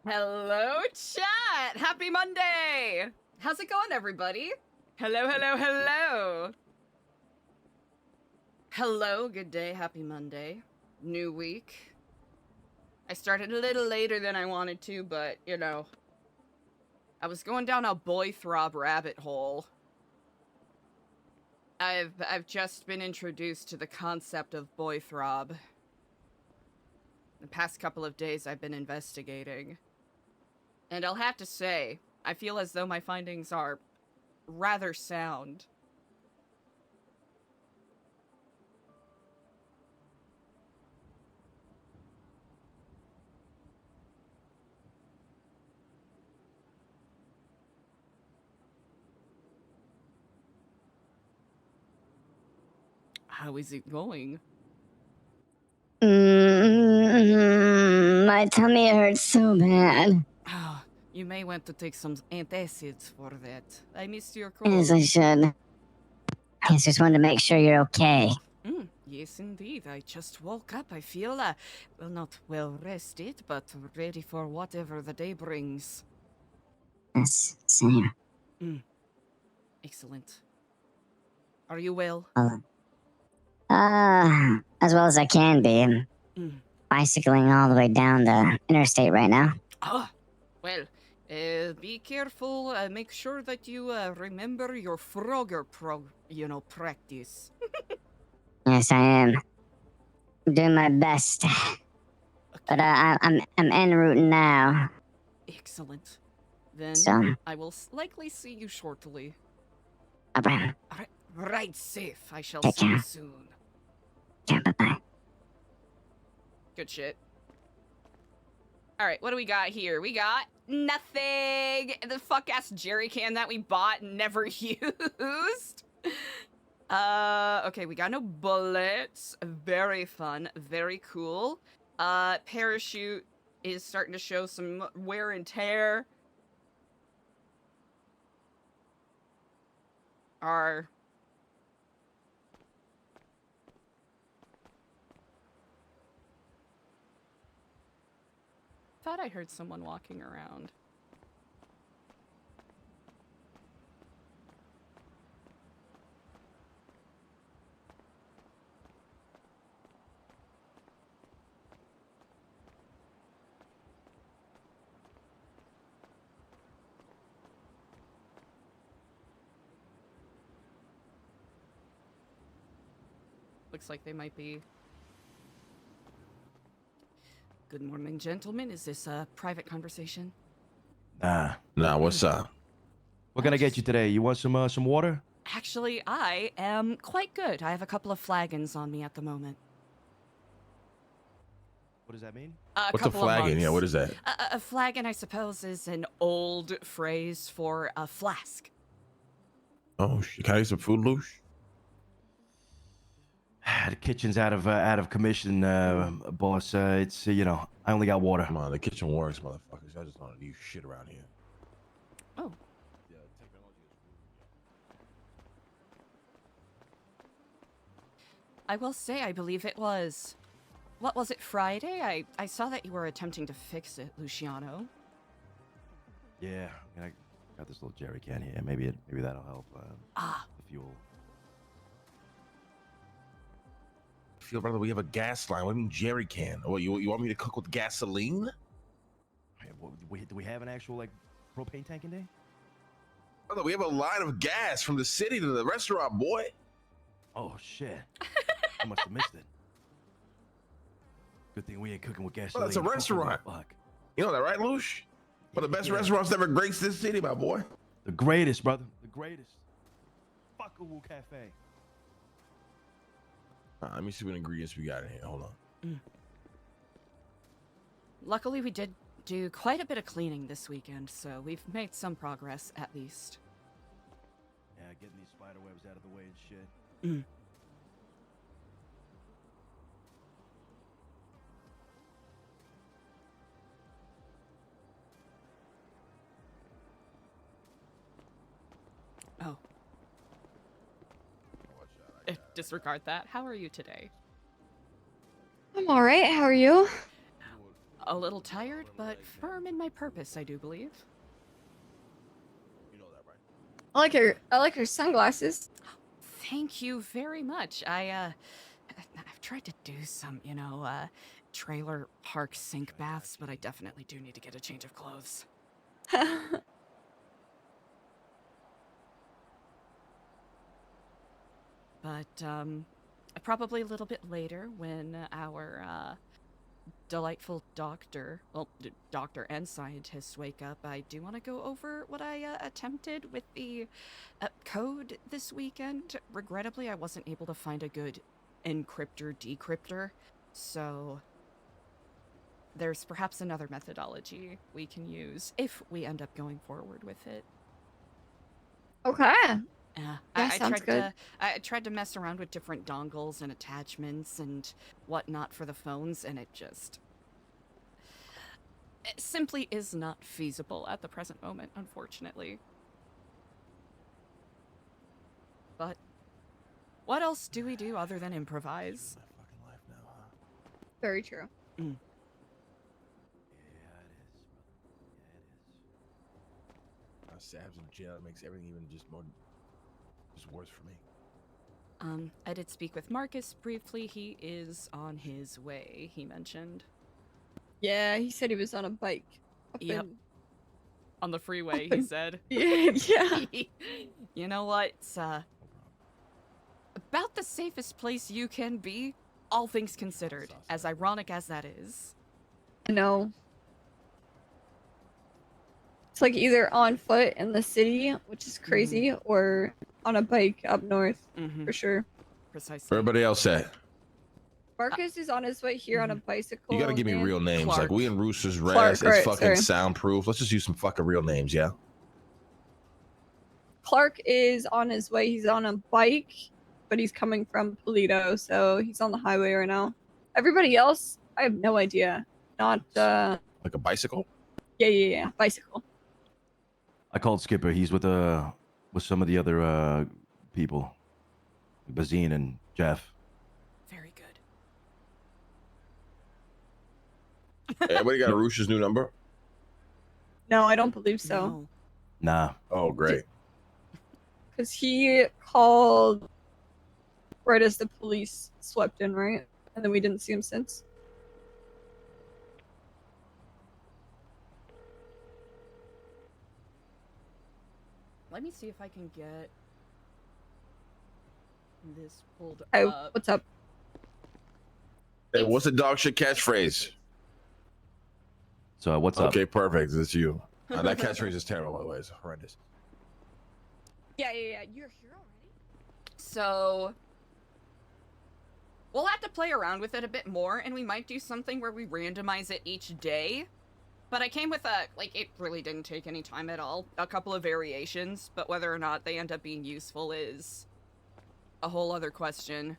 Hello, chat! Happy Monday! How's it going, everybody? Hello, hello, hello! Hello, good day, happy Monday. New week. I started a little later than I wanted to, but, you know, I was going down a boy throb rabbit hole. I've just been introduced to the concept of boy throb. The past couple of days I've been investigating. And I'll have to say, I feel as though my findings are rather sound. How is it going? My tummy hurts so bad. Oh, you may want to take some antacids for that. I missed your call. Yes, I should. I just wanted to make sure you're okay. Yes, indeed. I just woke up. I feel, well, not well rested, but ready for whatever the day brings. Yes, same. Excellent. Are you well? As well as I can be. I'm bicycling all the way down the interstate right now. Ah, well, be careful. Make sure that you remember your Frogger practice. Yes, I am. I'm doing my best. But I'm en route now. Excellent. Then So, I will likely see you shortly. bye-bye. Ride safe. I shall Take see you care. soon. Yeah, bye-bye. Good shit. All right, what do we got here? We got nothing. The fuck-ass jerry can that we bought and never used. Okay, we got no bullets. Very fun, very cool. Parachute is starting to show some wear and tear. Thought I heard someone walking around. Looks like they might be. Good morning, gentlemen. Is this a private conversation? Nah, what's up? what can I get you today? You want some water? Actually, I am quite good. I have a couple of flagons on me at the moment. What does that mean? What's a flagon? Yeah, what is that? A flagon, I suppose, is an old phrase for a flask. Oh, can I get some food, Loosh? The kitchen's out of commission, boss. It's I only got water. Come on, the kitchen works, motherfuckers. I just don't use shit around here. Oh. Yeah, technology is I will say, I believe it was. What was it, Friday? I saw that you were attempting to fix it, Luciano. Yeah, I got this little jerry can here. Maybe that'll help. The fuel. feel, brother, we have a gas line. What do you mean jerry can? What, you want me to cook with gasoline? Hey, do we have an actual propane tank in there? Brother, we have a line of gas from the city to the restaurant, boy. Oh shit! I must have missed it. Good thing we ain't cooking with gasoline. Well, that's a restaurant. Fuck. You know that, right, Loosh? One of the best restaurants ever graced this city, my boy. The greatest, brother. The greatest. Fuck a Woo Cafe. Let me see what ingredients we got in here. Hold on. Luckily, we did do quite a bit of cleaning this weekend, so we've made some progress, at least. Yeah, getting these spider webs out of the way and shit. Oh. Disregard that. How are you today? I'm all right. How are you? A little tired, but firm in my purpose, I do believe. You know that, right? I like her sunglasses. Thank you very much. I've tried to do some, trailer park sink baths, but I definitely do need to get a change of clothes. But, probably a little bit later when our, delightful doctor and scientists wake up, I do want to go over what I attempted with the code this weekend. Regrettably, I wasn't able to find a good encryptor decryptor, so there's perhaps another methodology we can use if we end up going forward with it. Okay. Yeah, That sounds good. I tried to mess around with different dongles and attachments and whatnot for the phones, and it simply is not feasible at the present moment, unfortunately. But what else do we do other than improvise? My fucking life now, huh? Very true. Yeah, it is, brother. Yeah, it is. Sab's in jail. It makes everything even just worse for me. I did speak with Marcus briefly. He is on his way, he mentioned. Yeah, he said he was on a bike. Yep. On the freeway, up he in- said. Yeah. You know what? It's, about the safest place you can be, all things considered, as ironic as that is. I know. It's like either on foot in the city, which is crazy, or on a bike up north, for sure. Precisely. Everybody else said. Marcus is on his way here on a bicycle. You gotta give me and- real names. Clark. Like we in Rooster's Clark, Rest. right, It's fucking sorry. soundproof. Let's just use some fucking real names, yeah? Clark is on his way. He's on a bike, but he's coming from Polito, so he's on the highway right now. Everybody else, I have no idea. Not, Like a bicycle? yeah, bicycle. I called Skipper. He's with some of the other people, Bazine and Jeff. Very good. Everybody got Rooster's new number? No, I don't believe so. No. Nah. Oh, great. Because he called right as the police swept in, right? And then we didn't see him since. Let me see if I can get this pulled Hey, up. what's up? Hey, what's the dog shit catchphrase? So what's up? Okay, perfect. It's you. That catchphrase is terrible, by the way. It's horrendous. Yeah. You're here already? So we'll have to play around with it a bit more, and we might do something where we randomize it each day. But I came with it really didn't take any time at all. A couple of variations, but whether or not they end up being useful is a whole other question.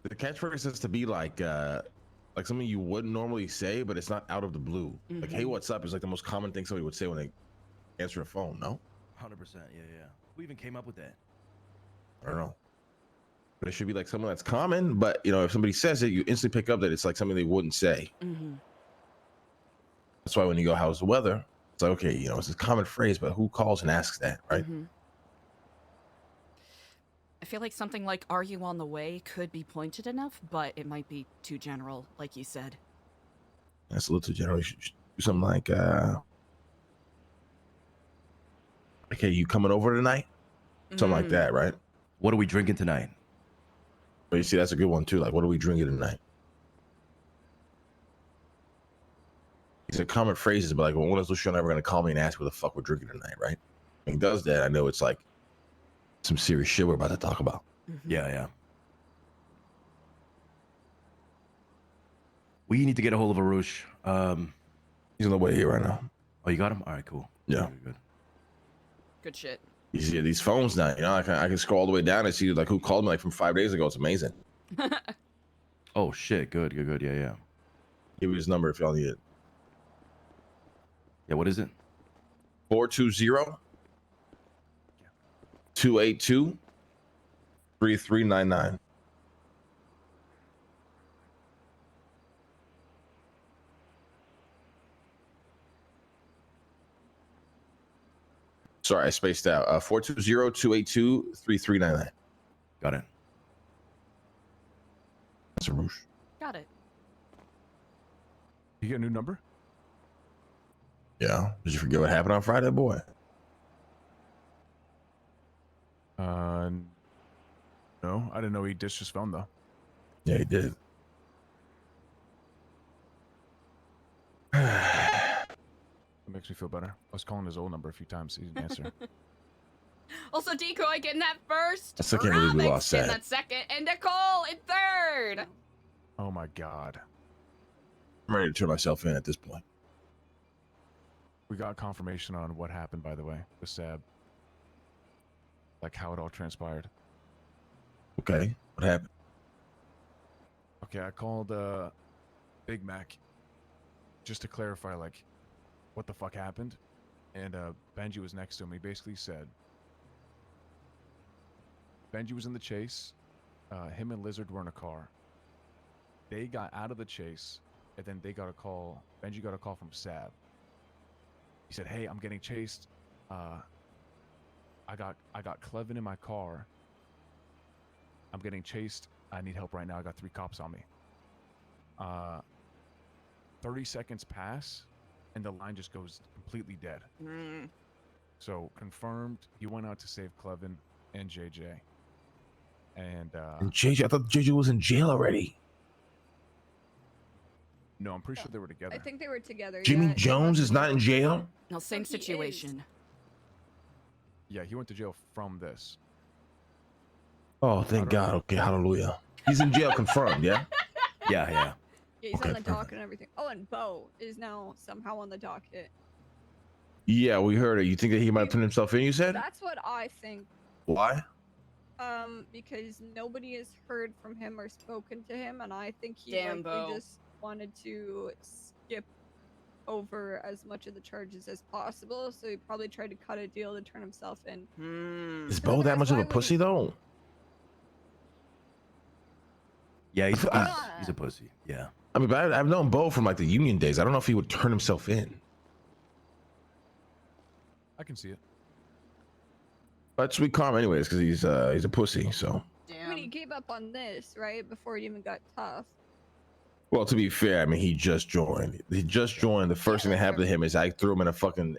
The catchphrase has to be like something you wouldn't normally say, but it's not out of the blue. Like, hey, what's up is like the most common thing somebody would say when they answer a phone, no? 100%. Yeah. Who even came up with that? I don't know. But it should be like someone that's common, but if somebody says it, you instantly pick up that it's like something they wouldn't say. That's why when you go, how's the weather? It's like, okay, it's a common phrase, but who calls and asks that, right? I feel like something like, are you on the way, could be pointed enough, but it might be too general, like you said. That's a little too general. You should do something like, okay, you coming over tonight? Something like that, right? What are we drinking tonight? But you see, that's a good one too. Like, what are we drinking tonight? These are common phrases, but like, when is Luciano ever going to call me and ask what the fuck we're drinking tonight, right? When he does that, I know it's like some serious shit we're about to talk about. Yeah. We need to get a hold of Arush. He's on the way here right now. Oh, you got him? All right, cool. Yeah. Good. Good shit. You see these phones now, you know, I can scroll all the way down and see like who called me like from 5 days ago. It's amazing. Oh shit. Good. Yeah. Give me his number if y'all need it. Yeah. What is it? 420-282-3399. Sorry, I spaced out. 420-282-3399. Got it. That's a roosh. Got it. You get a new number? Yeah. Did you forget what happened on Friday, boy? No, I didn't know he ditched his phone though. Yeah, he did. That makes me feel better. I was calling his old number a few times. He didn't answer. Also, Decoy getting that first. I still can't believe we Robix lost in that. that second, and Nicole in third. Oh my god. I'm ready to turn myself in at this point. We got confirmation on what happened, by the way, with Sab. Like how it all transpired. Okay. What happened? Okay, I called Big Mac just to clarify like what the fuck happened. And Benji was next to him. He basically said Benji was in the chase. Him and Lizard were in a car. They got out of the chase, and then they got a call. Benji got a call from Sab. He said, "Hey, I'm getting chased. I got Clevin in my car. I'm getting chased. I need help right now. I got 3 cops on me." 30 seconds pass, and the line just goes completely dead. Mm. So confirmed, he went out to save Clevin and JJ. And And JJ, I thought JJ was in jail already. no, I'm pretty sure they were together. I think they were together. Jimmy yeah, Jones is not in jail? No, same he is. situation. Yeah, he went to jail from this. Oh, thank God. Okay, hallelujah. He's in jail confirmed, yeah? Yeah. Yeah, he's Okay, on the dock perfect. and everything. Oh, and Bo is now somehow on the docket. Yeah, we heard it. You think that he might have turned himself in, you said? That's what I think. Why? Because nobody has heard from him or spoken to him, and I think he Damn, likely Bo. just wanted to skip over as much of the charges as possible. So he probably tried to cut a deal to turn himself in. Hmm. Is Bo that much of a Why would pussy, he- though? Yeah. He's Ah. a pussy. Yeah. I mean, but I've known Bo from like the union days. I don't know if he would turn himself in. I can see it. But sweet karma anyways, because he's a pussy, so. I mean, he gave up on this, right? Before it even got tough. Well, to be fair, I mean, he just joined. He just joined. The first thing that happened to him is I threw him in a fucking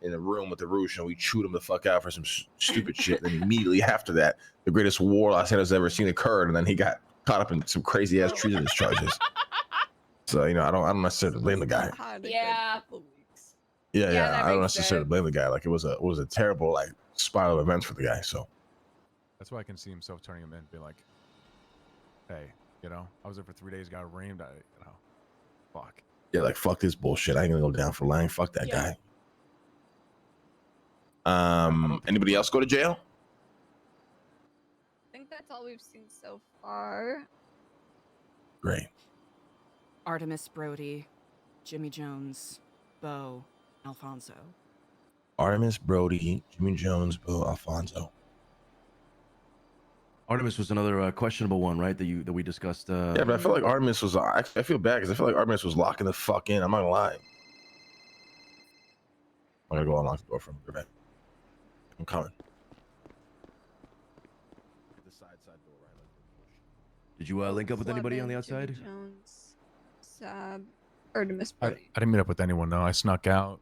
in a room with the Roosh, and we chewed him the fuck out for some stupid shit. And immediately after that, the greatest war Los Angeles has ever seen occurred, and then he got caught up in some crazy ass treasonous charges. So you know, I don't necessarily blame the guy. Had a good Yeah. couple weeks. Yeah, Yeah, that I don't makes necessarily sense. blame the guy. Like it was a terrible like spiral of events for the guy. So That's why I can see himself turning him in and be like, hey, you know, I was there for 3 days, got reamed. Fuck. yeah, like fuck this bullshit. I ain't gonna go down for lying. Fuck that Yeah. guy. Anybody else go to jail? I think that's all we've seen so far. Great. Artemis Brody, Jimmy Jones, Bo, Alfonso. Artemis, Brody, Jimmy Jones, Bo, Alfonso. Artemis was another questionable one, right? That we discussed. Yeah, but I feel like Artemis was. I feel bad because I feel like Artemis was locking the fuck in. I'm not gonna lie. I'm gonna go unlock the door from the back. I'm coming. The side door, right? Did you link up with anybody on the Clevin, outside? Jimmy Jones, Sab, Artemis I Brody. didn't meet up with anyone, no. I snuck out,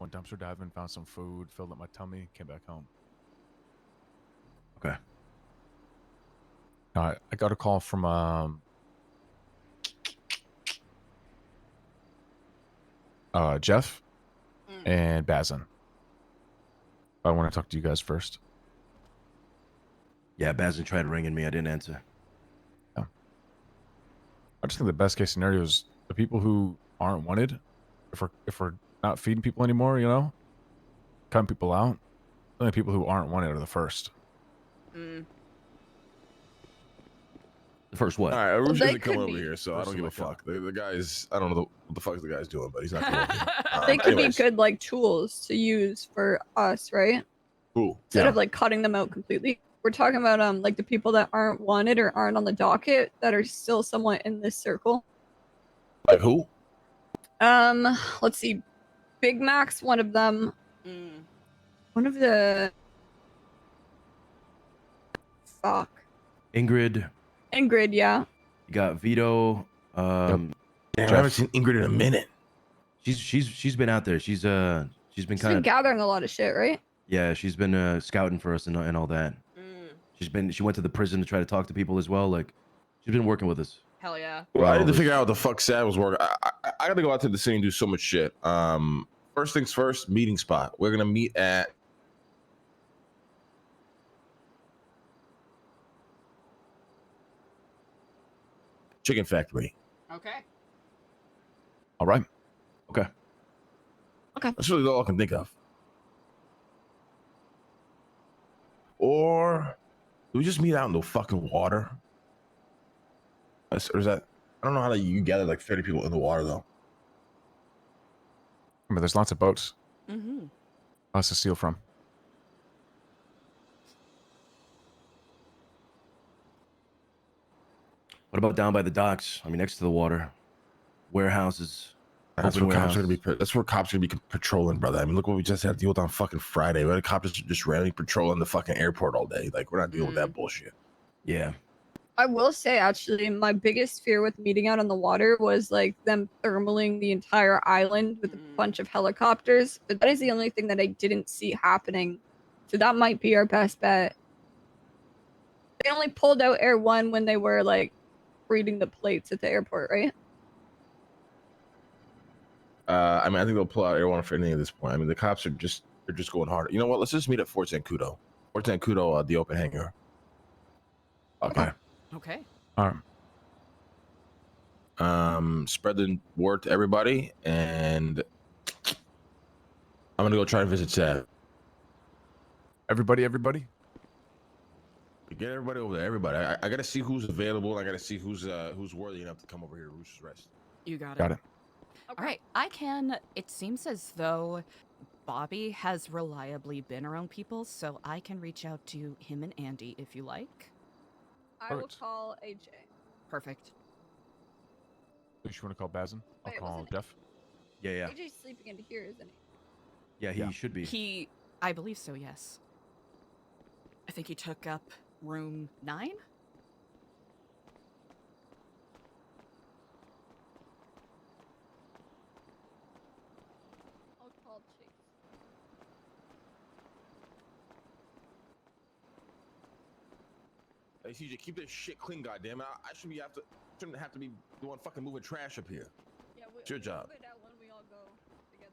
went dumpster diving, found some food, filled up my tummy, came back home. Okay. I got a call from Jeff and Bazin. I want to talk to you guys first. Yeah, Bazin tried ringing me. I didn't answer. I just think the best case scenario is the people who aren't wanted, if we're not feeding people anymore, you know? Cutting people out. Only people who aren't wanted are the first. Mm. The first what? All right, Arush they isn't coming could over be- here, so I First don't give a what, Joe? fuck. The guy's, I don't know what the fuck the guy's doing, but he's not coming over here. They could Anyways, be good like tools to use for us, right? cool. Instead Yeah. of like cutting them out completely. We're talking about like the people that aren't wanted or aren't on the docket that are still somewhat in this circle. Like who? Let's see. Big Mac's one of them. Mm. One of the fuck. Ingrid. Ingrid, yeah. You got Vito. Damn, I Jeff. haven't seen Ingrid in a minute. She's been out there. She's been She's kind been of gathering a lot of shit, right? yeah. She's been scouting for us and all that. Mm. She went to the prison to try to talk to people as well. Like she's been working with us. Hell yeah. Well, I Wow, need to this- figure out what the fuck Sad was working. I gotta go out to the city and do so much shit. First things first, meeting spot. We're gonna meet at Chicken Factory. Okay. All right. Okay. That's really all I can think of. Or do we just meet out in the fucking water? Or is that? I don't know how you gather like 30 people in the water though. I mean, there's lots of boats. Mm-hmm. Lots to steal from. What about down by the docks? I mean, next to the water, warehouses. That's Open where cops are warehouse. gonna be. That's where cops are gonna be patrolling, brother. I mean, look what we just had to deal with on fucking Friday. We had cops just randomly patrolling the fucking airport all day. Like we're not dealing with that bullshit. Yeah. I will say, actually, my biggest fear with meeting out on the water was like them thermaling the entire island with a bunch of helicopters. But that is the only thing that I didn't see happening. So that might be our best bet. They only pulled out Air One when they were like reading the plates at the airport, right? I mean, I think they'll pull out everyone for anything at this point. I mean, the cops are they're just going harder. You know what? Let's just meet at Fort Zancudo. Fort Zancudo, the open hangar. Okay. Okay. All right. Spread the word to everybody, and I'm gonna go try and visit Sad. Everybody. Get everybody over there. Everybody. I gotta see who's available. I gotta see who's worthy enough to come over here to Rooster's Rest. You got it. Got it. All right. It seems as though Bobby has reliably been around people, so I can reach out to him and Andy if you like. I will Perfect. call AJ. Perfect. You want to call Bazin? I'll Wait, call wasn't- Jeff. Yeah. AJ's sleeping into here, isn't he? Yeah. He Yeah. should be. I believe so, yes. I think he took up room 9? I'll call Chase. Hey, CJ, keep this shit clean, goddamn it. I shouldn't have to be the one fucking moving trash up here. Yeah, It's your job. Move it out when we all go together.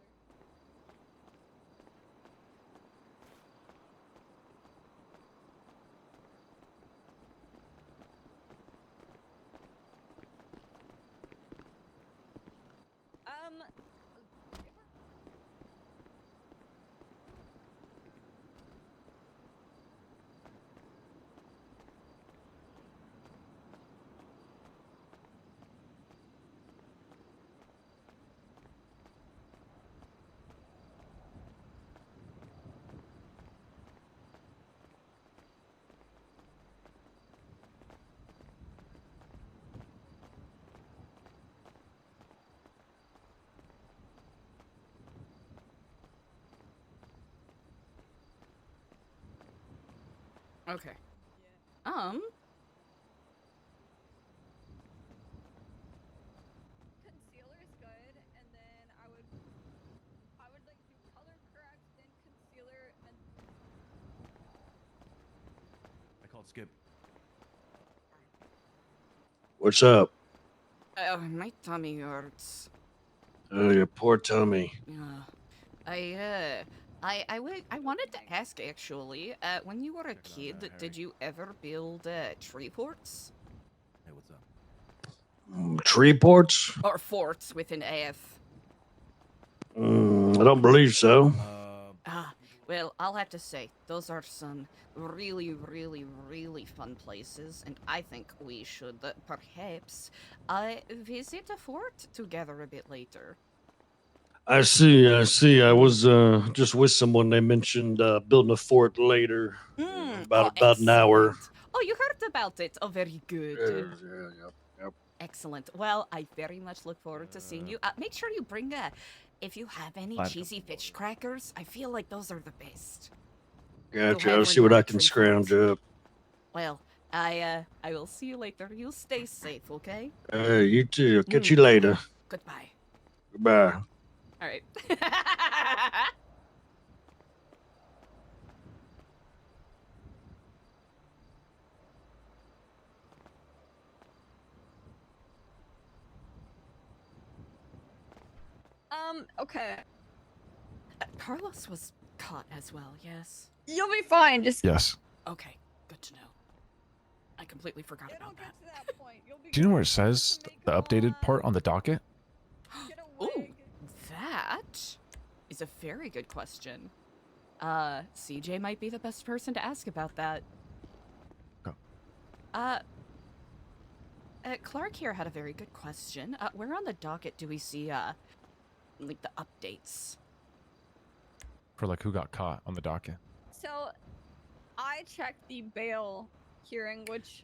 Okay. Concealer is good, and then I would like do color correct, then concealer, and I called Skip. What's up? My tummy hurts. Oh, your poor tummy. Yeah. I wanted to ask actually, when you were a kid, did you ever build tree forts? Hey, what's up? Tree ports? Or forts with an F? Mm, I don't believe so. Well, I'll have to say, those are some really, really, really fun places, and I think we should perhaps visit a fort together a bit later. I see. I see. I was just with someone. They mentioned building a fort later. About an hour. Excellent. Oh, you heard about it. Oh, very good. Yep. Excellent. Well, I very much look forward to seeing you. Make sure you bring if you have any Fine. cheesy fish crackers, I feel like those are the best. Gotcha. have I'll see when what we're I can at scrounge Trinfort. up. Well, I will see you later. You stay safe, okay? You too. Catch you later. Goodbye. Goodbye. All right. Okay. Carlos was caught as well, yes? You'll be fine. Just Yes. Okay, good to know. I completely forgot it'll about get that. to that point. You'll be Do you know where it fine. says Just make the a updated part lot. on the docket? Get Ooh, away. that is a very good question. CJ might be the best person to ask about that. Go. Clark here had a very good question. Where on the docket do we see, like the updates? For like who got caught on the docket? So, I checked the bail hearing, which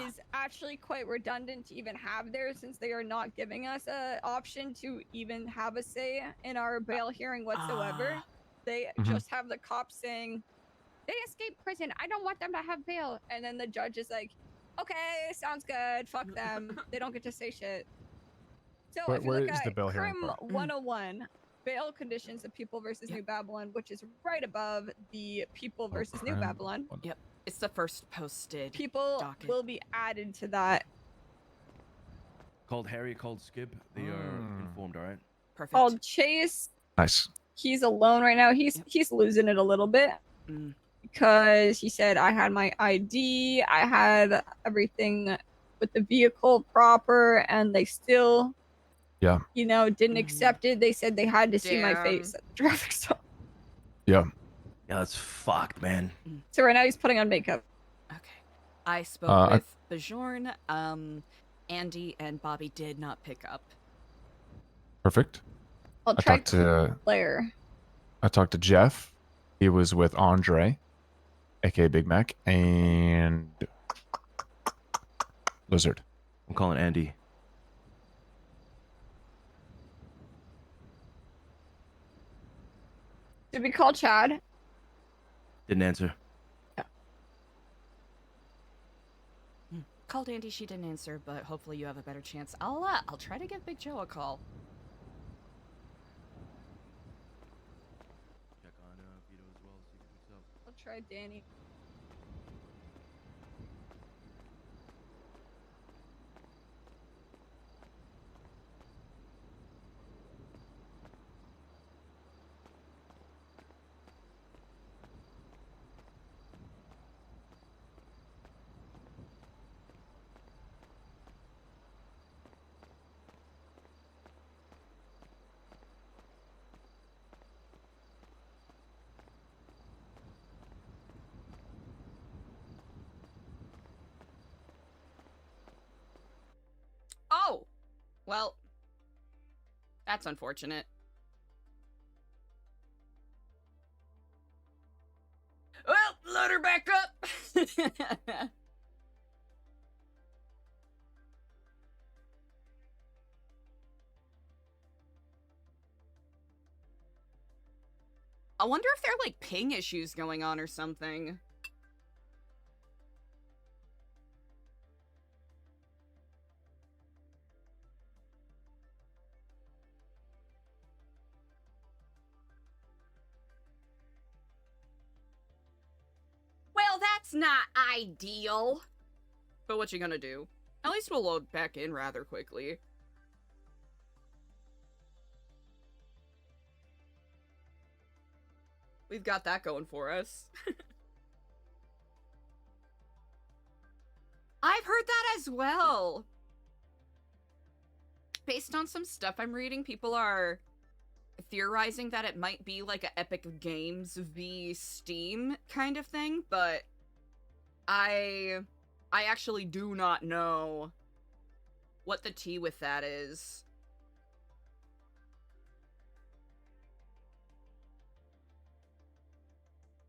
is actually quite redundant to even have there, since they are not giving us a option to even have a say in our bail hearing whatsoever. They just have the cops saying, they escaped prison. I don't want them to have bail. And then the judge is like, okay, sounds good. Fuck them. They don't get to say shit. So if you Where look is the at bail hearing Crim part? 101, bail conditions of People versus New Babylon, which is right above the People versus New Crim Babylon. Yep, it's the first posted People docket. will be added to that. Called Harry, called Skip. They are informed, all right? Perfect. Called Chase. Nice. He's alone right now. He's losing it a little bit. Because he said I had my ID, I had everything with the vehicle proper, and they still, didn't accept it. They said they had to see my face at the traffic stop. Yeah. Yeah, that's fucked, man. So right now he's putting on makeup. Okay. I spoke with Bajorn, Andy, and Bobby did not pick up. Perfect. I'll I try talked to Claire. I talked to Jeff. He was with Andre, aka Big Mac, and Lizard. I'm calling Andy. Did we call Chad? Didn't answer. Called Andy, she didn't answer, but hopefully you have a better chance. I'll try to give Big Joe a call. Check on Vito as well, see if he picks up. I'll try Danny. Oh! Well, that's unfortunate. Well, load her back up! I wonder if there are, like, ping issues going on or something. Well, that's not ideal. But what you gonna do? At least we'll load back in rather quickly. We've got that going for us. I've heard that as well. Based on some stuff I'm reading, people are theorizing that it might be like a Epic Games v Steam kind of thing, but I actually do not know what the tea with that is.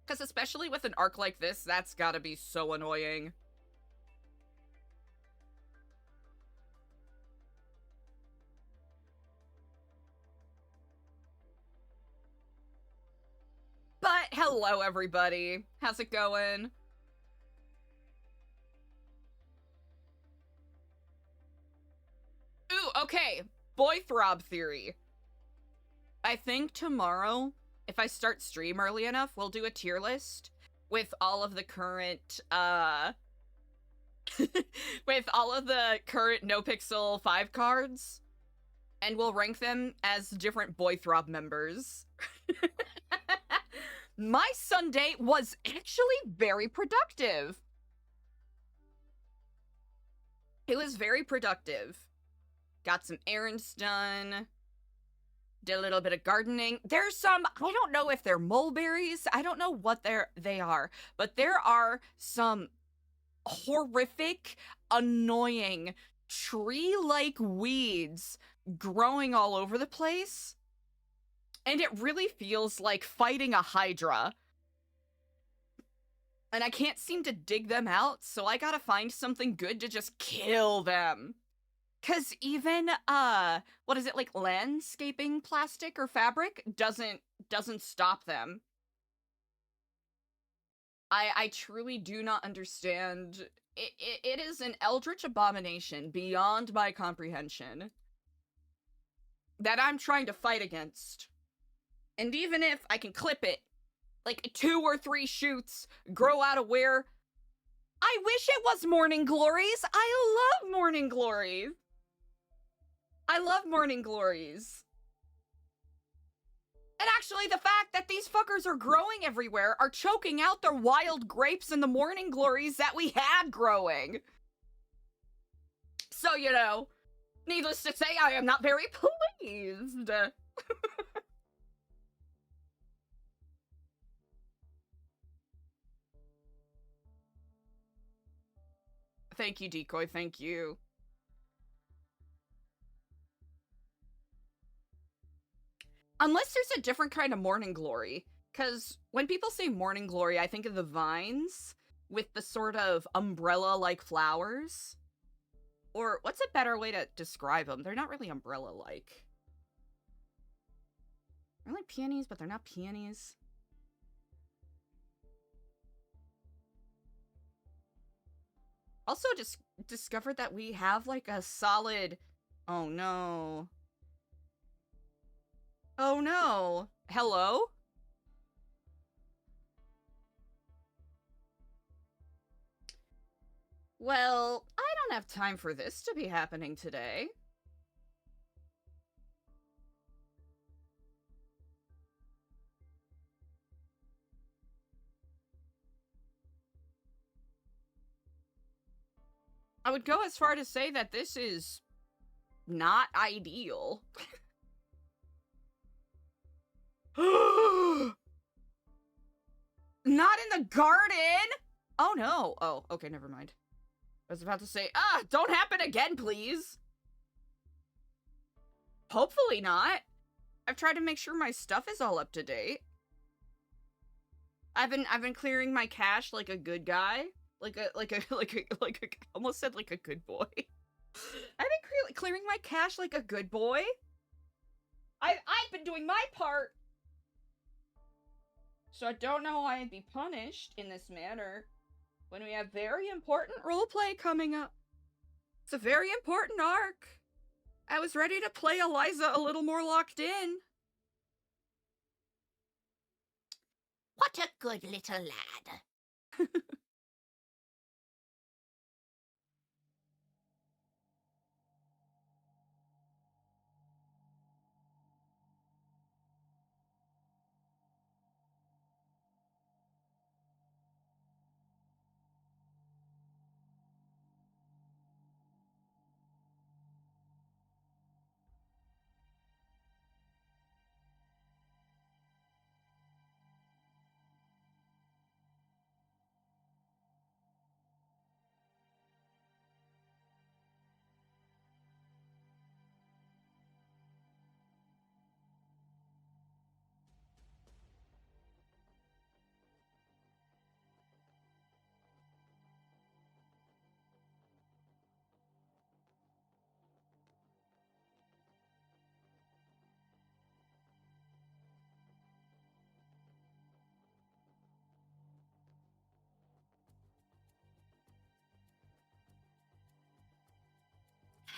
Because especially with an arc like this, that's gotta be so annoying. But hello, everybody. How's it going? Ooh, okay. Boy throb theory. I think tomorrow, if I start stream early enough, we'll do a tier list with all of the current, with all of the current NoPixel 5 cards. And we'll rank them as different boy throb members. My Sunday was actually very productive. It was very productive. Got some errands done. Did a little bit of gardening. There's some, I don't know if they're mulberries. I don't know what they are. But there are some horrific, annoying, tree-like weeds growing all over the place. And it really feels like fighting a Hydra. And I can't seem to dig them out, so I gotta find something good to just kill them. 'Cause even, what is it, like landscaping plastic or fabric doesn't stop them. I truly do not understand. It is an eldritch abomination beyond my comprehension that I'm trying to fight against. And even if I can clip it, like 2 or 3 shoots grow out of where, I wish it was Morning Glories. I love Morning Glories. I love Morning Glories. And actually, the fact that these fuckers are growing everywhere are choking out the wild grapes and the Morning Glories that we had growing. So, you know, needless to say, I am not very pleased. Thank you, Decoy, thank you. Unless there's a different kind of Morning Glory. Because when people say Morning Glory, I think of the vines with the sort of umbrella-like flowers. Or what's a better way to describe them? They're not really umbrella-like. They're like peonies, but they're not peonies. Also just discovered that we have like a solid... Oh no. Oh no. Hello? Well, I don't have time for this to be happening today. I would go as far to say that this is not ideal. Not in the garden! Oh no. Oh, okay, never mind. I was about to say, don't happen again, please. Hopefully not. I've tried to make sure my stuff is all up to date. I've been clearing my cache like a good guy. Like a almost said like a good boy. I've been clearing my cache like a good boy. I've been doing my part. So I don't know why I'd be punished in this manner when we have very important roleplay coming up. It's a very important arc. I was ready to play Eliza a little more locked in. What a good little lad.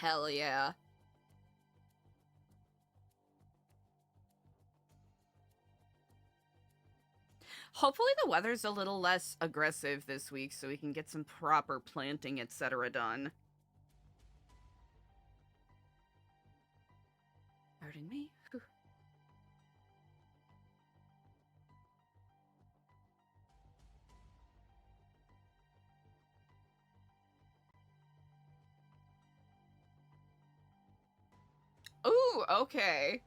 Hell yeah. Hopefully the weather's a little less aggressive this week so we can get some proper planting, etc. done. Pardon me. Whew. Ooh, okay.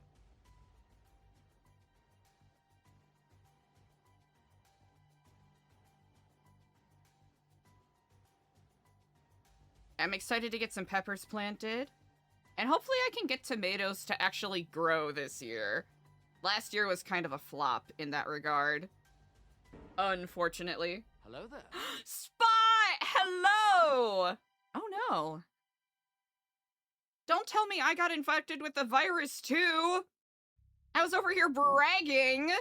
I'm excited to get some peppers planted. And hopefully I can get tomatoes to actually grow this year. Last year was kind of a flop in that regard. Unfortunately. Hello there. Spot! Hello! Oh no. Don't tell me I got infected with the virus too! I was over here bragging!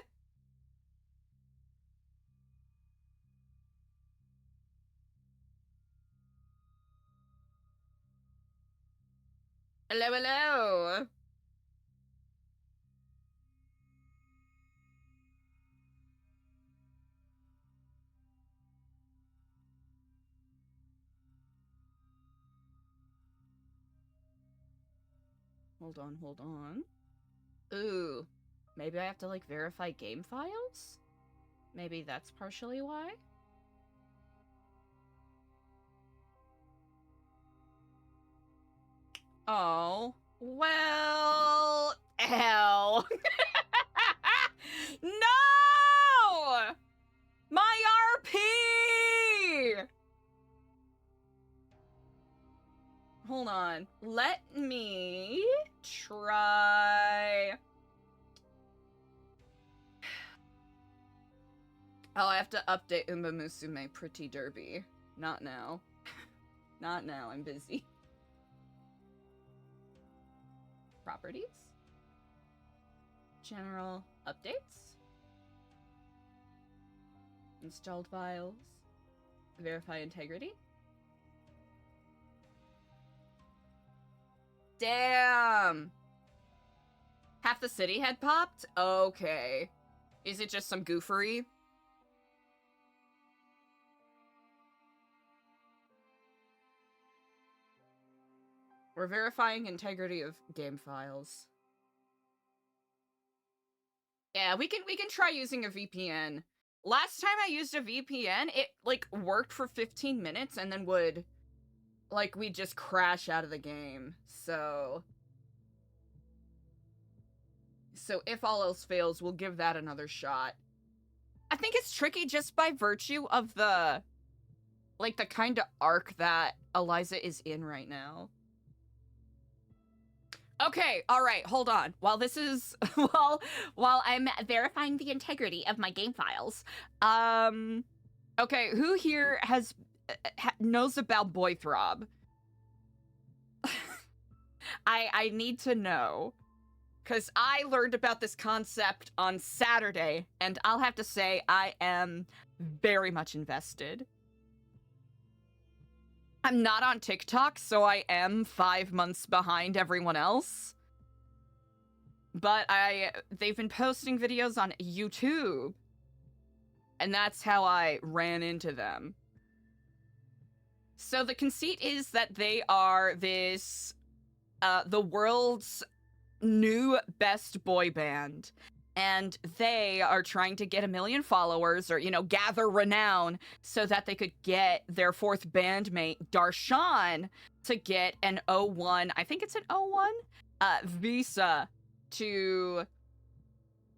Hello, hello! Hold on, hold on. Ooh. Maybe I have to, like, verify game files? Maybe that's partially why? Oh. Well... hell. No! My RP! Hold on. Let me try... Oh, I have to update Uma Musume Pretty Derby. Not now. Not now, I'm busy. Properties? General updates? Installed files? Verify integrity? Damn! Half the city had popped? Okay. Is it just some goofery? We're verifying integrity of game files. Yeah, we can try using a VPN. Last time I used a VPN, it like worked for 15 minutes and then would like we'd just crash out of the game. So if all else fails, we'll give that another shot. I think it's tricky just by virtue of the like the kind of arc that Eliza is in right now. Okay, all right, hold on. While this is while I'm verifying the integrity of my game files, okay, who here has knows about Boy Throb? I need to know, because I learned about this concept on Saturday, and I'll have to say I am very much invested. I'm not on TikTok, so I am 5 months behind everyone else. But they've been posting videos on YouTube. And that's how I ran into them. So the conceit is that they are this, the world's new best boy band. And they are trying to get 1 million followers or, you know, gather renown so that they could get their fourth bandmate, Darshan, to get an O1, I think it's an O1, visa to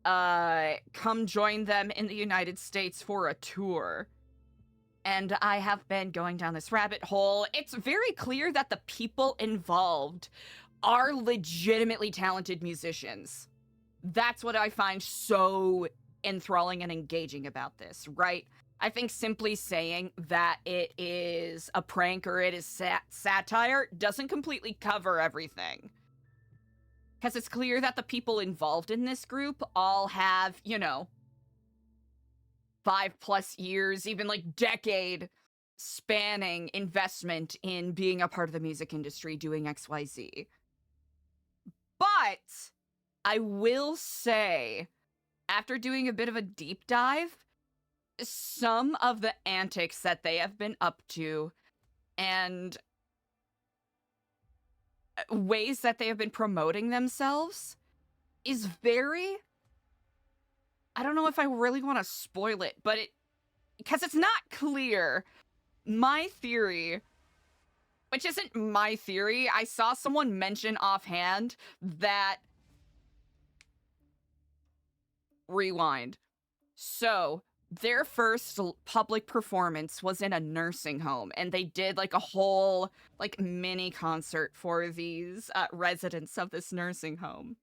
come join them in the United States for a tour. And I have been going down this rabbit hole. It's very clear that the people involved are legitimately talented musicians. That's what I find so enthralling and engaging about this, right? I think simply saying that it is a prank or it is satire doesn't completely cover everything. Because it's clear that the people involved in this group all have, you know, 5+ years, even like decade spanning investment in being a part of the music industry doing XYZ. But I will say, after doing a bit of a deep dive, some of the antics that they have been up to and ways that they have been promoting themselves is very... I don't know if I really want to spoil it, but because it's not clear. My theory, which isn't my theory, I saw someone mention offhand that... Rewind. So, their first public performance was in a nursing home, and they did like a whole like mini concert for these residents of this nursing home.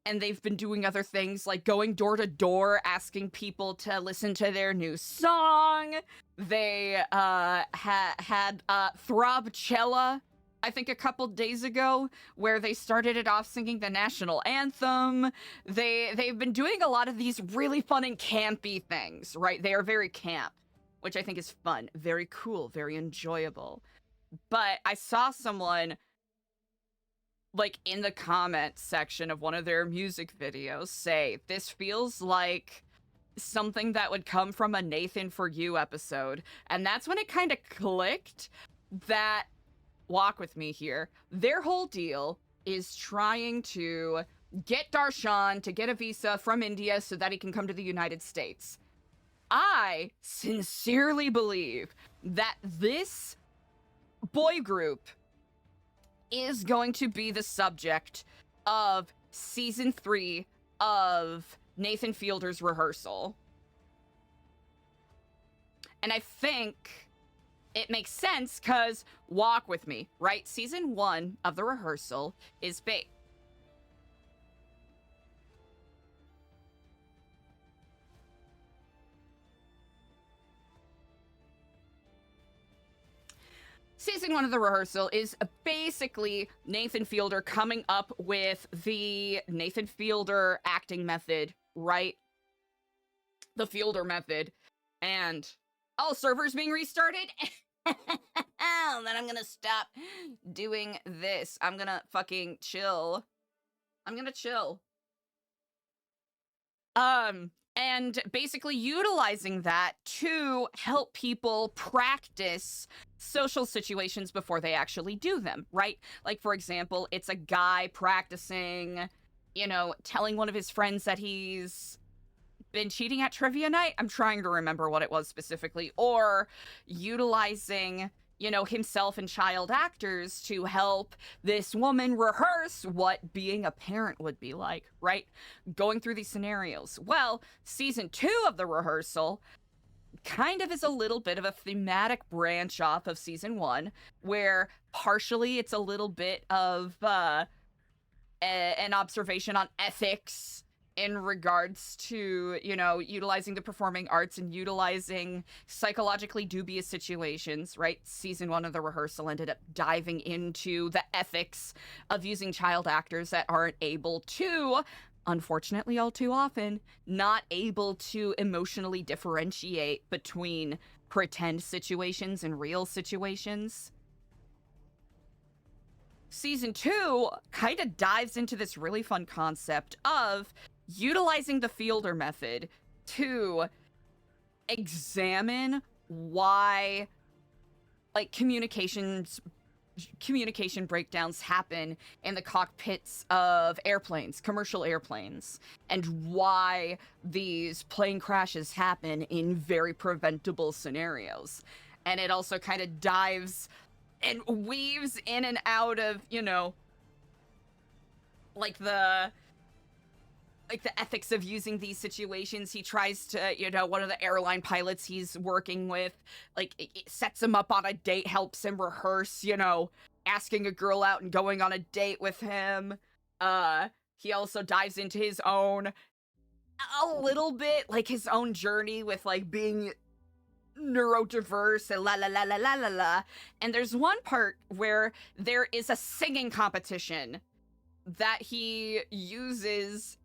And they've been doing other things like going door to door asking people to listen to their new song. They had Throbcella, I think a couple days ago, where they started it off singing the national anthem. They've been doing a lot of these really fun and campy things, right? They are very camp, which I think is fun, very cool, very enjoyable. But I saw someone like in the comments section of one of their music videos say, this feels like something that would come from a Nathan For You episode. And that's when it kind of clicked that, walk with me here, their whole deal is trying to get Darshan to get a visa from India so that he can come to the United States. I sincerely believe that this boy group is going to be the subject of season 3 of Nathan Fielder's Rehearsal. And I think it makes sense because, walk with me, right? Season 1 of The Rehearsal is based. Season 1 of The Rehearsal is basically Nathan Fielder coming up with the Nathan Fielder acting method, right? The Fielder method. And, oh, servers being restarted? Then I'm gonna stop doing this. I'm gonna fucking chill. I'm gonna chill. And basically utilizing that to help people practice social situations before they actually do them, right? Like, for example, it's a guy practicing, you know, telling one of his friends that he's been cheating at trivia night. I'm trying to remember what it was specifically. Or utilizing, you know, himself and child actors to help this woman rehearse what being a parent would be like, right? Going through these scenarios. Well, season 2 of The Rehearsal kind of is a little bit of a thematic branch off of season 1, where partially it's a little bit of an observation on ethics in regards to, you know, utilizing the performing arts and utilizing psychologically dubious situations, right? Season 1 of The Rehearsal ended up diving into the ethics of using child actors that aren't able to, unfortunately all too often, not able to emotionally differentiate between pretend situations and real situations. Season 2 kind of dives into this really fun concept of utilizing the Fielder method to examine why, like, communication breakdowns happen in the cockpits of airplanes, commercial airplanes, and why these plane crashes happen in very preventable scenarios. And it also kind of dives and weaves in and out of, you know, like the ethics of using these situations. He tries to, you know, one of the airline pilots he's working with, like, it sets him up on a date, helps him rehearse, you know, asking a girl out and going on a date with him. He also dives into his own, a little bit, like, his own journey with, like, being neurodiverse and la la la la la la la. And there's one part where there is a singing competition that he uses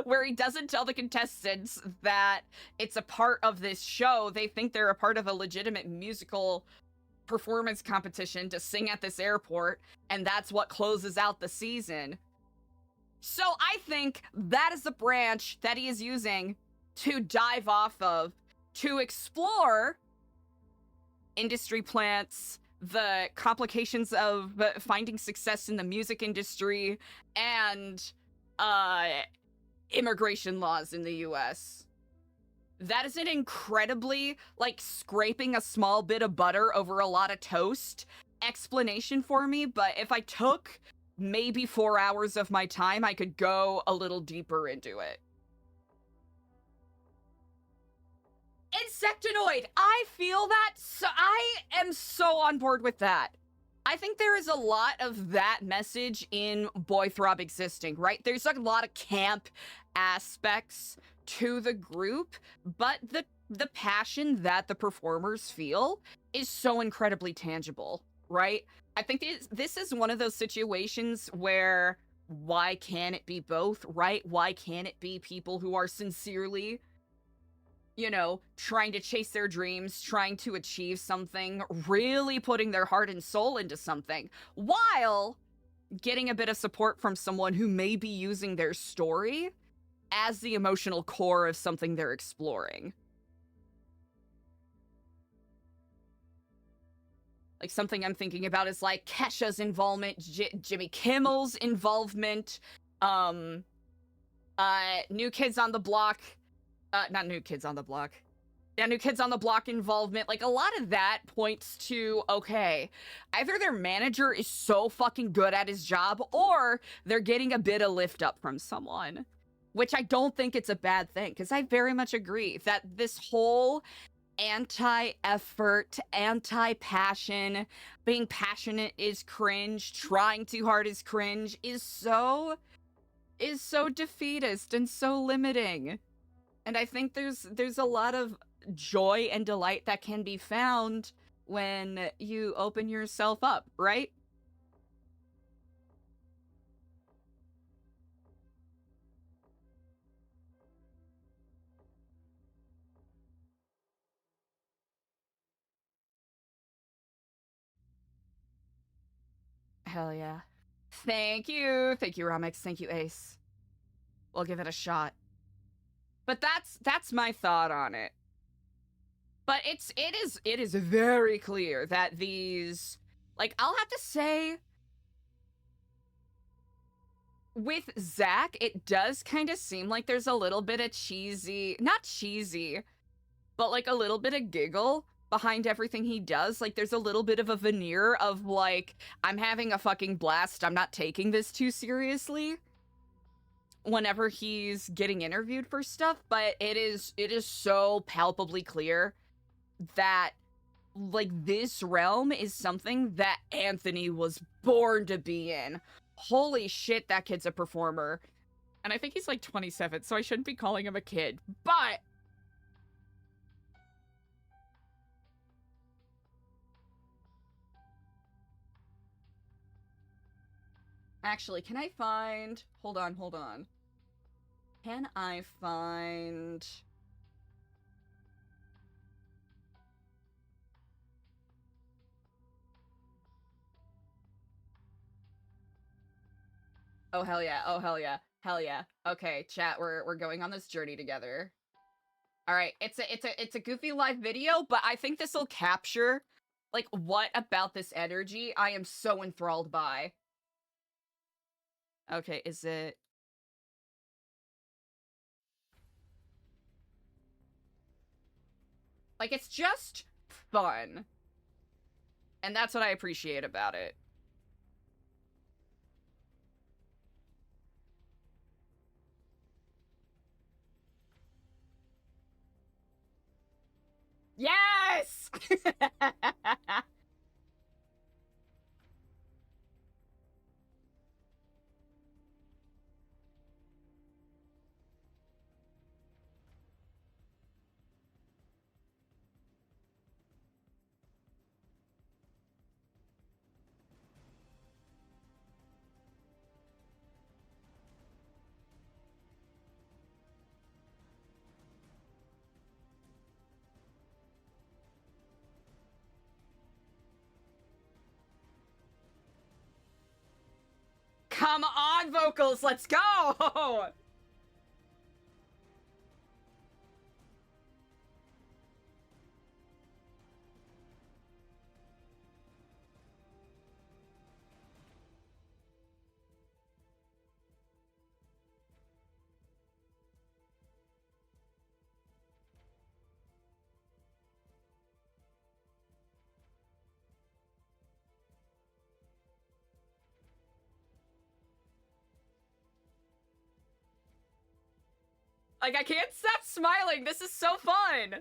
where he doesn't tell the contestants that it's a part of this show. They think they're a part of a legitimate musical performance competition to sing at this airport, and that's what closes out the season. So I think that is the branch that he is using to dive off of to explore industry plants, the complications of finding success in the music industry, and immigration laws in the US. That is an incredibly, like, scraping a small bit of butter over a lot of toast explanation for me, but if I took maybe 4 hours of my time, I could go a little deeper into it. Insectoid! I feel that, so I am so on board with that. I think there is a lot of that message in Boy Throb existing, right? There's like a lot of camp aspects to the group, but the passion that the performers feel is so incredibly tangible, right? I think this is one of those situations where why can't it be both, right? Why can't it be people who are sincerely, you know, trying to chase their dreams, trying to achieve something, really putting their heart and soul into something, while getting a bit of support from someone who may be using their story as the emotional core of something they're exploring. Like, something I'm thinking about is like Kesha's involvement, Jimmy Kimmel's involvement, New Kids on the Block, not New Kids on the Block. Yeah, New Kids on the Block involvement. Like, a lot of that points to, okay, either their manager is so fucking good at his job, or they're getting a bit of lift up from someone. Which I don't think it's a bad thing, because I very much agree that this whole anti-effort, anti-passion, being passionate is cringe, trying too hard is cringe, is so defeatist and so limiting. And I think there's a lot of joy and delight that can be found when you open yourself up, right? Hell yeah. Thank you, Ramix. Thank you, Ace. We'll give it a shot. But that's my thought on it. But it is very clear that these, like, I'll have to say, with Zach, it does kind of seem like there's a little bit of cheesy, not cheesy, but like a little bit of giggle behind everything he does. Like, there's a little bit of a veneer of like, I'm having a fucking blast, I'm not taking this too seriously whenever he's getting interviewed for stuff. But it is so palpably clear that, like, this realm is something that Anthony was born to be in. Holy shit, that kid's a performer. And I think he's like 27, so I shouldn't be calling him a kid, but actually, can I find... Hold on. Can I find... Oh, hell yeah. Oh, hell yeah. Hell yeah. Okay, chat, we're going on this journey together. All right, it's a goofy live video, but I think this will capture, like, what about this energy I am so enthralled by. Okay, is it... Like, it's just fun. And that's what I appreciate about it. Yes! Come on, vocals, let's go! Like, I can't stop smiling. This is so fun.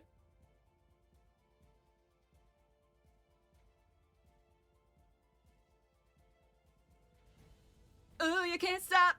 Ooh, you can't stop.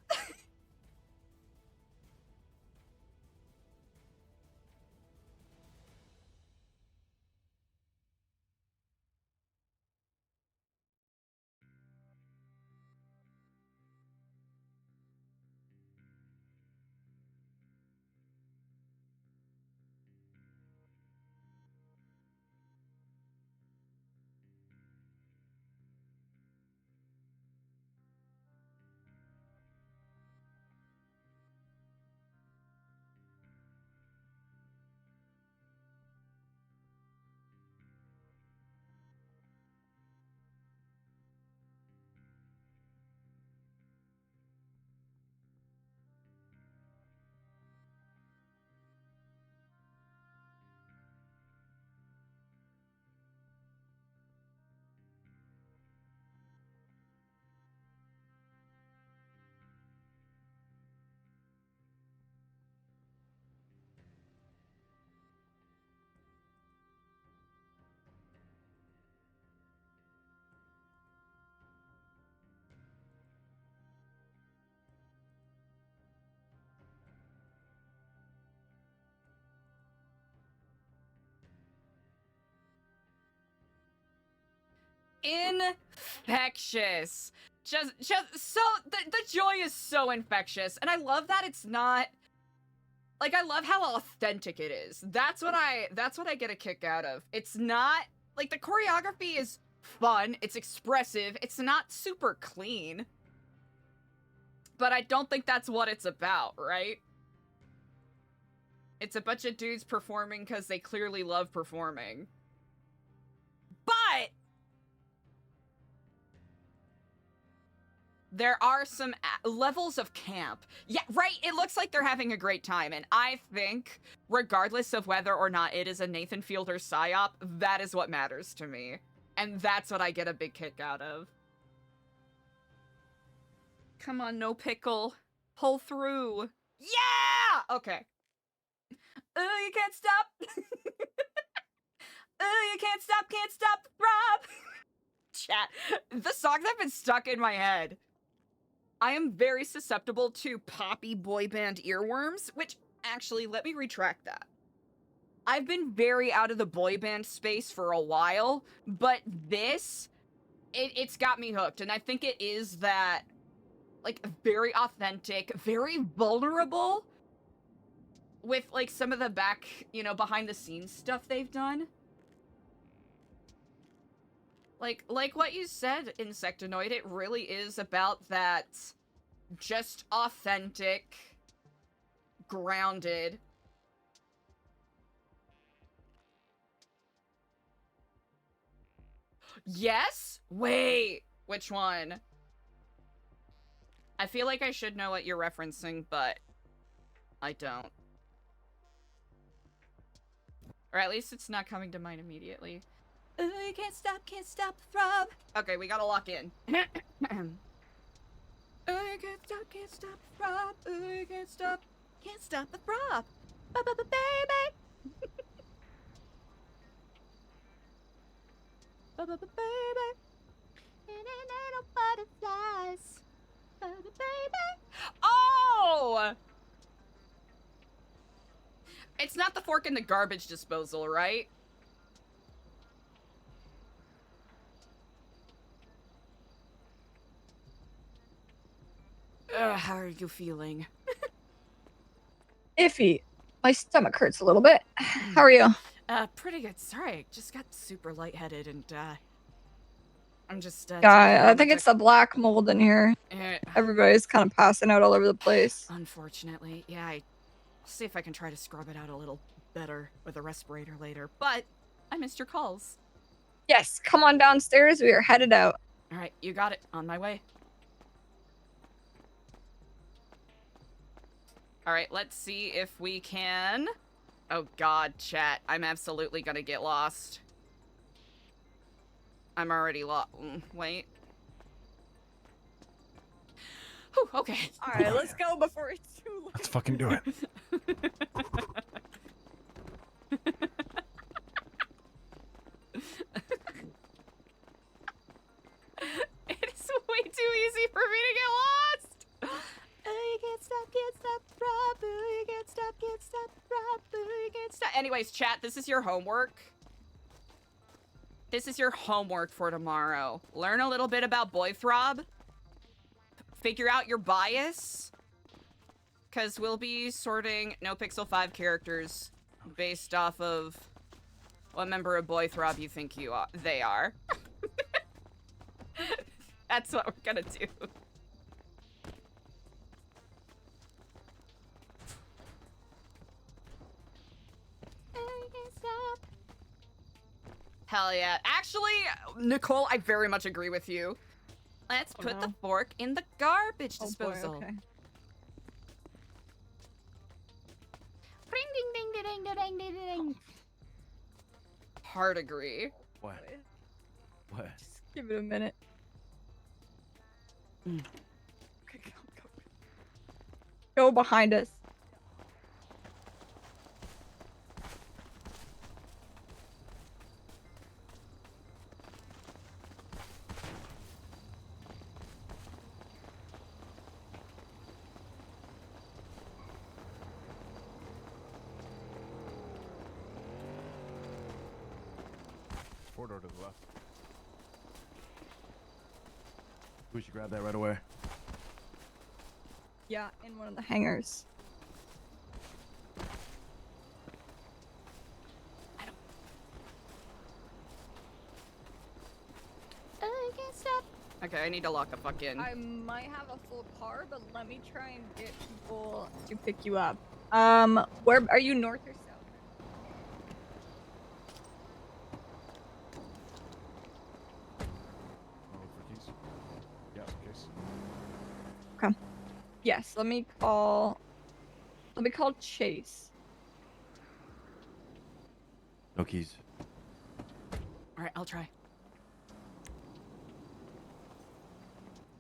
Infectious. Just so the joy is so infectious, and I love that it's not like, I love how authentic it is. That's what I get a kick out of. It's not like, the choreography is fun, it's expressive, it's not super clean, but I don't think that's what it's about, right? It's a bunch of dudes performing because they clearly love performing. But there are some levels of camp. Yeah, right, it looks like they're having a great time, and I think, regardless of whether or not it is a Nathan Fielder psyop, that is what matters to me. And that's what I get a big kick out of. Come on, NoPixel. Pull through. Yeah! Okay. You can't stop. You can't stop, Rob. Chat. The songs have been stuck in my head. I am very susceptible to poppy boy band earworms, which, actually, let me retract that. I've been very out of the boy band space for a while, but this, it's got me hooked, and I think it is that, like, very authentic, very vulnerable with, like, some of the back, you know, behind the scenes stuff they've done. Like what you said, Insectonoid, it really is about that just authentic, grounded. Yes? Wait, which one? I feel like I should know what you're referencing, but I don't. Or at least it's not coming to mind immediately. Ooh, you can't stop the throb. Okay, we gotta lock in. Ooh, you can't stop the throb. Ooh, you can't stop the throb. Baby. Baby. Little butterflies. Baby. Oh! It's not the fork in the garbage disposal, right? How are you feeling? Iffy. My stomach hurts a little bit. How are you? Pretty good. Sorry, just got super lightheaded and, I'm just. Guy, I think it's the black mold in here. Eh, Everybody's kind of passing out all over the place. unfortunately, yeah. I'll see if I can try to scrub it out a little better with a respirator later. But I missed your calls. Yes, come on downstairs. We are headed out. All right, you got it. On my way. All right, let's see if we can. Oh God, chat. I'm absolutely gonna get lost. I'm already lost. Wait. Whew, okay. All right, let's go before it's too late. Let's fucking do it. It's way too easy for me to get lost. You can't stop, rob, you can't stop, rob, you can't stop. Anyways, chat, this is your homework. This is your homework for tomorrow. Learn a little bit about Boythrob. Figure out your bias. Because we'll be sorting NoPixel 5 characters based off of what member of Boythrob you think they are. That's what we're gonna do. Hell yeah. Actually, Nicole, I very much agree with you. Let's put the fork in the garbage disposal. Boy, okay. Ring ding ding ding ding ding ding ding. Hard agree. What? What? Just give it a minute. Mm. Okay, go. Go behind us. Four door to the left. We should grab that right away. Yeah, in one of the hangars. Okay, I need to lock the fuck in. I might have a full car, but let me try and get people to pick you up. Where are you, north or south? Look for keys. Yeah, case. Okay. Yes, let me call Chase. No keys. All right, I'll try.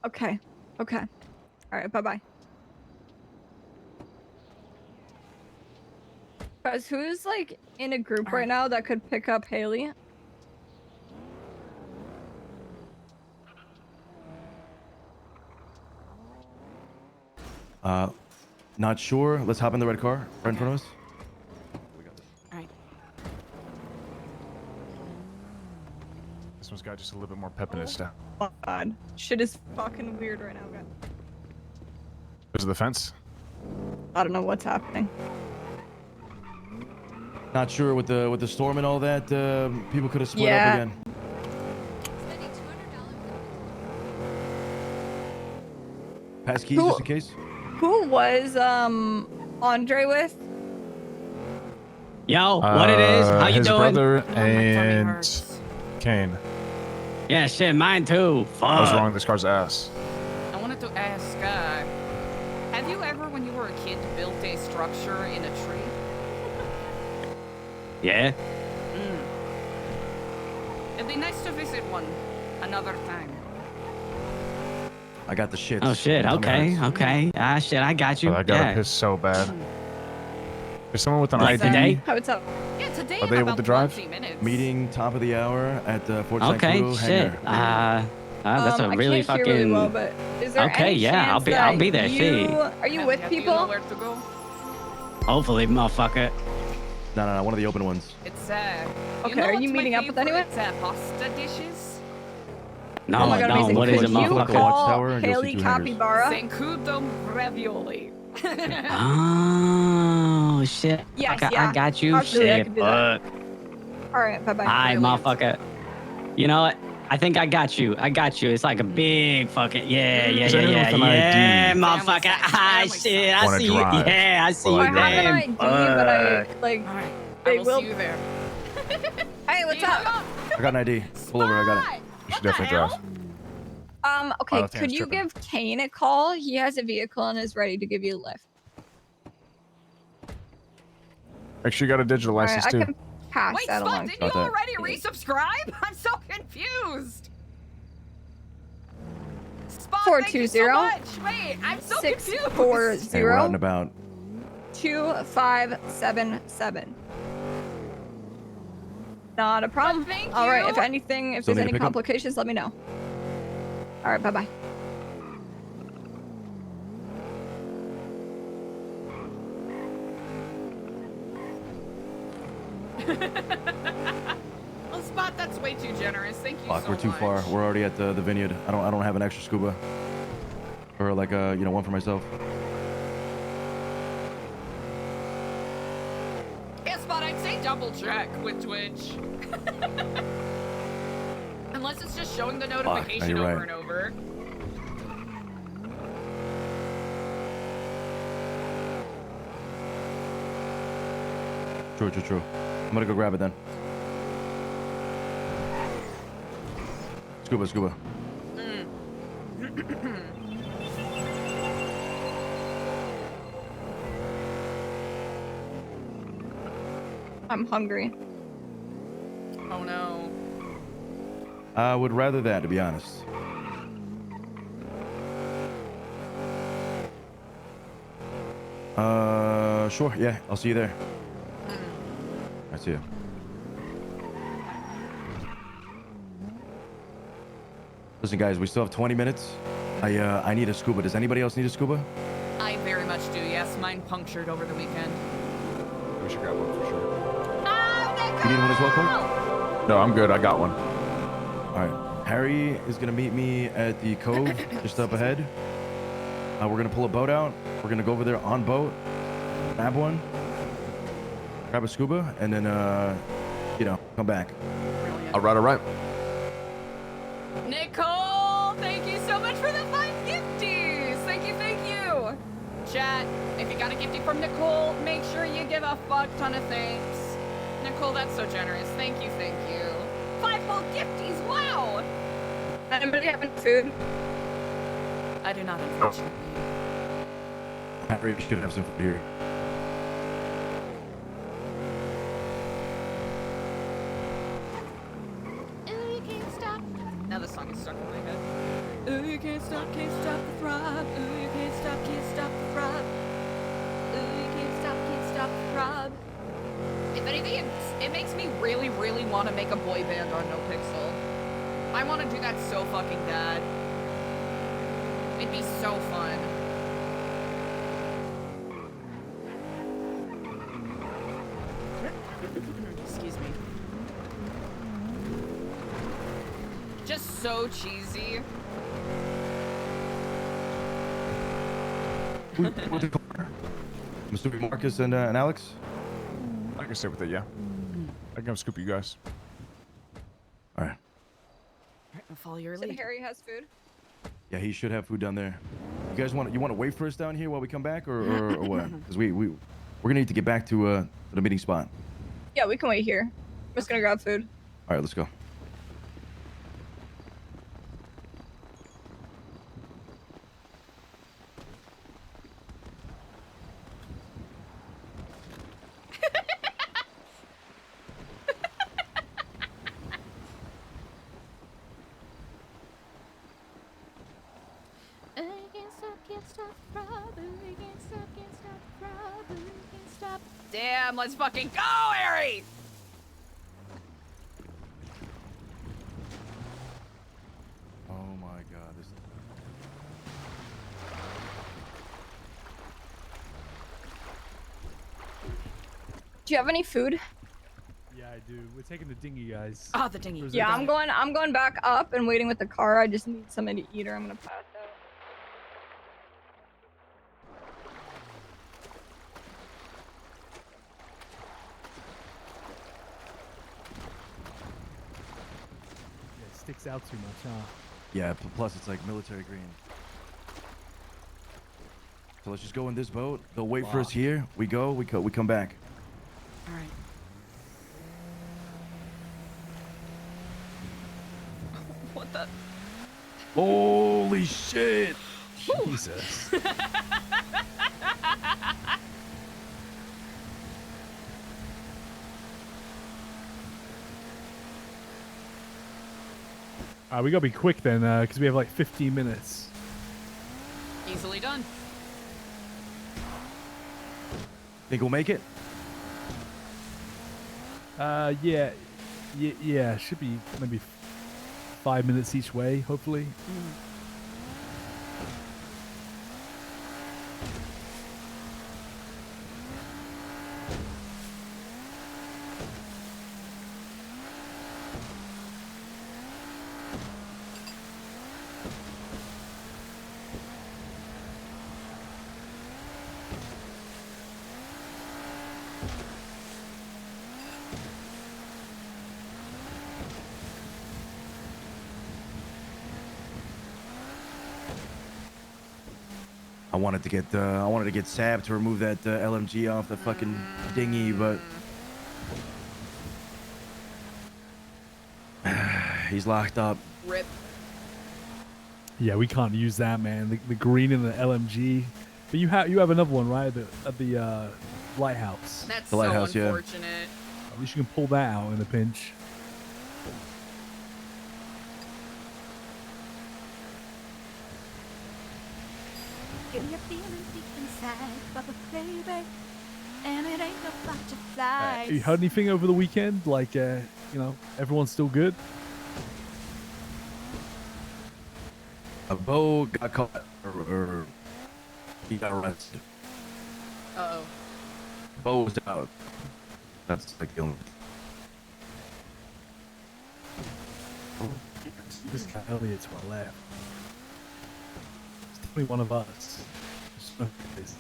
Okay. Okay. All right, bye-bye. Guys, who's like in a group right now that could pick up Haley? Not sure. Let's hop in the red car right in front of us. All right. This one's got just a little bit more pep in his step. Oh, God. Shit is fucking weird right now, guys. There's the fence. I don't know what's happening. Not sure with the storm and all that. People could have split Yeah. up again. Pass keys Who- just in case. Who was Andre with? Yo, what it is? How you his doing? brother Oh, my tummy and hurts. Kane. Yeah, shit, mine too. Fuck. I was wrong. This car's ass. I wanted to ask, have you ever, when you were a kid, built a structure in a tree? Yeah. It'd be nice to visit one another time. I got the shit. Oh shit. Okay. Okay. Ah, shit. I got you. But I gotta Yeah. piss so bad. Is someone with an Like ID? today? How it's up? Yeah, today Are in they able about to drive? 20 minutes. Meeting top of the hour at Fort Okay. Zancudo Shit. hangar. That's a really I can't fucking. hear really well, but is there Okay, any yeah, I'll chance be- I'll that be there, shit. Are you Have- with have you people? know where to go? Hopefully, motherfucker. No, one of the open ones. It's Okay, know are what's you my meeting up with anyone? favorite, pasta dishes. No, Oh my God, no. amazing. What is Could it, you motherfucker? motherfucker? Watchtower call and you'll see Haley two hangars. Capybara? Zancudo ravioli. Oh shit. Yes, Fuck, yeah. I got you. Actually, I Shit. could do that. Fuck. All right, bye bye. Hi, Brilliant. motherfucker. You know what? I think I got you. I got you. It's like a big fucking yeah, yeah, Is yeah, anyone yeah, with an yeah, ID? motherfucker. Ah, Family shit. I Wanna see you. drive? Yeah, I see Well, you. I I have an Damn. ID, but I like. All right. I They will will. see you there. Hey, what's Can you up? hug I got an ID. Pull over. I got it. Spot! You What should the definitely hell? drive. Okay, left could hand's you tripping. give Kane a call? He has a vehicle and is ready to give you a lift. Make sure you got a digital Alright, license I too. can pass Wait, that Spot, along. didn't to you Got that. already resubscribe? I'm so confused. Spot, thank you so 420. much. Wait, I'm so confused. 640 Hey, we're out and about. 2577. Not a problem. thank All right, if you. anything, if Still there's need to any pick up? complications, let me know. All right, bye-bye. Well, Spot, that's way too generous. Thank you Fuck, so we're too much. far. We're already at the vineyard. I don't have an extra scuba. Or like one for myself. Yeah, Spot, I'd say double check with Twitch. Unless it's just showing the notification you're over right. and over. True. I'm gonna go grab it then. Scuba. I'm hungry. Oh no. I would rather that, to be honest. Sure. Yeah, I'll see you there. I see you. Listen, guys, we still have 20 minutes. I need a scuba. Does anybody else need a scuba? I very much do, yes. Mine punctured over the weekend. We should grab one for sure. You need one as well, Cole? No, I'm good. I got one. All right. Harry is gonna meet me at the cove just up ahead. We're gonna pull a boat out. We're gonna go over there on boat, grab one, grab a scuba, and then come back. Brilliant. All right. Nicole, thank you so much for the 5 gifties. Thank you. Chat, if you got a gifty from Nicole, make sure you give a fuck ton of thanks. Nicole, that's so generous. Thank you. 5 whole gifties, wow. Anybody having food? I do not, unfortunately. Harry should have some food here. Ooh, you can't stop. Now the song is stuck in my head. Ooh, you can't stop the throb. Ooh, you can't stop the throb. Ooh, you can't stop the throb. If anything, it makes me really, really want to make a boy band on NoPixel. I want to do that so fucking bad. It'd be so fun. Excuse me. Just so cheesy. I'm assuming Marcus and Alex. I can stay with it, yeah. I can come scoop you guys. All right. Alright, I'll follow your Said lead. Harry has food. Yeah, he should have food down there. You guys want to wait for us down here while we come back, or what? Because we're gonna need to get back to the meeting spot. Yeah, we can wait here. I'm just gonna grab food. All right, let's go. Damn, let's fucking go, Harry! Oh my God, this. Do you have any food? Yeah, I do. We're taking the dinghy, guys. Oh, the dinghy. Yeah, I'm going back up and waiting with the car. I just need something to eat or I'm gonna pass out. Yes, sticks out too much, huh? Yeah, plus it's like military green. So let's just go in this boat. They'll wait for us here. We go, we come back. All right. What the? Holy shit! Jesus. We gotta be quick then, because we have like 15 minutes. Easily done. Think we'll make it? Yeah, should be maybe 5 minutes each way, hopefully. I wanted to get Sab to remove that LMG off the fucking dinghy, but he's locked up. Rip. Yeah, we can't use that, man. The green and the LMG. But you have another one, right? At the lighthouse. That's The lighthouse, so yeah. unfortunate. At least you can pull that out in a pinch. Get me a feeling deep inside, Bubba baby, and it ain't about to fly. You heard anything over the weekend? Like, everyone's still good? A Bo got caught, or he got arrested. Uh-oh. Bo was out. That's like the only. This guy Elliot to our left. It's definitely one of us. Just know who it is.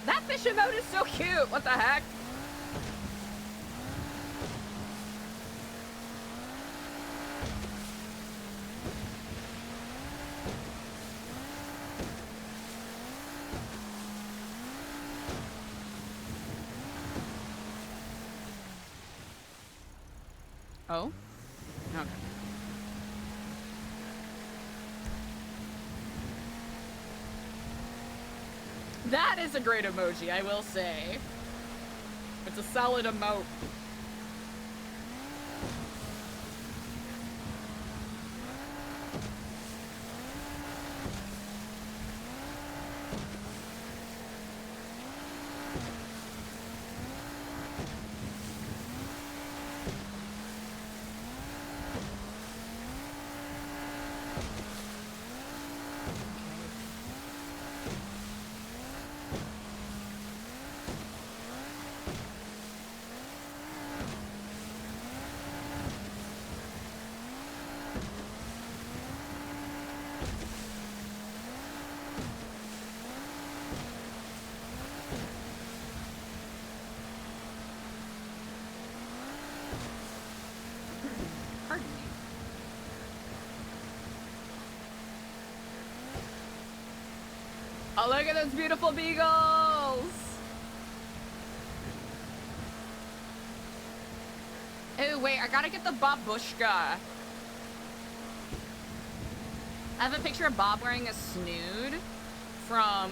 That fishing boat is so cute. What the heck? Oh? Okay. That is a great emoji, I will say. It's a solid emote. Pardon me. Oh, look at those beautiful beagles! Oh, wait, I gotta get the babushka. I have a picture of Bob wearing a snood from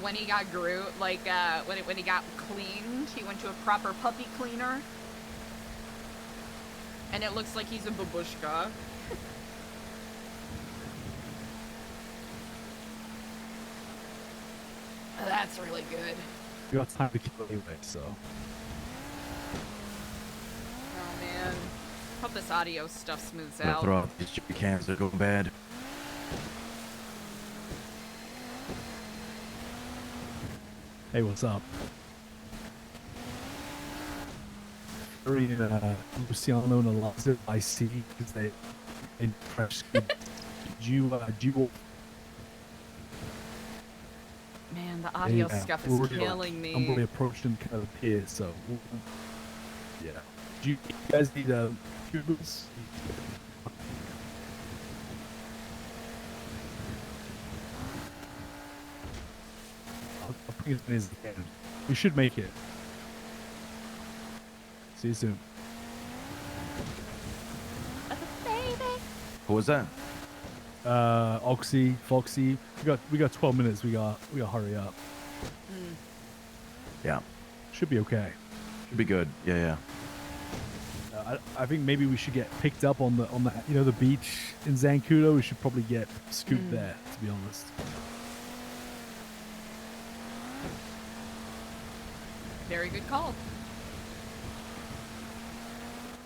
when he got when he got cleaned. He went to a proper puppy cleaner. And it looks like he's a babushka. That's really good. We got time to kill anyway, so. Oh man. Hope this audio stuff smooths I'm gonna out. throw out these chippy cans. They're going bad. Hey, what's up? Very Luciano and Eliza, I see, because they in fresh. Do you? Man, the audio Yeah, scuff is we're already- killing I'm me. already approaching kind of here, so yeah. Do you guys need computers? I'll bring as many as I can. We should make it. See you soon. What was that? Oxy, Foxy. We got 12 minutes. We got hurry up. Yeah, Should be okay. should be good. Yeah. I think maybe we should get picked up on the the beach in Zancudo. We should probably get scooped there, to be honest. Very good call.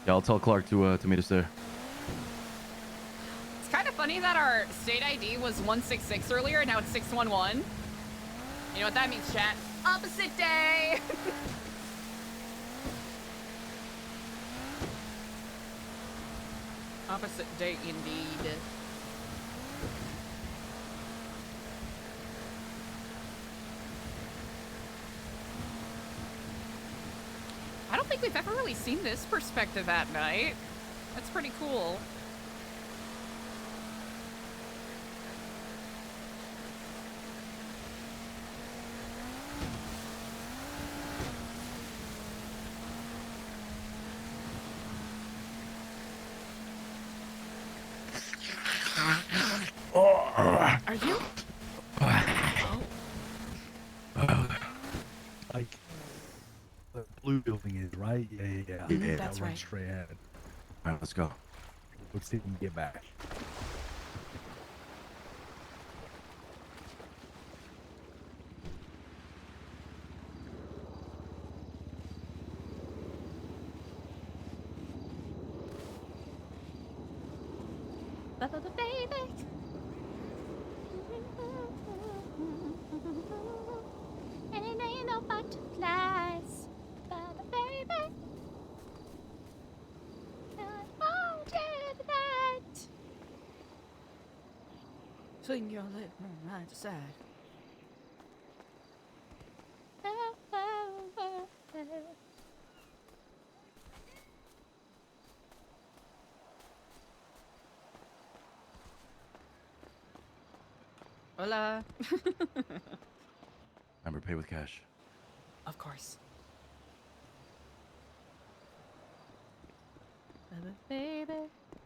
Yeah, I'll tell Clark to meet us there. It's kind of funny that our state ID was 166 earlier, now it's 611. You know what that means, chat? Opposite day! Opposite day, indeed. I don't think we've ever really seen this perspective at night. That's pretty cool. Are you? Like the blue building is right. Yeah. Mhm, that's I'll run right. straight ahead. All right, let's go. Let's see if we can get back. Baby. And it ain't no butterflies, baby. Swing your leg from right to side. Hola. Remember, pay with cash. Of course. Baby.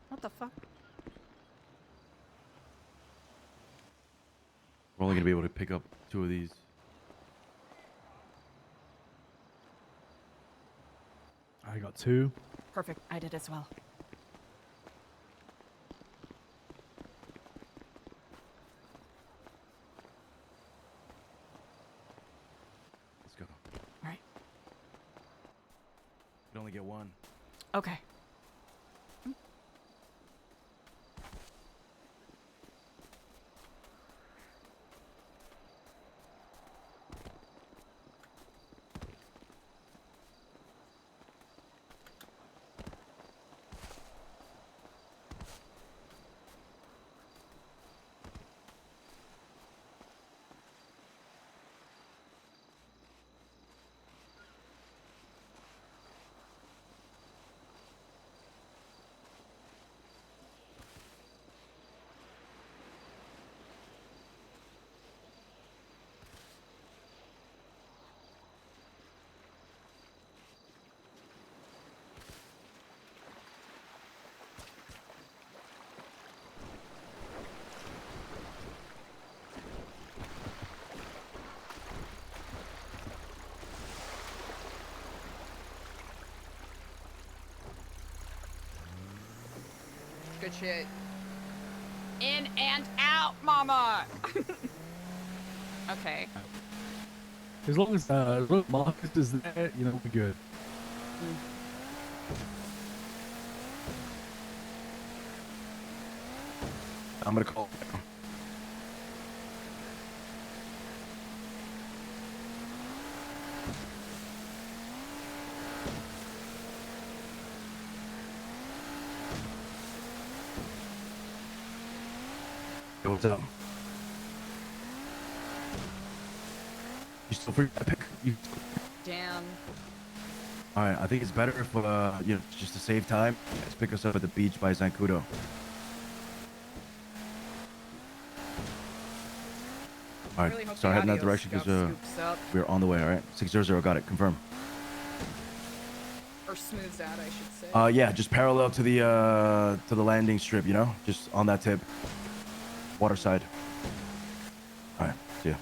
What the fuck? We're only gonna be able to pick up 2 of these. I got 2. Perfect. I did as well. Let's go. All right. You can only get 1. Okay. Good shit. In and out, mama. Okay. As long as Marcus is there, we're good. I'm gonna call. What's up? You still free to pick? Damn. All right, I think it's better if just to save time, let's pick us up at the beach by Zancudo. All right, Really hope start the heading that audio direction because scoops up. we're on the way. All right, 600, got it. Confirm. Or smooths out, I should say. Yeah, just parallel to the landing strip. You know, just on that tip, water side. All right, see ya.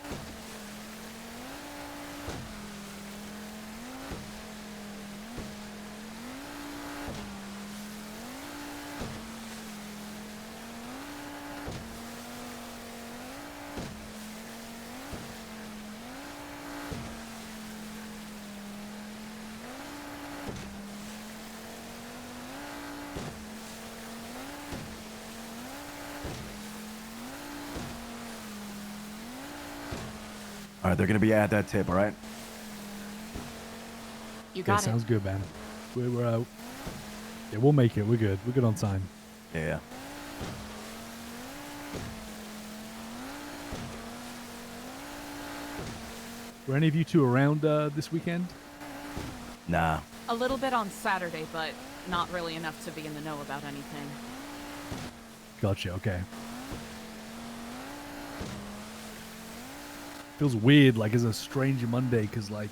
All right, they're gonna be at that tip. All right. You got it. Sounds good, man. We're out. Yeah, we'll make it. We're good. We're good on time. Yeah. Were any of you two around this weekend? Nah. A little bit on Saturday, but not really enough to be in the know about anything. Gotcha. Okay. Feels weird, like it's a strange Monday, because like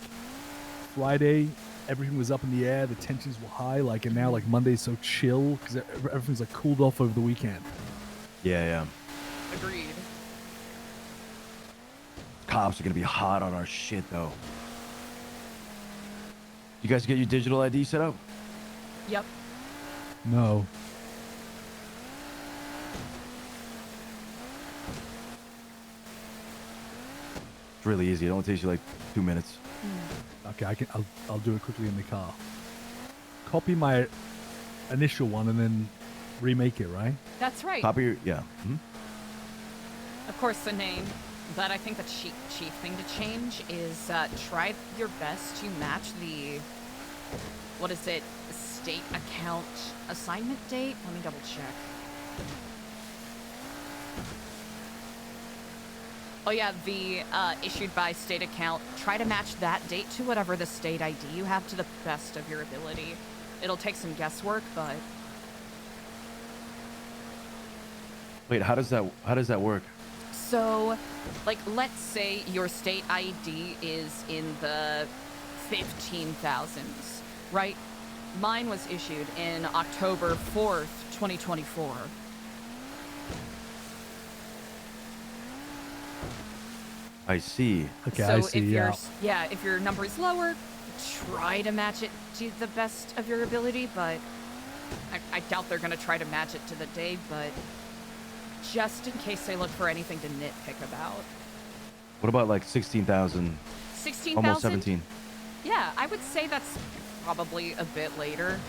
Friday, everything was up in the air, the tensions were high, like, and now like Monday's so chill because everything's like cooled off over the weekend. Yeah. Agreed. Cops are gonna be hot on our shit though. You guys get your digital ID set up? Yep. No. It's really easy. It only takes you like 2 minutes. Okay, I'll do it quickly in the car. Copy my initial one and then remake it, right? That's right. Copy. Yeah. Of course, the name. But I think the chief thing to change is try your best to match the, what is it, state account assignment date? Let me double check. Oh yeah, the issued by state account. Try to match that date to whatever the state ID you have to the best of your ability. It'll take some guesswork, but... Wait, how does that work? So, like, let's say your state ID is in the 15,000s, right? Mine was issued in October 4th, 2024. I see. Okay, So I see. if your number is lower, try to match it to the best of your ability, but I doubt they're gonna try to match it to the day, but just in case they look for anything to nitpick about. What about like 16,000? 16,000? Almost 17. Yeah, I would say that's probably a bit later.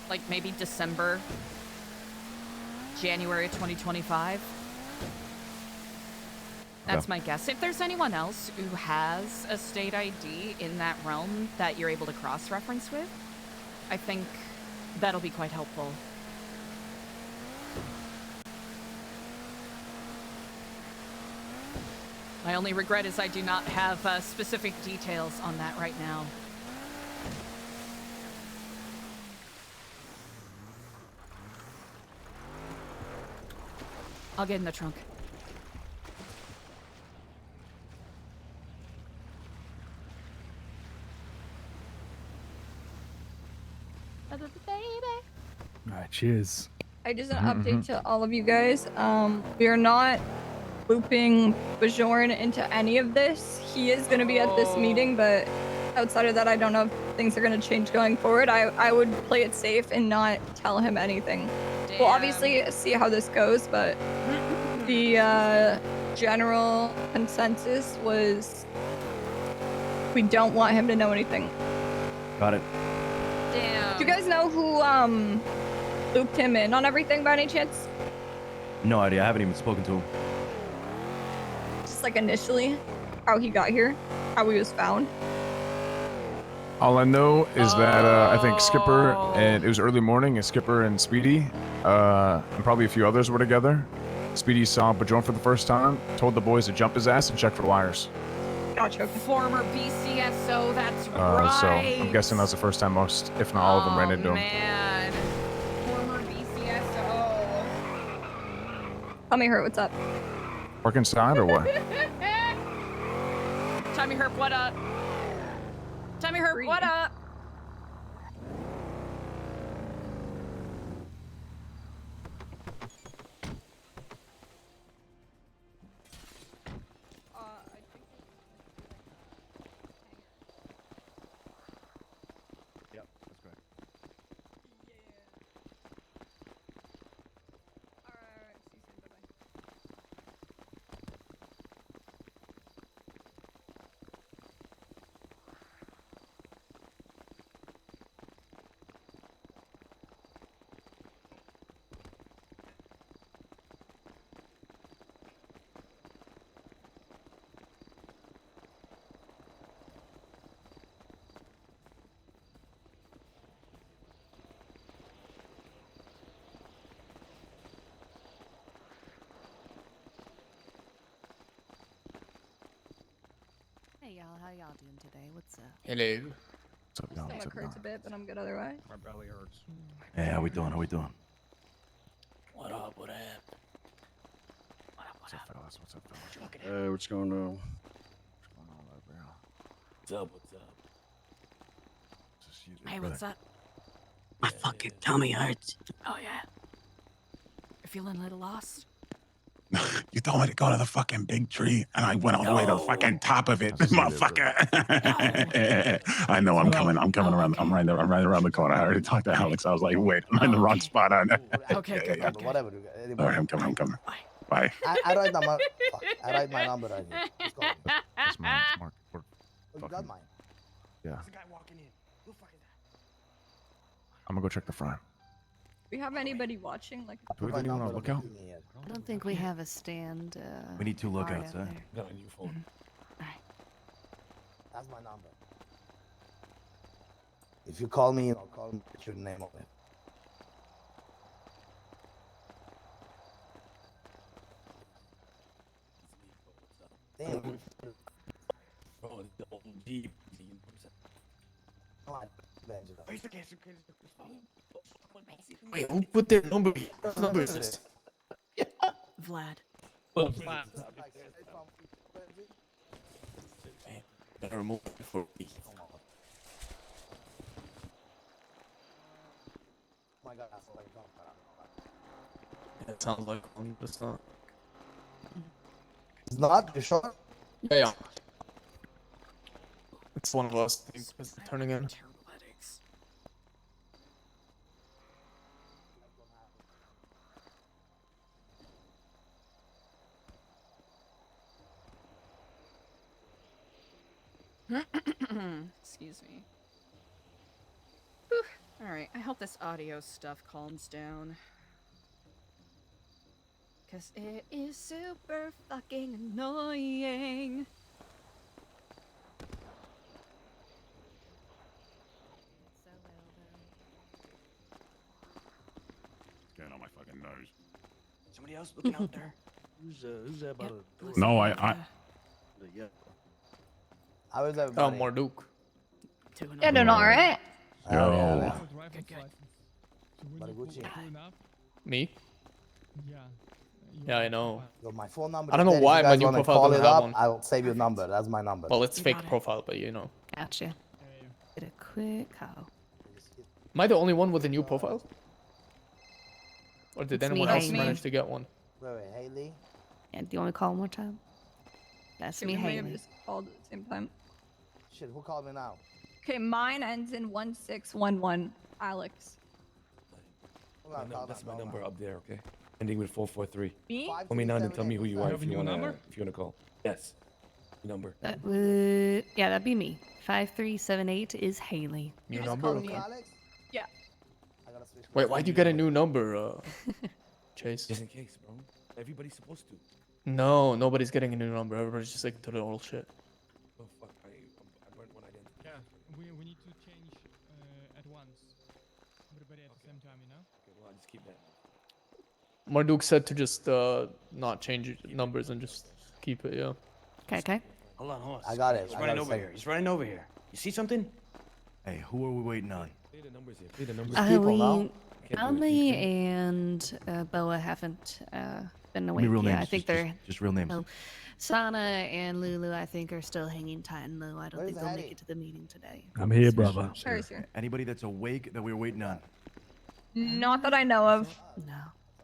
Like maybe December, January 2025. That's my guess. If there's anyone else who has a state ID in that realm that you're able to cross-reference with, I think that'll be quite helpful. My only regret is I do not have specific details on that right now. I'll get in the trunk. All right, cheers. I just an update to all of you guys. We are not looping Bajorn into any of this. He is going to be at this meeting, but outside of that, I don't know if things are going to change going forward. I would play it safe and not tell him anything. Damn. We'll obviously see how this goes, but the general consensus was we don't want him to know anything. Got it. Damn. Do you guys know who looped him in on everything by any chance? No idea. I haven't even spoken to him. Just like initially, how he got here, how he was found. All I know is that I think Skipper and it was early morning, and Skipper and Speedy, and probably a few others were together. Speedy saw Bajon for the first time, told the boys to jump his ass and check for wires. Gotcha. Former BCSO, that's So right. I'm guessing that's the first time most, if not all of them, ran into him. Man. Former BCSO. Tommy Hurt, what's up? Work inside or what? Tommy Herp, what up? Tommy Herp, what up? Yep, that's correct. Hey y'all, how y'all doing today? What's up? Hello. What's up, y'all? Stomach hurts a bit, but I'm good otherwise. My belly hurts. Hey, how we doing? How we doing? What up? What up? What's up, fellas? What's up, fellas? Hey, what's going on? What's going on over here? What's up? What's up? Just you, Hey, brother. what's up? My fucking tummy hurts. Oh, yeah. You're feeling a little lost? You told me to go to the fucking big tree, and I went all the way to the fucking top of it, That's a motherfucker. I know I'm coming. I'm coming around. I'm right around the corner. I already talked to Alex. I was like, wait, I'm in the wrong spot. Okay, good, good, good. Whatever. All right, I'm coming. Bye. I write number. Fuck, I write my number right here. Let's go. That's mine, Mark. We're Oh, you got fucking- mine. Yeah. There's a guy walking in. Who the fuck is that? I'm gonna go check the front. Do we have anybody watching? Like, Do we have anyone on a lookout? I don't think we have a stand. We need 2 guard lookouts, out huh? there. Got a new phone. That's my number. If you call me, I'll call me with your name on it. Damn. Bro, it's the OG. Come on, Benji. Wait, who put their number here? What number is this? Vlad. Well, better remove it for me. Oh my God, that's all I got. That sounds like one, but it's not. It's not? You sure? Yeah. It's one of us. I think it's turning in. Terrible headaches. Excuse me. Whew. All right, I hope this audio stuff calms down. Cause it is super fucking annoying. It's getting on my fucking nerves. Somebody else looking out there. Who's that about Yep, to... No, Yeah. How is everybody? Oh, Marduk. yeah, doing all right. Yo. Good, good. Mariguchi. Me? Yeah, I know. Yo, my phone number. I don't know is there. why If my you guys new wanna profile call doesn't it have up, one. I'll save your number. That's my number. Well, it's You fake got it. profile, but you know. Gotcha. Did a quick call. Am I the only one with a new profile? Or did It's anyone me, else Haley. manage to get one? Wait, Haley. Yeah, do you want me to call one more time? That's Okay, me, we may have Haley. just called at the same time. Shit, who called me now? Okay, mine ends in 1611. Alex. Hold on, calm That's down, my calm number down. up there, okay? Ending with 443. Me? Call me now and tell me who you are You if you wanna call. Yes. Your number. That would, yeah, that'd be me. 5378 is Haley. New just number? called me. Okay. Alex? Yeah. I gotta switch. Wait, why'd you get a new number, Chase? Just in case, bro. Everybody's supposed to. No, nobody's getting a new number. Everybody's just like to the old shit. Oh fuck, I burnt one identity. Yeah, we need to change at once. Everybody at the same time, you know? Okay, well, I'll just keep that. Marduk said to just not change numbers and just keep it. Yeah. Okay. Hold on. I got it. He's I running got a over second. here. He's running over here. You see something? Hey, who are we waiting on? Play the numbers here. Play the numbers. Ali and Boa haven't been Give awake me real yet. names. I think just, they're. just real names. Oh, Sana and Lulu, I think, are still hanging tight in low. I don't Where's think they'll Hattie? make it to the meeting today. I'm here, brother. Harry's here. Anybody that's awake that we're waiting on? Not that I know of. No.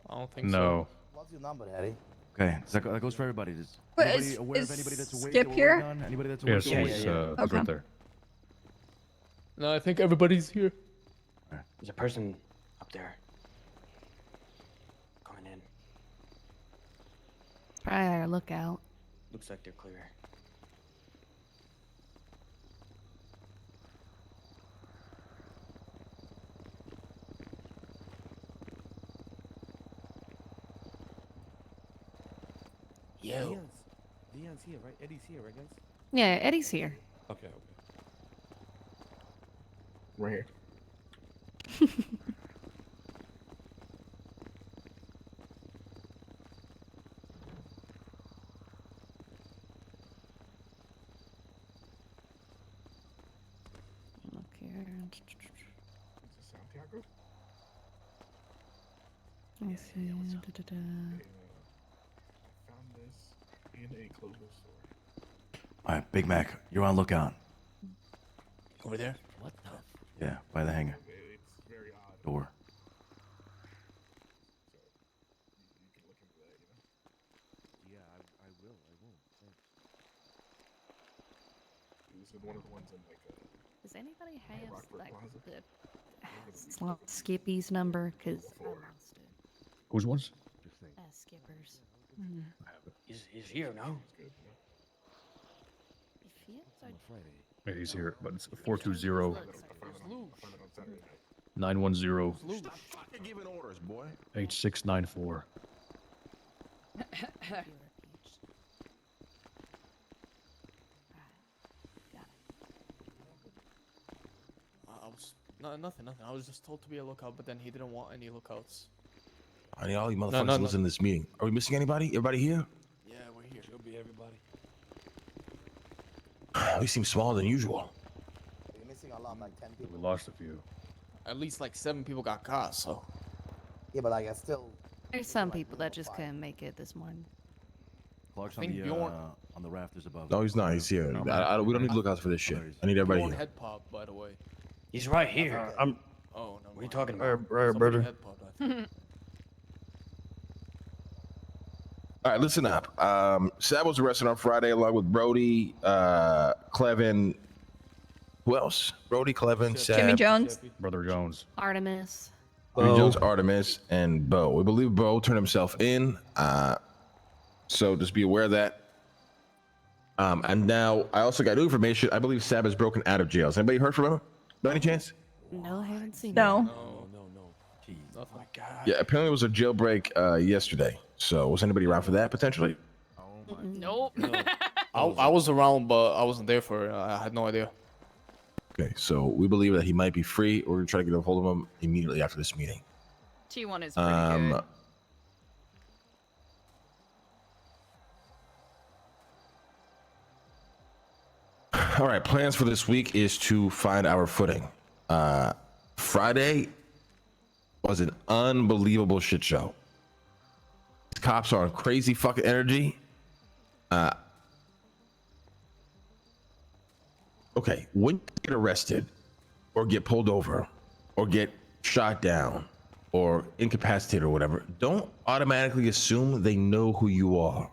I don't think No. What's your number, Eddie? Okay, so that goes for everybody. Is Wait, anybody is- aware is of anybody that's awake? Skip that we're here? waiting on? Anybody that's Yeah, awake? so that we're he's, waiting on? he's right there. so. No, I think everybody's here. There's a person up there. Coming in. Probably our lookout. Looks like they're clear. Yo. Dion's here, right? Eddie's here, right, guys? Yeah, Eddie's here. Okay. Right here. Look here. Santiago? Let's see. Da-da-da. Found this in a clothing store. All right, Big Mac, you're on lookout. Over there. What the? Yeah, by the hangar It's very odd. door. You can look into that, you know? Yeah, I will. Thanks. He was in one of the ones in like Does anybody have Rockford like Plaza. the slot Skippy's number? Cause I lost it. Whose ones? Skippers. He's here now. If he is, Yeah, he's here, but it's 420 910 Stop fucking giving orders, boy. 8694. I was nothing. I was just told to be a lookout, but then he didn't want any lookouts. I need all you motherfuckers no, to listen to this meeting. Are we missing anybody? Everybody here? Yeah, we're here. It'll be everybody. We seem smaller than usual. You're missing a lot, like 10 We people. lost a few. At least like 7 people got caught. So. Yeah, but like I still. There's some people that just couldn't make it this morning. Clark's I on think the Bjorn- on the rafters above. No, he's not. He's here. We don't need lookouts for this shit. I need everybody Bjorn here. head pop, by the way. He's right here. I'm. Oh no. What are you talking Right, about? right, Somebody brother. head popped, I think. All right, listen up. Sab was arrested on Friday along with Brody, Clevin. Who else? Brody, Clevin, Sab, Jimmy Jones. Brother Jones. Artemis. Jimmy Jones, Artemis, and Bo. We believe Bo turned himself in. So just be aware of that. And now I also got new information. I believe Sab has broken out of jail. Has anybody heard from him? By any chance? No, I haven't seen No. No. Oh my god. Yeah, apparently it was a jailbreak yesterday. So was anybody around for that potentially? Nope. I was around, but I wasn't there for it. I had no idea. Okay, so we believe that he might be free. We're gonna try to get a hold of him immediately after this meeting. T1 is pretty good. All right, plans for this week is to find our footing. Friday was an unbelievable shit show. Cops are on crazy fucking energy. Okay, when you get arrested or get pulled over or get shot down or incapacitated or whatever, don't automatically assume they know who you are.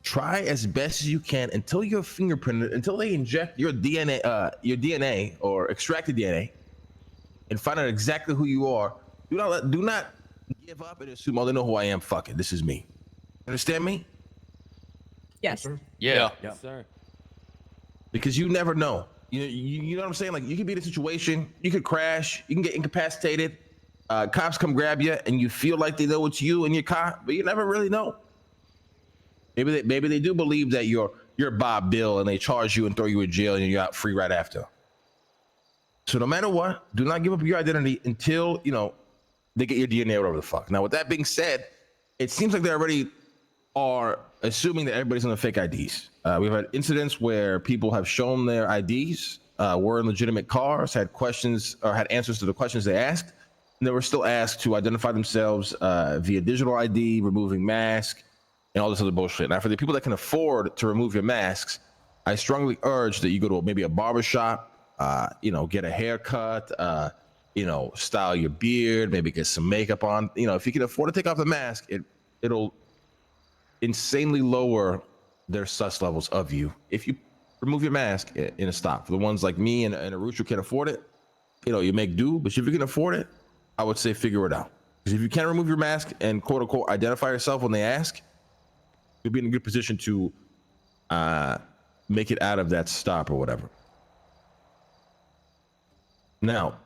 Try as best as you can until you're fingerprinted, until they inject your DNA or extract the DNA and find out exactly who you are. Do not give up and assume, oh, they know who I am. Fuck it, this is me. Understand me? Yes. Yeah. Yes, sir. Because you never know. You know what I'm saying? Like, you could be in a situation, you could crash, you can get incapacitated. Cops come grab you, and you feel like they know it's you and your car, but you never really know. Maybe they do believe that you're Bob Bill, and they charge you and throw you in jail, and you're out free right after. So no matter what, do not give up your identity until they get your DNA, whatever the fuck. Now, with that being said, it seems like they already are assuming that everybody's on the fake IDs. We've had incidents where people have shown their IDs, were in legitimate cars, had questions or had answers to the questions they asked, and they were still asked to identify themselves via digital ID, removing mask, and all this other bullshit. Now, for the people that can afford to remove your masks, I strongly urge that you go to maybe a barbershop, get a haircut, style your beard, maybe get some makeup on. If you can afford to take off the mask, it'll insanely lower their sus levels of you if you remove your mask in a stop. For the ones like me and Aruch who can't afford it, you make do. But if you can afford it, I would say figure it out. Because if you can't remove your mask and quote unquote identify yourself when they ask, you'll be in a good position to make it out of that stop or whatever. Now,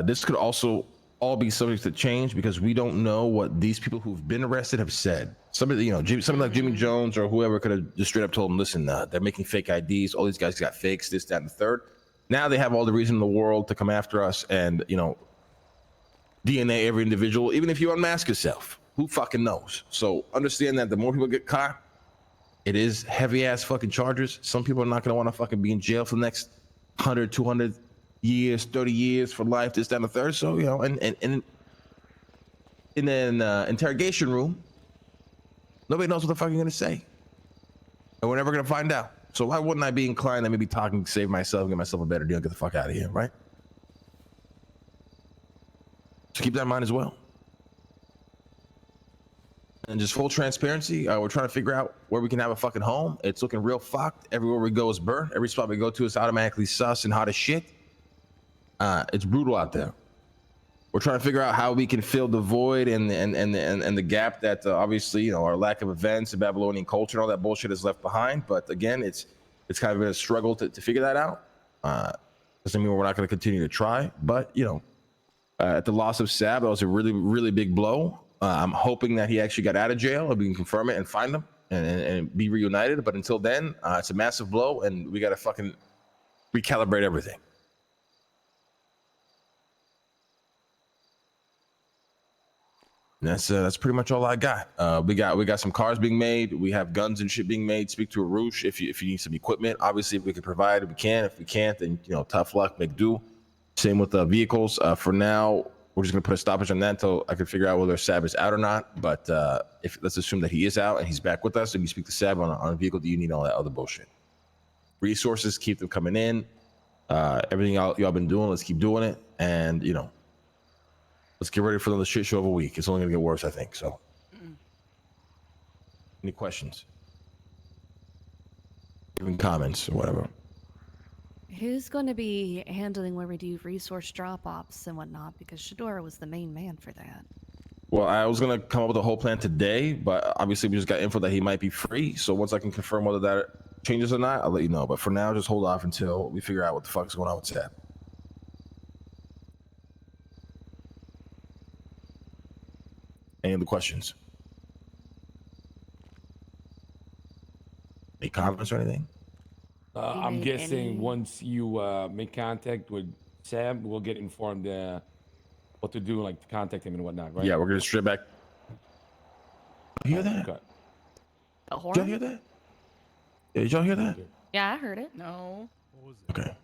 this could also all be subject to change because we don't know what these people who've been arrested have said. Somebody like Jimmy Jones or whoever could have just straight up told them, listen, they're making fake IDs. All these guys got fakes, this, that, and the third. Now they have all the reason in the world to come after us and, DNA every individual, even if you unmask yourself. Who fucking knows? So understand that the more people get caught, it is heavy ass fucking charges. Some people are not going to want to fucking be in jail for the next 100, 200 years, 30 years for life, this, that, and the third. So, and in an interrogation room, nobody knows what the fuck you're going to say. And we're never going to find out. So why wouldn't I be inclined to maybe talking, save myself, get myself a better deal, get the fuck out of here, right? So keep that in mind as well. And just full transparency, we're trying to figure out where we can have a fucking home. It's looking real fucked. Everywhere we go is burnt. Every spot we go to is automatically sus and hot as shit. It's brutal out there. We're trying to figure out how we can fill the void and the gap that obviously, our lack of events and Babylonian culture and all that bullshit is left behind. But again, it's kind of been a struggle to figure that out. Doesn't mean we're not going to continue to try. But, at the loss of Sab, that was a really, really big blow. I'm hoping that he actually got out of jail and we can confirm it and find him and be reunited. But until then, it's a massive blow and we got to fucking recalibrate everything. And that's pretty much all I got. We got some cars being made. We have guns and shit being made. Speak to Arush if you need some equipment. Obviously, if we can provide, we can. If we can't, then tough luck, make do. Same with the vehicles. For now, we're just gonna put a stoppage on that until I can figure out whether Sab is out or not. But let's assume that he is out and he's back with us, and you speak to Sab on a vehicle that you need, all that other bullshit. Resources, keep them coming in. Everything y'all been doing, let's keep doing it, and let's get ready for another shit show of a week. It's only gonna get worse, I think. So, any questions? Even comments or whatever. Who's going to be handling where we do resource drop-offs and whatnot? Because Shadora was the main man for that. Well, I was gonna come up with a whole plan today, but obviously we just got info that he might be free. So once I can confirm whether that changes or not, I'll let you know. But for now, just hold off until we figure out what the fuck is going on with Sab. Any other questions? Any comments or anything? I'm guessing once you make contact with Sam, we'll get informed what to do, like to contact him and whatnot, right? Yeah, we're gonna straight back. You hear that? Okay. The horn? Did y'all hear that? Yeah, did y'all hear that? Yeah, I heard it. No. Okay.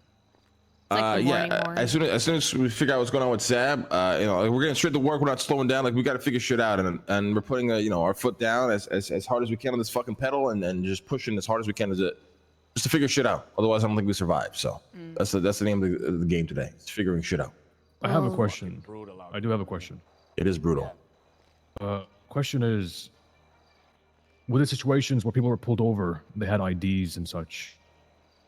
like the morning horn. As soon as we figure out what's going on with Sab, we're getting straight to work. We're not slowing down. Like we got to figure shit out, and we're putting our foot down as hard as we can on this fucking pedal, and just pushing as hard as we can just to figure shit out. Otherwise, I don't think we survive. So that's the name of the game today. It's figuring shit out. I have a question. I do have a question. It is brutal. Question is, with the situations where people were pulled over, they had IDs and such.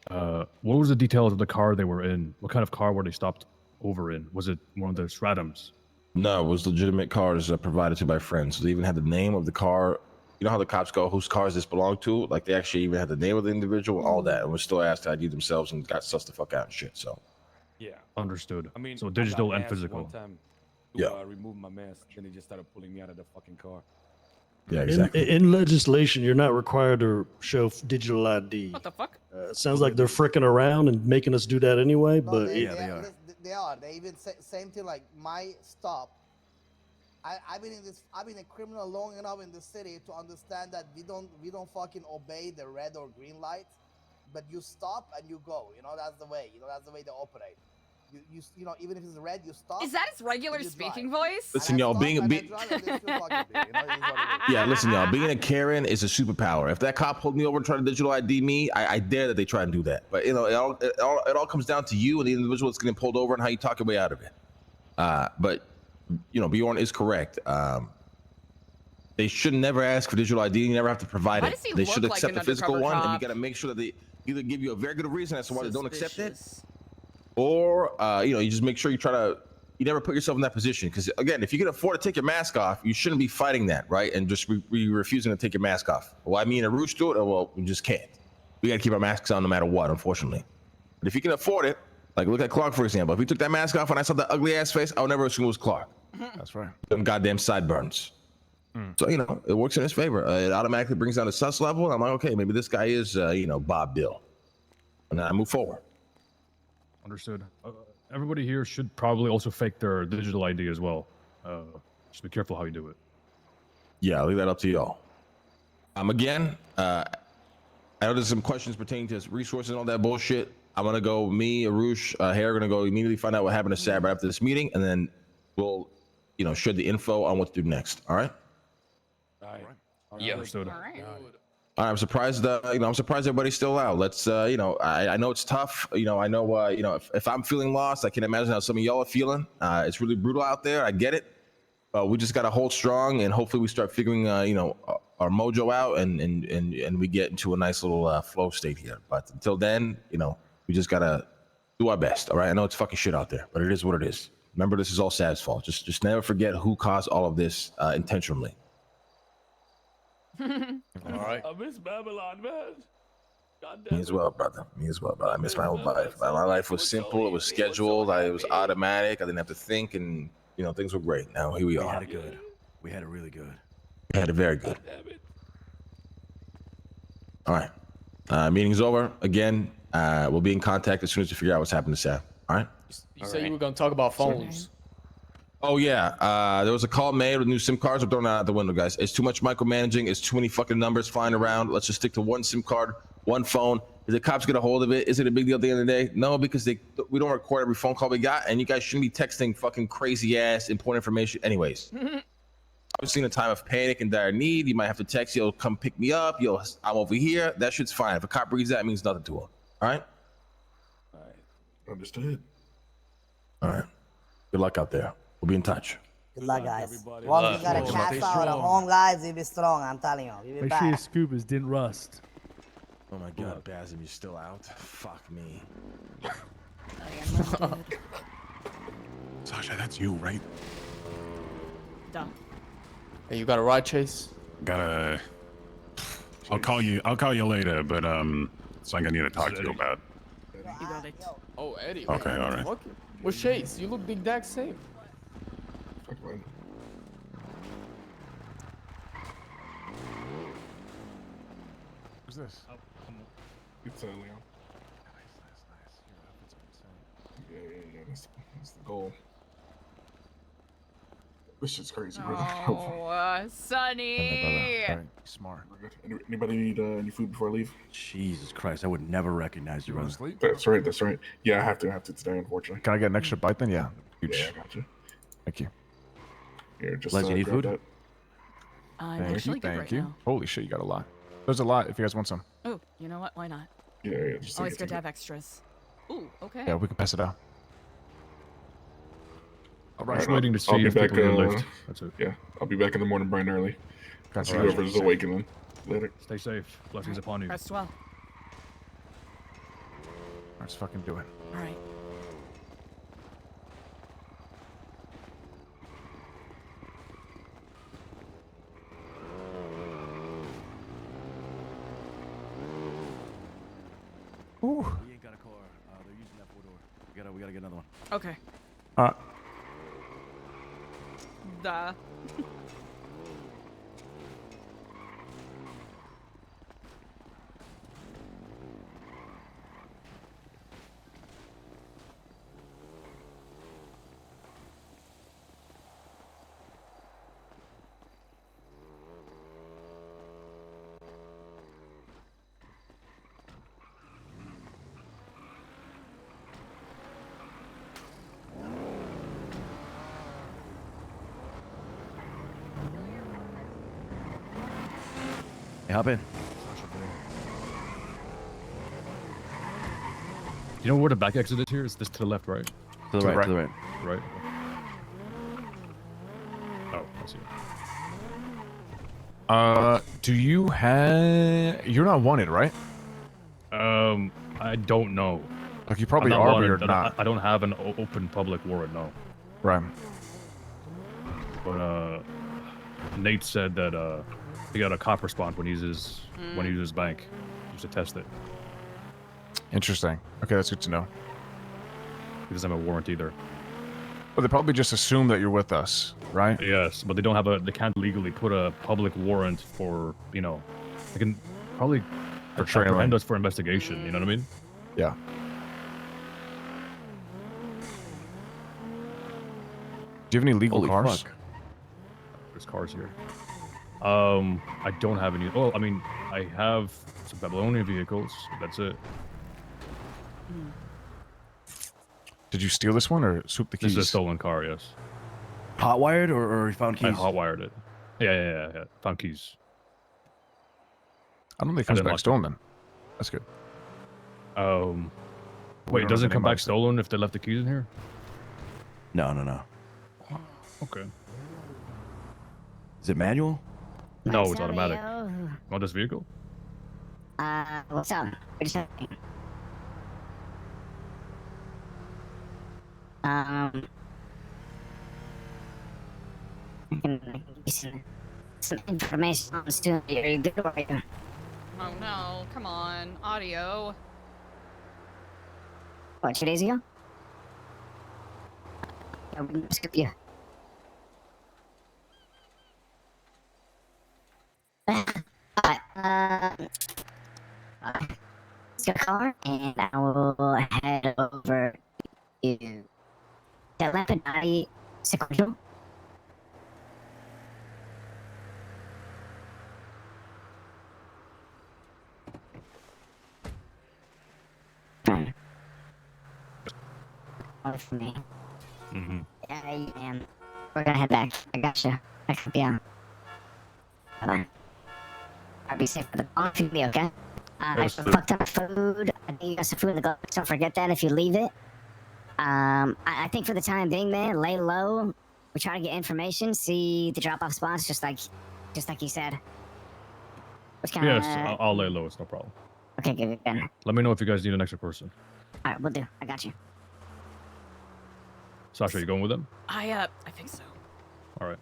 What was the details of the car they were in? What kind of car were they stopped over in? Was it one of the Stratums? No, it was legitimate cars provided to by friends. So they even had the name of the car. You know how the cops go, whose cars this belonged to? Like they actually even had the name of the individual, all that, and were still asked to ID themselves and got sussed the fuck out and shit. So. Yeah. Understood. I mean, so digital I got and asked physical. One time to, remove my mask, then they just started pulling me out of the fucking car. Yeah, exactly. In legislation, you're not required to show digital ID. What the fuck? It sounds like they're fricking around and making us do that anyway, but They they are. They even say same thing like my stop. I've been a criminal long enough in the city to understand that we don't fucking obey the red or green light, but you stop and you go. You know, that's the way. You know, that's the way they operate. You know, even if it's red, you stop. Is that his regular speaking voice? Listen, y'all, yeah, listen, y'all, being a Karen is a superpower. If that cop pulled me over and tried to digital ID me, I dare that they try and do that. But you know, it all comes down to you and the individual that's getting pulled over and how you talk your way out of it. But you know, Bjorn is correct. They should never ask for digital ID. You never have to provide Why it. does he They look should like accept an the physical undercover one, and you cop? got to make sure that they either give you a very good reason as to why they don't accept it, or you know, you just make sure you never put yourself in that position. Because again, if you can afford to take your mask off, you shouldn't be fighting that, right? And just refusing to take your mask off. Why me and Arush do it? Well, we just can't. We got to keep our masks on no matter what, unfortunately. But if you can afford it, like look at Clark for example. If he took that mask off and I saw that ugly ass face, I would never assume it was Clark. That's right. Them goddamn sideburns. So you know, it works in his favor. It automatically brings down the sus level, and I'm like, okay, maybe this guy is, you know, Bob Bill, and then I move forward. Understood. Everybody here should probably also fake their digital ID as well. Just be careful how you do it. Yeah, I'll leave that up to y'all. Again, I know there's some questions pertaining to resources and all that bullshit. I'm gonna go. Me, Arush, Hare are gonna go immediately find out what happened to Sab right after this meeting, and then we'll, you know, share the info on what to do next. All right. Yeah. Understood. All right, I'm surprised. You know, I'm surprised everybody's still out. Let's, you know, I know it's tough. You know, I know. You know, if I'm feeling lost, I can imagine how some of y'all are feeling. It's really brutal out there. I get it. But we just gotta hold strong, and hopefully we start figuring, you know, our mojo out, and we get into a nice little flow state here. But until then, you know, we just gotta do our best. All right. I know it's fucking shit out there, but it is what it is. Remember, this is all Sab's fault. Just never forget who caused all of this intentionally. All right. I miss Babylon, man. Me as well, brother. Me as well, brother. I miss my old life. My life was simple. It was scheduled. It was automatic. I didn't have to think, and you know, things were great. Now here we are. We had it good. We had it really good. We had it very good. All right. Meeting's over. Again, we'll be in contact as soon as we figure out what's happened to Sam. All right. You said you were gonna talk about phones. Oh yeah, there was a call made with new SIM cards. I'm throwing that out the window, guys. It's too much micromanaging. It's too many fucking numbers flying around. Let's just stick to one SIM card, one phone. If the cops get a hold of it, is it a big deal at the end of the day? No, because we don't record every phone call we got, and you guys shouldn't be texting fucking crazy ass important information. Anyways, obviously in a time of panic and dire need, you might have to text. You'll come pick me up. I'm over here. That shit's fine. If a cop reads that, it means nothing to him. All right. Understood. All right. Good luck out there. We'll be in touch. Good luck, guys. Well, you gotta cast out the home guys. You'll be strong. I'm telling you. You'll be Make sure your back. scoopers didn't rust. Oh my God, Basim, you're still out? Fuck me. Sasha, that's you, right? Duh. Hey, you got a ride, Chase? I'll call you later, but something I need to talk to you about. You got it. Oh, Eddie. Okay, all right. Okay. Well, Chase, you look the exact same. Who's this? It's Leon. Yeah. That's the goal. This shit's crazy, brother. Oh, Sonny. Smart. We're good. Anybody need any food before I leave? Jesus Christ, I would never recognize you, brother. Sleep? That's right. Yeah, I have to today, unfortunately. Can I get an extra bite then? Yeah. Huge. Yeah, I got you. Thank you. Here, just Les, you need grab food? that. I'm Thank actually you. good Thank right you. now. Holy shit, you got a lot. There's a lot if you guys want some. Oh, you know what? Why not? Yeah. Just Always take good it. to have extras. Ooh, okay. Yeah, we can pass it out. I'm just waiting to see I'll be if back, people are in the lift. That's it. Yeah, I'll be back in the morning bright and early. Gotcha. See whoever's awake and then later. Stay safe. Blessings upon you. Rest well. Let's fucking do it. All right. We ain't got a car. They're using that 4-door. We gotta get another one. Okay. Duh. Hey, hop in. You know where the back exit is here? Is this to the left, right? To the right, to the right. Right. Oh, I see. Do you have? You're not wanted, right? I don't know. Like you probably I'm not are, but wanted, you're but not. I don't have an open public warrant, no. Right. But Nate said that he got a cop response when he uses his bank, just to test it. Interesting. Okay, that's good to know. He doesn't have a warrant either. Well, they probably just assume that you're with us, right? Yes, but they don't have they can't legally put a public warrant for, they can probably apprehend us for investigation, you know what I mean? Yeah. Do you have any legal Holy cars? fuck. There's cars here. I don't have any. Oh, I mean, I have some Babylonian vehicles. That's it. Did you steal this one or swoop the keys? This is a stolen car, yes. Hot-wired or you found keys? I hot-wired it. Yeah. Found keys. I don't think it comes back stolen then. That's good. Wait, it doesn't come back stolen if they left the keys in here? No. Okay. Is it manual? No, it's automatic. Want this vehicle? What's up? What you I can give you some information on the student. Are you good or are you? Oh no, come on, audio. What, 2 days ago? Yeah, we can skip you. Alright, let's get a car and I will head over to the Lepidati Sequential. For me. Yeah, you am. We're gonna head back. I gotcha. I could be on. Bye-bye. I'll be safe for the long for me, okay? I fucked up food. I think you got some food in the glove. Don't forget that if you leave it. I think for the time being, man, lay low. We try to get information, see the drop-off spots, just like you said. Yes, I'll lay low. It's no problem. Okay, good. Let me know if you guys need an extra person. All right, we'll do. I got you. Sasha, you going with them? I think so. All right.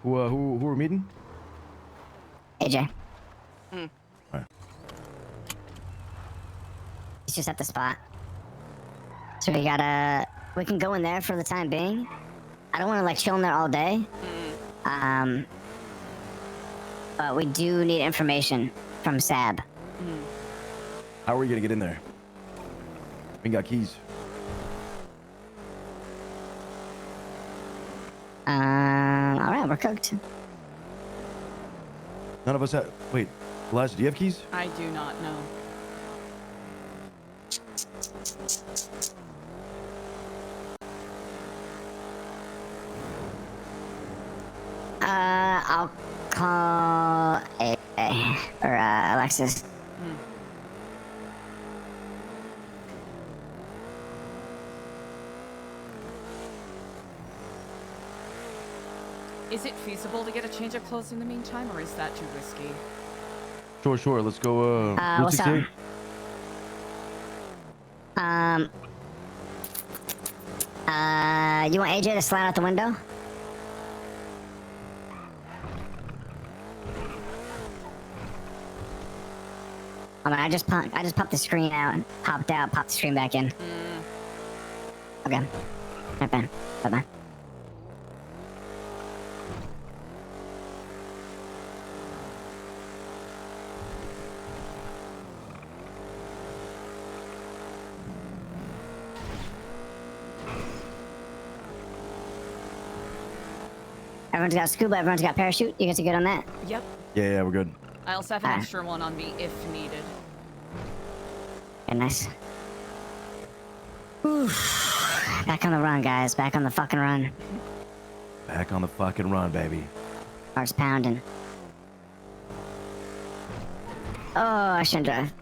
Who we're meeting? AJ. Alright. It's just at the spot. So we can go in there for the time being. I don't want to like chill in there all day. But we do need information from Sab. How are we gonna get in there? We got keys. Alright, we're cooked. None of us have. Wait, Eliza, do you have keys? I do not know. I'll call Alexis. Is it feasible to get a change of clothes in the meantime, or is that too risky? Sure. Let's go. What's up? You want AJ to slide out the window? I mean, I just popped the screen out and popped the screen back in. Okay. Right then. Bye-bye. Everyone's got scuba, everyone's got parachute. You guys are good on that? Yep. Yeah, we're good. I also have an extra one on me if needed. Yeah, nice. Back on the run, guys. Back on the fucking run. Back on the fucking run, baby. Heart's pounding. Oh, I shouldn't drive.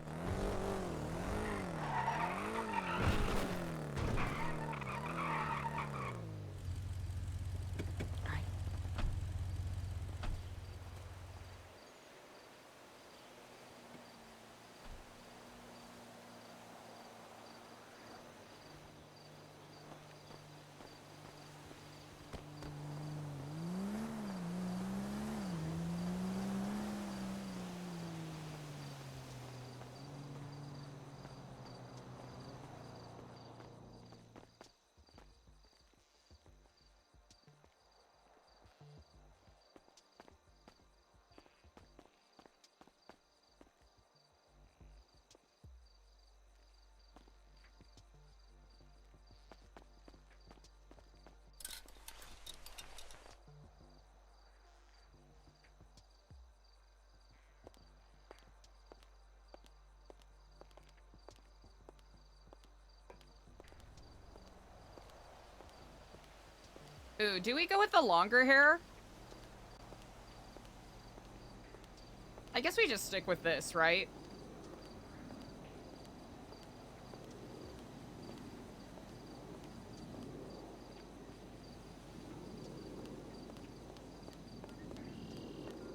Ooh, do we go with the longer hair? I guess we just stick with this, right?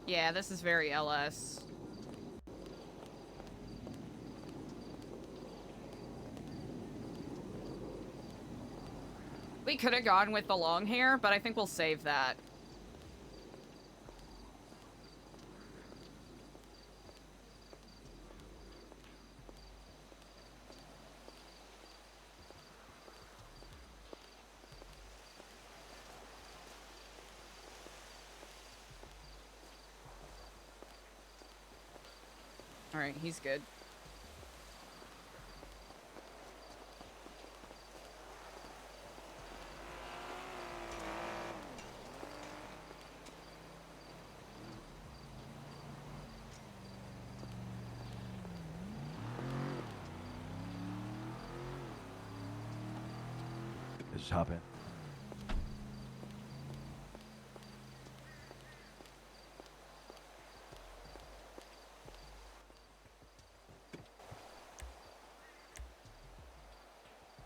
Yeah, this is very LS. We could have gone with the long hair, but I think we'll save that. All right, he's good. Just hop in.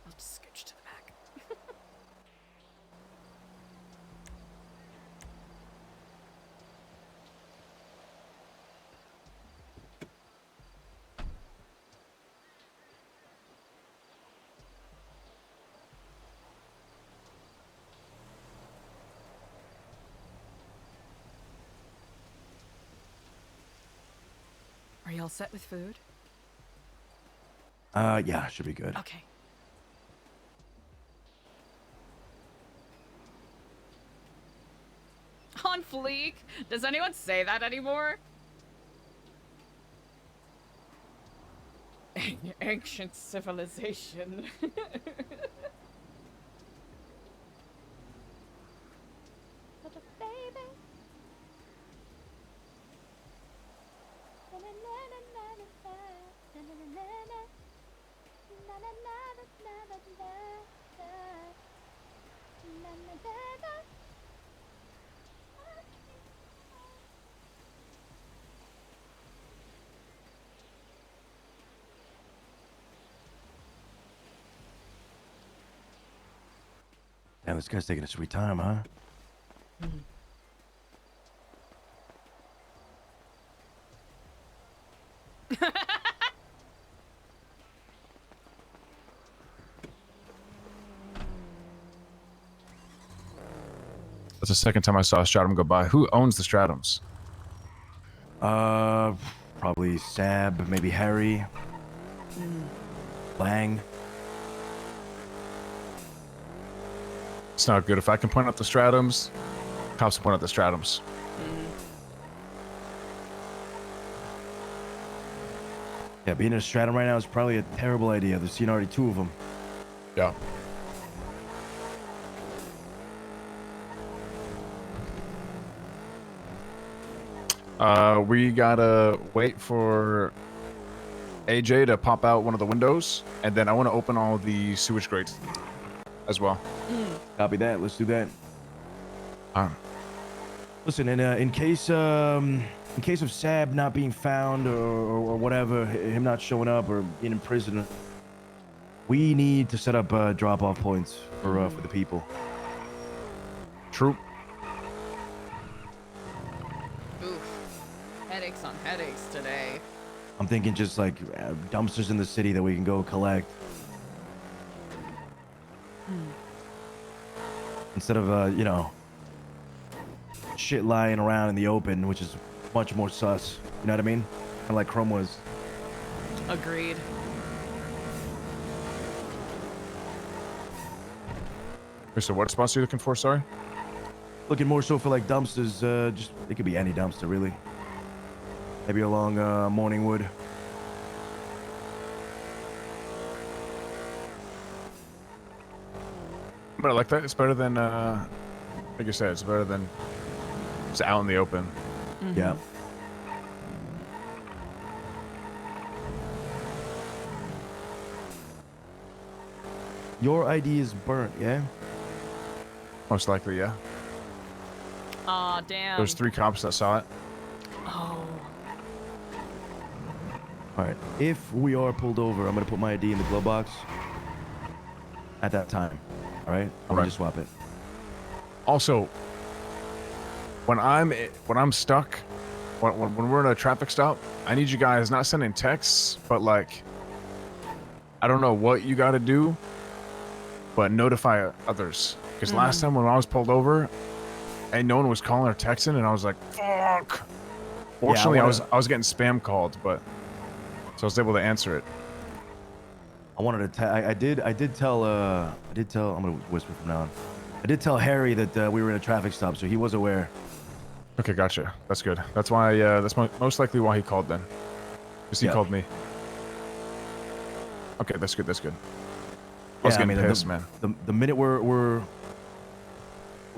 I'll just scooch to the back. Are you all set with food? Yeah, should be good. Okay. On fleek? Does anyone say that anymore? Ancient civilization. Damn, this guy's taking a sweet time, huh? That's the second time I saw a stratum go by. Who owns the stratums? Probably Sab, maybe Harry. Lang. It's not good. If I can point out the stratums, cops can point out the stratums. Yeah, being in a stratum right now is probably a terrible idea. They've seen already 2 of them. Yeah. We gotta wait for AJ to pop out one of the windows, and then I want to open all the sewage grates as well. Copy that. Let's do that. Listen, in case of Sab not being found or whatever, him not showing up or being in prison, we need to set up drop-off points for the people. True. Oof. Headaches on headaches today. I'm thinking just like dumpsters in the city that we can go collect. Instead of, shit lying around in the open, which is much more sus. You know what I mean? Kind of like Chrome was. Agreed. So what spots are you looking for, sorry? Looking more so for like dumpsters, just, it could be any dumpster really. Maybe along Morningwood. But I like that. It's better than, like you said, it's better than it's out in the open. Yeah. Your ID is burnt, yeah? Most likely, yeah. Aw, damn. There's 3 cops that saw it. Oh. All right. If we are pulled over, I'm gonna put my ID in the glove box at that time. All right. I'm gonna just swap it. Also, when I'm stuck, when we're in a traffic stop, I need you guys not sending texts, but like, I don't know what you got to do, but notify others. Because last time when I was pulled over, and no one was calling or texting, and I was like, fuck. Fortunately, I was getting spam called, but so I was able to answer it. I wanted to. I did tell. I'm gonna whisper from now on. I did tell Harry that we were in a traffic stop, so he was aware. Okay, gotcha. That's good. That's why. That's most likely why he called then. Because he called me. Okay, that's good. That's good. I was getting pissed, man. The minute we're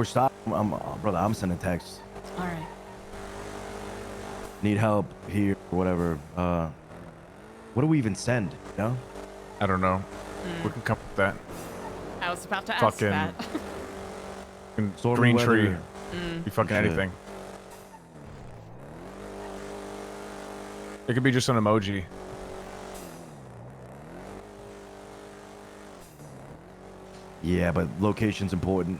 stopped, brother, I'm sending texts. All right. Need help here, or whatever. What do we even send? You know? I don't know. We can come up with that. I was about to ask Fucking that. Green weather. tree. Be fucking Shit. anything. It could be just an emoji. Yeah, but location's important.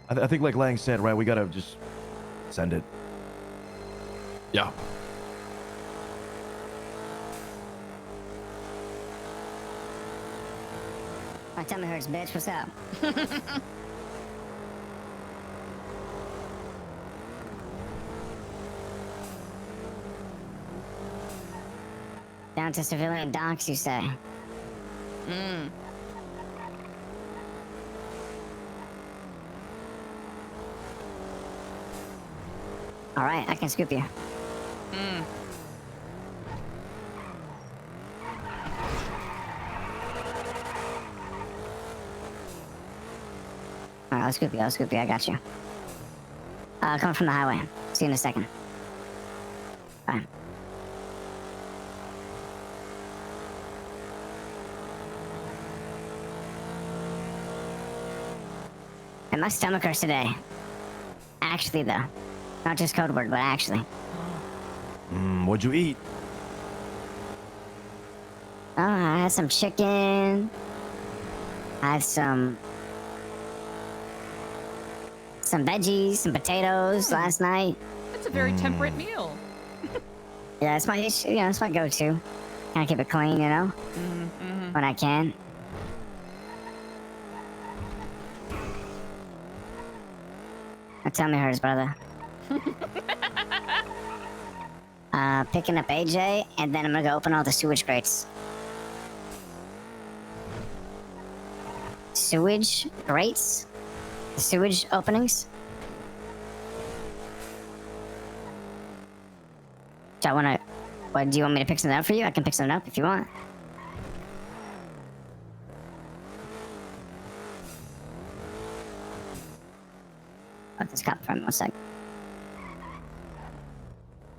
I think like Lang said, right? We gotta just send it. Yeah. My tummy hurts, bitch. What's up? Down to civilian docks, you say? All right, I can scoop you. All right, I'll scoop you. I got you. Coming from the highway. See you in a second. Bye. And my stomach hurts today. Actually, though. Not just code word, but actually. What'd you eat? Oh, I had some chicken. I had some veggies, some potatoes last night. That's a very temperate meal. Yeah, it's my go-to. Kind of keep it clean, you know? When I can. My tummy hurts, brother. Picking up AJ, and then I'm gonna go open all the sewage grates. Sewage grates? The sewage openings? Do I wanna... What, do you want me to pick something up for you? I can pick something up if you want. Let this cop for 1 sec.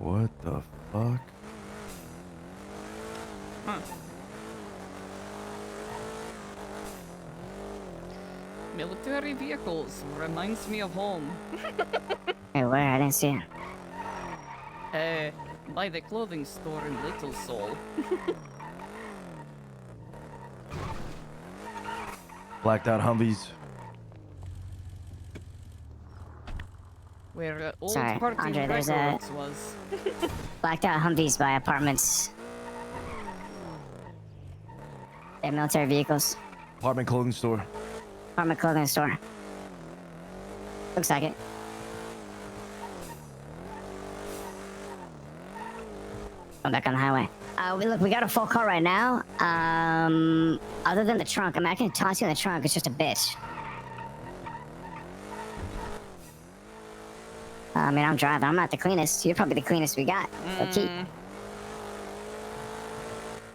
What the fuck? Military vehicles. Reminds me of home. Hey, where? I didn't see it. By the clothing store in Little Seoul. Blacked out Humvees. Where old Sorry, party Andre, there's records was. blacked out Humvees by apartments. They're military vehicles. Apartment clothing store. Apartment clothing store. Looks like it. I'm back on the highway. We got a full car right now. Other than the trunk, I mean, I can toss you in the trunk. It's just a bitch. I mean, I'm driving. I'm not the cleanest. You're probably the cleanest we got. Okay.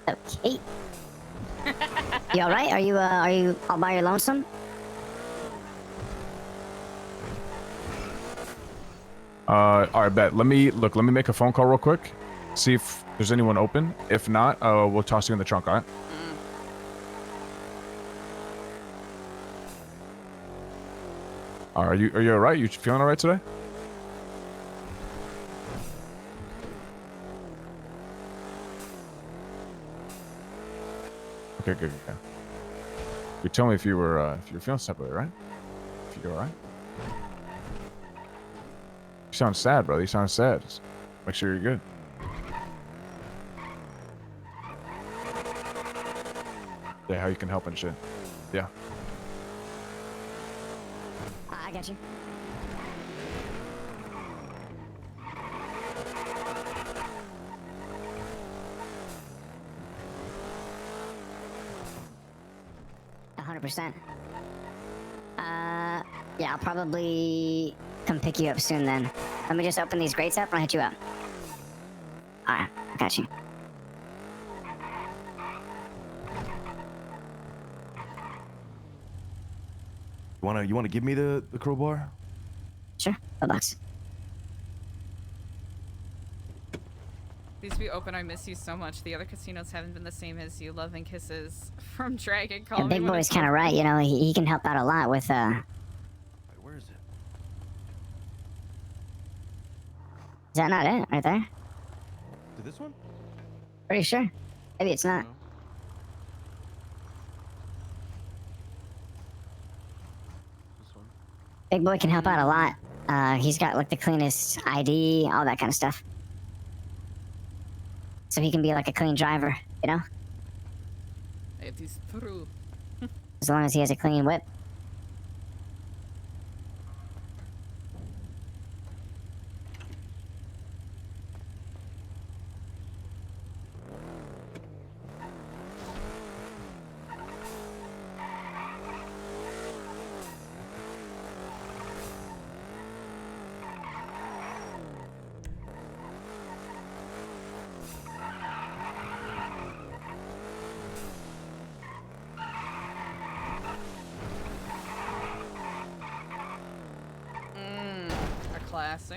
Okay. You all right? Are you all by your lonesome? All right, bet. Let me make a phone call real quick. See if there's anyone open. If not, we'll toss you in the trunk, all right? Are you all right? You feeling all right today? Okay, good. You tell me if you're feeling separately, right? If you're all right. You sound sad, brother. You sound sad. Just make sure you're good. Yeah, how you can help and shit. Yeah. I got you. %. Yeah, I'll probably come pick you up soon then. Let me just open these grates up and I'll hit you up. Alright, I got you. You wanna give me the crowbar? Sure, $5. Please be open. I miss you so much. The other casinos haven't been the same as you. Love and kisses from Dragon. Call Yeah, me Big when Boy's it's kind of over. right, you know, he can help out a lot with, Where is it? Is that not it, right there? Is it this one? Pretty sure. Maybe it's not. Big Boy can help out a lot. He's got, like, the cleanest ID, all that kind of stuff. So he can be like a clean driver, you know? It is true. As long as he has a clean whip.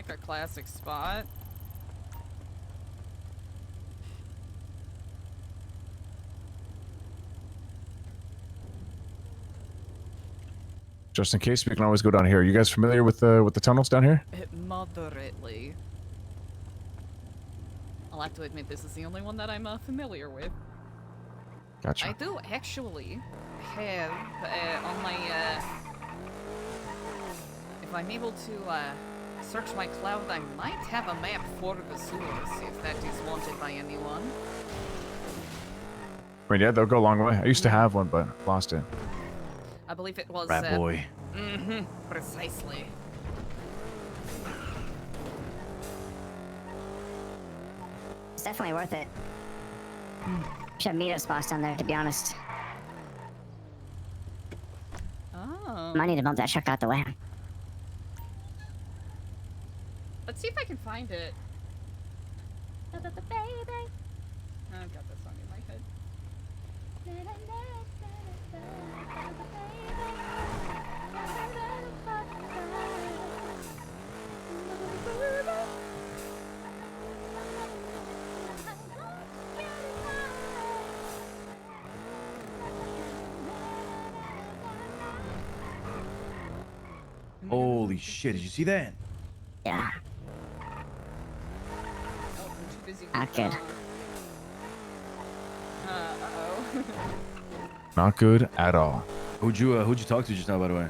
A classic spot. Just in case, we can always go down here. You guys familiar with the tunnels down here? Moderately. I'll have to admit, this is the only one that I'm familiar with. Gotcha. I do actually have on my if I'm able to search my cloud, I might have a map for the sewers if that is wanted by anyone. I mean, yeah, they'll go a long way. I used to have one, but lost it. I believe it was Rat boy. Precisely. It's definitely worth it. Should have meetup spots down there, to be honest. Oh. Might need to bump that truck out the way. Let's see if I can find it. I've got that song in my head. Holy shit! Did you see that? Yeah. Not good. Uh-oh. Not good at all. Who'd you talk to just now, by the way?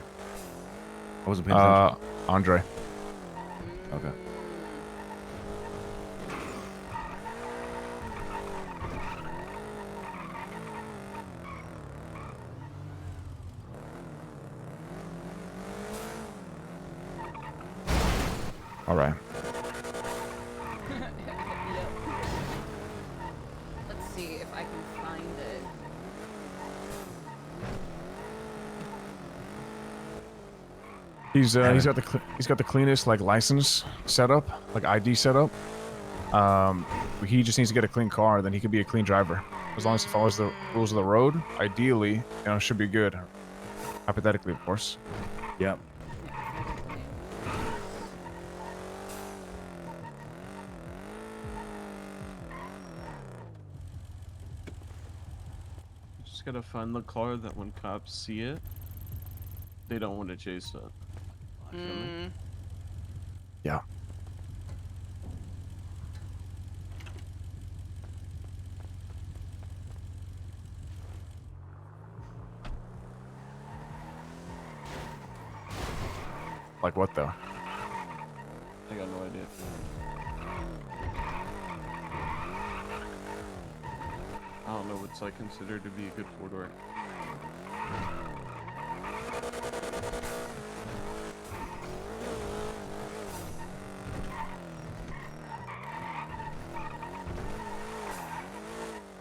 I wasn't paying attention. Andre. Okay. All right. Let's see if I can find it. He's got the cleanest like license setup, like ID setup. He just needs to get a clean car, then he could be a clean driver. As long as he follows the rules of the road, ideally, should be good. Hypothetically, of course. Yep. You just gotta find the car that when cops see it, they don't want to chase it. Yeah. Like what though? I got no idea. I don't know what's like considered to be a good four-door.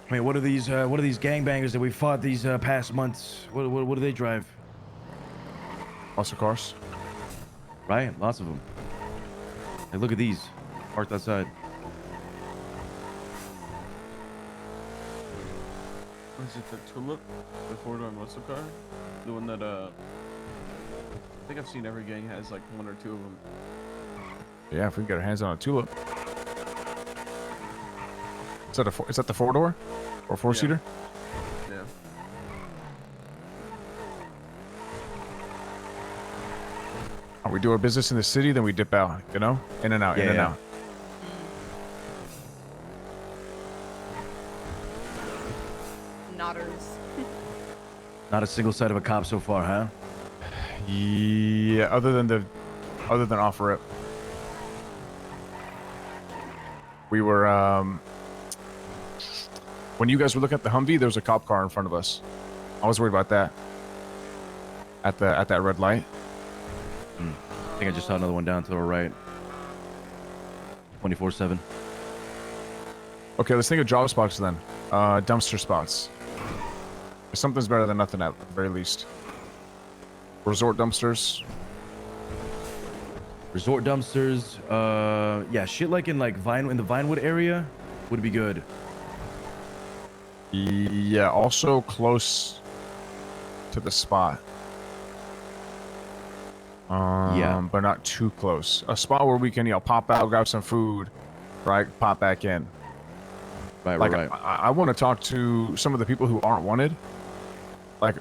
I mean, what are these gangbangers that we fought these past months? What do they drive? Muscle cars. Right, lots of them. Hey, look at these parked outside. Was it the Tulip? The four-door muscle car? The one that I think I've seen every gang has like one or two of them. Yeah, if we can get our hands on a Tulip. Is that the four-door? Or four-seater? Yeah. We do our business in the city, then we dip out, in and out, in and out. Nodders. Not a single sight of a cop so far, huh? Yeah, other than off rip. We were when you guys were looking at the Humvee, there was a cop car in front of us. I was worried about that. At that red light. I think I just saw another one down to the right. 24/7. Okay, let's think of drop spots then. Dumpster spots. Something's better than nothing at the very least. Resort dumpsters. Resort dumpsters. Yeah, shit like in the Vinewood area would be good. Yeah, also close to the spot. Yeah, but not too close. A spot where we can, pop out, grab some food, right? Pop back in. Right. I want to talk to some of the people who aren't wanted. Like,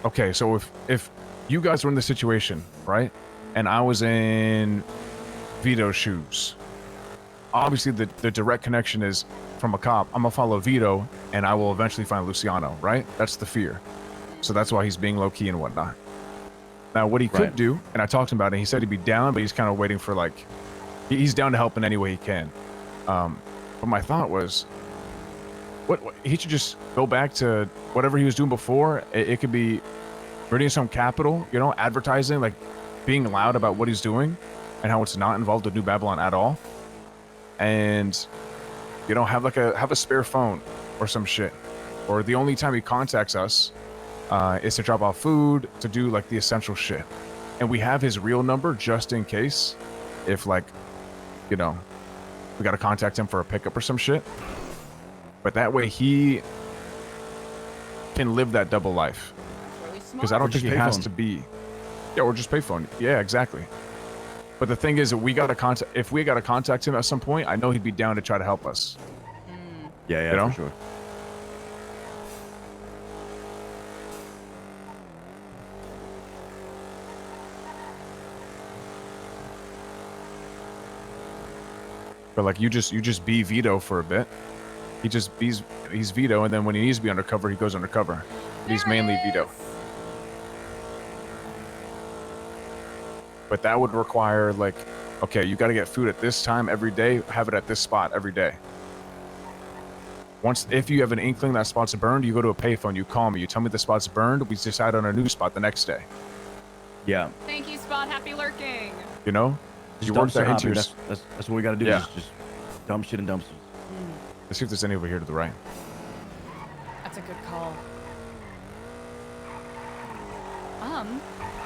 okay, so if you guys were in this situation, right, and I was in Vito's shoes, obviously the direct connection is from a cop. I'm gonna follow Vito, and I will eventually find Luciano, right? That's the fear. So that's why he's being low key and whatnot. Now, what he could do, and I talked to him about it, he said he'd be down, but he's kind of waiting for, he's down to help in any way he can. But my thought was, what he should just go back to whatever he was doing before. It could be reading some capital, advertising, like being loud about what he's doing and how it's not involved with New Babylon at all. And, have a spare phone or some shit. Or the only time he contacts us is to drop off food, to do the essential shit. And we have his real number just in case if we got to contact him for a pickup or some shit. But that way he can live that double life. Because I don't think he has to be. Yeah, or just payphone. Yeah, exactly. But the thing is, if we got to contact him at some point, I know he'd be down to try to help us. Yeah, for sure. But like you just be Vito for a bit. He's Vito, and then when he needs to be undercover, he goes undercover. But he's mainly Vito. But that would require like, okay, you got to get food at this time every day. Have it at this spot every day. If you have an inkling that spot's burned, you go to a payphone. You call me. You tell me the spot's burned. We decide on a new spot the next day. Yeah. Thank you, Spot. Happy lurking. You know, Just you work that dumpster into hopping. your. That's what we got to do. Yeah. Just dump shit in dumpsters. Let's see if there's any over here to the right. That's a good call.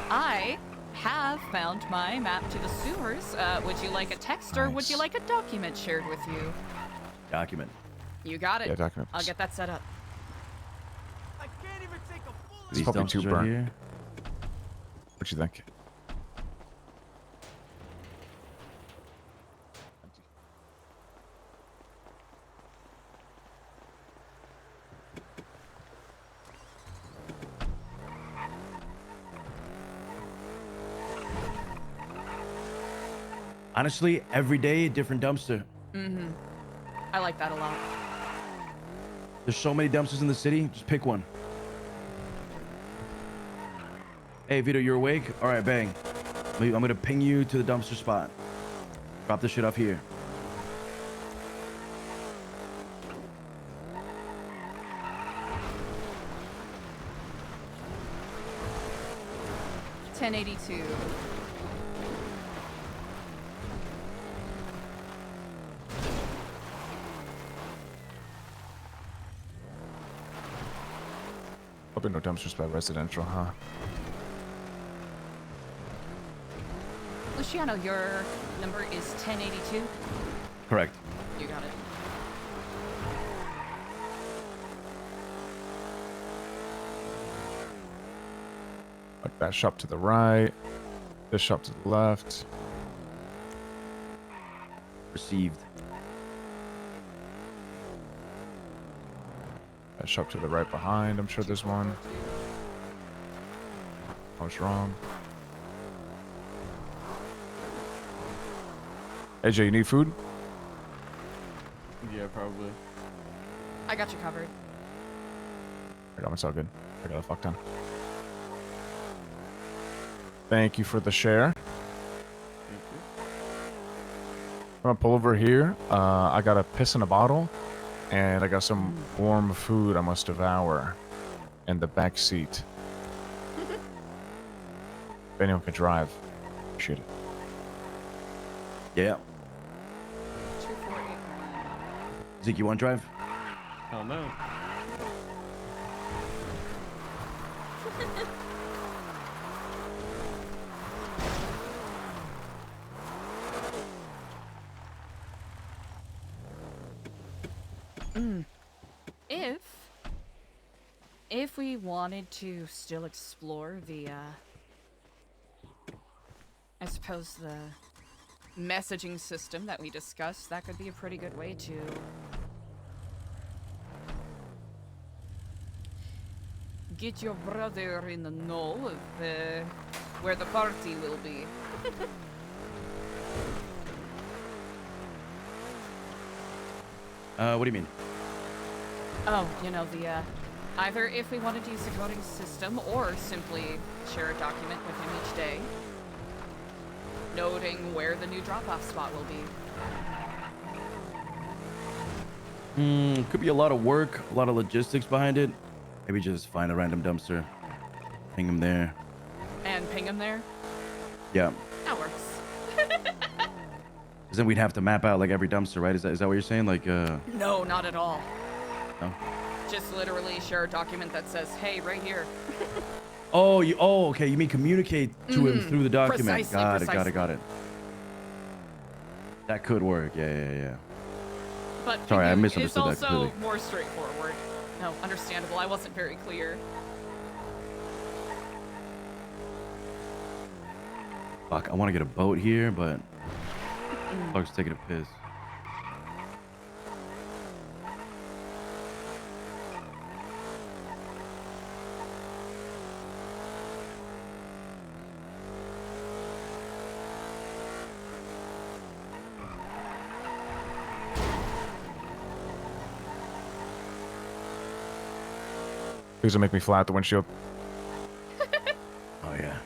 I have found my map to the sewers. Would you like a text or would you like a document shared with you? Document. You got it. Yeah, document. I'll get that set up. It's These probably too dumpsters right burnt. here. What you think? Honestly, every day, a different dumpster. Mm-hmm. I like that a lot. There's so many dumpsters in the city. Just pick one. Hey, Vito, you're awake? All right, bang. I'm gonna ping you to the dumpster spot. Drop this shit off here. $10.82. Probably no dumpsters by residential, huh? Luciano, your number is 1082. Correct. You got it. Like that shop to the right. This shop to the left. Received. That shop to the right behind. I'm sure there's one. I was wrong. AJ, you need food? Yeah, probably. I got you covered. I got myself good. I got a fuck ton. Thank you for the share. I'm gonna pull over here. I got a piss in a bottle, and I got some warm food I must devour in the back seat. If anyone can drive, appreciate it. Yeah. Zeke, you want to drive? Oh no. If we wanted to still explore the, I suppose the messaging system that we discussed, that could be a pretty good way to get your brother in the know of where the party will be. What do you mean? Oh, you know, the, either if we wanted to use the coding system or simply share a document with him each day, noting where the new drop-off spot will be. Could be a lot of work, a lot of logistics behind it. Maybe just find a random dumpster, hang him there. And ping him there? Yeah. That works. Because then we'd have to map out like every dumpster, right? Is that what you're saying? Like, No, not at all. no? Just literally share a document that says, hey, right here. Oh, okay. You mean communicate to him through the document? Precisely, Got it. That could work. Yeah. But Sorry, I pinging misunderstood that is also completely. more straightforward. No, understandable. I wasn't very clear. Fuck, I want to get a boat here, but Clark's taking a piss. Please don't make me flat the windshield. Oh yeah.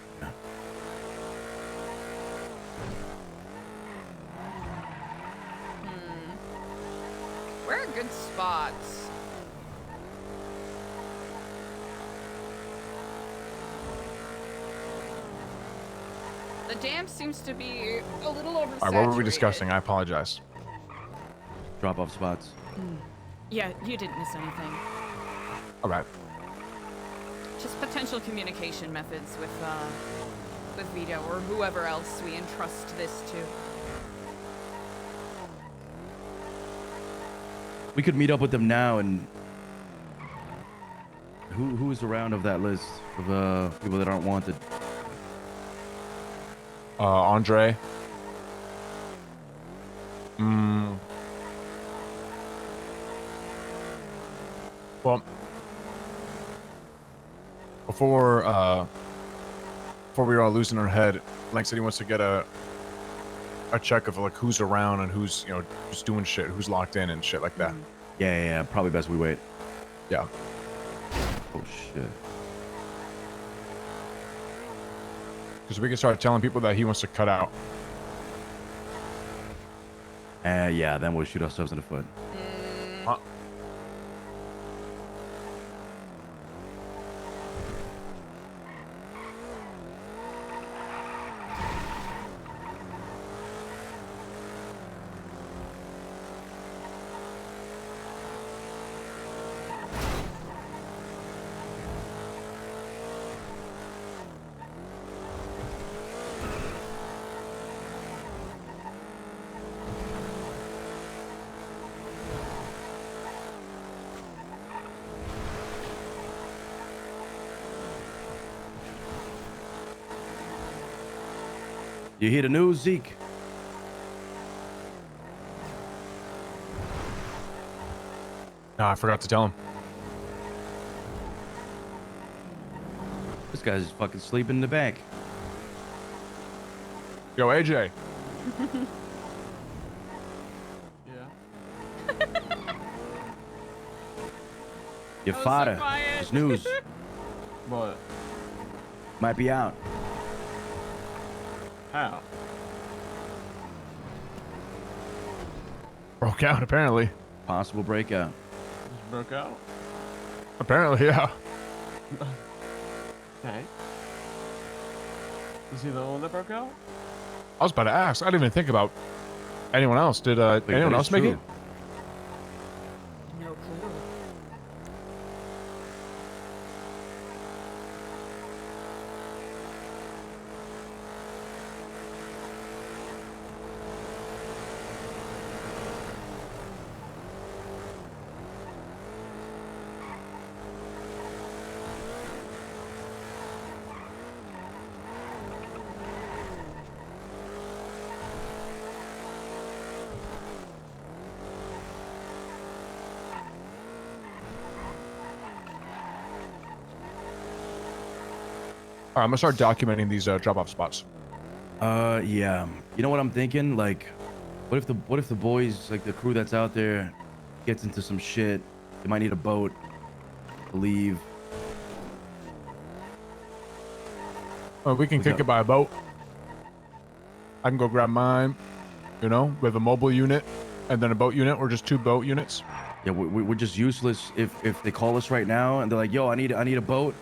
Where are good spots? The dam seems to be a little oversaturated. All right, what were we discussing? I apologize. Drop-off spots. Yeah, you didn't miss anything. All right. Just potential communication methods with Vito or whoever else we entrust this to. We could meet up with them now and who is around of that list of people that aren't wanted? Andre. Well, before we were all losing our head, Lang said he wants to get a check of like who's around and who's who's doing shit, who's locked in and shit like that. Yeah. Probably best we wait. Yeah. Oh shit. Because we can start telling people that he wants to cut out. Yeah, then we'll shoot ourselves in the foot. You hear the news, Zeke? No, I forgot to tell him. This guy's fucking sleeping in the back. Yo, AJ. Yeah. Your father. His news. What? Might be out. How? Broke out, apparently. Possible breakout. Just broke out? Apparently, yeah. Okay. Is he the one that broke out? I was about to ask. I didn't even think about anyone else. Did anyone else make it? No clue. All right, I'm gonna start documenting these drop-off spots. Yeah. You know what I'm thinking? Like, what if the boys, like the crew that's out there, gets into some shit? They might need a boat to leave. We can kick it by a boat. I can go grab mine. You know, with a mobile unit and then a boat unit, or just 2 boat units. Yeah, we're just useless if they call us right now and they're like, "Yo, I need a boat."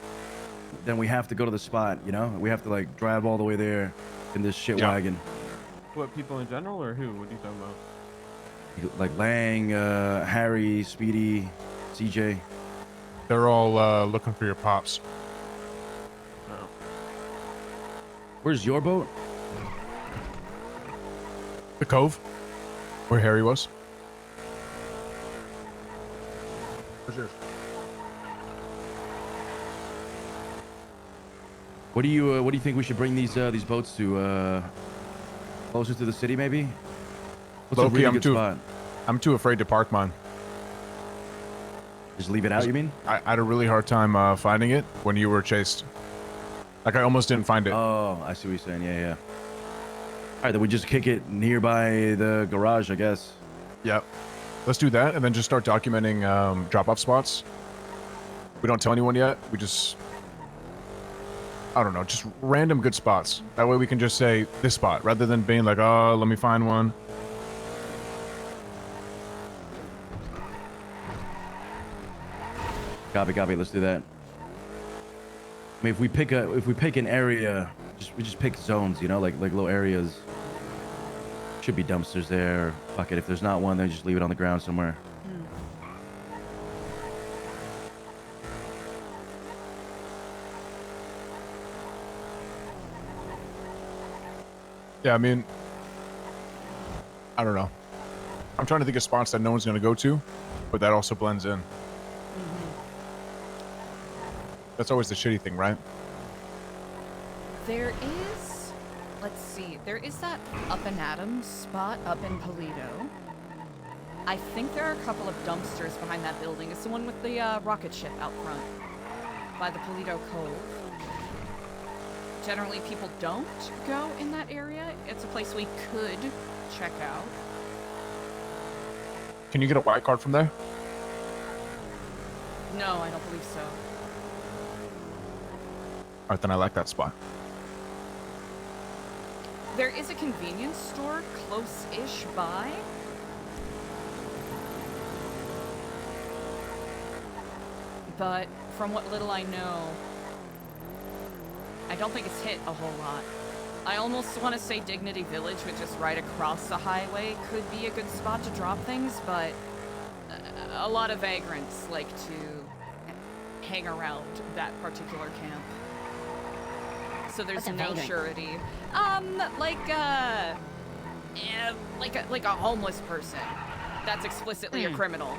Then we have to go to the spot, you know? We have to like drive all the way there in this shit wagon. What, people in general or who? What are you talking about? Like Lang, Harry, Speedy, CJ. They're all looking for your pops. Oh. Where's your boat? The Cove, where Harry was. Where's yours? What do you think we should bring these boats to? Closer to the city, maybe? What's a really good spot? I'm too afraid to park mine. Just leave it out, you mean? I had a really hard time finding it when you were chased. Like, I almost didn't find it. Oh, I see what you're saying. Yeah. All right, then we just kick it nearby the garage, I guess. Yep. Let's do that, and then just start documenting drop-off spots. We don't tell anyone yet. We just, I don't know, just random good spots. That way we can just say this spot rather than being like, oh, let me find one. Copy. Let's do that. I mean, if we pick an area, we just pick zones, you know, like little areas. Should be dumpsters there. Fuck it. If there's not one, then just leave it on the ground somewhere. Yeah, I mean, I don't know. I'm trying to think of spots that no one's going to go to, but that also blends in. That's always the shitty thing, right? There is, let's see, there is that Up and Adams spot up in Polito. I think there are a couple of dumpsters behind that building. It's the one with the rocket ship out front by the Polito Cove. Generally, people don't go in that area. It's a place we could check out. Can you get a white card from there? No, I don't believe so. All right, then I like that spot. There is a convenience store close-ish by. But from what little I know, I don't think it's hit a whole lot. I almost want to say Dignity Village, which is right across the highway, could be a good spot to drop things, but a lot of vagrants like to hang around that particular camp. So there's no surety. Like a homeless person that's explicitly a criminal.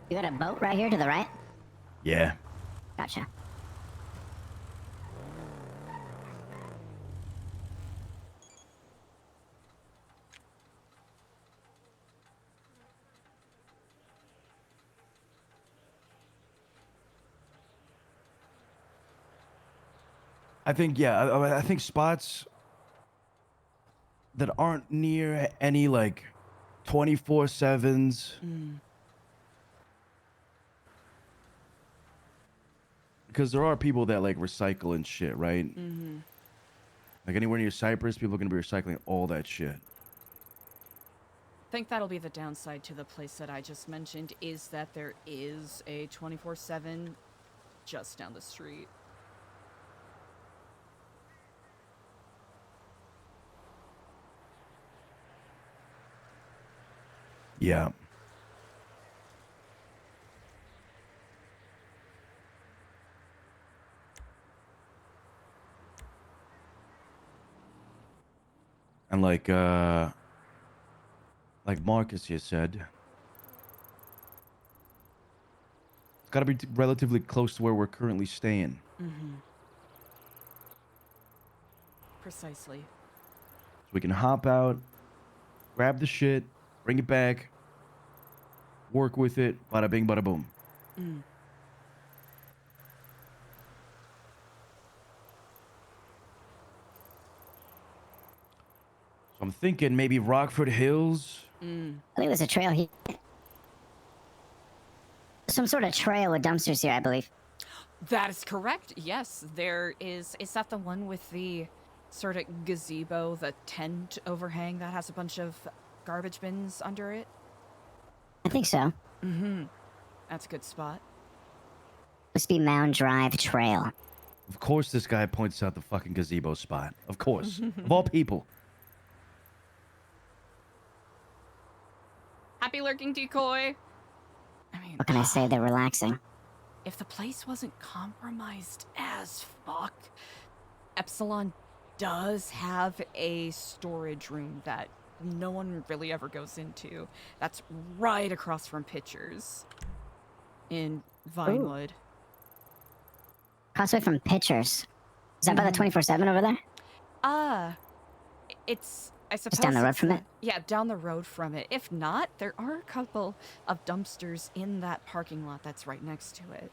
You got a boat right here to the right? Yeah. Gotcha. I think, yeah, I think spots that aren't near any like 24/7s. Because there are people that like recycle and shit, right? Like anywhere near Cyprus, people are gonna be recycling all that shit. I think that'll be the downside to the place that I just mentioned, is that there is a 24/7 just down the street. Yeah. And like Marcus here said, it's got to be relatively close to where we're currently staying. Precisely. So we can hop out, grab the shit, bring it back, work with it, bada bing, bada boom. So I'm thinking maybe Rockford Hills. I think there's a trail here. Some sort of trail with dumpsters here, I believe. That is correct. Yes, there is. Is that the one with the sort of gazebo, the tent overhang that has a bunch of garbage bins under it? I think so. That's a good spot. Must be Mound Drive Trail. Of course this guy points out the fucking gazebo spot. Of course. Of all people. Happy lurking decoy. I mean, What can I say? They're relaxing. if the place wasn't compromised as fuck, Epsilon does have a storage room that no one really ever goes into. That's right across from Pitchers in Vinewood. Crossway from Pitchers. Is that by the 24/7 over there? It's, I suppose, down the road it's from it? Yeah, down the road from it. If not, there are a couple of dumpsters in that parking lot that's right next to it.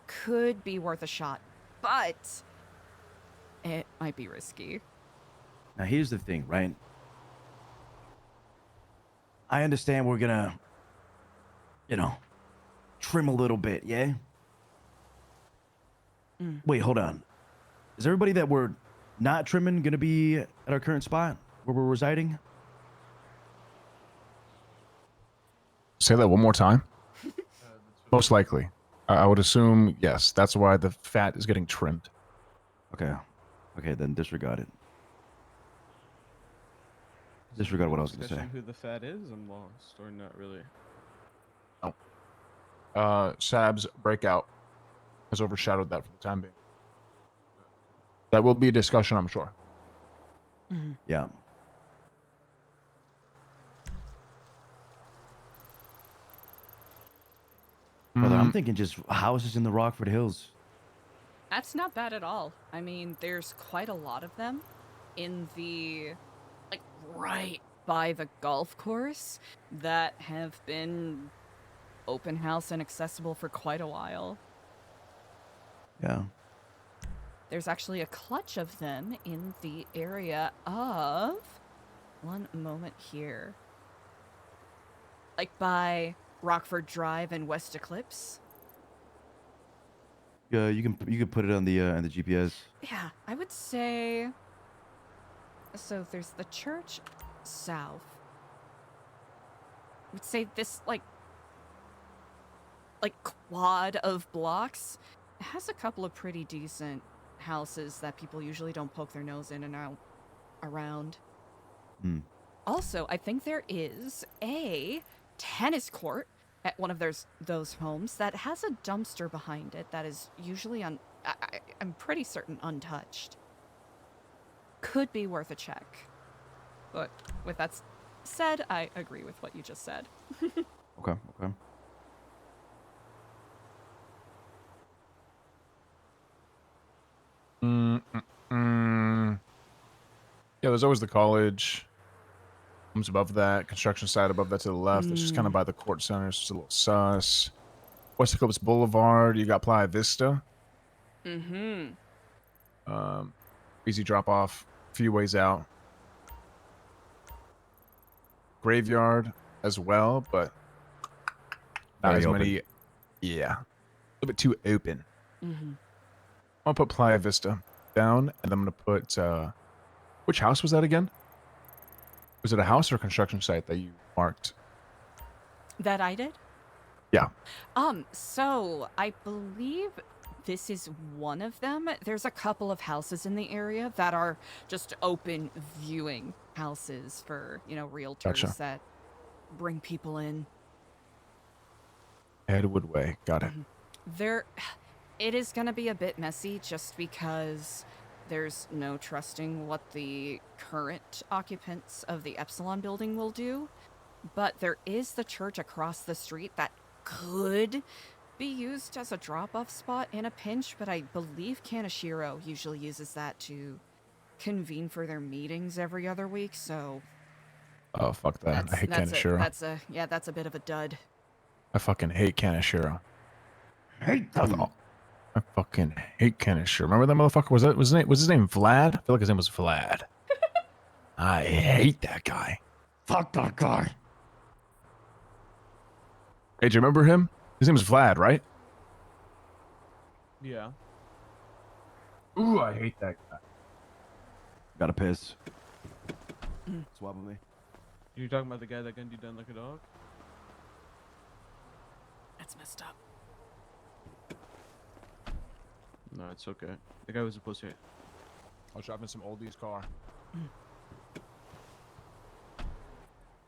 Could be worth a shot, but it might be risky. Now, here's the thing, right? I understand we're gonna, trim a little bit, yeah? Wait, hold on. Is everybody that we're not trimming gonna be at our current spot where we're residing? Say that one more time. Most likely. I would assume, yes. That's why the fat is getting trimmed. Okay. Okay, then disregard it. Disregard what I was gonna say. Discussion who the fat is? I'm lost, or not really. Sab's breakout has overshadowed that for the time being. That will be a discussion, I'm sure. Yeah. Brother, I'm thinking just houses in the Rockford Hills. That's not bad at all. I mean, there's quite a lot of them in the, like, right by the golf course that have been open house and accessible for quite a while. Yeah. There's actually a clutch of them in the area of, one moment here, like by Rockford Drive and West Eclipse. Yeah, you can put it on the GPS. Yeah, I would say. So there's the church south. I would say this like quad of blocks has a couple of pretty decent houses that people usually don't poke their nose in and out around. Also, I think there is a tennis court at one of those homes that has a dumpster behind it that is usually I'm pretty certain untouched. Could be worth a check. But with that said, I agree with what you just said. Okay. Yeah, there's always the college. Homes above that, construction site above that to the left. That's just kind of by the court center. It's just a little sus. West Eclipse Boulevard. You got Playa Vista. Easy drop off. A few ways out. Graveyard as well, but not Very as open. many. Yeah, a little bit too open. I'll put Playa Vista down, and I'm gonna put. Which house was that again? Was it a house or a construction site that you marked? That I did? Yeah. So I believe this is one of them. There's a couple of houses in the area that are just open viewing houses for, realtors Gotcha. that bring people in. Edwood Way. Got it. It is going to be a bit messy just because there's no trusting what the current occupants of the Epsilon building will do. But there is the church across the street that could be used as a drop-off spot in a pinch, but I believe Kaneshiro usually uses that to convene for their meetings every other week, so... Oh, fuck that. I hate Kaneshiro. That's a bit of a dud. I fucking hate Kaneshiro. Hate them. I fucking hate Kaneshiro. Remember that motherfucker? Was his name Vlad? I feel like his name was Vlad. I hate that guy. Fuck that guy. Hey, do you remember him? His name was Vlad, right? Yeah. Ooh, I hate that guy. Gotta piss. Swap with me. You talking about the guy that gunned you down like a dog? That's messed up. No, it's okay. The guy was a pussy. I was driving some oldie's car.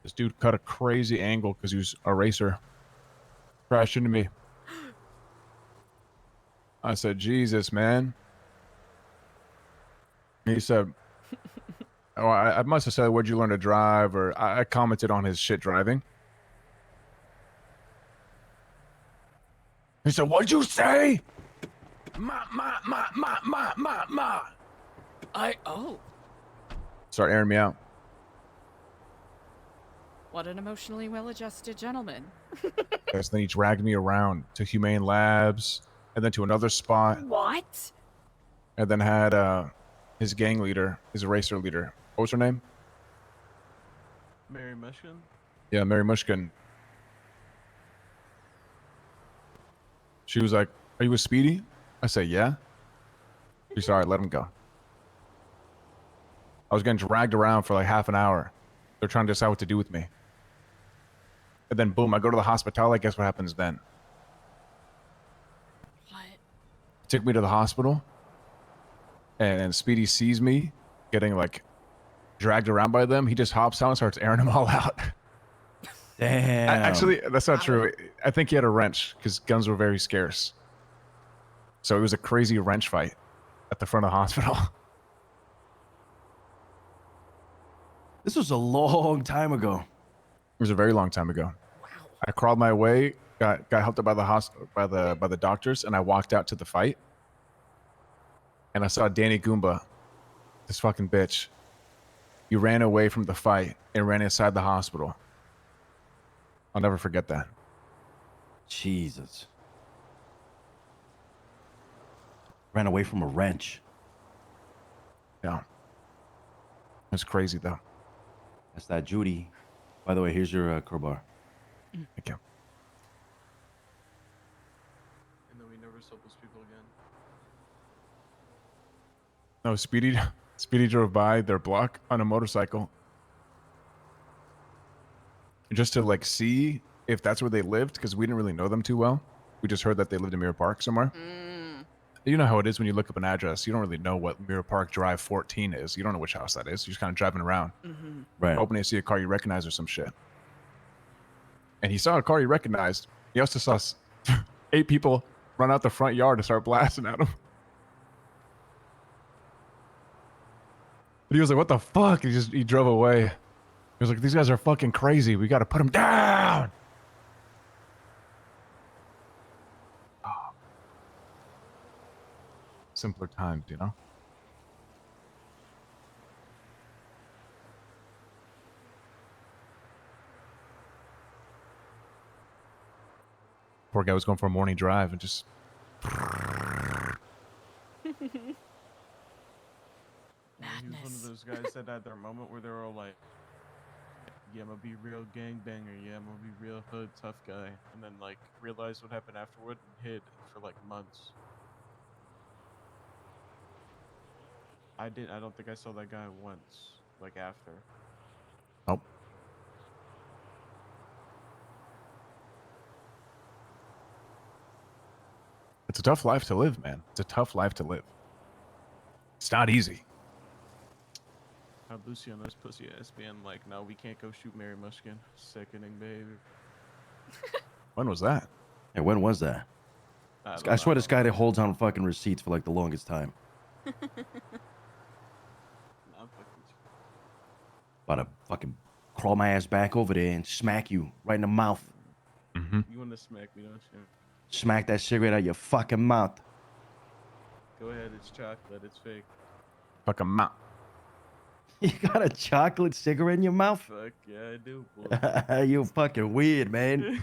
This dude cut a crazy angle because he was a racer. Crashed into me. I said, Jesus, man. He said, oh, I must have said, where'd you learn to drive? Or I commented on his shit driving. He said, what'd you say? Ma. Start airing me out. What an emotionally well-adjusted gentleman. Yes, then he dragged me around to Humane Labs and then to another spot. What? And then had his gang leader, his racer leader. What was her name? Mary Mushkin? Yeah, Mary Mushkin. She was like, "Are you with Speedy?" I said, "Yeah." She's all right. Let him go. I was getting dragged around for like half an hour. They're trying to decide what to do with me. And then boom, I go to the hospital. Guess what happens then? What? Took me to the hospital, and Speedy sees me getting like dragged around by them. He just hops out and starts airing them all out. Damn. Actually, that's not true. I think he had a wrench because guns were very scarce. So it was a crazy wrench fight at the front of the hospital. This was a long time ago. It was a very long time ago. Wow. I crawled my way, got helped up by the hospital by the doctors, and I walked out to the fight. And I saw Danny Goomba, this fucking bitch. He ran away from the fight and ran inside the hospital. I'll never forget that. Jesus. Ran away from a wrench. Yeah. It's crazy though. That's that Judy. By the way, here's your crowbar. Thank you. And then we never saw those people again. No, Speedy drove by their block on a motorcycle. Just to like see if that's where they lived, because we didn't really know them too well. We just heard that they lived in Mirror Park somewhere. You know how it is when you look up an address. You don't really know what Mirror Park Drive 14 is. You don't know which house that is. You're just kind of driving around. Right. Hoping to see a car you recognize or some shit. And he saw a car he recognized. He also saw 8 people run out the front yard to start blasting at him. And he was like, "What the fuck?" He drove away. He was like, "These guys are fucking crazy. We got to put them down." Simpler times, you know? Poor guy was going for a morning drive and just... He was one of those guys that had their moment where they were all like, "Yeah, I'm gonna be real gangbanger. Yeah, I'm gonna be real hood tough guy," and then like realized what happened afterward and hid for like months. I don't think I saw that guy once, like after. Nope. It's a tough life to live, man. It's a tough life to live. It's not easy. How Lucy on this pussy ass being like, "No, we can't go shoot Mary Mushkin." Sickening, baby. When was that? Yeah, when was that? I swear this guy that holds on fucking receipts for like the longest time. About to fucking crawl my ass back over there and smack you right in the mouth. You want to smack me, don't you? Smack that cigarette out your fucking mouth. Go ahead, it's chocolate, it's fake. Fucking mouth. You got a chocolate cigarette in your mouth? Fuck yeah, I do, boy. You fucking weird, man.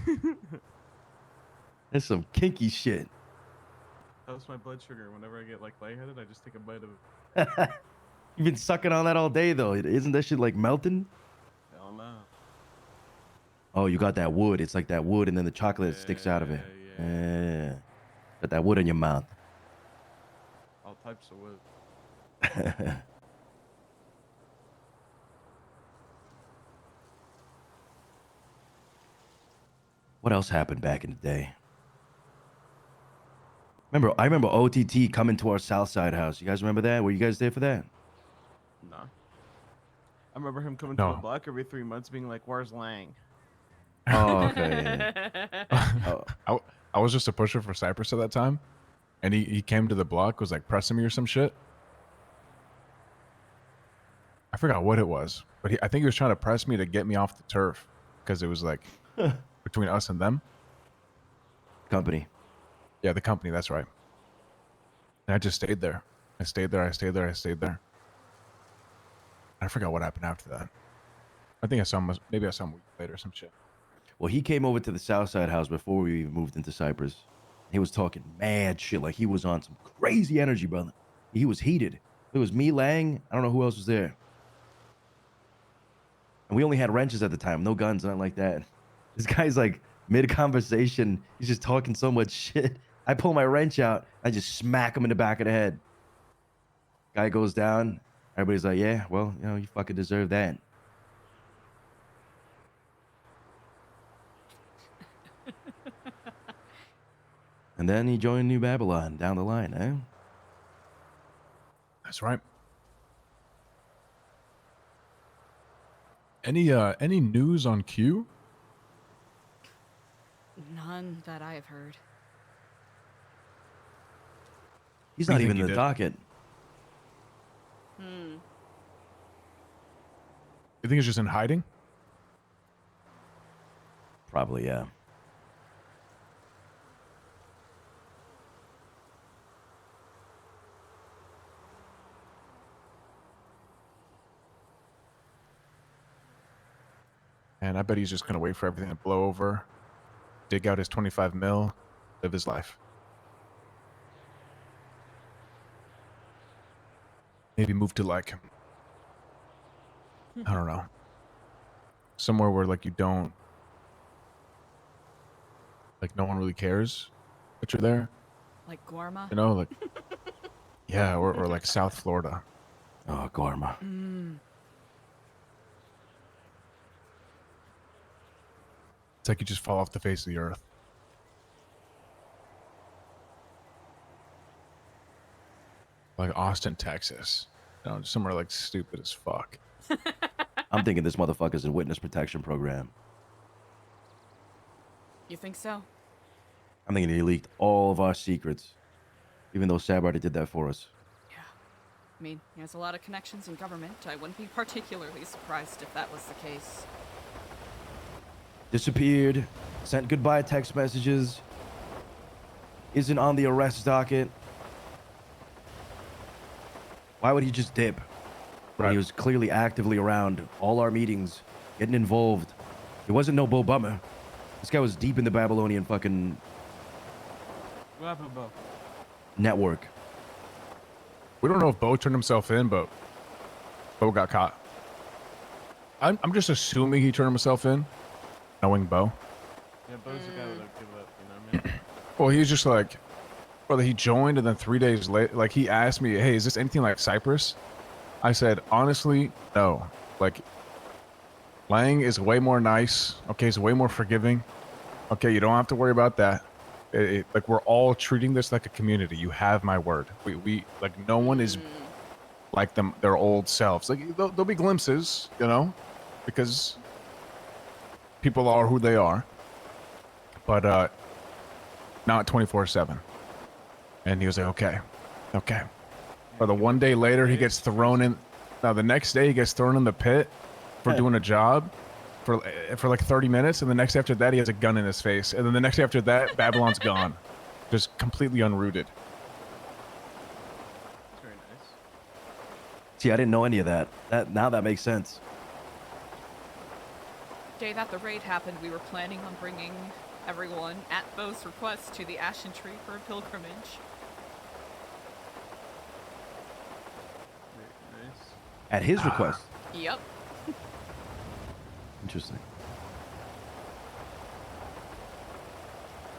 That's some kinky shit. How's my blood sugar? Whenever I get like lightheaded, I just take a bite of it. You've been sucking on that all day, though. Isn't that shit like melting? Hell no. Oh, you got that wood. It's like that wood, and then the chocolate sticks out of it. Yeah. Got that wood in your mouth. All types of wood. What else happened back in the day? I remember OTT coming to our Southside house. You guys remember that? Were you guys there for that? Nah. I remember him coming to the block every 3 months being like, "Where's Lang?" Oh, okay. Yeah. I was just a pusher for Cypress at that time. And he came to the block, was like pressing me or some shit. I forgot what it was. But I think he was trying to press me to get me off the turf. Because it was like between us and them. Company. Yeah, the company, that's right. And I just stayed there. I stayed there. I forgot what happened after that. I think I saw him, maybe I saw him a week later or some shit. Well, he came over to the Southside house before we moved into Cyprus. He was talking mad shit, like he was on some crazy energy, brother. He was heated. It was me, Lang. I don't know who else was there. And we only had wrenches at the time, no guns, nothing like that. This guy's like mid conversation. He's just talking so much shit. I pull my wrench out. I just smack him in the back of the head. Guy goes down. Everybody's like, yeah, well, you know, you fucking deserve that. And then he joined New Babylon down the line, eh? That's right. Any news on Q? None that I have heard. He's What not do you even think in he the did? docket. You think he's just in hiding? Probably, yeah. And I bet he's just gonna wait for everything to blow over, dig out his 25 mil, live his life. Maybe move to like, I don't know, somewhere where like you don't, like no one really cares that you're there. Like Gorma? You know, like, yeah, or like South Florida. Oh, Gorma. It's like you just fall off the face of the earth. Like Austin, Texas. You know, somewhere like stupid as fuck. I'm thinking this motherfucker's in witness protection program. You think so? I'm thinking he leaked all of our secrets, even though Sab already did that for us. I mean, he has a lot of connections in government. I wouldn't be particularly surprised if that was the case. Disappeared, sent goodbye text messages, isn't on the arrest docket. Why would he just dip? When he was clearly actively around all our meetings, getting involved. It wasn't no Bo Bummer. This guy was deep in the Babylonian fucking What happened, Bo? network. We don't know if Bo turned himself in, but Bo got caught. I'm just assuming he turned himself in, knowing Bo. Yeah, Bo's the guy that would give up, you know what I mean? Well, he's just like, brother, he joined and then 3 days later, like he asked me, hey, is this anything like Cyprus? I said, honestly, no. Like, Lang is way more nice. Okay, he's way more forgiving. Okay, you don't have to worry about that. Like, we're all treating this like a community. You have my word. We like, no one is like their old selves. Like, there'll be glimpses, you know, because people are who they are. But not 24/7. And he was like, okay. But the one day later, he gets thrown in. Now, the next day, he gets thrown in the pit for doing a job for like 30 minutes. And the next after that, he has a gun in his face. And then the next after that, Babylon's gone. Just completely unrooted. That's very nice. See, I didn't know any of that. Now that makes sense. Day that the raid happened, we were planning on bringing everyone at Bo's request to the Ashen Tree for a pilgrimage. Very nice. At his request. Yep. Interesting.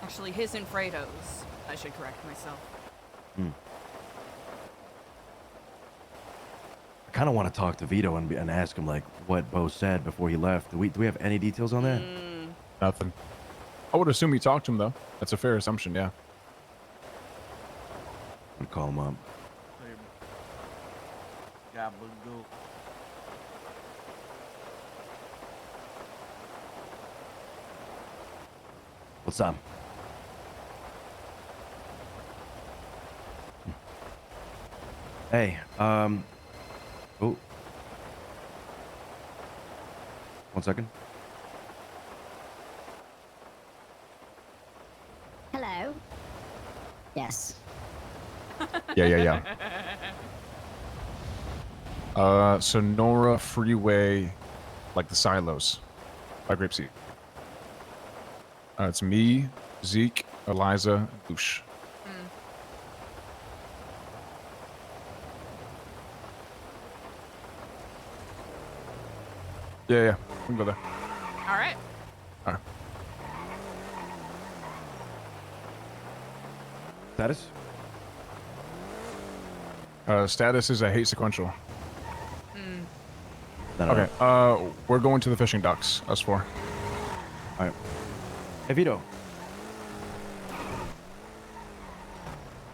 Actually, his and Fredo's. I should correct myself. I kind of want to talk to Vito and ask him like what Bo said before he left. Do we have any details on that? Nothing. I would assume you talked to him, though. That's a fair assumption, yeah. I'm gonna call him up. Gobbledygook. What's up? Hey, oh. 1 second. Hello? Yes. Yeah. Sonora Freeway, like the silos, by Grapeseed. It's me, Zeke, Eliza, Boosh. Yeah, we can go there. All right. All right. Status? Status is a hate sequential. Mm. Okay. We're going to the fishing docks. Us four. All right. Hey, Vito.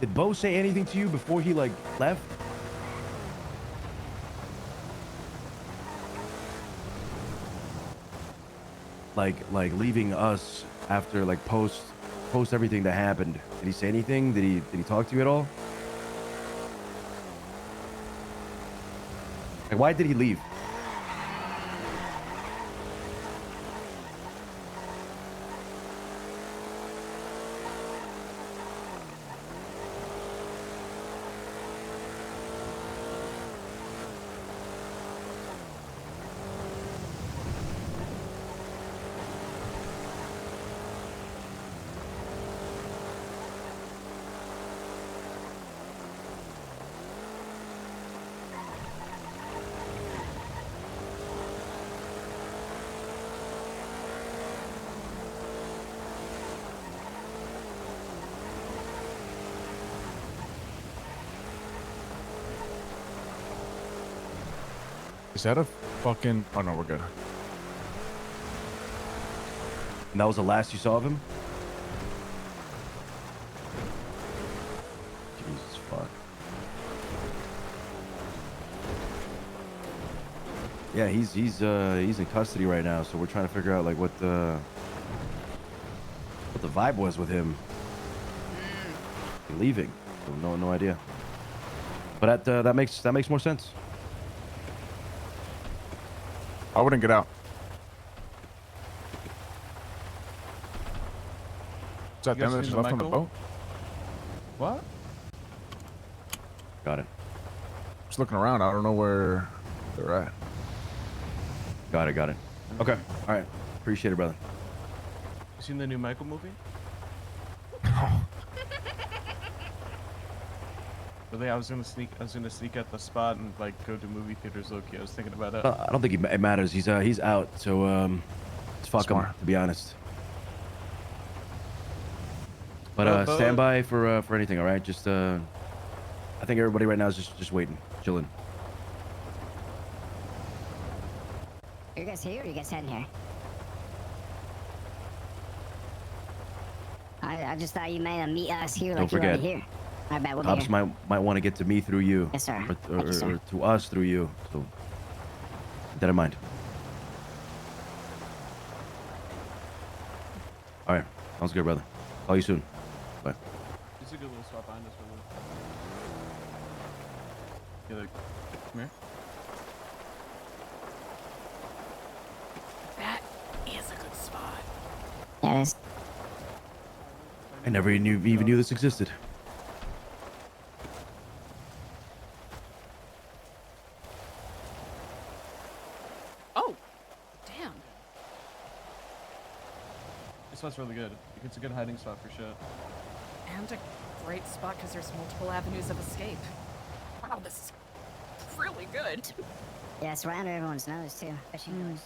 Did Bo say anything to you before he like left? Like leaving us after like post everything that happened. Did he say anything? Did he talk to you at all? Like, why did he leave? Is that a fucking? Oh no, we're good. And that was the last you saw of him? Jesus fuck. Yeah, he's in custody right now, so we're trying to figure out like what the vibe was with him leaving. So no idea. But that makes more sense. I wouldn't get out. Is that You them guys that just seen the left on the Michael? boat? What? Got it. Just looking around. I don't know where they're at. Got it. Okay. All right. Appreciate it, brother. You seen the new Michael movie? Really, I was gonna sneak at the spot and like go to movie theaters. Low-key, I was thinking about that. I don't think it matters. He's out. So let's fuck him. To be honest. But stand by for anything. All right. Just I think everybody right now is just waiting, chilling. Are you guys here or are you guys heading here? I just thought you might meet us here Don't like you're forget. already here. I bet we'll be Cops here. might want to get to me through you. Yes, sir. Or, Thank you, sir. or to us through you. So keep that in mind. All right. Sounds good, brother. Call you soon. Bye. It's a good little spot behind us, brother. Yeah, come here. That is a good spot. Yeah, it is. I never even knew this existed. Oh, damn. This spot's really good. It's a good hiding spot for sure. And a great spot because there's multiple avenues of escape. Wow, this is really good. Yeah, it's right under everyone's nose too. Fishing doors.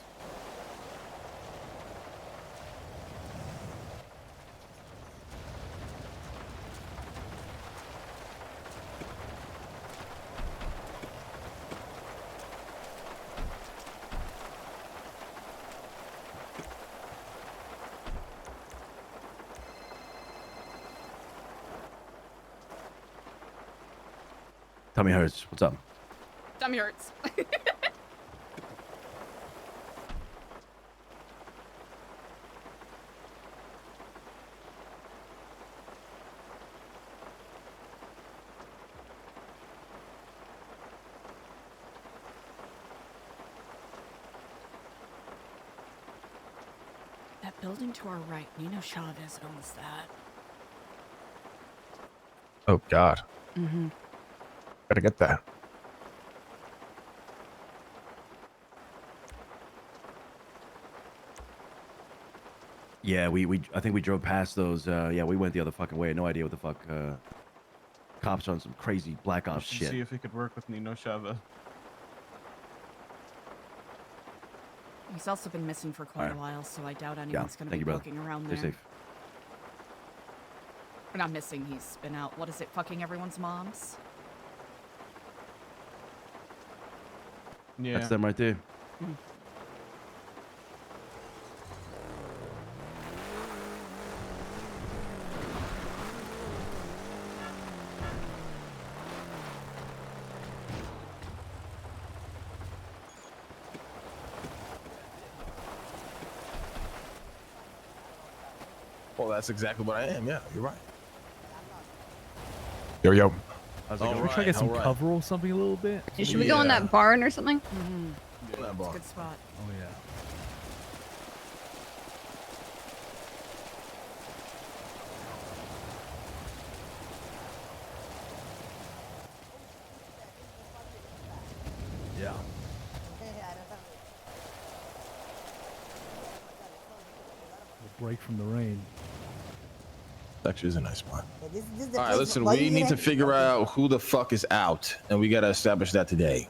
Tummy hurts. What's up? Tummy hurts. That building to our right, Nino Chavez owns that. Oh God. Mm-hmm. Gotta get that. Yeah, I think we drove past those. Yeah, we went the other fucking way. No idea what the fuck. Cops on some crazy black ops Should shit. see if he could work with Nino Chavez. He's also been missing for quite a while, so I doubt anyone's going to thank be you, brother. poking around Stay there. safe. Or not missing, he's been out. What is it, fucking everyone's moms? Yeah. That's them right there. Mm. Well, that's exactly what I am. Yeah, you're right. Yo, yo. I was like, should we try to get some cover or something a little bit? Hey, should we go in that barn or something? Mm-hmm. That It's a bar. good spot. Oh yeah. Yeah. A break from the rain. Actually is a nice spot. This is the All right, place- listen, why we you need to have- figure out who the fuck is out, and we gotta establish that today.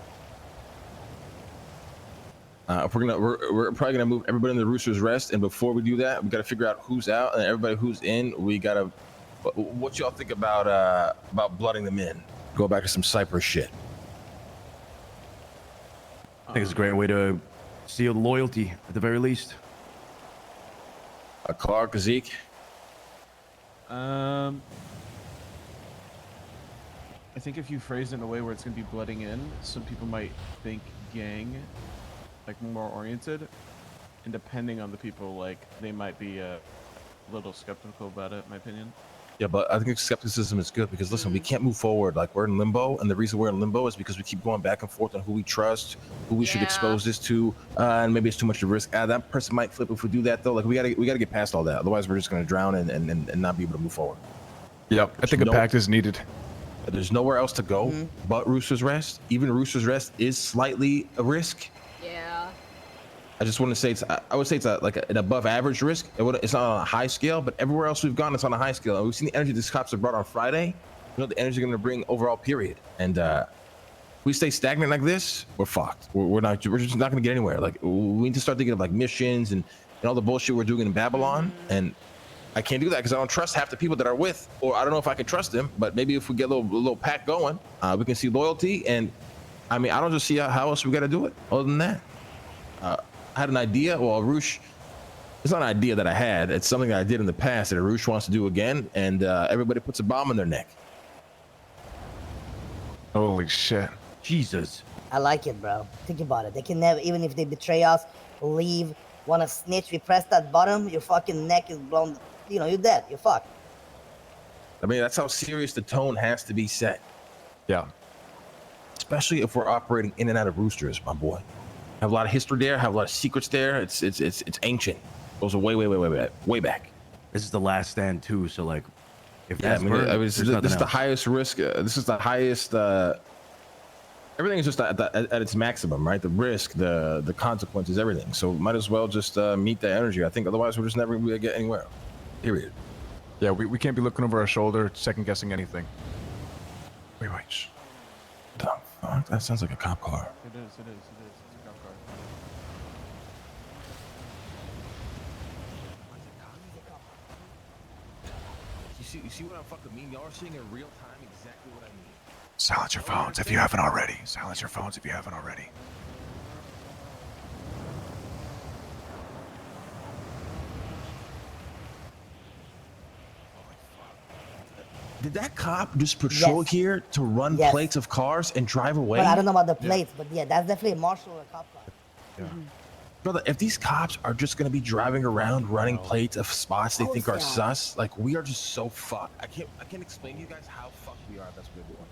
If we're probably gonna move everybody in the Rooster's Rest, and before we do that, we gotta figure out who's out and everybody who's in. We gotta. What y'all think about blooding them in? Go back to some Cypress shit. I think it's a great way to seal loyalty at the very least. Clark, Zeke. I think if you phrase it in a way where it's gonna be blooding in, some people might think gang, like more oriented, and depending on the people, like they might be a little skeptical about it. In my opinion. Yeah, but I think skepticism is good because listen, we can't move forward. Like we're in limbo, and the reason we're in limbo is because we keep going back and forth on who we trust, who we should expose this to, and maybe it's too much to risk. That person might flip if we do that though. Like we gotta get past all that. Otherwise, we're just gonna drown and not be able to move forward. Yep, I think a pact is needed. There's nowhere else to go but Rooster's Rest. Even Rooster's Rest is slightly a risk. Yeah. I just want to say I would say it's like an above average risk. It's not on a high scale, but everywhere else we've gone, it's on a high scale. And we've seen the energy these cops have brought on Friday. You know the energy they're going to bring overall, period. And if we stay stagnant like this, we're fucked. We're just not going to get anywhere. Like we need to start thinking of like missions and all the bullshit we're doing in Babylon. And I can't do that because I don't trust half the people that are with, or I don't know if I can trust them. But maybe if we get a little pack going, we can see loyalty. And I mean, I don't just see how else we got to do it other than that. I had an idea. Well, Arush, it's not an idea that I had. It's something that I did in the past that Arush wants to do again, and everybody puts a bomb in their neck. Holy shit. Jesus. I like it, bro. Think about it. They can never, even if they betray us, leave, wanna snitch, we press that button, your fucking neck is blown. You know, you're dead. You're fucked. I mean, that's how serious the tone has to be set. Yeah. Especially if we're operating in and out of Roosters, my boy. Have a lot of history there. Have a lot of secrets there. It's ancient. Goes way back. This is the last stand too. So like, if Yeah, I that's mean, burned, this there's is nothing the else. highest risk. This is the highest. Everything is just at its maximum, right? The risk, the consequences, everything. So might as well just meet that energy. I think otherwise we're just never going to get anywhere. Period. Yeah, we can't be looking over our shoulder, second guessing anything. Wait. The fuck? That sounds like a cop car. It is. It's a cop car. You see what I fucking mean? Y'all are seeing in real time exactly what I mean. Silence your phones if you haven't already. Silence your phones if you haven't already. Did that cop just patrol here to run plates of cars and drive away? But I don't know about the plates, but yeah, that's definitely a marshal or a cop car. Yeah. Brother, if these cops are just gonna be driving around running plates of spots they think are sus, like we are just so fucked. I can't explain to you guys how fucked we are if that's what we're doing.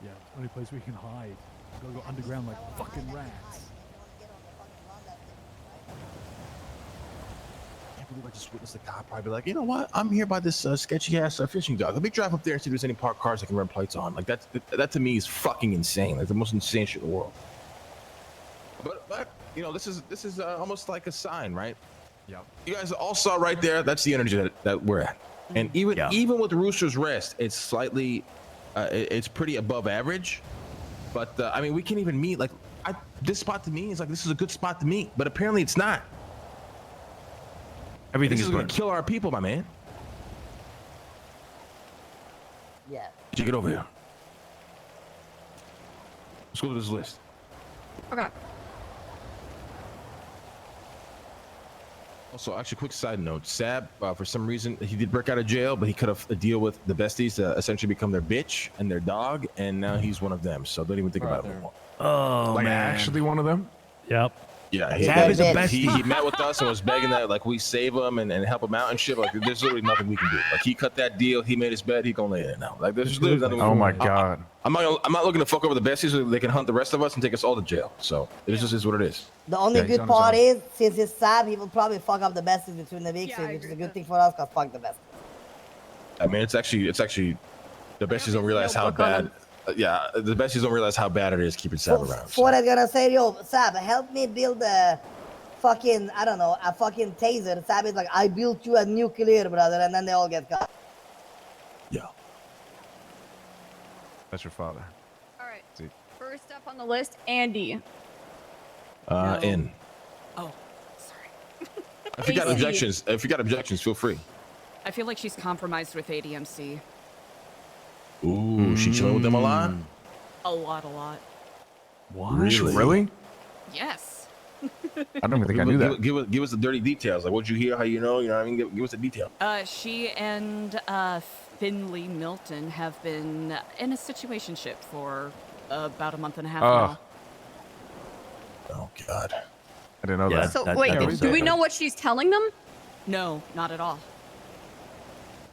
Yeah, the only place we can hide. Gotta go underground like fucking rats. I can't believe I just witnessed the cop probably be like, you know what? I'm here by this sketchy ass fishing dock. Let me drive up there and see if there's any parked cars I can run plates on. Like that to me is fucking insane. Like the most insane shit in the world. But you know, this is almost like a sign, right? Yeah. You guys all saw right there. That's the energy that we're at. And even with Rooster's Rest, it's slightly, it's pretty above average. But I mean, we can't even meet. Like, this spot to me is like this is a good spot to meet, but apparently it's not. Everything this is gonna good. kill our people, my man. Yeah. Did you get over here? Let's go to this list. Okay. Also, actually, quick side note: Sab, for some reason, he did break out of jail, but he cut off a deal with the besties to essentially become their bitch and their dog, and now he's one of them. So don't even think about it anymore. Oh, like man. actually one of them? Yep. Yeah, Sab is a bestie. he met with us and was begging that like we save him and help him out and shit. Like there's literally nothing we can do. Like he cut that deal, he made his bed, he gonna lay in it now. Like there's literally nothing. Oh my god. I'm not looking to fuck over the besties so they can hunt the rest of us and take us all to jail. So it just is what it is. The only Yeah, he's good on his part own. is, since it's Sab, he will probably fuck up the besties between the weeks, which is a good thing for us, cause fuck the besties. I mean, it's actually the besties don't realize how bad. Yeah, the besties don't realize how bad it is keeping Sab around. What I'm gonna say, yo, Sab, help me build a fucking, I don't know, a fucking taser. Sab is like, I built you a nuclear, brother, and then they all get caught. That's your father. All right. See. First up on the list, Andy. In. Oh, sorry. If you got AC. objections, feel free. I feel like she's compromised with ADMC. Ooh, she chilling with them a lot. A lot. What? Really? Yes. I don't even think I knew that. Give us the dirty details. Like, what'd you hear? How you know? You know what I mean? Give us the detail. She and Finley Milton have been in a situationship for about a month and a half now. Oh God. I didn't know that. So wait, do we know what she's telling them? No, not at all.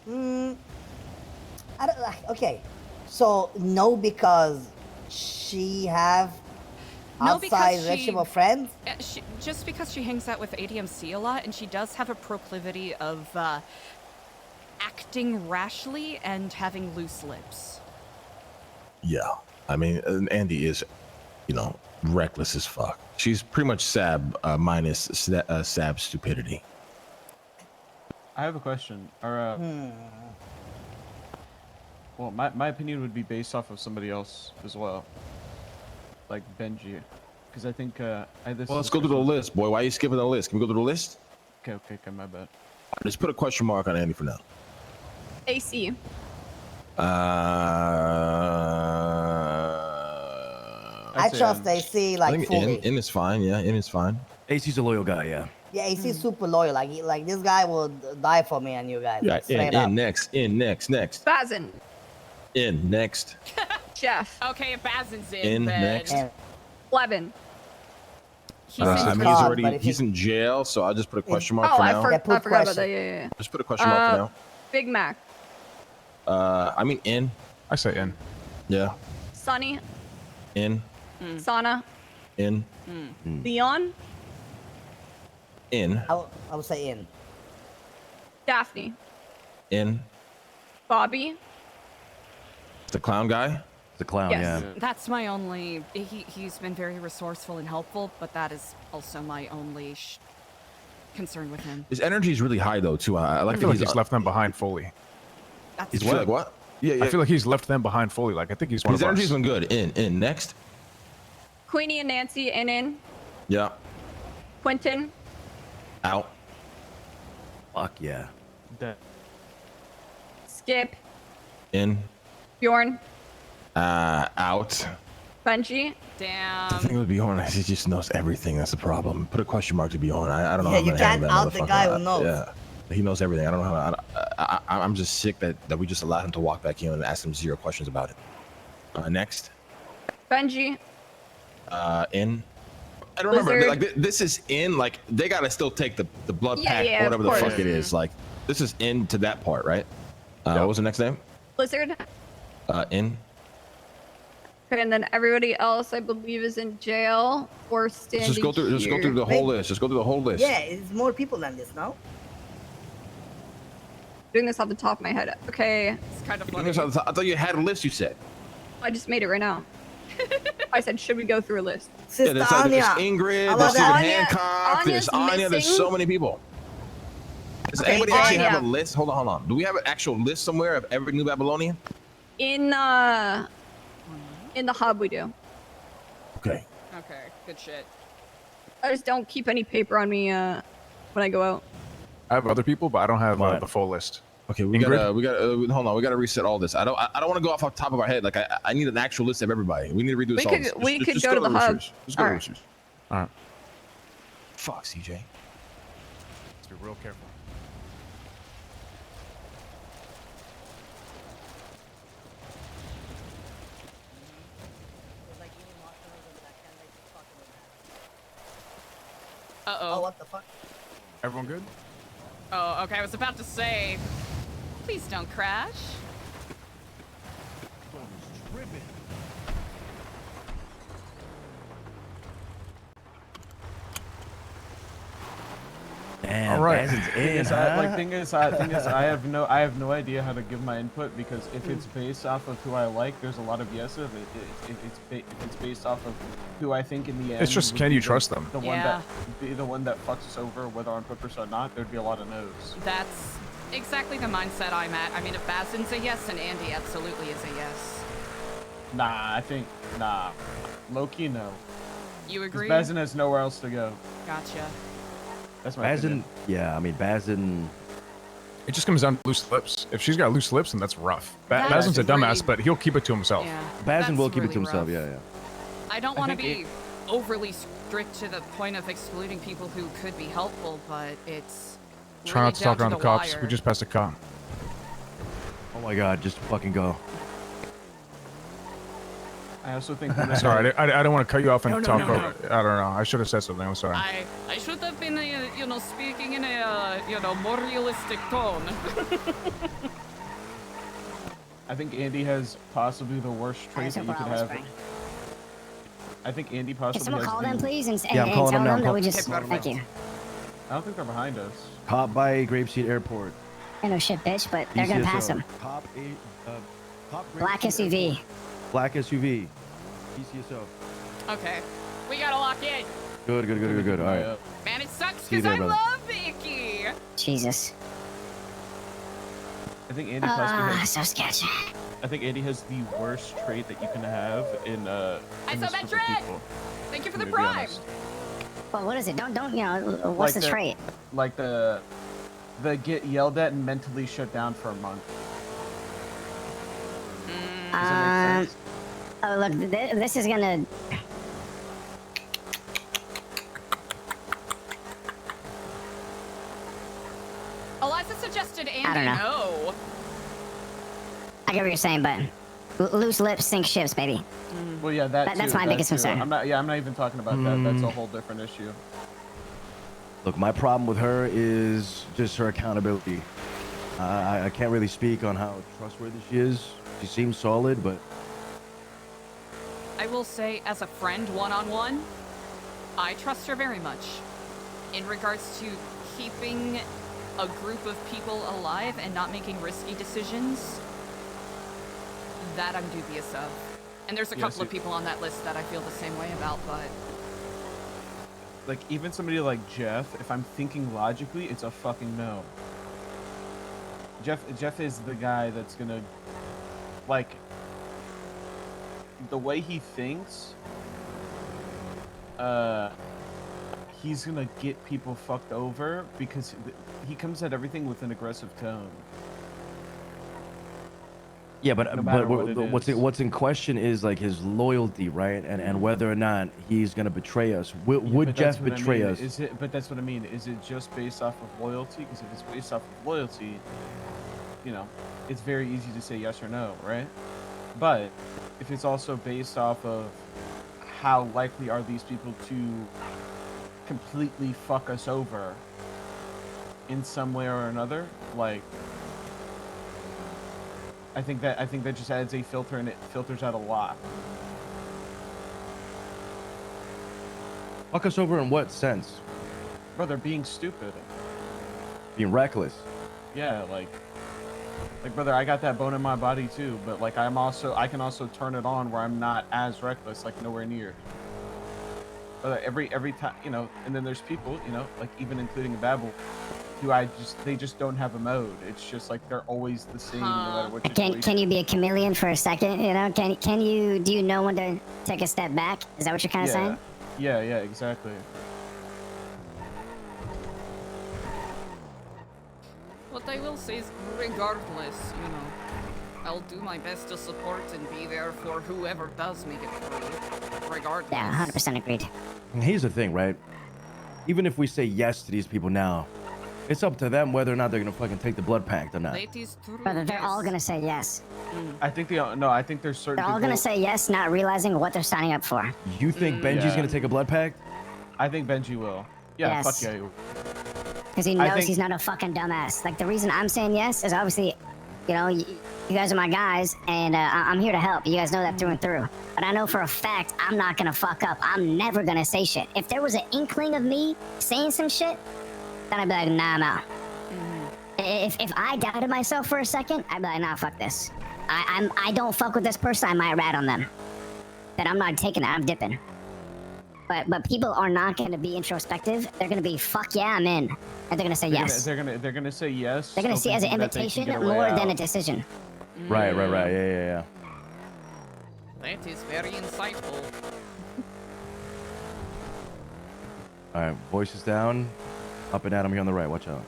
I don't like. Okay, so no, because she have No, outside because relationship of friends. Just because she hangs out with ADMC a lot, and she does have a proclivity of acting rashly and having loose lips. Yeah, I mean, Andy is, reckless as fuck. She's pretty much Sab minus Sab's stupidity. I have a question. Well, my opinion would be based off of somebody else as well, like Benji, because I think Well, let's go through the list, boy. Why are you skipping the list? Can we go through the list? Okay, my bad. Let's put a question mark on Andy for now. AC. I trust AC I like think fully. in is fine. Yeah, in is fine. AC's a loyal guy. Yeah. Yeah, AC is super loyal. Like this guy will die for me and you guys. Yeah, straight up. in next. Bazin. In next. Jeff. Okay, if Bazin's In then next. Levin. I mean, he's in jail, so I'll just put a question mark for I now. forgot about that. Yeah. Just put a question mark for now. Big Mac. I mean, in. I say in. Yeah. Sonny. In. Sana. In. Leon. In. I would say in. Daphne. In. Bobby. The clown guy. The clown. Yes. Yeah. That's my only. He's been very resourceful and helpful, but that is also my only concern with him. His energy is really high though too. I like I feel that like he's left them behind fully. That's He's what? What? Yeah. I feel like he's left them behind fully. Like I think he's one His of energy's us. been good. In. Next. Queenie and Nancy in. Yeah. Quentin. Out. Fuck yeah. Skip. In. Bjorn. Out. Benji. Damn. The thing with Bjorn is he just knows everything. That's the problem. Put a question mark to Bjorn. I don't know. Yeah, how I'm you gonna handle can't that out the motherfucker. guy who knows. Yeah. He knows everything. I don't know how. I'm just sick that we just allowed him to walk back in and ask him 0 questions about it. Next. Benji. In. And remember, Lizard. like this is in. Like they gotta still take the blood pack, Yeah, or whatever of the fuck course. it is. Like this is in to that part, right? What was the next name? Blizzard. In. Okay, and then everybody else, I believe, is in jail or standing. Just go through. Just go through the whole list. Just go through the whole list. Yeah, it's more people than this, no? Doing this off the top of my head. Okay. It's kind of I thought you had a list. You said. I just made it right now. I said, should we go through a list? Yeah, there's Ingrid. There's Stephen Hancock. There's Anya. There's so many people. Does Okay, anybody actually have Anya. a list? Hold on. Do we have an actual list somewhere of every New Babylonian? In the hub, we do. Okay. Okay, good shit. I just don't keep any paper on me when I go out. I have other people, but I don't have the full list. Okay, we Ingrid? gotta hold on. We gotta reset all this. I don't want to go off the top of our head. Like I need an actual list of everybody. We need to redo this. We could go to the hub. Just go to All right. research. All right. Fuck, CJ. Let's be real careful. Uh-oh. Oh, what the fuck? Everyone good? Oh, okay. I was about to say, please don't crash. Damn, All right. Bazin's Thing in, is, huh? thing is, I have no idea how to give my input because if it's based off of who I like, there's a lot of yeses. If it's based off of who I think in the end, It's just, would can be you trust them? The one that be the one that fucks us over, whether on purpose or not. There'd be a lot of no's. That's exactly the mindset I'm at. I mean, if Bazin's a yes, and Andy absolutely is a yes. Nah. Low-key, no. You agree? Bazin has nowhere else to go. Gotcha. That's my Bazin, opinion. yeah, I mean, Bazin. It just comes down to loose lips. If she's got loose lips, then that's rough. That's Bazin's a dumbass, really- but he'll keep it to himself. Yeah. Bazin will that's keep it to really himself. rough. Yeah, yeah. I don't want to think be overly strict to the point of excluding people who could be helpful, but it's Try really not to talk down around the cops. wire. We just passed a cop. Oh my God, just fucking go. I also think. Sorry, I don't want to cut you off and No, no, talk no, over. I don't know. I should have said something. I'm sorry. I should have been, speaking in a, more realistic tone. I think Andy has possibly the worst trait that you could have. I think Andy Can possibly someone has call the... them, please, and Yeah, I'm calling tell them now. them that we Call- just thank you. I don't think they're behind us. Cop by Grapeseed Airport. I know shit, bitch, but they're gonna pass them. Cop Black SUV. Black SUV. PCSO. Okay, we gotta lock in. Good. All right. Man, it sucks See you because there, I brother. love Icky. Jesus. I think Andy possibly has... so sketchy. I think Andy has the worst trait that you can have in this group of Isometric! people. Thank you for I'm the gonna be bribe. honest. Well, what is it? Don't what's Like the trait? Like the get yelled at and mentally shut down for a month. Does that make sense? Oh, look, this is gonna. Eliza suggested Andy I don't know. no. I get what you're saying, but loose lips sink ships, baby. Well, yeah, that's my biggest concern. I'm not even talking about that. That's a whole different issue. Look, my problem with her is just her accountability. I can't really speak on how trustworthy she is. She seems solid, but I will say, as a friend, one-on-one, I trust her very much. In regards to keeping a group of people alive and not making risky decisions, that I'm dubious of. And there's a Yeah, couple of people on that list that I feel the same way about, but... Like, even somebody like Jeff, if I'm thinking logically, it's a fucking no. Jeff is the guy that's gonna, like, the way he thinks, he's gonna get people fucked over because he comes at everything with an aggressive tone. yeah, but No matter what it is. what's in question is like his loyalty, right? And whether or not he's gonna betray us. Would But Jeff that's what I betray mean. us? But that's what I mean. Is it just based off of loyalty? Because if it's based off of loyalty, it's very easy to say yes or no, right? But if it's also based off of how likely are these people to completely fuck us over in some way or another, like, I think that just adds a filter and it filters out a lot. Fuck us over in what sense? Brother, being stupid. Being reckless. Yeah, like brother, I got that bone in my body too, but like I can also turn it on where I'm not as reckless, like nowhere near. every time, you know. And then there's people, you know, like even including Babel, who they just don't have a mode. It's just like they're always the same no matter what situation. Can you be a chameleon for a second? You know, can you do you know when to take a step back? Is that what you're kind of saying? Yeah, exactly. What I will say is, regardless, you know, I'll do my best to support and be there for whoever does make it through, regardless. Yeah, 100% agreed. And here's the thing, right? Even if we say yes to these people now, it's up to them whether or not they're gonna fucking take the blood pact or not. That is true. Brother, they're all gonna say yes. I think I think there's certain. They're all gonna say yes, not realizing what they're signing up for. You think Benji's gonna take a blood pact? I think Benji will. Yeah, Yes. fuck yeah. He will. Because he knows he's not a fucking dumbass. Like, the reason I'm saying yes is obviously, you know, you guys are my guys, and I'm here to help. You guys know that through and through. But I know for a fact I'm not gonna fuck up. I'm never gonna say shit. If there was an inkling of me saying some shit, then I'd be like, nah, I'm out. If I doubted myself for a second, I'd be like, nah, fuck this. I don't fuck with this person, I might rat on them. Then I'm not taking that, I'm dipping. But people are not gonna be introspective. They're gonna be, fuck yeah, I'm in. And they're gonna say yes. They're gonna say yes. They're gonna see it as an invitation more than a decision. Right. Yeah. That is very insightful. All right, voices down. Up and Adam here on the right. Watch out.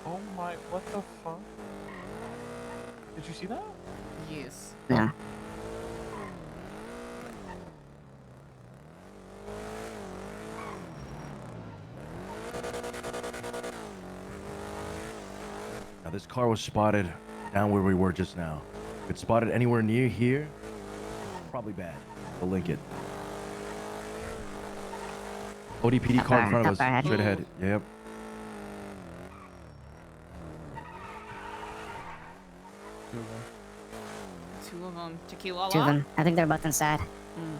Oh my! What the fuck? Did you see that? Yes. No. Now this car was spotted down where we were just now. If it's spotted anywhere near here, probably bad. We'll link it. ODPD car in front of us, straight ahead. Yep. Two of them. Tequila. Two of them. I think they're both inside. I'm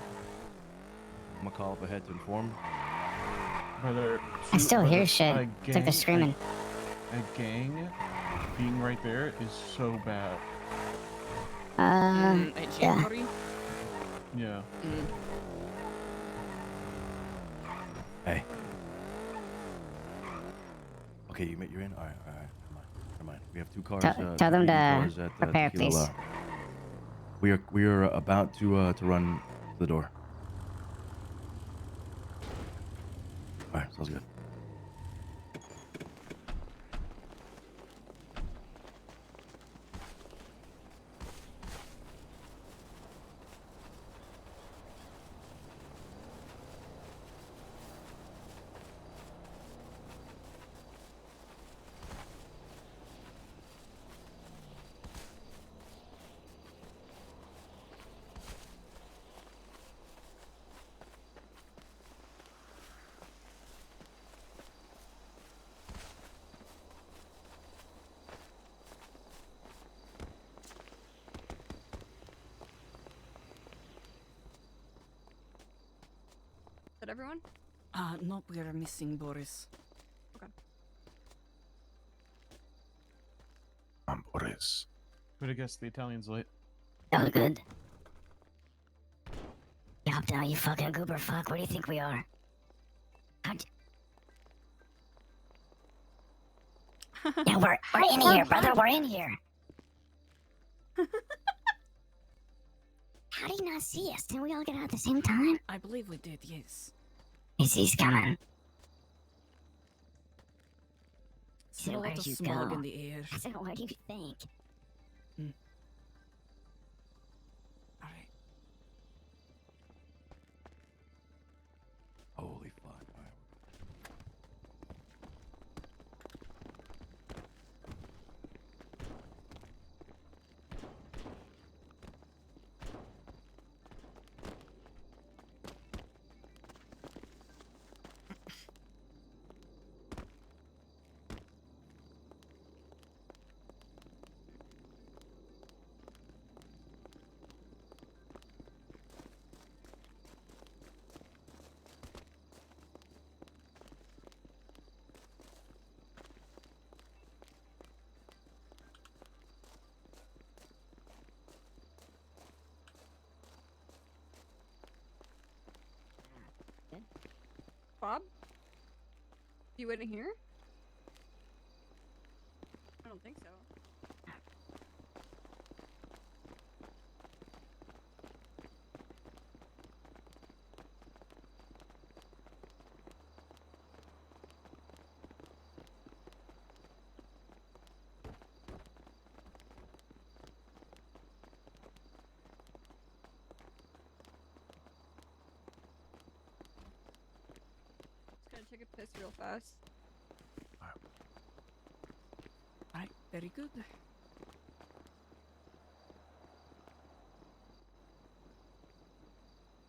gonna call up ahead to inform. Brother, I still hear shit. a It's like they're screaming. A gang being right there is so bad. Yeah. Yeah. Hey. Okay, you're in. All right. Never mind. We have two cars. Tell them to cars at, prepare, Tequila please. La. We are about to run to the door. All right, sounds good. Is that everyone? No, we are missing Boris. Okay. I'm Boris. Who'd have guessed the Italian's late? That was good. You hopped out, you fucking goober fuck. Where do you think we are? Yeah, we're in here, brother. We're in here. How do you not see us? Didn't we all get out at the same time? I believe we did, yes. He's coming. See a So lot where'd of you smog go? in the air. I said, where do you think? Holy fuck. All right. Bob? You in here? I don't think so. Just gonna take a piss real fast. Alright, very good.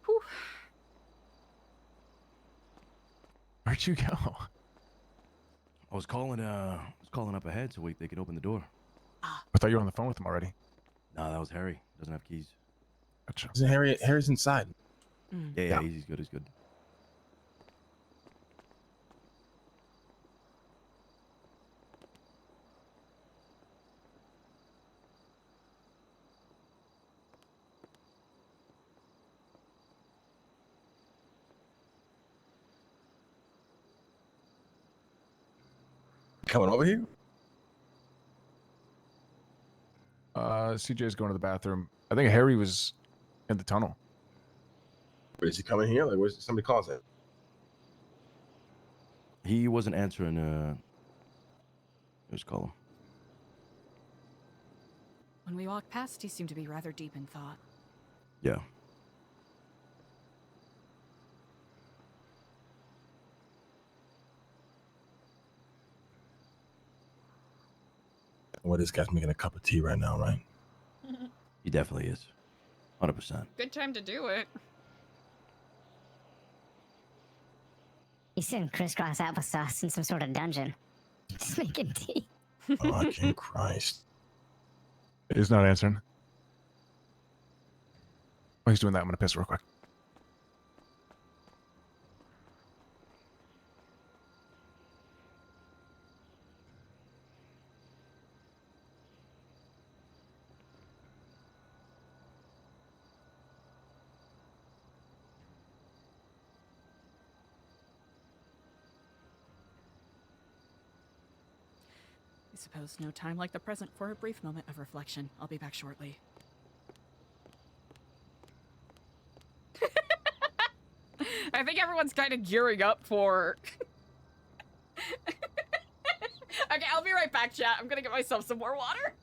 Whew. Where'd you go? I was calling up ahead so they could open the door. I thought you were on the phone with him already. No, that was Harry. Doesn't have keys. Gotcha. Isn't Harry's inside? Yeah, he's good. He's good. Coming over here? CJ's going to the bathroom. I think Harry was in the tunnel. Wait, is he coming here? Like, where's somebody calls him? He wasn't answering. Let's call him. When we walked past, he seemed to be rather deep in thought. Yeah. Well, this guy's making a cup of tea right now, right? He definitely is. 100%. Good time to do it. He's sitting crisscross applesauce in some sort of dungeon. Just making tea. Fucking Christ. He's not answering. Oh, he's doing that. I'm going to piss real quick. I suppose no time like the present for a brief moment of reflection. I'll be back shortly. I think everyone's kind of gearing up for... Okay, I'll be right back, chat. I'm gonna get myself some more water.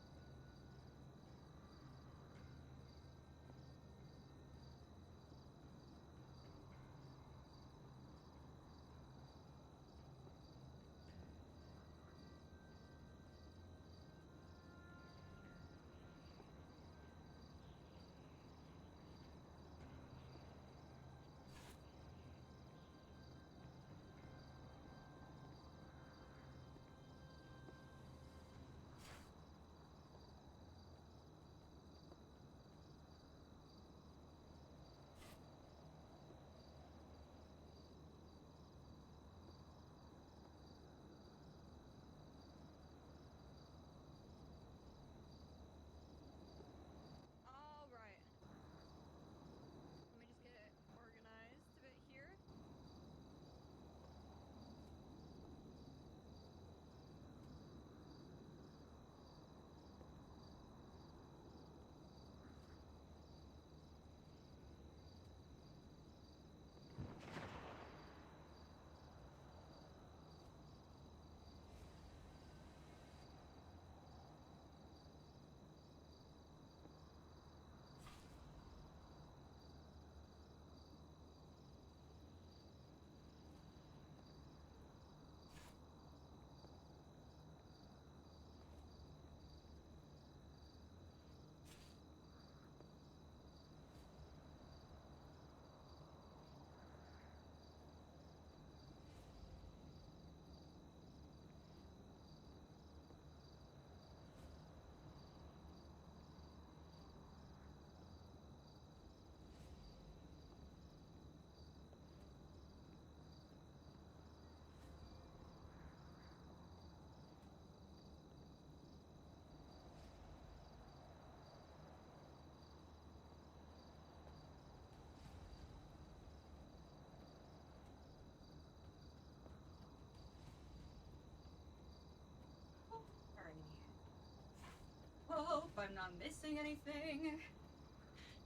I'm not missing anything.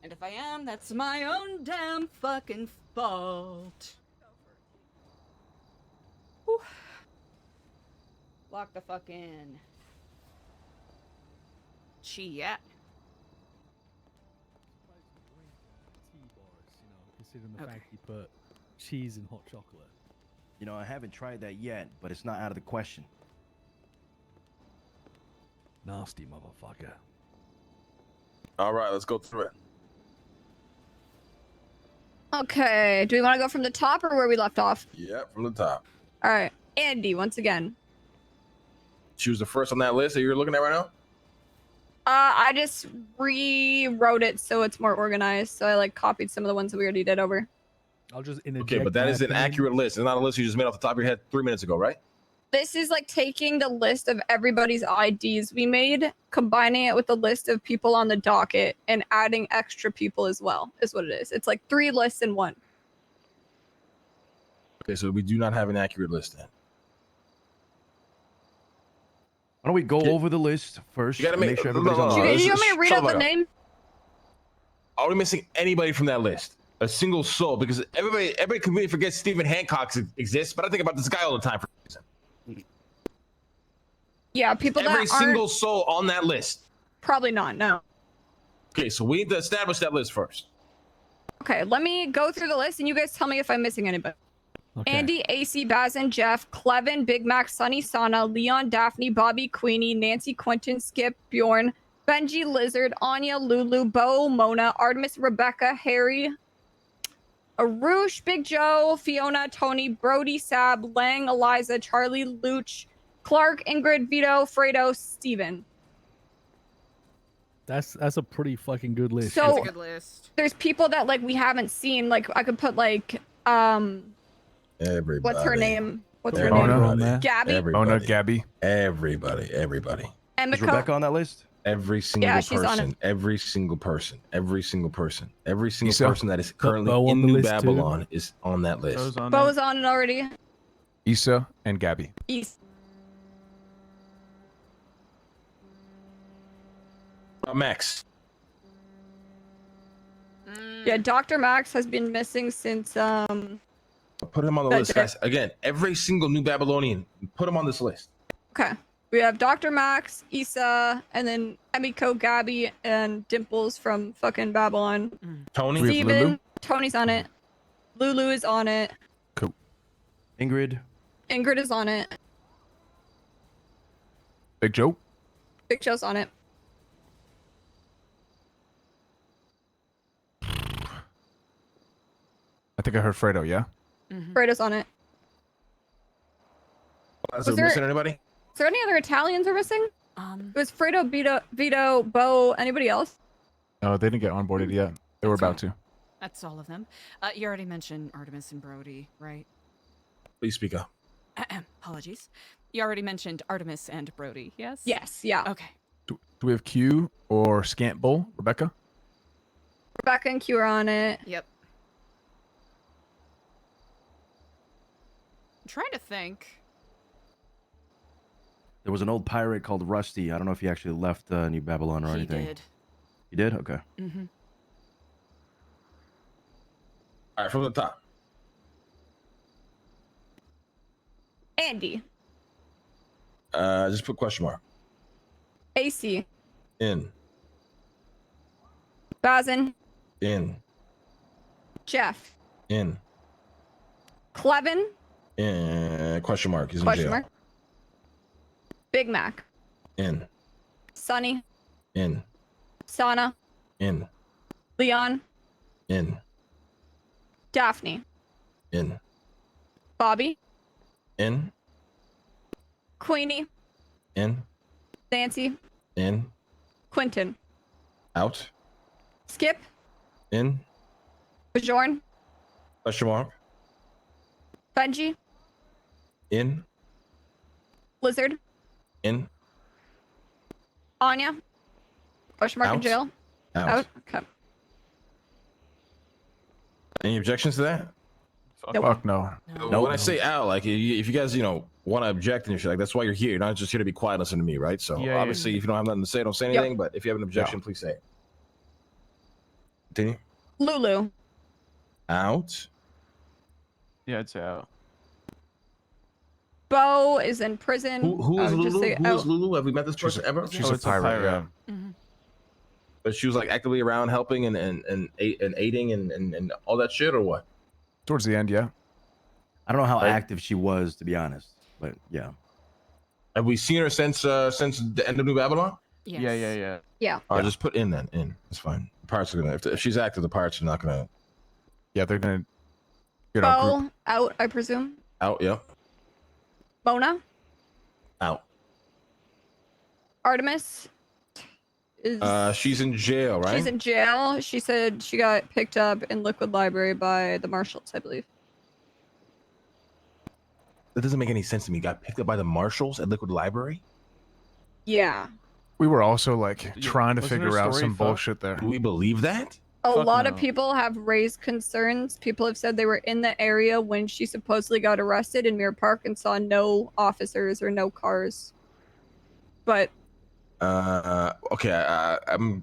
And if I am, that's my own damn fucking fault. Whew. Lock the fuck in. Chia. Considering the fact you put cheese in hot chocolate. You know, I haven't tried that yet, but it's not out of the question. Nasty motherfucker. All right, let's go through it. Okay, do we want to go from the top or where we left off? Yeah, from the top. All right, Andy, once again. She was the first on that list that you're looking at right now? I just rewrote it so it's more organized. So I like copied some of the ones that we already did over. I'll just interject. Okay, but that my is an opinion. accurate list. It's not a list you just made off the top of your head 3 minutes ago, right? This is like taking the list of everybody's IDs we made, combining it with the list of people on the docket, and adding extra people as well, is what it is. It's like 3 lists in one. Okay, so we do not have an accurate list then. Why don't we go over the list first? You gotta make sure everybody's on the Do list. you want me to read out the name? Are we missing anybody from that list? A single soul? Because everybody completely forgets Stephen Hancock exists, but I think about this guy all the time for some reason. Yeah, people Every that aren't... single soul on that list. Probably not, no. Okay, so we need to establish that list first. Okay, let me go through the list and you guys tell me if I'm missing anybody. Okay. Andy, AC, Bazin, Jeff, Clevin, Big Mac, Sunny, Sana, Leon, Daphne, Bobby, Queenie, Nancy, Quentin, Skip, Bjorn, Benji, Lizard, Anya, Lulu, Bo, Mona, Artemis, Rebecca, Harry, Arush, Big Joe, Fiona, Tony, Brody, Sab, Lang, Eliza, Charlie, Luch, Clark, Ingrid, Vito, Fredo, Steven. That's a pretty fucking good list. So, That's a good list. There's people that like we haven't seen. Like I could put like Everybody. what's her name? What's her Everybody. name? Gabby. Everybody. Gabby. Everybody. And Is Rebecca on that list? Every single Yeah, she's on person. it. Every single person. Every single person. Every single Issa? person that is currently Bo on in the New list too? Babylon is on that list. Bo's on it already. Issa and Gabby. East. Max. Yeah, Dr. Max has been missing since Put him on the That list, day. guys. Again, every single New Babylonian. Put him on this list. Okay. We have Dr. Max, Issa, and then Emiko, Gabby, and Dimples from fucking Babylon. Tony. Steven, Tony's on it. Lulu is on it. Cool. Ingrid. Ingrid is on it. Big Joe. Big Joe's on it. I think I heard Fredo, yeah? Fredo's on it. Is Was there missing there- anybody? Is there any other Italians we're missing? It was Fredo, Vito, Bo, anybody else? No, they didn't get onboarded yet. They were about to. That's all of them. You already mentioned Artemis and Brody, right? Please speak up. Apologies. You already mentioned Artemis and Brody, yes? Yes, yeah. Okay. Do we have Q or Scant Bull, Rebecca? Rebecca and Q are on it. Yep. I'm trying to think. There was an old pirate called Rusty. I don't know if he actually left New Babylon or He anything. did. He did? Okay. Mm-hmm. All right, from the top. Andy, Just put question mark. AC, In. Bazin, In. Jeff, In. Clevin, Question mark. He's in question jail. mark, Big Mac, In. Sunny, In. Sana, In. Leon, In. Daphne, In. Bobby, In. Queenie, In. Nancy, In. Quentin, Out. Skip, In. Bjorn, Question mark. Benji, In. Lizard, In. Anya, question mark in Out. jail. Out. Okay. Any objections to that? Nope. Fuck no. When I say out, like if you guys, want to object and shit. Like that's why you're here. You're not just here to be quiet, and listen to me, right? So Yeah, obviously, if you don't have nothing to say, don't say anything. But if you have an objection, please say it. Continue. Lulu. Out. Yeah, it's out. Bo is in prison. Who is I would just Lulu? say Who is out. Lulu? Have we met this person ever? She's a pirate. Yeah. But she was like actively around helping and aiding and all that shit, or what? Towards the end, yeah. I don't know how Right. active she was, to be honest, but yeah. Have we seen her since the end of New Babylon? Yes. Yeah. Yeah. All right, just put in then. In. It's fine. The pirates are gonna. If she's active, the pirates are not gonna. Yeah, they're gonna. Bo out, I presume. Out. Yeah. Mona. Out. Artemis. Is She's in jail, right? She's in jail. She said she got picked up in Liquid Library by the marshals, I believe. That doesn't make any sense to me. Got picked up by the marshals at Liquid Library. Yeah. We were also like trying to wasn't her figure out story some fucked? bullshit there. Do we believe that? A Fuck lot of no. people have raised concerns. People have said they were in the area when she supposedly got arrested in Mirror Park and saw no officers or no cars. But Okay. I'm.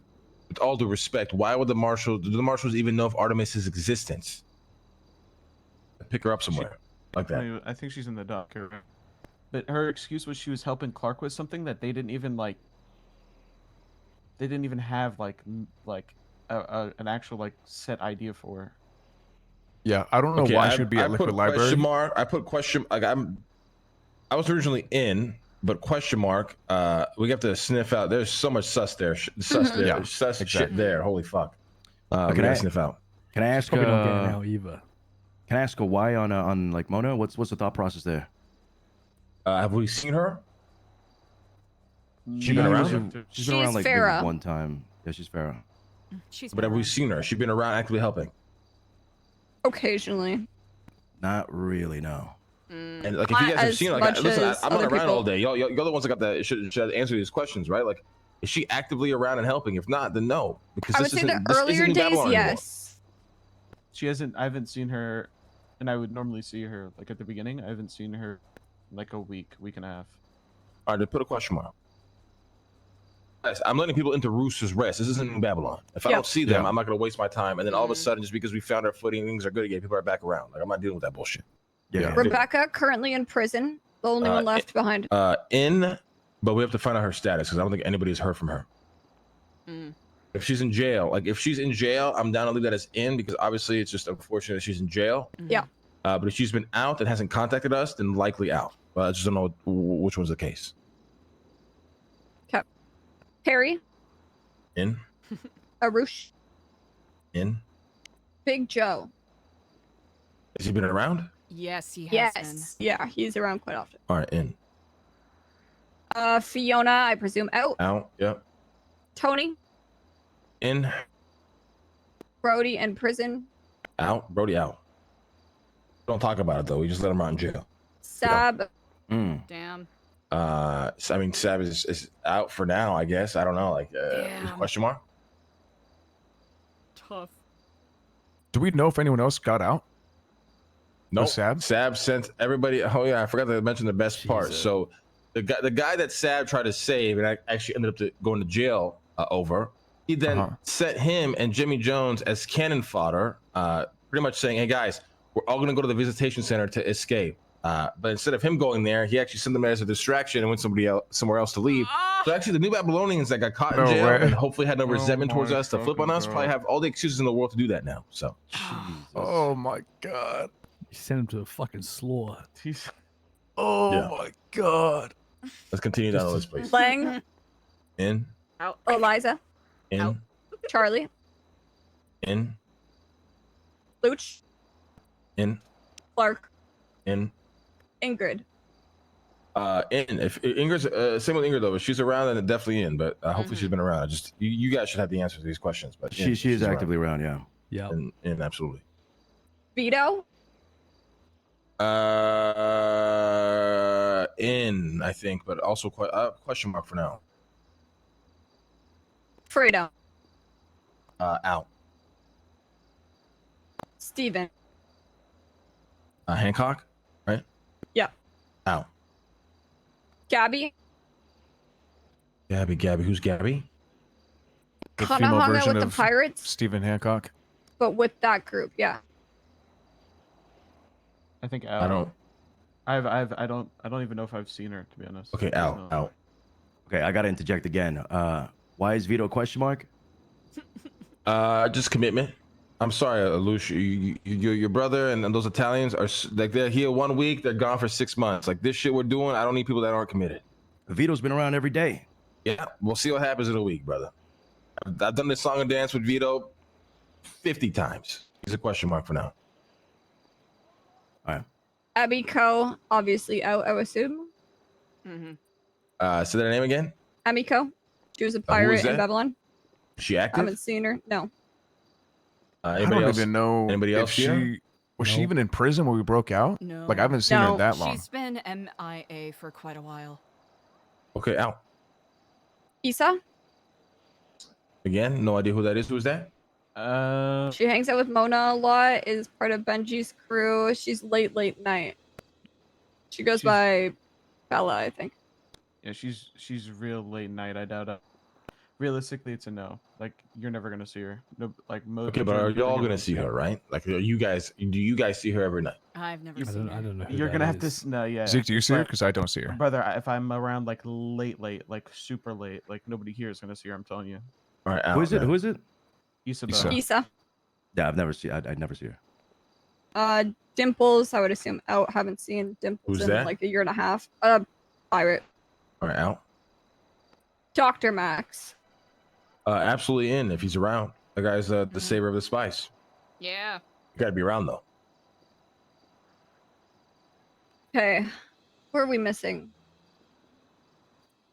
With all due respect, why would do the marshals even know of Artemis's existence? Pick her up somewhere like that. I think she's in the dock. But her excuse was she was helping Clark with something that they didn't even like. They didn't even have like an actual like set idea for. Yeah, I don't know Okay, why she'd be at Liquid put Library. Question mark. I put question. Like I was originally in, but question mark. We have to sniff out. There's so much sus there. Sus there. Yeah, sus exactly. shit there. Holy fuck. We Can gotta I sniff out. Can I ask? Probably don't get it now either. Can I ask a why on like Mona? What's the thought process there? Have we seen her? She's been around? She's been around like maybe Farrah. one time. Yeah, she's Farrah. She's But have we seen her? She's been around actively helping. occasionally. Not really, no. And like, if you Not guys have as seen, like, much listen, as I'm not other around people. all day. Y'all, you're the ones that got the should answer these questions, right? Like, is she actively around and helping? If not, then no. Because I would this say isn't the this earlier isn't New days, Babylon anymore. yes. She hasn't. I haven't seen her, and I would normally see her like at the beginning. I haven't seen her in, like a week and a half. All right, then put a question mark. Guys, I'm letting people into Rooster's Rest. This isn't New Babylon. If I Yep. don't see them, Yeah. I'm not going to waste my time. And then all of a sudden, just because we found our footing, things are good again, people are back around. Like, I'm not dealing with that bullshit. Yeah. Rebecca currently in prison. The only one left behind. But we have to find out her status because I don't think anybody's heard from her. If she's in jail, I'm down to leave that as in because obviously it's just unfortunate that she's in jail. Yeah. But if she's been out and hasn't contacted us, then likely out. But I just don't know which one's the case. Okay. Harry. In, Arush. in. Big Joe. Has he been around? Yes, he has Yes. Yeah, he's around quite often. All right, in, Fiona, I presume out. out, yep, Tony. in, Brody in prison. out, Brody out. Don't talk about it though. We just let him out in jail. Sab. Damn. So, I mean, Sab is out for now. I guess I don't know. Like, question mark. Tough. Do we know if anyone else got out? No, Sab? Sab sent everybody. Oh yeah, I forgot to mention the best part. So the guy that Sab tried to save and I actually ended up going to jail over. He then sent him and Jimmy Jones as cannon fodder, pretty much saying, "Hey guys, we're all going to go to the visitation center to escape." But instead of him going there, he actually sent them as a distraction and went somewhere else to leave. So actually, the New Babylonians that got caught in No jail way. and hopefully had no resentment towards my us to flip on us fucking probably God. have all the excuses in the world to do that now. So Oh my god. You sent him to a fucking slaughter. Oh Yeah. my god. let's continue down the list, please. Lang. In, Out. Eliza. in, Charlie. in, Luch. in, Clark. in. Ingrid. In. If Ingrid's same with Ingrid though, if she's around, then definitely in. But hopefully she's been around. I just you guys should have the answers to these questions. But She is she's actively around. Yeah. Yeah. In absolutely. Vito. In I think, but also question mark for now. Fredo. Out. Steven. Hancock, right? Yeah. Out. Gabby Gabby. Who's Gabby? The kind of female hung out version with the of pirates, Stephen Hancock. but with that group, yeah. I think I don't. I don't even know if I've seen her, to be honest. Okay, out. Okay, I gotta interject again. Why is Vito question mark? Just commitment. I'm sorry, Lucia. Your brother and those Italians are like they're here 1 week, they're gone for 6 months. Like this shit we're doing, I don't need people that aren't committed. Vito's been around every day. Yeah, we'll see what happens in a week, brother. I've done this song and dance with Vito 50 times. He's a question mark for now. All right. Abby Co, obviously out, I would assume. Say that name again. Abby Co. She was a who is pirate in that? Babylon. Is she I active? haven't seen her. No. I Anybody don't else? even know Anybody if else here? she was she even in prison when we broke out. No. Like I haven't seen her that long. She's been MIA for quite a while. Okay, out. Isa? Again, no idea who that is. Who's that? She hangs out with Mona a lot, is part of Benji's crew. She's late night. She goes by Bella, I think. Yeah, she's real late night. I doubt it. Realistically, it's a no. Like you're never gonna see her. No, like most. Okay, but are y'all gonna see her, right? Like, do you guys see her every night? I've never seen her. I don't know. You're gonna have to. No, yeah. Zeke, do you see her? But- Because I don't see her. Brother, if I'm around like late, like super late, like nobody here is gonna see her. I'm telling you. All right, Who is it? Who is it? Isabel. Isa. Yeah, I'd never see her. Dimples, I would assume out. Haven't seen Dimples Who's in that? like a year and a half. Pirate. All right, out. Dr. Max. Absolutely in if he's around. The guy's the saver of the spice. Yeah. You gotta be around though. Okay. Who are we missing?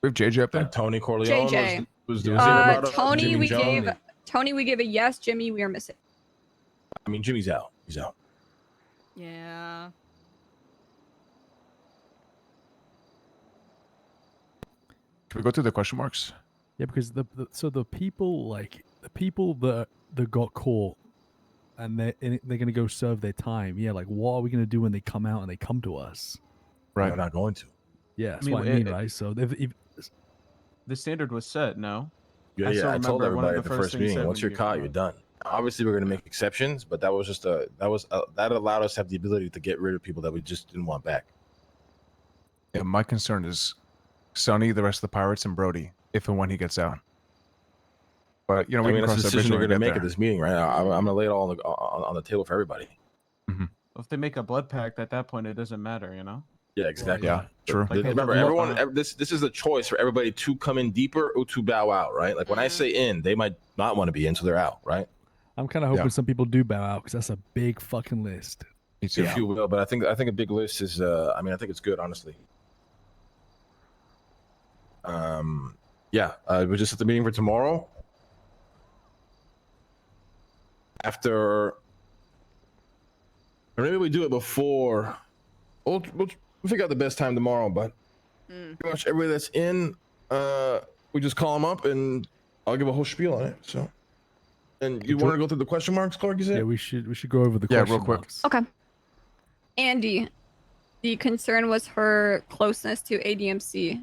We have JJ up there. Tony Corleone JJ. was brought up. Tony, Jimmy we Jones. gave Tony, we gave a yes. Jimmy, we are missing. I mean, Jimmy's out. He's out. Yeah. Can we go through the question marks? Yeah, because the people that got caught and they're gonna go serve their time. Yeah, like what are we gonna do when they come out and they come to us? Right. They're not going to. Yeah, that's what I mean, right? So The standard was set. No. Yeah, still I told remember one of everybody at the first things he meeting. said Once when you're you caught, came you're out. done. Obviously, we're gonna make exceptions, but that allowed us to have the ability to get rid of people that we just didn't want back. Yeah, my concern is Sonny, the rest of the pirates, and Brody, if and when he gets out. But you know, I we mean, can that's cross the that bridge decision when they're we gonna get make there. at this meeting, right? I'm gonna lay it all on the table for everybody. If they make a blood pact, at that point, it doesn't matter. You know. Yeah, exactly. Yeah, true. Like, Remember, look, everyone. This is a choice for everybody to come in deeper or to bow out, right? Like when I say in, they might not want to be in, so they're out, right? I'm kind of hoping some people do bow out because that's a big fucking list. If you will, but I think a big list is. I mean, I think it's good, honestly. Yeah. We're just at the meeting for tomorrow. After, or maybe we do it before. We'll figure out the best time tomorrow, but pretty much everybody that's in, we just call them up and I'll give a whole spiel on it. So, and you want to go through the question marks, Clark? You said? Yeah, we should go over the Yeah, question real quick. marks. Okay. Andy, the concern was her closeness to ADMC.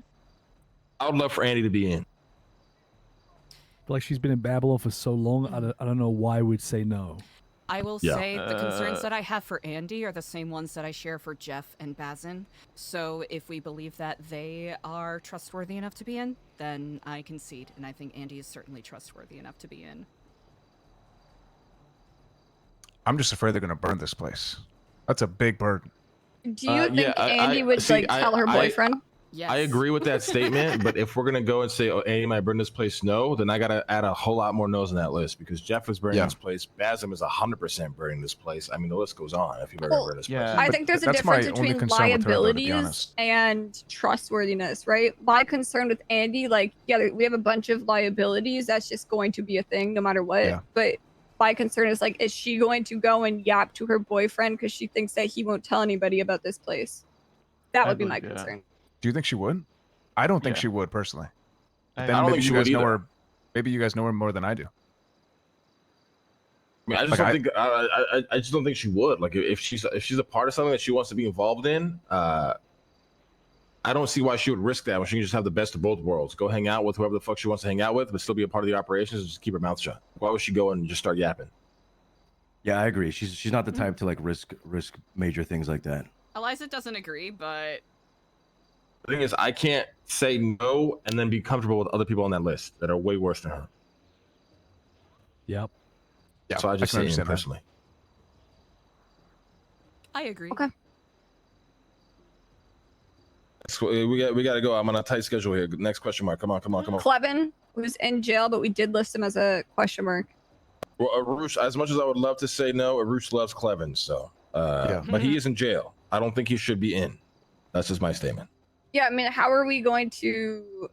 I would love for Andy to be in. Like she's been in Babylon for so long, I don't know why we'd say no. I will Yeah. say the concerns that I have for Andy are the same ones that I share for Jeff and Bazin. So if we believe that they are trustworthy enough to be in, then I concede. And I think Andy is certainly trustworthy enough to be in. I'm just afraid they're gonna burn this place. That's a big burden. Do you think Andy would tell her boyfriend? Yes. I agree with that statement, but if we're gonna go and say, "Oh, Andy might burn this place," no, then I gotta add a whole lot more no's on that list because Jeff is burning this place. Basim is 100% burning this place. I mean, the list goes on. If you've ever burn this place, I think there's a difference between liabilities and trustworthiness, right? My concern with Andy, like, yeah, we have a bunch of liabilities. That's just going to be a thing no matter what. Yeah. But my concern is, like, is she going to go and yap to her boyfriend because she thinks that he won't tell anybody about this place? That would be my concern. Do you think she would? I don't think Yeah. she would personally. I Then don't maybe think she you guys would know either. her. Maybe you guys know her more than I do. I mean, I just Like, don't I- think I just don't think she would. Like, if she's a part of something that she wants to be involved in, I don't see why she would risk that when she can just have the best of both worlds. Go hang out with whoever the fuck she wants to hang out with, but still be a part of the operations and just keep her mouth shut. Why would she go and just start yapping? Yeah, I agree. She's not the type to like risk major things like that. Eliza doesn't agree, but The thing is, I can't say no and then be comfortable with other people on that list that are way worse than her. Yep. Yeah, So I just can say it understand that. personally. I agree. Okay. We got to go. I'm on a tight schedule here. Next question mark. Come on. Clevin was in jail, but we did list him as a question mark. Well, Arush, as much as I would love to say no, Arush loves Clevin, so but he is in jail. I don't think he should be in. That's just my statement. Yeah, I mean, how are we going to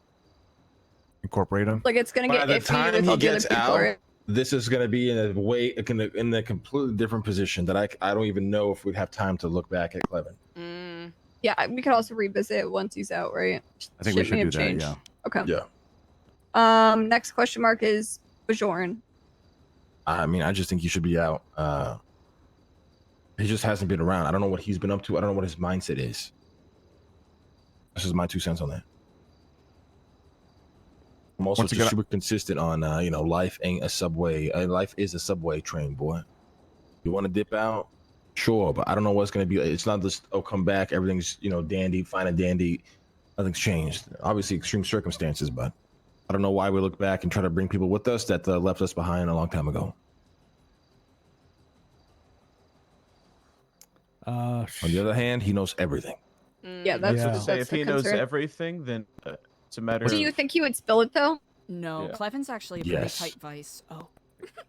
Incorporate him. like? It's gonna By get the iffy time with he all the other gets people. out, Right? this is going to be in a completely different position that I don't even know if we'd have time to look back at Clevin. Yeah, we could also revisit once he's out, right? I think we Shit may should have do that. changed. Yeah. Okay. Yeah. Next question mark is Bajorn. I mean, I just think he should be out. He just hasn't been around. I don't know what he's been up to. I don't know what his mindset is. This is my 2 cents on that. I'm also Once just again, super consistent on, life ain't a subway. Life is a subway train, boy. You want to dip out? Sure, but I don't know what's going to be. It's not just, come back. Everything's, dandy, fine and dandy. Nothing's changed. Obviously, extreme circumstances, but I don't know why we look back and try to bring people with us that left us behind a long time ago. On the other hand, he knows everything. Yeah, that's I was gonna say, that's if the he knows concern. everything, then it's a matter Do of. you think he would spill it though? No, Yeah. Clevin's actually a pretty Yes. tight vice. Oh.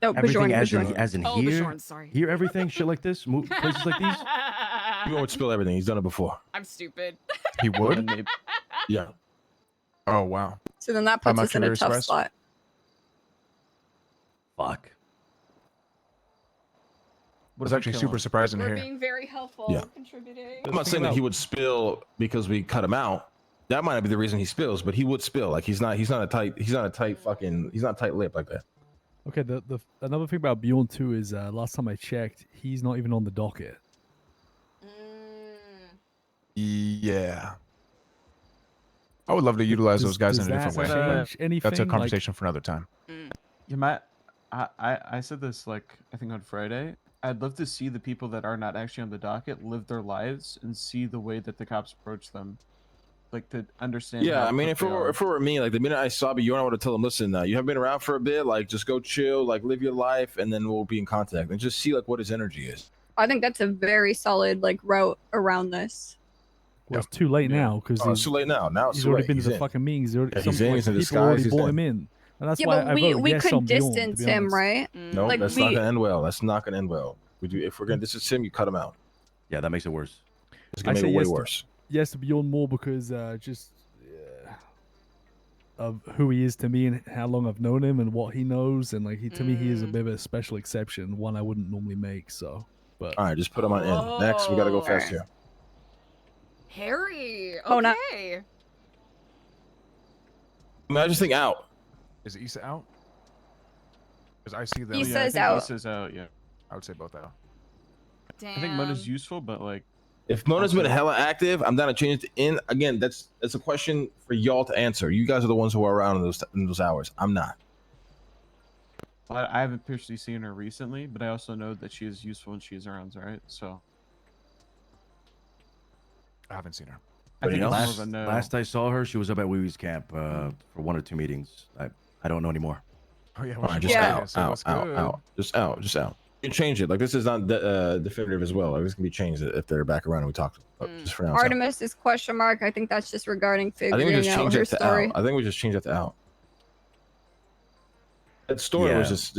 No, Everything Bajorn. as in Oh, here, Bajorn, sorry. here everything, shit like this, places like these. He would spill everything. He's done it before. I'm stupid. He would? Maybe, Yeah. Oh, wow. So then that I'm puts us in a actually very tough surprised. spot. Fuck. It was actually super surprising to We're hear. being very helpful, Yeah. contributing. I'm not saying that he would spill because we cut him out. That might not be the reason he spills, but he would spill. Like he's not a tight lip like that. Okay, the another thing about Bjorn too is last time I checked, he's not even on the docket. Yeah. I would love to utilize those guys in a different way. change but anything? That's a Like- conversation for another time. Yeah, Matt, I said this like I think on Friday. I'd love to see the people that are not actually on the docket live their lives and see the way that the cops approach them, like to understand. Yeah, how I mean, quick if they it are. were me, like the minute I saw Bjorn, I would have told him, listen, you haven't been around for a bit, like just go chill, like live your life, and then we'll be in contact and just see like what his energy is. I think that's a very solid like route around this. Well, it's too late now because Oh, it's too late now. Now it's he's too already late. been He's to the in. fucking meetings. He's already, Yeah, he's some, in. like, He's in people disguise. already He's brought in. him in, and that's Yeah, why but I we voted yes could on Bjorn, to distance be him, honest. right? No, Like, that's not gonna end well. That's not gonna end well. If we're gonna distance him, you cut him out. Yeah, that makes it worse. It's I gonna make say it way yes to- worse. Yes to Bjorn more because just of who he is to me and how long I've known him and what he knows, and like to me he is a bit of a special exception, one I wouldn't normally make. So, but All right, just put him on in. Next, we gotta go fast here. Harry. Okay. Oh, no. I mean, I just think out. Is Issa out? Because I see them. He Yeah, I says think out. Issa's out. Yeah, I would say both out. Damn. I think Mona's useful, but like If Mona's been Also- hella active, I'm down to change it to in. Again, that's a question for y'all to answer. You guys are the ones who are around in those hours. I'm not. I haven't personally seen her recently, but I also know that she is useful when she is around, right? So I haven't seen her. I think it's more Last, of a no. last I saw her, she was up at Wee Wee's camp for 1 or 2 meetings. I don't know anymore. Oh yeah, All well, right, she just was Yeah. there, out, so out, what's out, good? out, just out, just out. You can change it. Like this is not definitive as well. Like, this can be changed if they're back around and we talk. But just for now, it's out. Artemis is question mark. I think that's just regarding I think we figuring just out change her that to story. out. I think we just change that to out. That story was just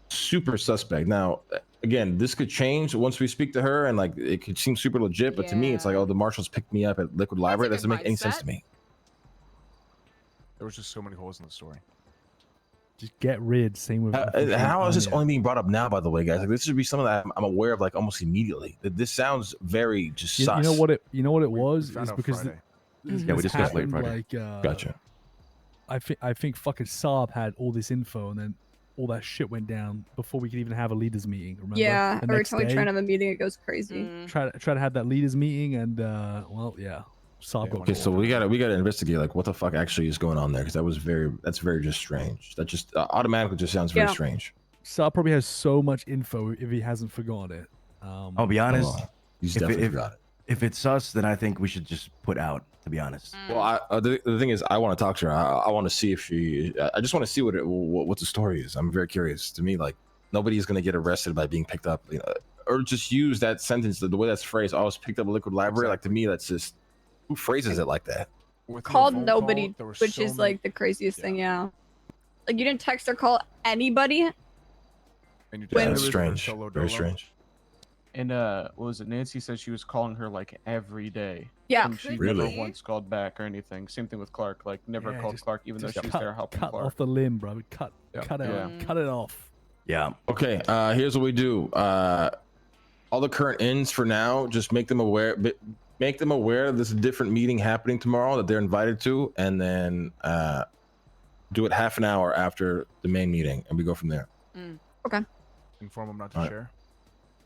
super suspect. Now, again, this could change once we speak to her, and like it could seem super legit. But to me, it's like, oh, the marshals picked me up at Liquid Library. That doesn't make any sense to me. There was just so many holes in the story. just get rid. Same with. How is this Anya. only being brought up now, by the way, guys? Like this should be something that I'm aware of like almost immediately. This sounds very just You sus. know what it? You know what it was? found Is out because Friday. Yeah, we discussed late Friday. Like, Gotcha. I think fucking Saab had all this info, and then all that shit went down before we could even have a leaders meeting. Remember? Yeah, The every next time we day, try to have a meeting, it goes crazy. try to have that leaders meeting, and well, yeah. Saab got Okay, so called. we gotta investigate like what the fuck actually is going on there because that's very just strange. That just automatically just sounds very strange. Saab probably has so much info if he hasn't forgotten it. I'll be honest. He's if, definitely if, forgot it. if it's us, then I think we should just put out. To be honest. Well, the thing is, I want to talk to her. I want to see if she. I just want to see what the story is. I'm very curious. To me, like nobody is gonna get arrested by being picked up, or just use that sentence the way that's phrased. I was picked up a liquid library. Like to me, that's just who phrases it like that. Called nobody, which is like the craziest thing. Yeah. Like you didn't text or call anybody. And That's strange. Very strange. And what was it? Nancy said she was calling her like every day. Yeah. And she Really? never once called back or anything. Same thing with Clark. Like never Yeah, called just- Clark even though just she was cut- there helping cut Clark. off the limb, bro. Cut it off. Yeah. Okay. Here's what we do. All the current ins for now. Just make them aware. Make them aware there's a different meeting happening tomorrow that they're invited to, and then do it half an hour after the main meeting, and we go from there. Okay. Inform them not to All right. share.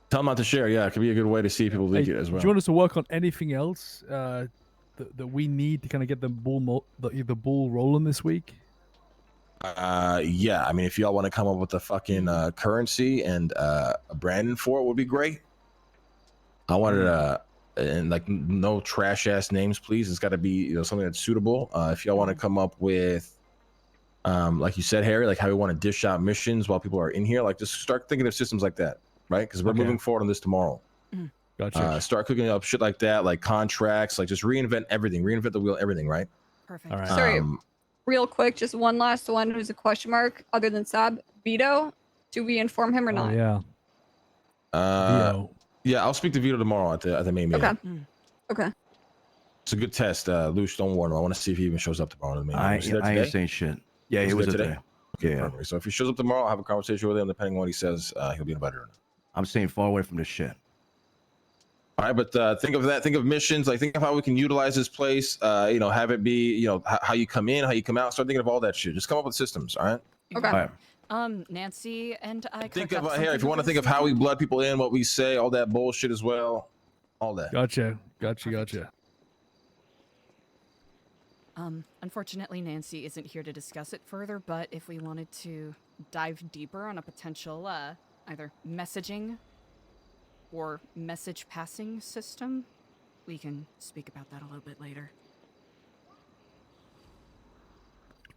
Tell them not to share. Yeah, it could be a good way to see people leak Hey, it as well. Do you want us to work on anything else that we need to kind of get the ball rolling this week? Yeah, I mean, if y'all want to come up with a fucking currency and a branding for it, would be great. I wanted and like no trash ass names, please. It's got to be something that's suitable. If y'all want to come up with, like you said, Harry, like how we want to dish out missions while people are in here, like just start thinking of systems like that, right? Because we're moving forward on this tomorrow. Gotcha. Start cooking up shit like that, like contracts, like just reinvent everything, reinvent the wheel, everything, right? Perfect. All right. Sorry, real quick, just one last one who's a question mark other than Sab. Vito, do we inform him or Oh not? yeah. Uh, yeah, I'll speak to Vito tomorrow at the main meeting. Okay. Okay. It's a good test, Luce. Don't warn him. I want to see if he even shows up tomorrow. To the main I meeting. Was he there ain't today? saying shit. Yeah, he was there today. Okay, Yeah. perfect. So if he shows up tomorrow, I'll have a conversation with him. Depending on what he says, he'll be invited or not. I'm staying far away from this shit. All right, but think of that. Think of missions. Like think of how we can utilize this place. Have it be, how you come in, how you come out. Start thinking of all that shit. Just come up with systems. All right. Okay. All right. Nancy and I Think cooked of up here. If something you want to for think this of how we weekend. blood people in, what we say, all that bullshit as well, all that. Gotcha. Unfortunately, Nancy isn't here to discuss it further, but if we wanted to dive deeper on a potential either messaging or message passing system, we can speak about that a little bit later.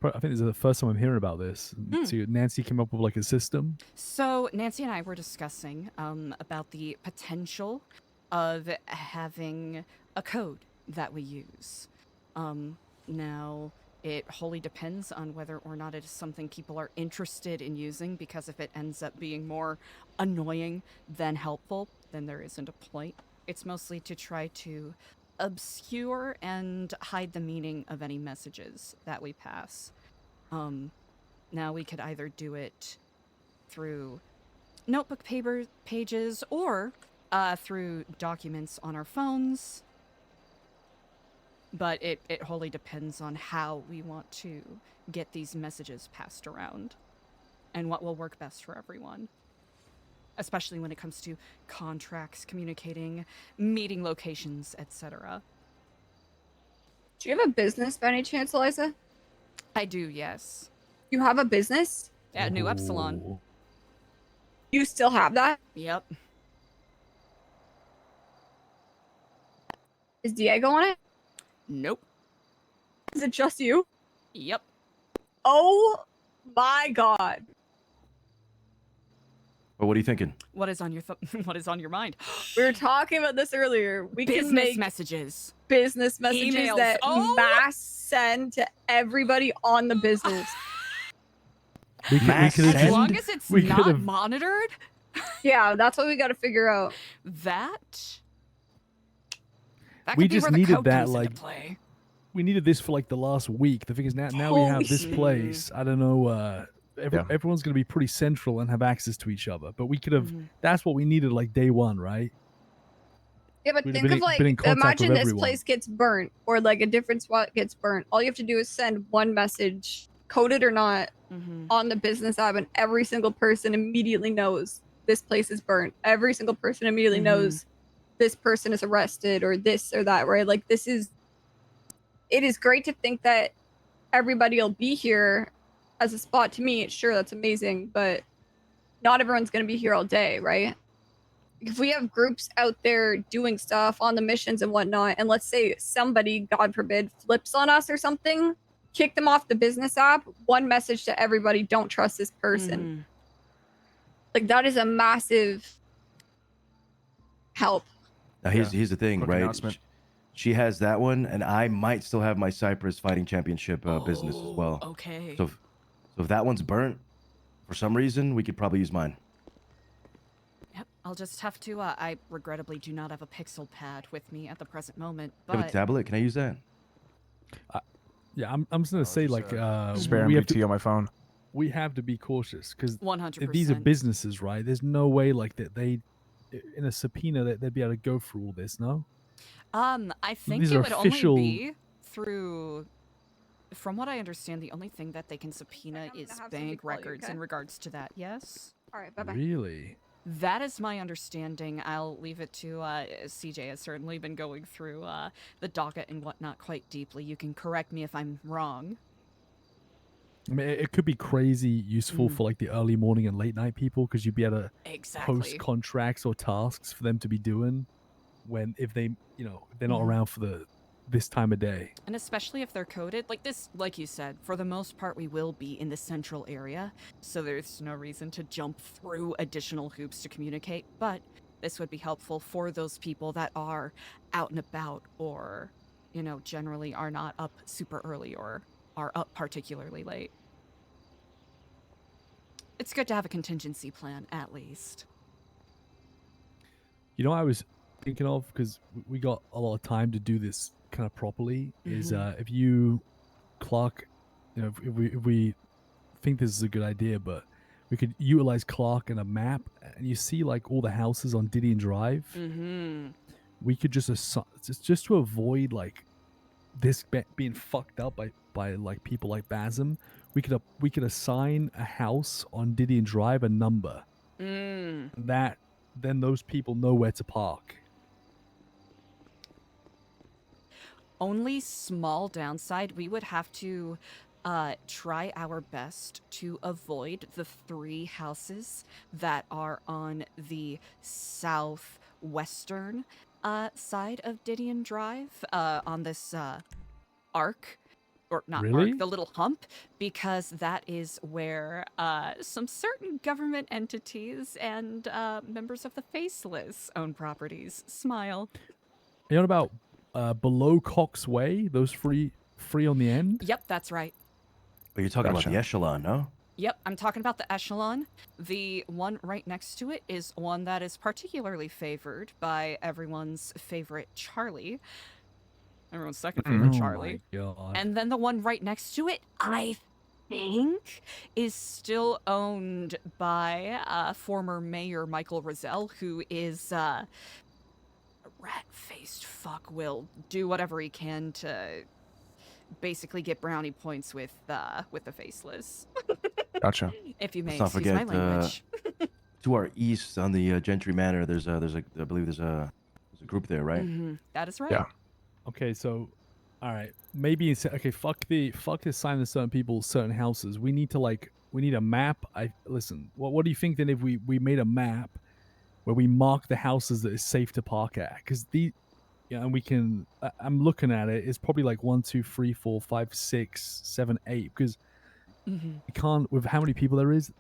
I think this is the first time I'm hearing about this. So Nancy came up with like a system. So Nancy and I were discussing about the potential of having a code that we use. Now, it wholly depends on whether or not it is something people are interested in using, because if it ends up being more annoying than helpful, then there isn't a point. It's mostly to try to obscure and hide the meaning of any messages that we pass. Now we could either do it through notebook pages or through documents on our phones, but it wholly depends on how we want to get these messages passed around and what will work best for everyone, especially when it comes to contracts, communicating, meeting locations, etc. Do you have a business by any chance, Eliza? I do, yes. You have a business? Yeah, New Epsilon. You still have that? Yep. Is Diego on it? Nope. Is it just you? Yep. Oh my god. But what are you thinking? What is on your what is on your mind? We were talking about this earlier. We can Business make messages. business messages Emails. that Oh! mass send to everybody on the business. We could As have long as it's not monitored, Yeah, that's what we got to figure out. that we could be just where the needed code that comes into like play. we needed this for like the last week. The thing is now we Holy have this shit. place. I don't know. Everyone's going to be pretty central and have access to each other. But we could have. That's what we needed like day one, right? Yeah, but We'd think been of in- like, been in contact imagine with this everyone. place gets burnt or like a different spot gets burnt. All you have to do is send one message, coded or not, on the business app, and every single person immediately knows this place is burnt. Every single person immediately knows this person is arrested or this or that, right? Like this is it is great to think that everybody will be here as a spot to meet. Sure, that's amazing, but not everyone's going to be here all day, right? If we have groups out there doing stuff on the missions and whatnot, and let's say somebody, God forbid, flips on us or something, kick them off the business app, one message to everybody, don't trust this person. Like, that is a massive help. Now, here's the thing, Quick right? announcement. She has that one, and I might still have my Cyprus Fighting Championship business as well. Okay. So if that one's burnt for some reason, we could probably use mine. Yep, I'll just have to, I regrettably do not have a pixel pad with me at the present moment, You have a but... tablet? Can I use that? Yeah, I'm just gonna say like spare we have MBT on my phone. We have to be cautious because 100%. these are businesses, right? There's no way like that they in a subpoena that they'd be able to go through all this. No. I think These it are would official- only be through... From what I understand, the only thing that they can subpoena is bank records in regards to that, yes? Alright, bye-bye. Really? That is my understanding. I'll leave it to CJ has certainly been going through the docket and whatnot quite deeply. You can correct me if I'm wrong. I mean, it could be crazy useful for like the early morning and late night people because you'd be able to post contracts or tasks for them to be doing if they, if they're not around for this time of day. And especially if they're coded like this, like you said, for the most part we will be in the central area, so there's no reason to jump through additional hoops to communicate, but this would be helpful for those people that are out and about or, generally are not up super early or are up particularly late. It's good to have a contingency plan, at least. You know what I was thinking of, because we got a lot of time to do this kind of properly, is if you, Clark, if we think this is a good idea, but we could utilize Clark and a map, and you see like all the houses on Didion Drive. We could just to avoid like this being fucked up by like people like Basm, we could assign a house on Didion Drive a number. That then those people know where to park. Only small downside, we would have to try our best to avoid the 3 houses that are on the southwestern side of Didion Drive, on this arc, or not Really? arc, the little hump, because that is where some certain government entities and members of the Faceless own properties. Smile. You know about below Cox Way? Those free on the end. Yep, that's right. But you're talking about the echelon, no? Yep, I'm talking about the echelon. The one right next to it is one that is particularly favored by everyone's favorite Charlie. Everyone's second favorite Charlie. My God. And then the one right next to it, I think, is still owned by former Mayor Michael Rozelle, who is a rat-faced fuck, will do whatever he can to basically get brownie points with the Faceless. Gotcha. If you may Let's not excuse my forget, language. to our east on the Gentry Manor, I believe there's a group there, right? That is right. Yeah. Okay, so, all right, maybe fuck this sign to certain people, certain houses. We need a map. Listen. What do you think then if we made a map where we mark the houses that is safe to park at? Because and we can. I'm looking at it. It's probably like 1, 2, 3, 4, 5, 6, 7, 8. Because we can't, with how many people there is,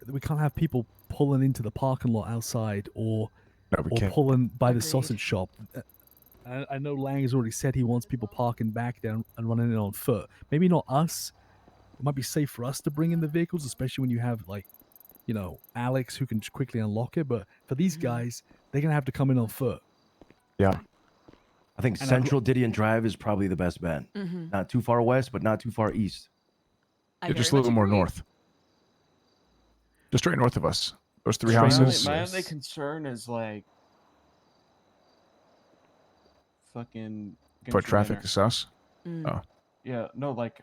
we can't have people pulling into the parking lot outside or can't. pulling by the Agreed. sausage shop. I know Lang has already said he wants people parking back there and running in on foot. Maybe not us. It might be safe for us to bring in the vehicles, especially when you have Alex who can quickly unlock it. But for these guys, they're gonna have to come in on foot. Yeah. I think And Central Didion Drive is probably the best bet. Not too far west, but not too far east. I Yeah, just a very little much more agree. north. Just straight north of us. Those 3 Straight houses. My only concern is like fucking Foot Gentry traffic Manor. is us. Oh. Yeah, no, like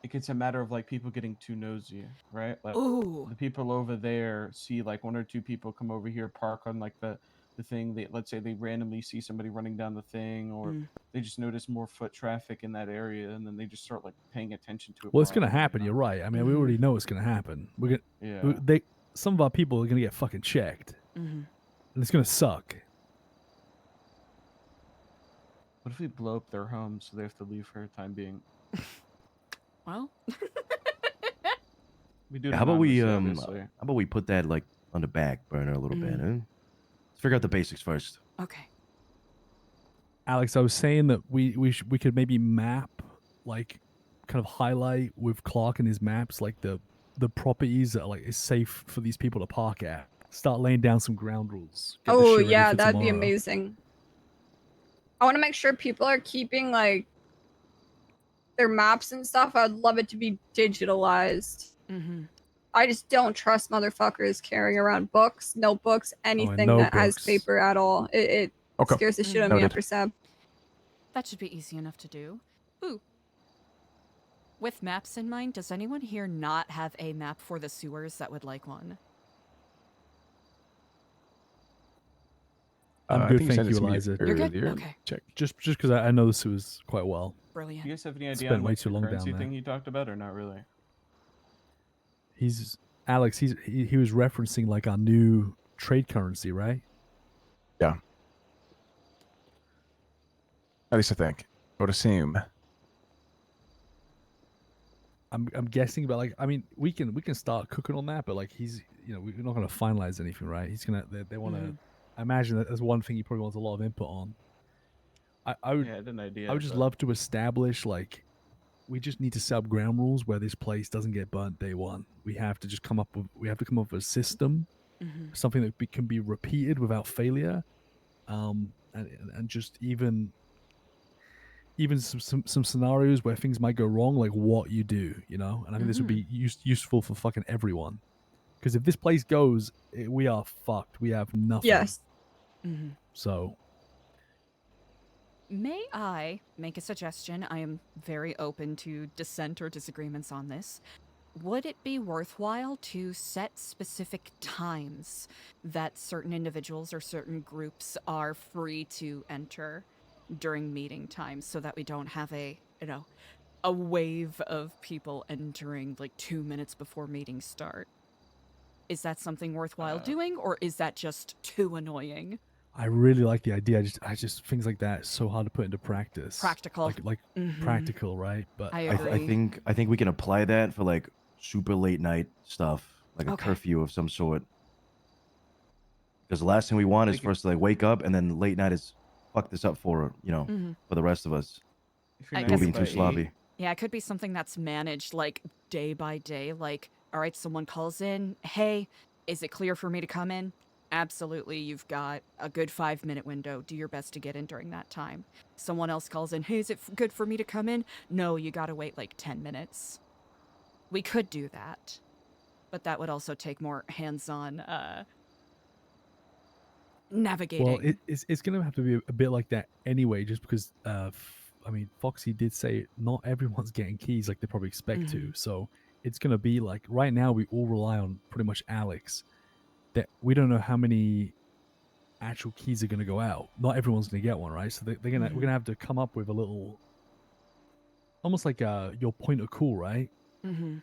it's a matter of like people getting too nosy, right? Like Ooh. the people over there see like 1 or 2 people come over here, park on like the the thing. Let's say they randomly see somebody running down the thing, or they just notice more foot traffic in that area, and then they just start like paying attention to it. Well, it's more gonna often, happen. you know? You're right. I mean, we already know it's gonna happen. We're gonna. Yeah. Some of our people are gonna get fucking checked, and it's gonna suck. What if we blow up their home so they have to leave for a time being? Well, we do. It How about we anonymously, obviously. how about we put that like on the back burner a little bit? Huh? Let's figure out the basics first. Okay. Alex, I was saying that we could maybe map, like, kind of highlight with Clark and his maps, like the properties that like is safe for these people to park at. Start laying down some ground rules. Get this Oh shit ready yeah, for that'd be tomorrow. amazing. I want to make sure people are keeping like their maps and stuff. I'd love it to be digitalized. I just don't trust motherfuckers carrying around books, notebooks, anything that has notebooks. paper at all. It Okay. scares the shit out of me Noted. after Sab. That should be easy enough to do. Ooh. With maps in mind, does anyone here not have a map for the sewers that would like one? I'm I good, think you thank sent it you, to me Eliza. You're good? earlier. Okay. Check. Just because I know the sewers quite well. Brilliant. Do you guys have any idea Spent on way like, too the long currency down thing there. he talked about, or not really? He's Alex. He was referencing like our new trade currency, right? Yeah. At least I think. I would assume. I'm guessing, but like, I mean, we can start cooking on that, but like, we're not gonna finalize anything, right? They want to. I imagine that that's one thing he probably wants a lot of input on. I would. Yeah, I had an idea. I would just but- love to establish like, we just need to set up ground rules where this place doesn't get burnt day one. We have to just come up with a system, something that can be repeated without failure, and just even some scenarios where things might go wrong, like what you do, you know. And I think this would be useful for fucking everyone, because if this place goes, we are fucked. We have nothing. Yes. So May I make a suggestion? I am very open to dissent or disagreements on this. Would it be worthwhile to set specific times that certain individuals or certain groups are free to enter during meeting times, so that we don't have a wave of people entering like 2 minutes before meetings start? Is that something worthwhile doing, or is that just too annoying? I really like the idea. I just things like that is so hard to put into practice. Practical. Like practical, right? But I I agree. think we can apply that for like super late night stuff, like a Okay. curfew of some sort. Because the last thing we want is for us to like wake up and then late night is fuck this up for for the rest of us. I We're guess- being too sloppy. Yeah, it could be something that's managed like day by day. Like, all right, someone calls in, hey, is it clear for me to come in? Absolutely, you've got a good 5-minute window. Do your best to get in during that time. Someone else calls in, hey, is it good for me to come in? No, you gotta wait like 10 minutes. We could do that, but that would also take more hands-on navigating. well, it's gonna have to be a bit like that anyway, just because I mean, Foxy did say not everyone's getting keys like they probably expect to. So it's gonna be like right now we all rely on pretty much Alex. That we don't know how many actual keys are gonna go out. Not everyone's gonna get one, right? So we're gonna have to come up with a little, almost like your point of call, right? Mm-hmm.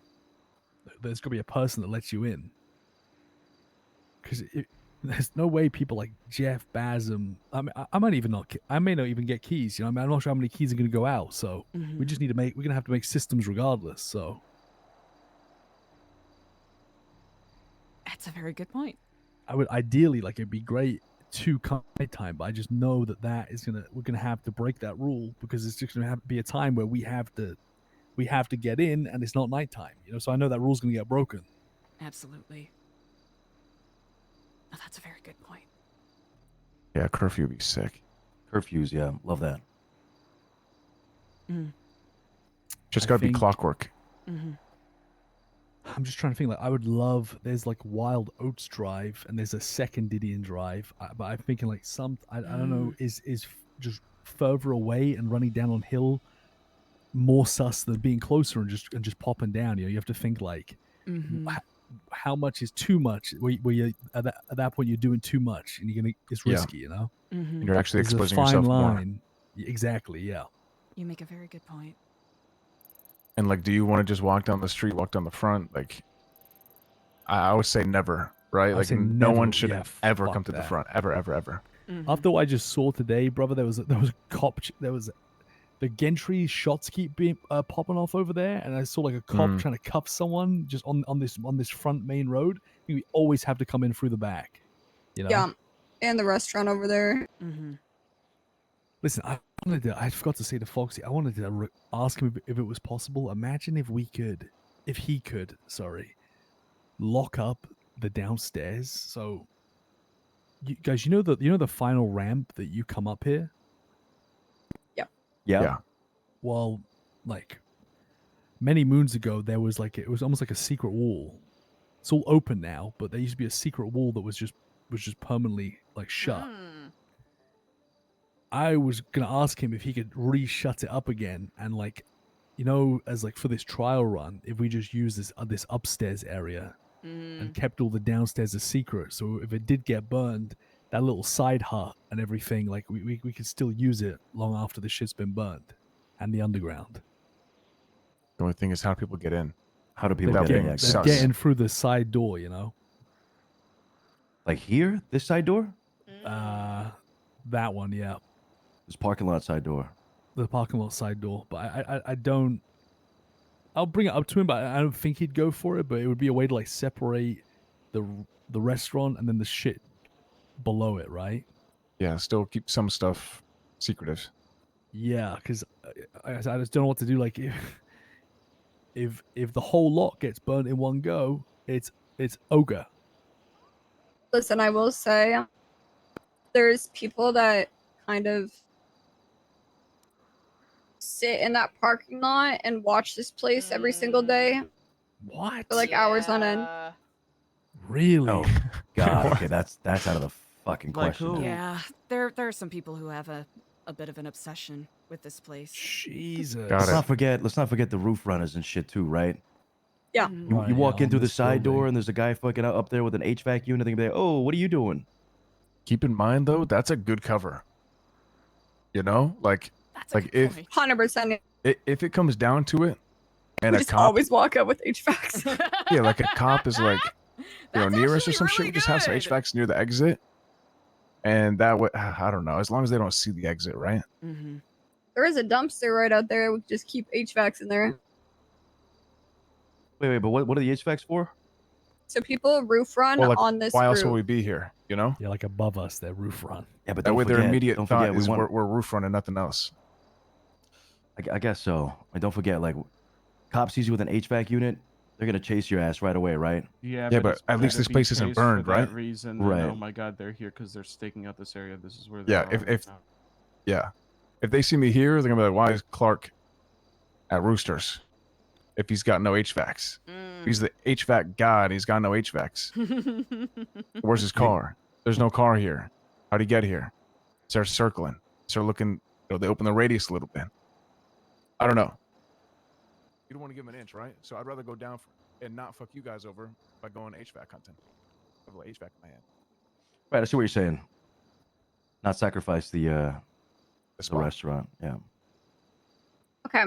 There's gonna be a person that lets you in. Because there's no way people like Jeff, Basm. I mean, I may not even get keys. You know, I mean, I'm not sure how many keys are going to go out. So we just need to we're going to have to make systems regardless. So That's a very good point. I would ideally like it'd be great to come nighttime, but I just know we're gonna have to break that rule because it's just gonna have to be a time where we have to get in and it's not nighttime. You know, so I know that rule's gonna get broken. Absolutely. Oh, that's a very good point. Yeah, curfew would be sick. Curfews, yeah, love that. Just I gotta be think- clockwork. I'm just trying to think. Like, I would love. There's like Wild Oats Drive, and there's a second Didion Drive. But I'm thinking like I don't know. Is just further away and running down on hill more sus than being closer and just popping down? You know, you have to think like, how much is too much. Where you at that point you're doing too much, and it's Yeah. risky, you know. And you're actually There's a exposing fine yourself more. line. Exactly. Yeah. You make a very good point. And like, do you want to just walk down the street, walk down the front? Like, I would say never, right? I would Like, say no never, one should yeah, ever fuck come to the that. front, ever, ever, ever. After what I just saw today, brother, there was a cop. There was the gantry shots keep being popping off over there, and I saw like a cop trying to cuff someone just on this front main road. We always have to come in through the back, you know. Yeah, and the restaurant over there. Listen, I forgot to say to Foxy, I wanted to ask him if it was possible. Imagine if he could, lock up the downstairs. So, you guys, you know the final ramp that you come up here. Yeah. Well, like many moons ago, there was it was almost like a secret wall. It's all open now, but there used to be a secret wall that was just permanently shut. I was gonna ask him if he could re-shut it up again, and as for this trial run, if we just use this upstairs area and kept all the downstairs a secret, so if it did get burned, that little side hut and everything, we could still use it long after the shit's been burned, and the underground. The only thing is, how do people get in? How do people Without get in? being Yeah, They're sus? getting through the side door, you know. Like here, this side door. That one, yeah. This parking lot side door. The parking lot side door, but I don't. I'll bring it up to him, but I don't think he'd go for it. But it would be a way to separate the restaurant and then the shit below it, right? Yeah, still keep some stuff secretive. Yeah, because I just don't know what to do. Like if the whole lot gets burnt in one go, it's ogre. Listen, I will say, there's people that kind of sit in that parking lot and watch this place every single day. What? For hours on end. Really? Oh God. Okay, that's out of the fucking question. now. Yeah, there are some people who have a bit of an obsession with this place. Jesus. Let's not forget the roof runners and shit too, right? Yeah. You walk in through the side door and there's a guy fucking up there with an HVAC unit. They can be like, "Oh, what are you doing?" Keep in mind though, that's a good cover. You know, if 100%. if it comes down to it, and We a just cop, always walk out with HVACs. yeah, like a cop is near us or some shit, we just have some HVACs near the exit, and that way, I don't know, as long as they don't see the exit, right? There is a dumpster right out there. We just keep HVACs in there. Wait, but what are the HVACs for? So people roof run Well, on this why else roof. would we be here? You know? Yeah, above us, they're roof run. Yeah, but that way their immediate don't thought forget, is we're roof running, nothing else. I guess so. And don't forget, cop sees you with an HVAC unit, they're gonna chase your ass right away, right? Yeah, but it's at least better this to be place isn't chased burned, for that right? reason than, Right. Oh my God, they're here because they're staking out this area. This is where they Yeah, are. if they see me here, they're gonna be like, why is Clark at Roosters if he's got no HVACs? He's the HVAC god. He's got no HVACs. Where's his car? There's no car here. How'd he get here? Start circling. Start looking. They open the radius a little bit. I don't know. You don't want to give him an inch, right? So I'd rather go down and not fuck you guys over by going HVAC hunting. I have a HVAC in my hand. Right, I see what you're saying. Not sacrifice the restaurant. Yeah. Okay.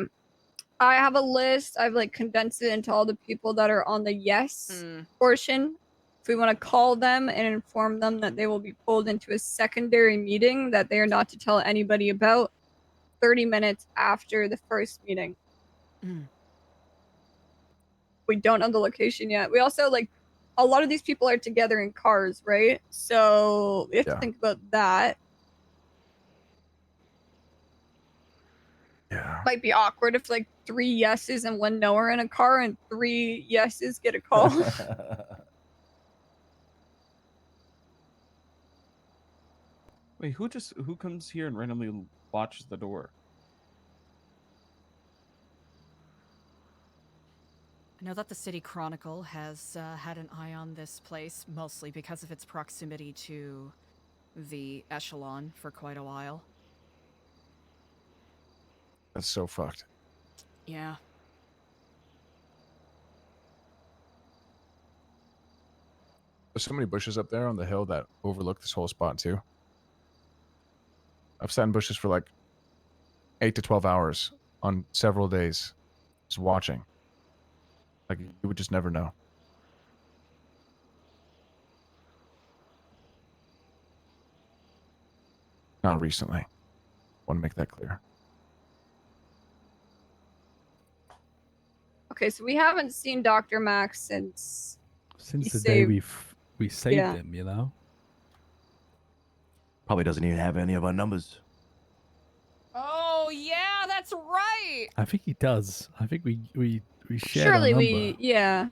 I have a list. I've condensed it into all the people that are on the yes portion. If we want to call them and inform them that they will be pulled into a secondary meeting that they are not to tell anybody about 30 minutes after the first meeting. We don't know the location yet. We also a lot of these people are together in cars, right? So we have to think about that. Yeah. Might be awkward if 3 yeses and 1 no are in a car and 3 yeses get a call. Wait, who comes here and randomly watches the door? I know that the City Chronicle has had an eye on this place, mostly because of its proximity to the Echelon for quite a while. That's so fucked. Yeah. There's so many bushes up there on the hill that overlook this whole spot too. I've sat in bushes for like 8 to 12 hours on several days, just watching. Like you would just never know. Not recently. Want to make that clear. Okay, so we haven't seen Dr. Max since Since he the day saved- we saved Yeah. him, you know. Probably doesn't even have any of our numbers. Oh yeah, that's right. I think he does. I think we shared our Surely number. yeah.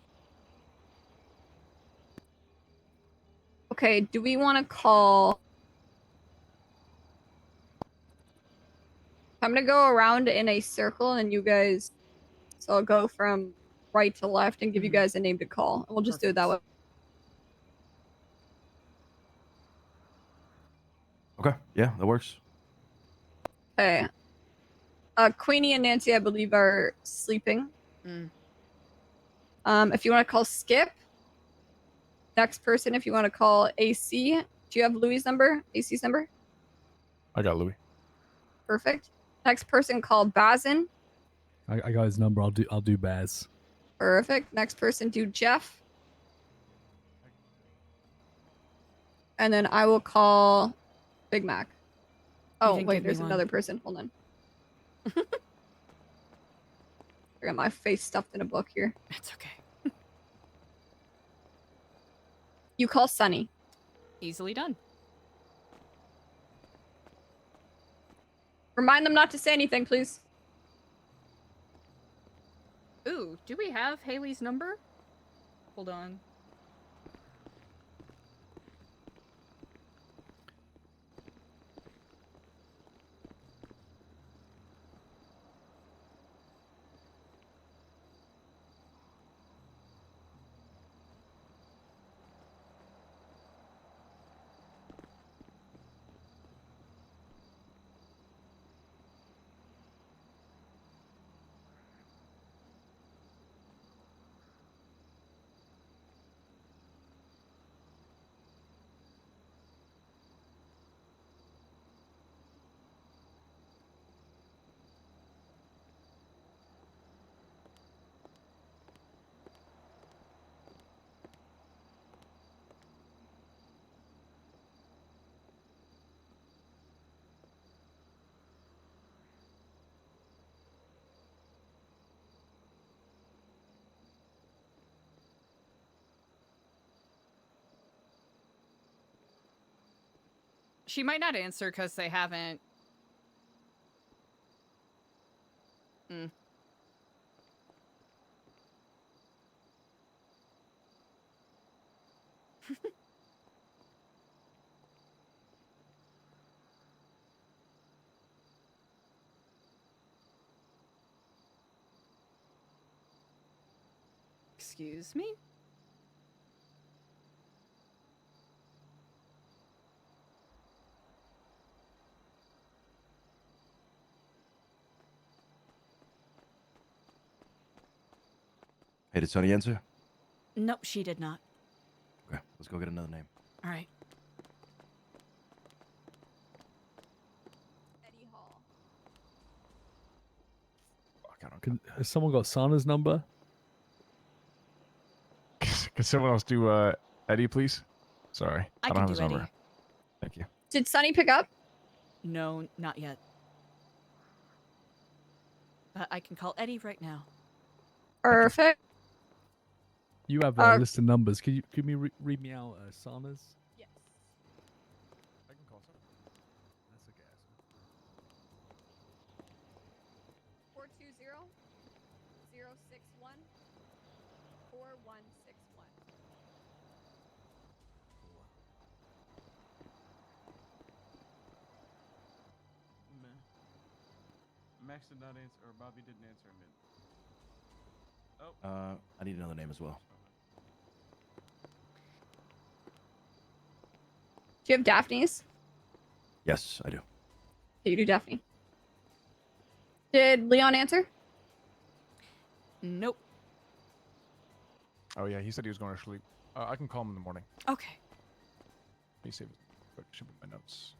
Okay, do we want to call? I'm gonna go around in a circle, and you guys. So I'll go from right to left and give you guys a name to call, and we'll just do it that way. Okay, yeah, that works. Okay. Queenie and Nancy, I believe, are sleeping. If you want to call Skip. Next person, if you want to call AC. Do you have Louis' number? AC's number? I got Louis. Perfect. Next person, call Bazin. I got his number. I'll do Baz. Perfect. Next person, do Jeff. And then I will call Big Mac. Oh, didn't wait, give me there's one. another person. Hold on. I got my face stuffed in a book here. It's okay. You call Sunny. Easily done. Remind them not to say anything, please. Ooh, do we have Haley's number? Hold on. She might not answer because they haven't. Excuse me? Hey, did Sonny answer? Nope, she did not. Okay, let's go get another name. All right. Eddie Hall. Has someone got Sana's number? Can someone else do Eddie, please? Sorry, I don't can have do his number. Eddie. Thank you. Did Sunny pick up? No, not yet. But I can call Eddie right now. Perfect. You have a list of numbers. Can you read me out Sana's? Yes. I can call someone. That's okay. 420-061-4161. Max did not answer, or Bobby didn't answer him. I need another name as well. Do you have Daphne's? Yes, I do. Okay, you do Daphne. Did Leon answer? Nope. Oh yeah, he said he was going to sleep. I can call him in the morning. Okay. Let me save it. Quick, should be my notes.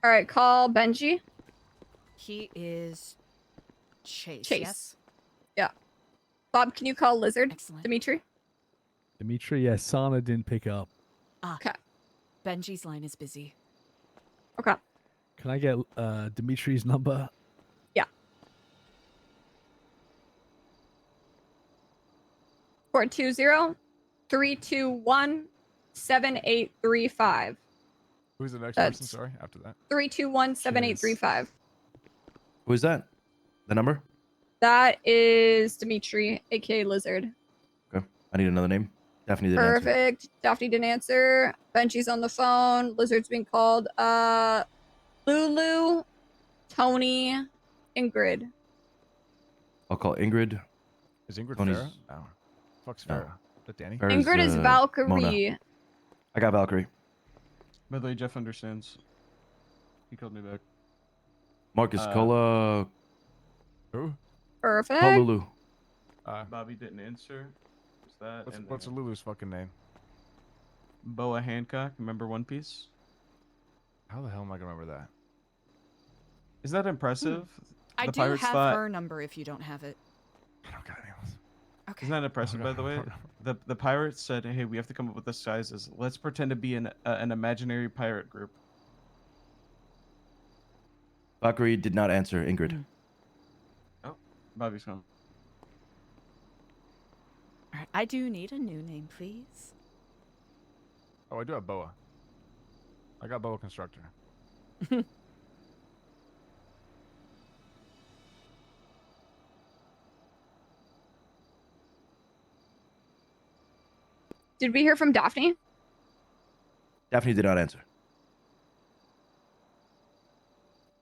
All right, call Benji. He is Chase. Chase. Yes. Yeah. Bob, can you call Lizard? Excellent. Dimitri. Dimitri, yes, Sana didn't pick up. Okay. Benji's line is busy. Okay. Can I get Dimitri's number? Yeah. 420-321-7835. Who's the next That's- person? Sorry, after that. 321-7835. Who is that? The number? That is Dimitri, aka Lizard. Okay. I need another name. Daphne didn't answer. Perfect. Daphne didn't answer. Benji's on the phone. Lizard's being called. Lulu, Tony, Ingrid. I'll call Ingrid. Is Ingrid Tony's- Farah? No. Fuck's No. Farah? Is that Danny? Farah's, Ingrid is Mona. Valkyrie. I got Valkyrie. By the way, Jeff understands. He called me back. Marcus, call Who? Perfect. call Lulu. Bobby didn't answer. What's that? What's Lulu's fucking name? Boa Hancock. Remember One Piece? How the hell am I gonna remember that? Is that impressive? I The do pirates have thought- her number if you don't have it. I don't got any else. Okay. Isn't that impressive, by the way? The pirates said, "Hey, we have to come up with disguises. Let's pretend to be an imaginary pirate group." Valkyrie did not answer. Ingrid. Mm. Oh, Bobby's gone. All right. I do need a new name, please. Oh, I do have Boa. I got Boa Constructor. Did we hear from Daphne? Daphne did not answer.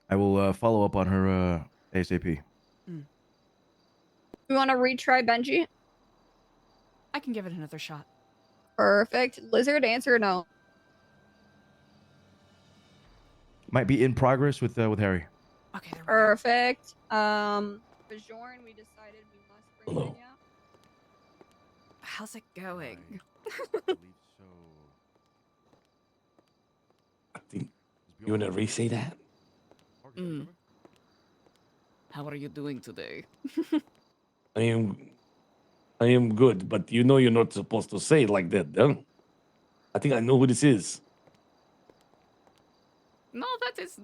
I will follow up on her ASAP. We want to retry Benji? I can give it another shot. Perfect. Lizard, answer no. Might be in progress with Harry. Okay, there we Perfect. Bajorn, we decided we must bring in, yeah? How's it going? I think you wanna re-say that? Mm. How are you doing today? I am good, but you know you're not supposed to say it like that, huh? I think I know who this is. No,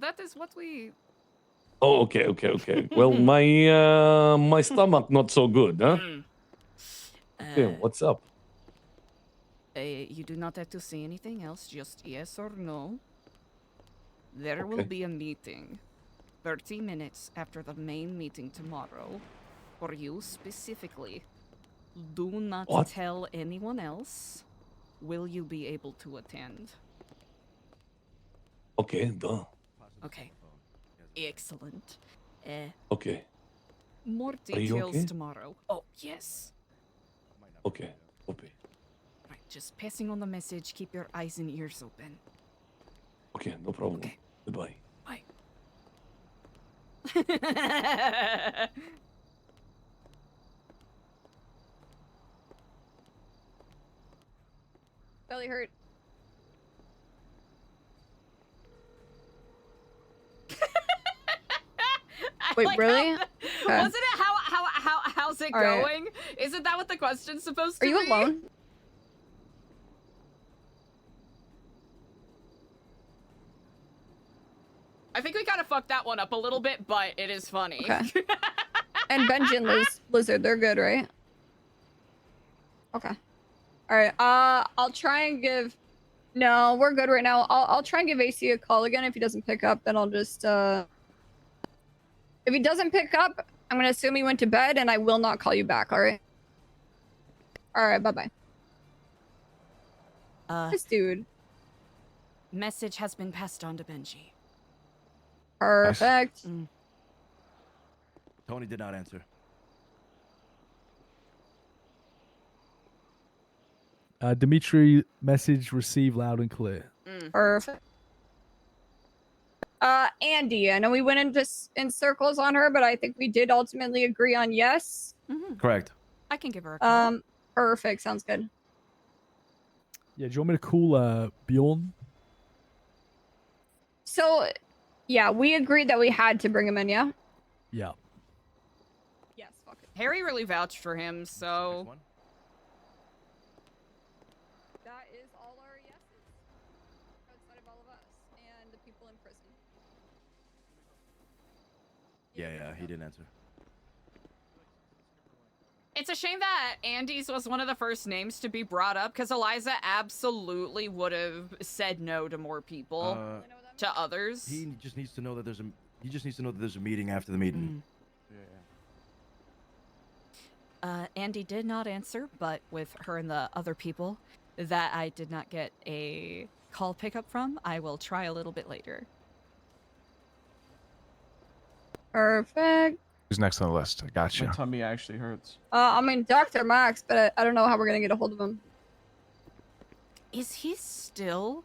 that is what we. Oh, okay. Well, my stomach not so good, huh? Okay, what's up? You do not have to say anything else, just yes or no. There will Okay. be a meeting 30 minutes after the main meeting tomorrow. For you specifically. Do not What? tell anyone else. Will you be able to attend? Okay, duh. Okay. Excellent. Okay, More Are you details okay? tomorrow. Oh, yes. okay, okay. Right, just passing on the message. Keep your eyes and ears open. Okay, no problem. Goodbye. Bye. Belly hurt. Wait, like really? how- Okay. Wasn't it how's it All right. going? Isn't that what the question's supposed to Are be? you alone? I think we kind of fucked that one up a little bit, but it is funny. Okay. And Benji and Lizard, they're good, right? Okay. All right. I'll try and give. No, we're good right now. I'll try and give AC a call again. If he doesn't pick up, then I'll just. If he doesn't pick up, I'm gonna assume he went to bed, and I will not call you back. All right. All right. Bye bye. This dude. Message has been passed on to Benji. Perfect. Tony did not answer. Dimitri, message received loud and clear. Perfect. Andy, I know we went in circles on her, but I think we did ultimately agree on yes. Correct. I can give her a call. Perfect. Sounds good. Yeah, do you want me to call Bjorn? So, yeah, we agreed that we had to bring him in, yeah? Yeah. Yes, fuck it. Harry really vouched for him, so. That is all our yeses. Outside of all of us and the people in prison. Yeah, he didn't answer. It's a shame that Andy's was one of the first names to be brought up, because Eliza absolutely would have said no to more people, to others. He just needs to know that there's a meeting after the meeting. Andy did not answer, but with her and the other people that I did not get a call pickup from, I will try a little bit later. Perfect. Who's next on the list? I got you. My tummy actually hurts. I mean, Dr. Max, but I don't know how we're gonna get a hold of him. Is he still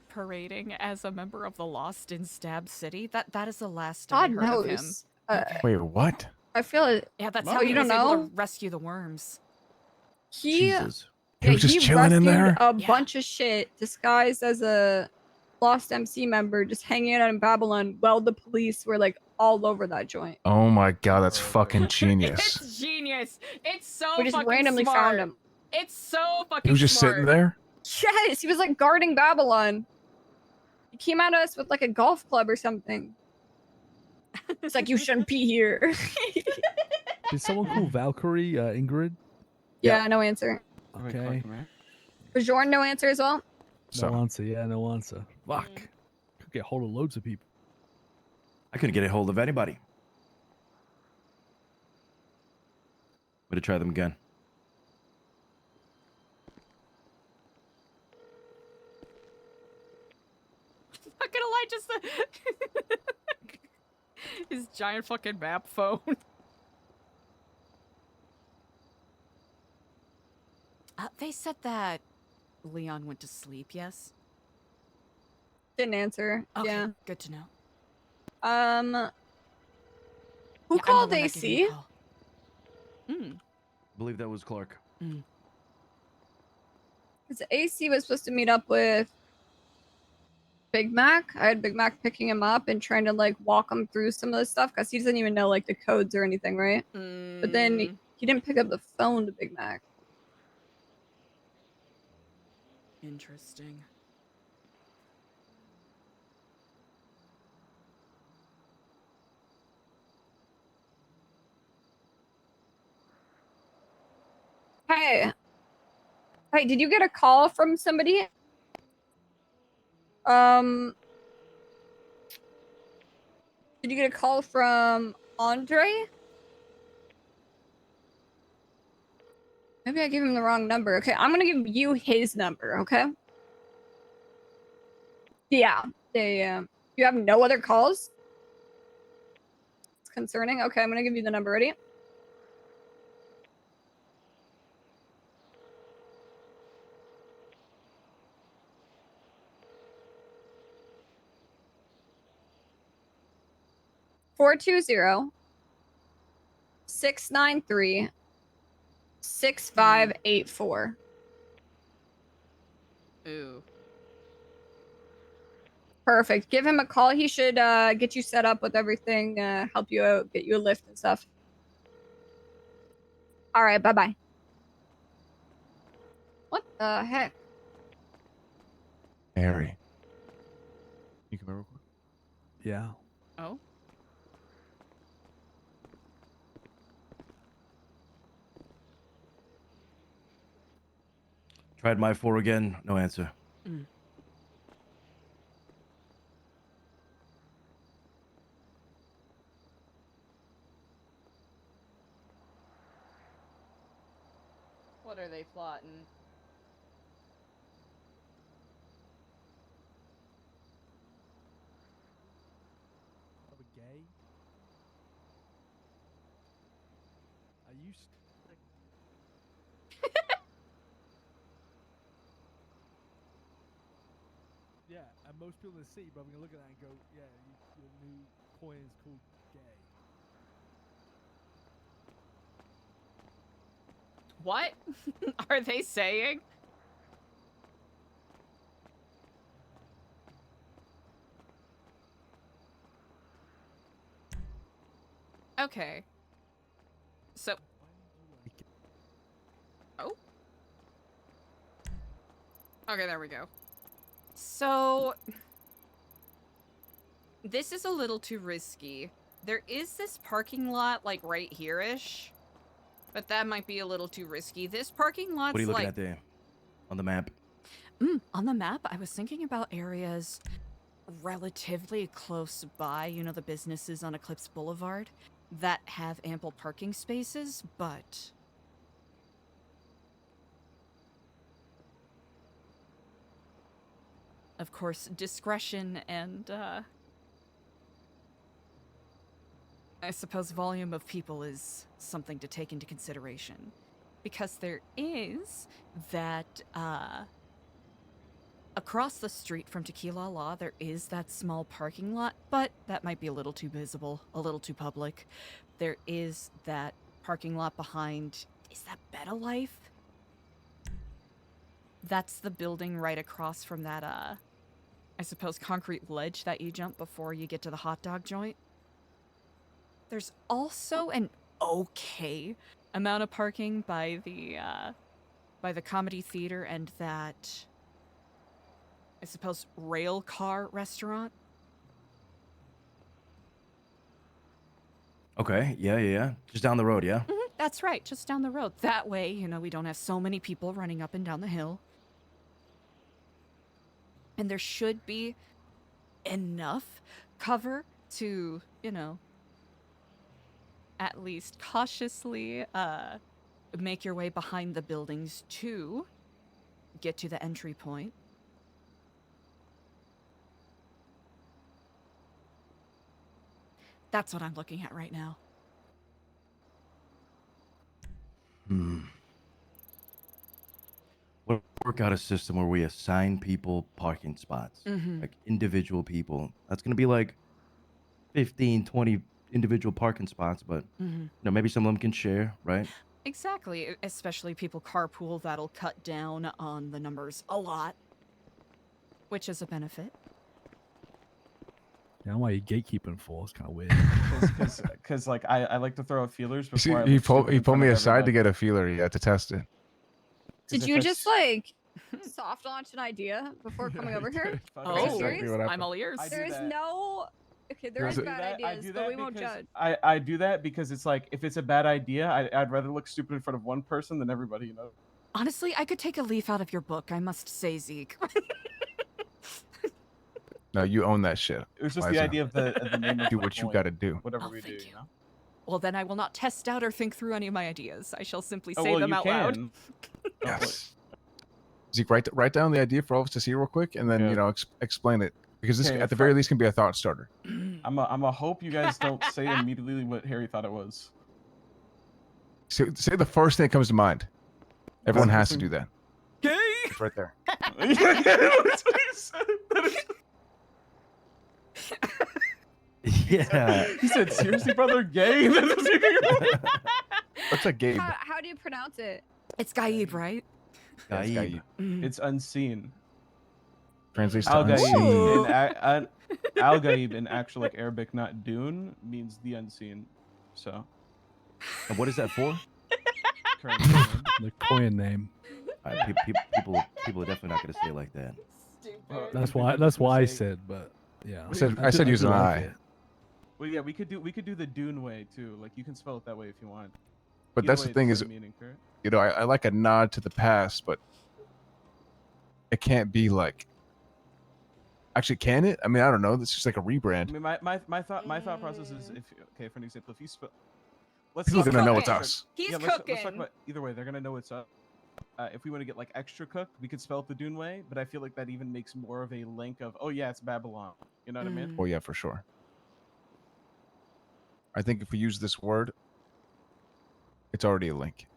parading as a member of the Lost in Stab City? That is the last I God heard of him. knows. Wait, what? I feel it. Yeah, that's Oh, how you he don't was able know? to rescue the worms. He He was just chilling in there? A bunch of shit disguised as a Lost MC member, just hanging out in Babylon while the police were like all over that joint. Oh my god, that's fucking genius. It's genius. It's so We just fucking randomly smart. found him. It's so fucking He was just smart. sitting there? Yes, he was like guarding Babylon. He came at us with like a golf club or something. It's like, you shouldn't be here. Did someone call Valkyrie Ingrid? Yeah, no answer. Okay. Bjorn, no answer as well. No answer. Yeah, no answer. Fuck. Could get hold of loads of people. I couldn't get a hold of anybody. Way to try them again. Not gonna lie, just his giant fucking map phone. They said that Leon went to sleep, yes? Didn't answer. Okay, Yeah. good to know. Who Yeah, I'm the called one that gave you AC? a call. I believe that was Clark. Because AC was supposed to meet up with Big Mac. I had Big Mac picking him up and trying to like walk him through some of this stuff because he doesn't even know like the codes or anything, right? But then he didn't pick up the phone to Big Mac. Interesting. Hey. Hey, did you get a call from somebody? Did you get a call from Andre? Maybe I gave him the wrong number. Okay, I'm gonna give you his number, okay? Yeah, you have no other calls? It's concerning. Okay, I'm gonna give you the number. Ready? Four 693 6584. Ooh. Perfect. Give him a call. He should get you set up with everything, help you out, get you a lift and stuff. All right, bye-bye. What the heck? Harry. You come here real quick? Yeah. Oh? Tried my 4 again. No answer. What are they plotting? Gay? Are you Yeah, and most people in the city probably gonna look at that and go, yeah, your new coin is called gay. What are they saying? Okay. So. Oh. Okay, there we go. So. This is a little too risky. There is this parking lot, like, right here-ish. But that might be a little too risky. This parking lot's What are you looking like... at there on the map? On the map, I was thinking about areas relatively close by, you know, the businesses on Eclipse Boulevard that have ample parking spaces, but... Of course, discretion and, I suppose volume of people is something to take into consideration. Because there is that, across the street from Tequila La, there is that small parking lot, but that might be a little too visible, a little too public. There is that parking lot behind, is that Beta Life? That's the building right across from that, I suppose, concrete ledge that you jump before you get to the hot dog joint. There's also an okay amount of parking by the comedy theater and that, I suppose, rail car restaurant. Okay, yeah. Just down the road, yeah? That's right, just down the road. That way, you know, we don't have so many people running up and down the hill. And there should be enough cover to, you know, at least cautiously make your way behind the buildings to get to the entry point. That's what I'm looking at right now. We'll work out a system where we assign people parking spots, Mhm. like individual people. That's going to be like 15, 20 individual parking spots, but Mhm. you know, maybe some of them can share, right? Exactly, especially people carpool, that'll cut down on the numbers a lot, which is a benefit. Yeah, why you gatekeeping for? It's kind of weird. Because like I like to throw out feelers You see, before I he look stupid in pulled front me of aside to everybody. get a feeler. Yeah, to test it. Did if you it's- just like soft launch an idea before coming over here? Fuck Are you that. serious? I'm all ears. I do There is that. no. Okay, there is I do bad that- I ideas, do but that we won't because judge. I do that because it's like if it's a bad idea, I'd rather look stupid in front of one person than everybody, you know. Honestly, I could take a leaf out of your book, I must say, Zeke. No, you own that shit. It was just the Liza. idea of the name of Do the what you coin, got to do. Whatever Oh, we do, thank you know. Well, then I will not test out or think through any of my ideas. I shall simply Oh, say well, them you out loud. can. Yes. Zeke, write down the idea for all of us to see real quick, and then Yeah. you know explain it because this Okay, at the very least can be a thought starter. I'm a hope you guys don't say immediately what Harry thought it was. Say the first thing that comes to mind. Everyone has to do that. Gay. It's right there. That's what he said. That is- Yeah. He said, "Seriously, brother, gay." What's a Gabe? How do you pronounce it? It's Gaib, right? Gaib. It's unseen. Translates to Al-Gaib unseen. Al-Gaib in actual like Arabic, not Dune, means the unseen. So. And what is that for? The coin name. All right, people are definitely not going to say it like that. That's why I said, but yeah. I said use an like I. it. Well, yeah, we could do the Dune way too. Like you can spell it that way if you want. But Either that's way, the thing it's is, meaning, correct? you know, I like a nod to the past, but it can't be like. Actually, can it? I mean, I don't know. It's just like a I rebrand. mean, my thought process is for an example, if you spell, People are gonna know it's extra- us. He's let's talk cooking. about either way. They're gonna know it's us. If we want to get like extra cooked, we could spell it the Dune way, but I feel like that even makes more of a link of, oh yeah, it's Babylon. You know what I mean? Oh yeah, for sure. I think if we use this word, it's already a link.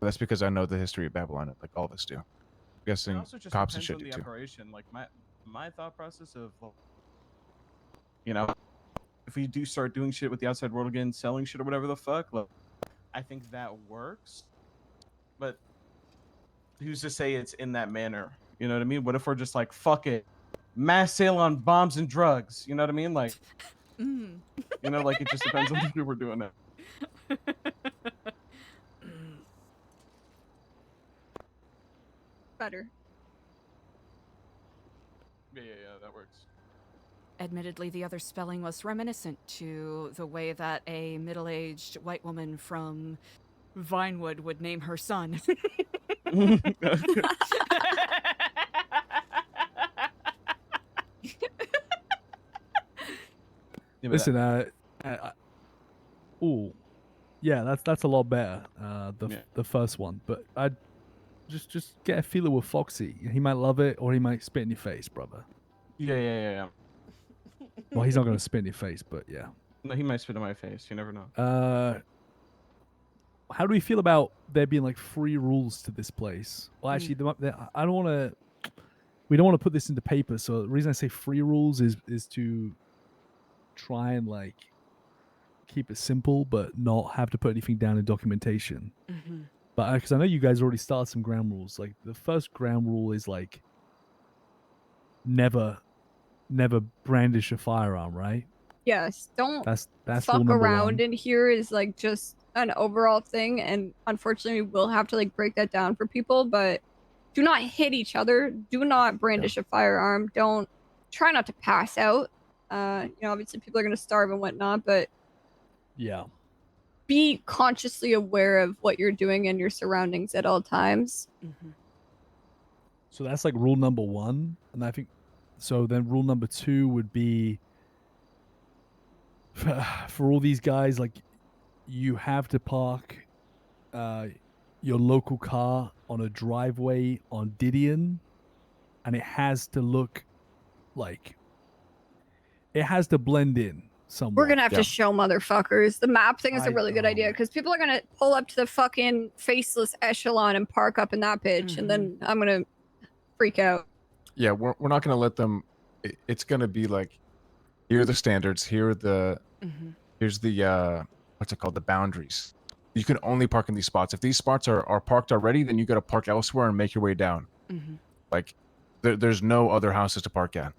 That's because I know the history of Babylon, like all of us do. I'm It guessing also just cops and depends shit on do the too. operation. Like my thought process of, you know, if we do start doing shit with the outside world again, selling shit or whatever the fuck, look, I think that works. but who's to say it's in that manner? You know what I mean? What if we're just like, fuck it, mass sale on bombs and drugs? You know what I mean? Like, Mm. you know, like it just depends on who we're doing that. Better. Yeah, that works. Admittedly, the other spelling was reminiscent to the way that a middle-aged white woman from Vinewood would name her son. Listen, ooh, yeah, that's a lot better. The first one, but I'd just get a feeler with Foxy. He might love it, or he might spit in your face, brother. Yeah. Well, he's not gonna spit in your face, but yeah. No, he might spit in my face. You never know. How do we feel about there being like 3 rules to this place? Well, actually, I don't want to. We don't want to put this into paper. So the reason I say 3 rules is to try and like keep it simple, but not have to put anything down in documentation. Mm-hmm. But because I know you guys already started some ground rules. Like the first ground rule is like never brandish a firearm, right? Yes, don't That's rule fuck number around 1. in here is like just an overall thing, and unfortunately we'll have to like break that down for people, but do not hit each other, do not brandish a firearm, don't try not to pass out. You know, obviously people are gonna starve and whatnot, but Yeah. be consciously aware of what you're doing and your surroundings at all times. Mm-hmm. So that's like rule number 1, and I think so. Then rule number 2 would be for all these guys, like you have to park your local car on a driveway on Didion, and it has to look like it has to blend in somewhat. We're gonna have to show motherfuckers. The map thing is a I really good idea because people are gonna pull up to the fucking faceless echelon and park up in that bitch, and then I'm gonna freak out. Yeah, we're not going to let them. It's going to be like, here are the standards. Here are the here's the what's it called, the boundaries. You can only park in these spots. If these spots are parked already, then you got to park elsewhere and make your way down. Mm-hmm. Like there's no other houses to park at.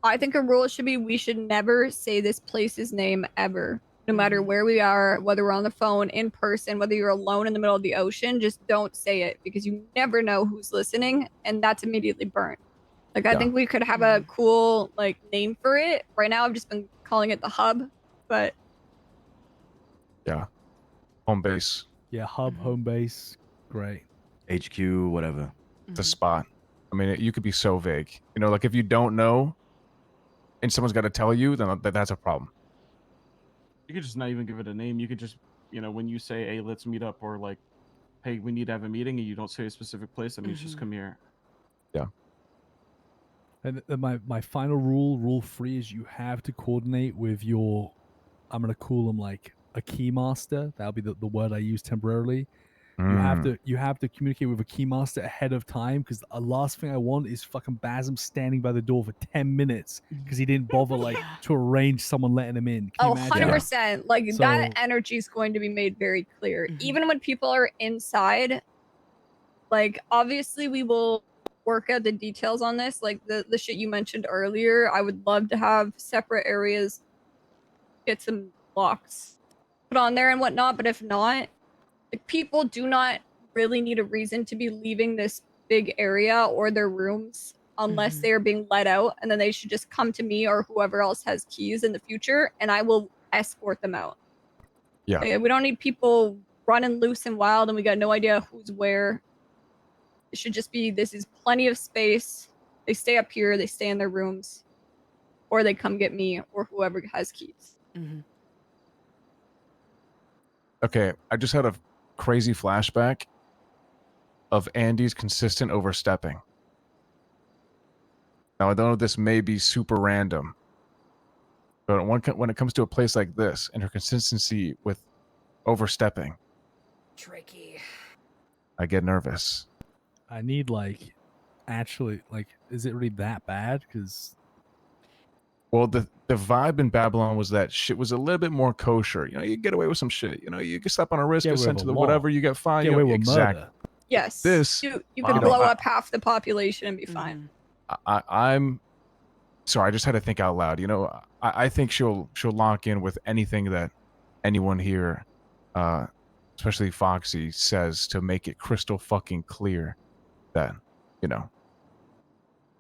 I think a rule should be we should never say this place's name ever. No matter where we are, whether we're on the phone, in person, whether you're alone in the middle of the ocean, just don't say it because you never know who's listening, and that's immediately burnt. Like I think we could have a cool like name for it. Right now I've just been calling it the hub, but Yeah. Home base. Yeah, hub, home base, great. HQ, whatever. The spot. I mean, you could be so vague. You know, like if you don't know and someone's got to tell you, then that's a problem. You could just not even give it a name. You could just, you know, when you say, hey, let's meet up, or like, hey, we need to have a meeting, and you don't say a specific place, that means just come here. Yeah. And my final rule 3 is you have to coordinate with your, I'm gonna call them like a key master. That'll be the word I use temporarily. You have to communicate with a key master ahead of time, because the last thing I want is fucking Basm standing by the door for 10 minutes because he didn't bother like to arrange someone letting him in. Can you imagine? 100%. Like So- that energy is going to be made very clear. Even when people are inside, like obviously we will work out the details on this. Like the shit you mentioned earlier, I would love to have separate areas, get some locks put on there and whatnot. But if not, like people do not really need a reason to be leaving this big area or their rooms unless they are being let out, and then they should just come to me or whoever else has keys in the future, and I will escort them out. Yeah. Like, we don't need people running loose and wild, and we got no idea who's where. It should just be, this is plenty of space. They stay up here, they stay in their rooms, or they come get me or whoever has keys. Okay, I just had a crazy flashback of Andy's consistent overstepping. Now, I don't know if this may be super random, but when it comes to a place like this and her consistency with overstepping, Tricky. I get nervous. I need like, actually, like, is it really that bad? Because Well, the vibe in Babylon was that shit was a little bit more kosher. You know, you get away with some shit. You know, you get slapped on a wrist, Get get away sent with to the law. whatever, you get fined. Get You know, away with exactly. murder. Yes. This, You wow. could blow up half the population and be fine. I'm sorry. I just had to think out loud. You know, I think she'll lock in with anything that anyone here, especially Foxy, says to make it crystal fucking clear that, you know,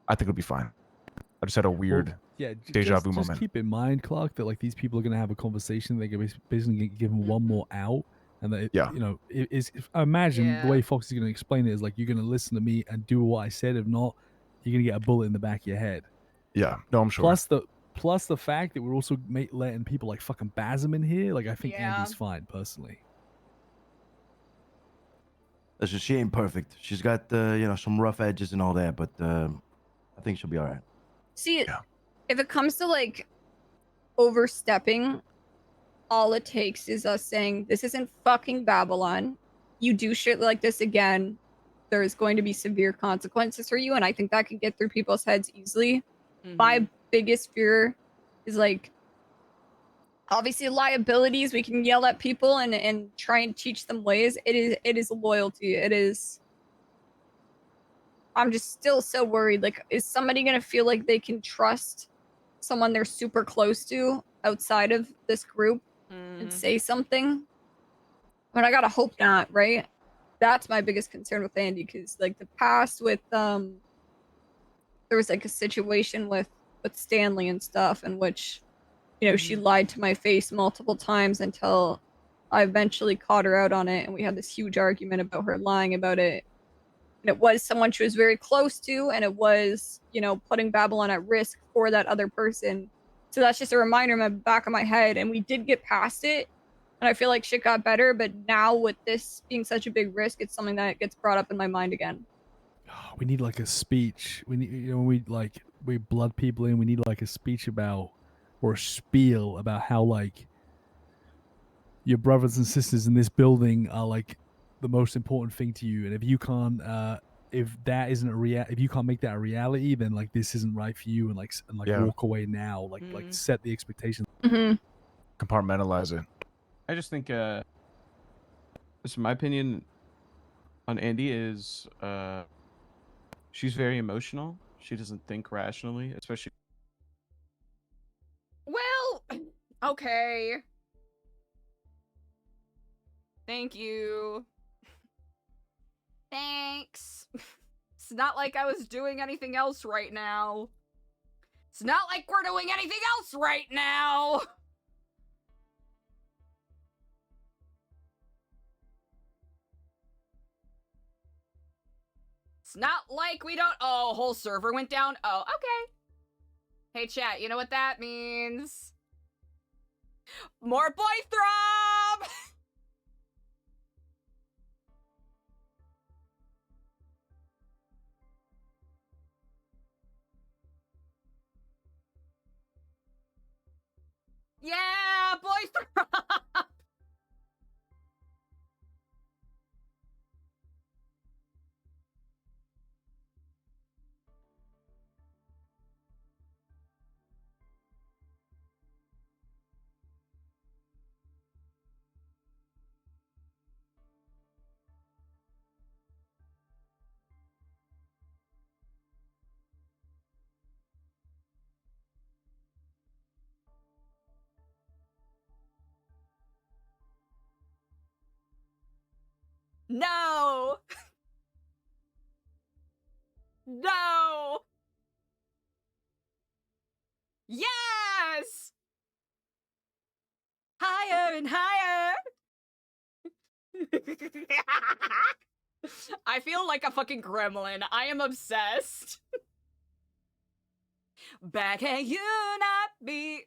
I think it'll be fine. I just had a weird Yeah, deja vu just moment. keep in mind, Clark, that like these people are gonna have a conversation. They're gonna basically give them one more out, and that Yeah. you know, I imagine the way Fox is gonna explain it is like you're gonna listen to me and do what I said. If not, you're gonna get a bullet in the back of your head. Yeah, no, I'm sure. Plus the fact that we're also letting people like fucking Bazem in here. Like I think Andy's fine personally. Listen, she ain't perfect. She's got some rough edges and all that, but I think she'll be all right. See, if it comes to like overstepping, all it takes is us saying, this isn't fucking Babylon. You do shit like this again, there's going to be severe consequences for you. And I think that can get through people's heads easily. My biggest fear is like, obviously liabilities. We can yell at people and try and teach them ways. It is loyalty. It is. I'm just still so worried. Like, is somebody gonna feel like they can trust someone they're super close to outside of this group and say something? But I gotta hope not, right? That's my biggest concern with Andy, because like the past with there was like a situation with Stanley and stuff in which, you know, she lied to my face multiple times until I eventually caught her out on it, and we had this huge argument about her lying about it. And it was someone she was very close to, and it was, you know, putting Babylon at risk for that other person. So that's just a reminder in the back of my head. And we did get past it, and I feel like shit got better. But now with this being such a big risk, it's something that gets brought up in my mind again. We need like a speech. We need, you know, we blood people in. We need like a speech about, or a spiel about how like your brothers and sisters in this building are like the most important thing to you, and if you can't if that isn't if you can't make that a reality, then like this isn't right for you, and like Yeah. walk away now, like set the expectation. Compartmentalize it. I just think, this is my opinion on Andy is, she's very emotional. She doesn't think rationally, especially. Well, okay. Thank you. Thanks. It's not like I was doing anything else right now. It's not like we're doing anything else right now. It's not like we don't. Oh, whole server went down. Oh, okay. Hey, chat, you know what that means? More boy throb! Yeah, boy throb! No! No! Yes! Higher and higher! I feel like a fucking gremlin. I am obsessed. Back at you, not me.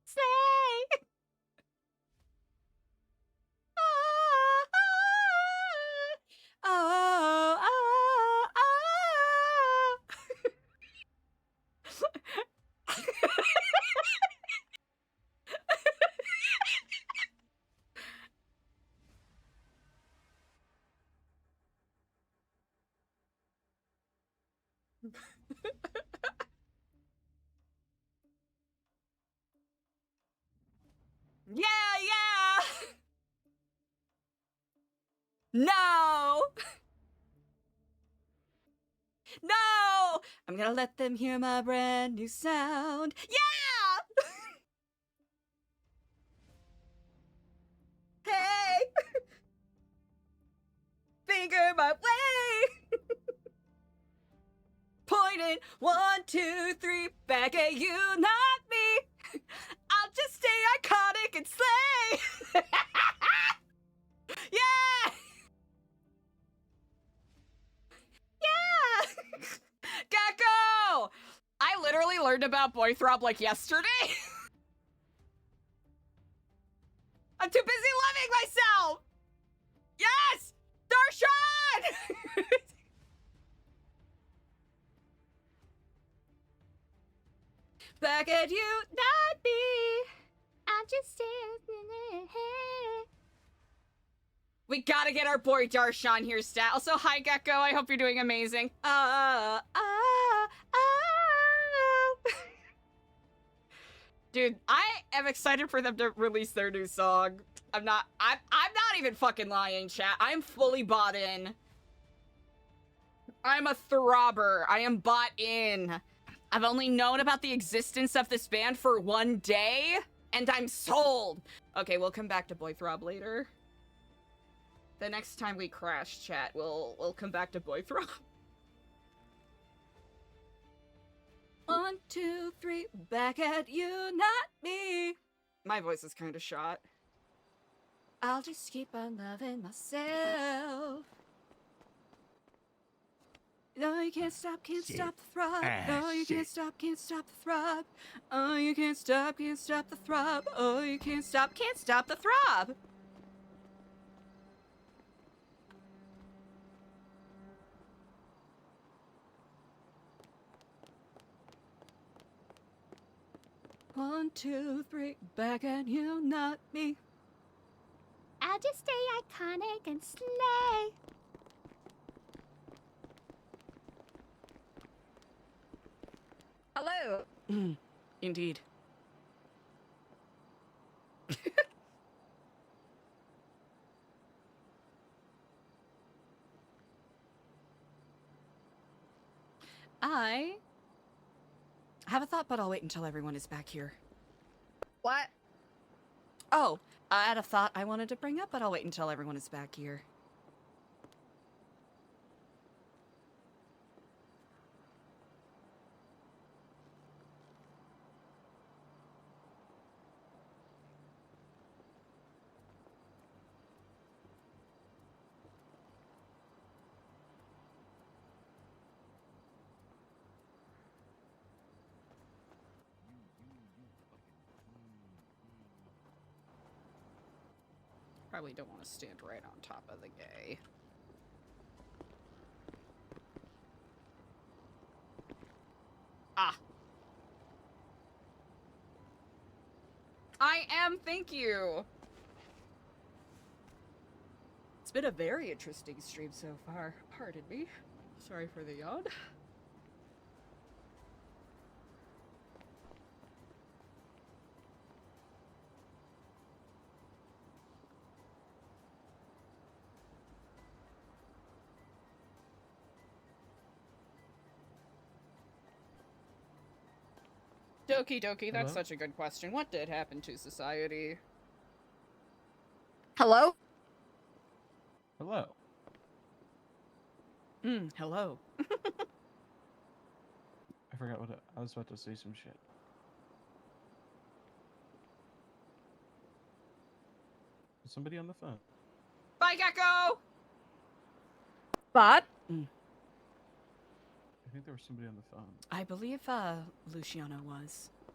Say. Oh, oh, oh. No! No! I'm gonna let them hear my brand new sound. Yeah! Hey! Finger my way! Pointing 1, 2, 3, back at you, not me. I'll just stay iconic and slay. Yeah! Yeah! Gecko! I literally learned about Boy Throb like yesterday. I'm too busy loving myself. Yes! Darshan! Back at you, not me. I'm just standing. We gotta get our boy Darshan here, stat. Also, hi Gecko. I hope you're doing amazing. Dude, I am excited for them to release their new song. I'm not even fucking lying, chat. I'm fully bought in. I'm a throbber. I am bought in. I've only known about the existence of this band for 1 day, and I'm sold. Okay, we'll come back to Boy Throb later. The next time we crash, chat, we'll come back to Boy Throb. 1, 2, 3, back at you, not me. My voice is kind of shot. I'll just keep on loving myself. No, you can't stop the throb. No, you can't stop the throb. Oh, you can't stop the throb. Oh, you can't stop the throb. One, 2, 3, back at you, not me. I'll just stay iconic and slay. Hello. Indeed. I have a thought, but I'll wait until everyone is back here. What? Oh, I had a thought I wanted to bring up, but I'll wait until everyone is back here. Probably don't want to stand right on top of the gay. Ah. I am, thank you. It's been a very interesting stream so far. Pardon me. Sorry for the yawn. Doki doki, that's Hello? such a good question. What did happen to society? Hello? Hello. Hello. I forgot what I was about to say some shit. Is somebody on the phone? Bye, Gecko! But I think there was somebody on the phone. I believe, Luciano was. Okay.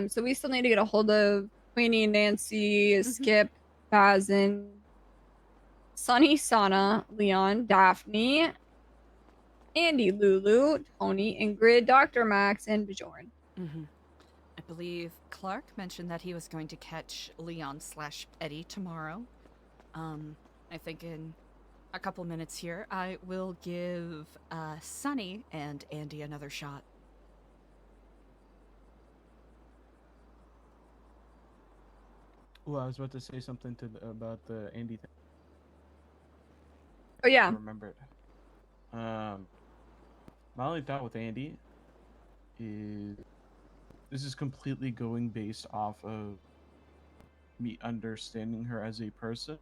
so we still need to get a hold of Queenie, Nancy, Skip, Bazin, Sunny, Sana, Leon, Daphne, Andy, Lulu, Tony, Ingrid, Dr. Max, and Bjorn. I believe Clark mentioned that he was going to catch Leon / Eddie tomorrow. I think in a couple minutes here, I will give Sunny and Andy another shot. Well, I was about to say something about the Andy thing. Oh yeah. I remembered. My only thought with Andy is this is completely going based off of me understanding her as a person.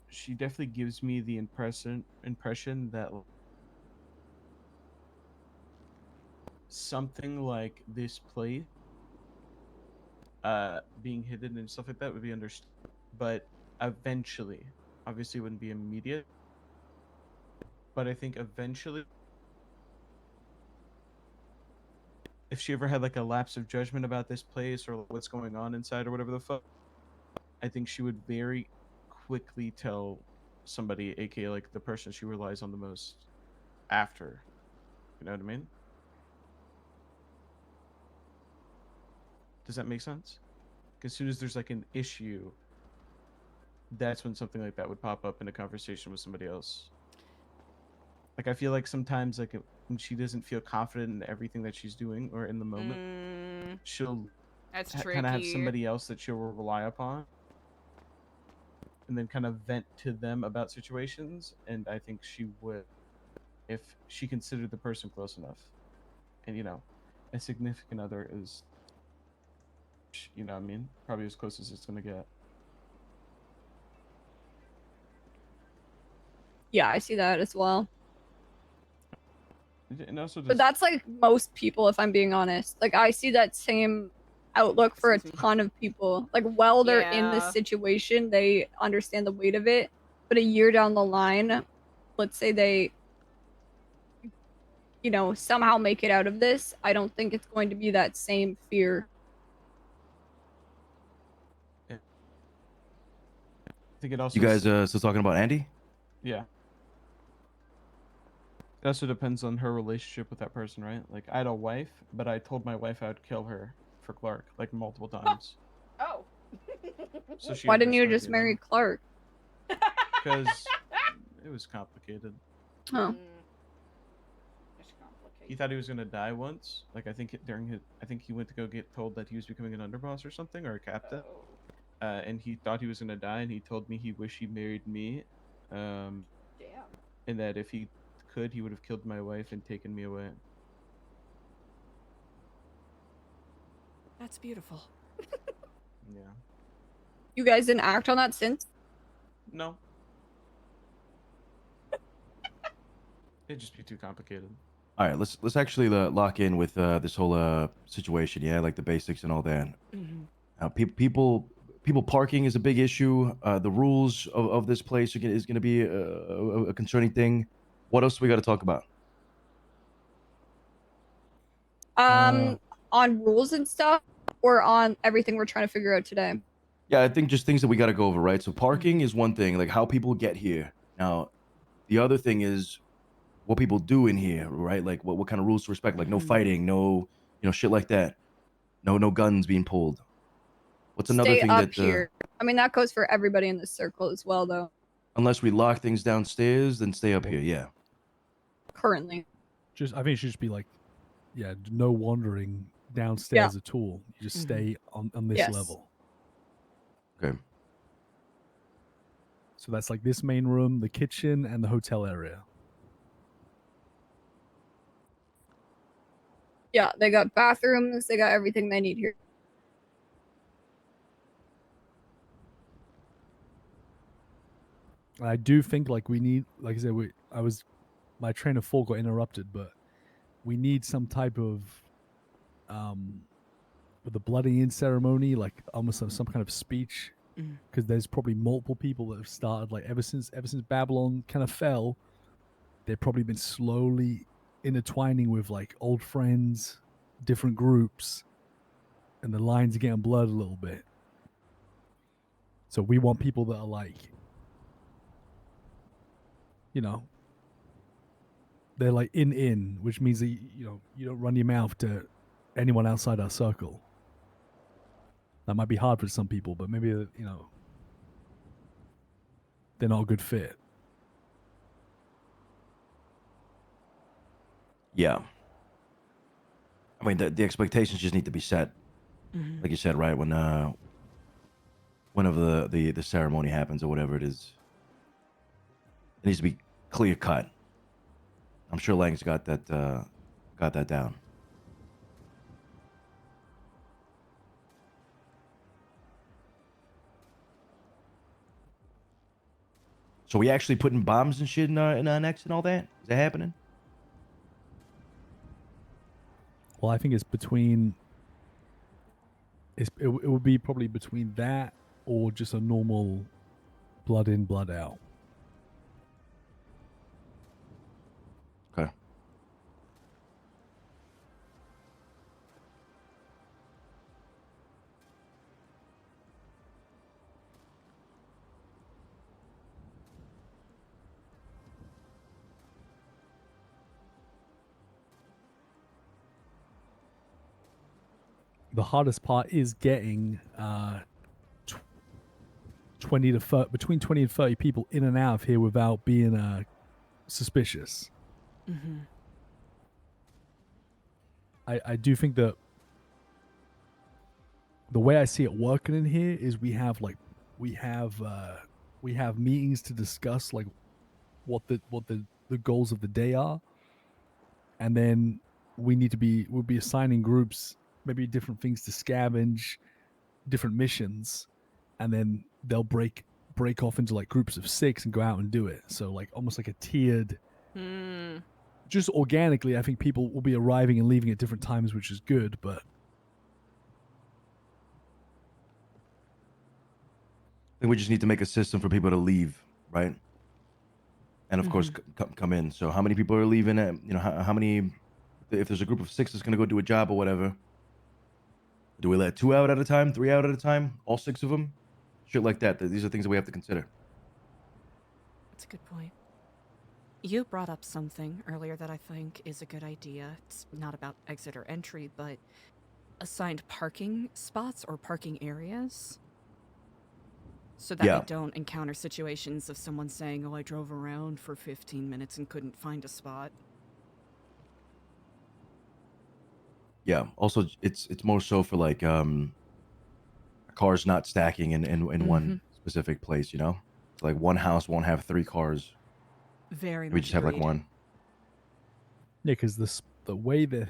She definitely gives me the impression that something like this place being hidden and stuff like that would be understood, but eventually, obviously it wouldn't be immediate, but I think eventually, if she ever had like a lapse of judgment about this place or what's going on inside or whatever the fuck, I think she would very quickly tell somebody, aka like the person she relies on the most after. You know what I mean? Does that make sense? As soon as there's like an issue, that's when something like that would pop up in a conversation with somebody else. Like I feel like sometimes like when she doesn't feel confident in everything that she's doing or in the moment, she'll That's kind of have tricky. somebody else that she'll rely upon, and then kind of vent to them about situations. And I think she would, if she considered the person close enough, and a significant other is, what I mean, probably as close as it's gonna get. Yeah, I see that as well. And also But that's like most people, if I'm being honest. Like I see that same outlook for a ton of people. Like while they're in this Yeah. situation, they understand the weight of it. But a year down the line, let's say they, somehow make it out of this, I don't think it's going to be that same fear. I think it also. You guys still talking about Andy? Yeah. It also depends on her relationship with that person, right? Like I had a wife, but I told my wife I would kill her for Clark like multiple times. Oh. So she Why didn't you understood, just marry Clark? Because it was complicated. Oh. He thought he was gonna die once. Like I think I think he went to go get told that he was becoming an underboss or something or a captain. And he thought he was gonna die, and he told me he wished he married me. Damn. And that if he could, he would have killed my wife and taken me away. That's beautiful. Yeah. You guys didn't act on that since? No. It'd just be too complicated. All right, let's actually lock in with this whole situation. Yeah, like the basics and all that. People parking is a big issue. The rules of this place is going to be a concerning thing. What else do we got to talk about? On rules and stuff, or on everything we're trying to figure out today? Yeah, I think just things that we got to go over, right? So parking is one thing, like how people get here. Now, the other thing is what people do in here, right? Like what kind of rules to respect, like no fighting, no, shit like that. No guns being pulled. What's another Stay thing up that here. I mean, that goes for everybody in this circle as well, though. unless we lock things downstairs, then stay up here, yeah. Currently. I think it should just be like, yeah, no wandering downstairs at all. You just stay on this Yes. level. Okay. So that's like this main room, the kitchen, and the hotel area. Yeah, they got bathrooms, they got everything they need here. And I do think like we need, like I said, my train of thought got interrupted, but we need some type of with the blooding in ceremony, like almost some kind of speech, because there's probably multiple people that have started like ever since Babylon kind of fell. They've probably been slowly intertwining with like old friends, different groups, and the lines are getting blurred a little bit. So we want people that are like, they're like in, which means that you don't run your mouth to anyone outside our circle. That might be hard for some people, but maybe they're not a good fit. Yeah. I mean, the expectations just need to be set, like you said, right? Whenever the ceremony happens or whatever it is, it needs to be clear cut. I'm sure Lang's got that down. So we actually putting bombs and shit in our necks and all that? Is that happening? Well, I think it's between. It would be probably between that or just a normal blood in, blood out. Okay. The hardest part is getting 20 to 30, between 20 and 30 people in and out of here without being suspicious. Mm-hmm. I do think that the way I see it working in here is we have meetings to discuss like what the goals of the day are, and then we'll be assigning groups maybe different things to scavenge, different missions, and then they'll break off into like groups of 6 and go out and do it. So like almost like a tiered. Just organically, I think people will be arriving and leaving at different times, which is good, but I think we just need to make a system for people to leave, right? And of course, come in. So how many people are leaving? How many? If there's a group of 6 that's gonna go do a job or whatever, do we let 2 out at a time, 3 out at a time, all 6 of them? Shit like that. These are things that we have to consider. That's a good point. You brought up something earlier that I think is a good idea. It's not about exit or entry, but assigned parking spots or parking areas. So that we don't encounter situations of someone saying, oh, I drove around for 15 minutes and couldn't find a spot. Yeah. Also, it's more so for like cars not stacking in one specific place. So like one house won't have 3 cars. Very much. We just have like one. yeah, because the way the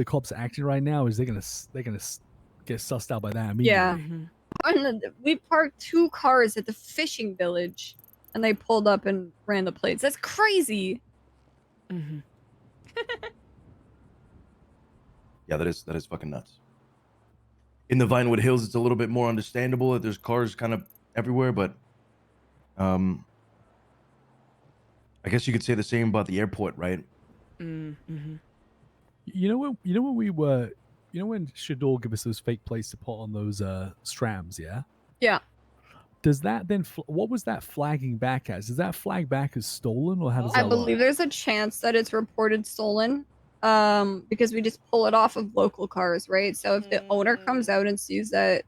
cops are acting right now is they're gonna get sussed out by that immediately. Yeah. And we parked 2 cars at the fishing village, and they pulled up and ran the plates. That's crazy. Yeah, that is fucking nuts. In the Vinewood Hills, it's a little bit more understandable that there's cars kind of everywhere, but I guess you could say the same about the airport, right? You know when Shador gave us those fake plates to put on those strams, yeah? Yeah. Does that then what was that flagging back as? Does that flag back as stolen, or how does that I work? believe there's a chance that it's reported stolen, because we just pull it off of local cars, right? So if the owner comes out and sees that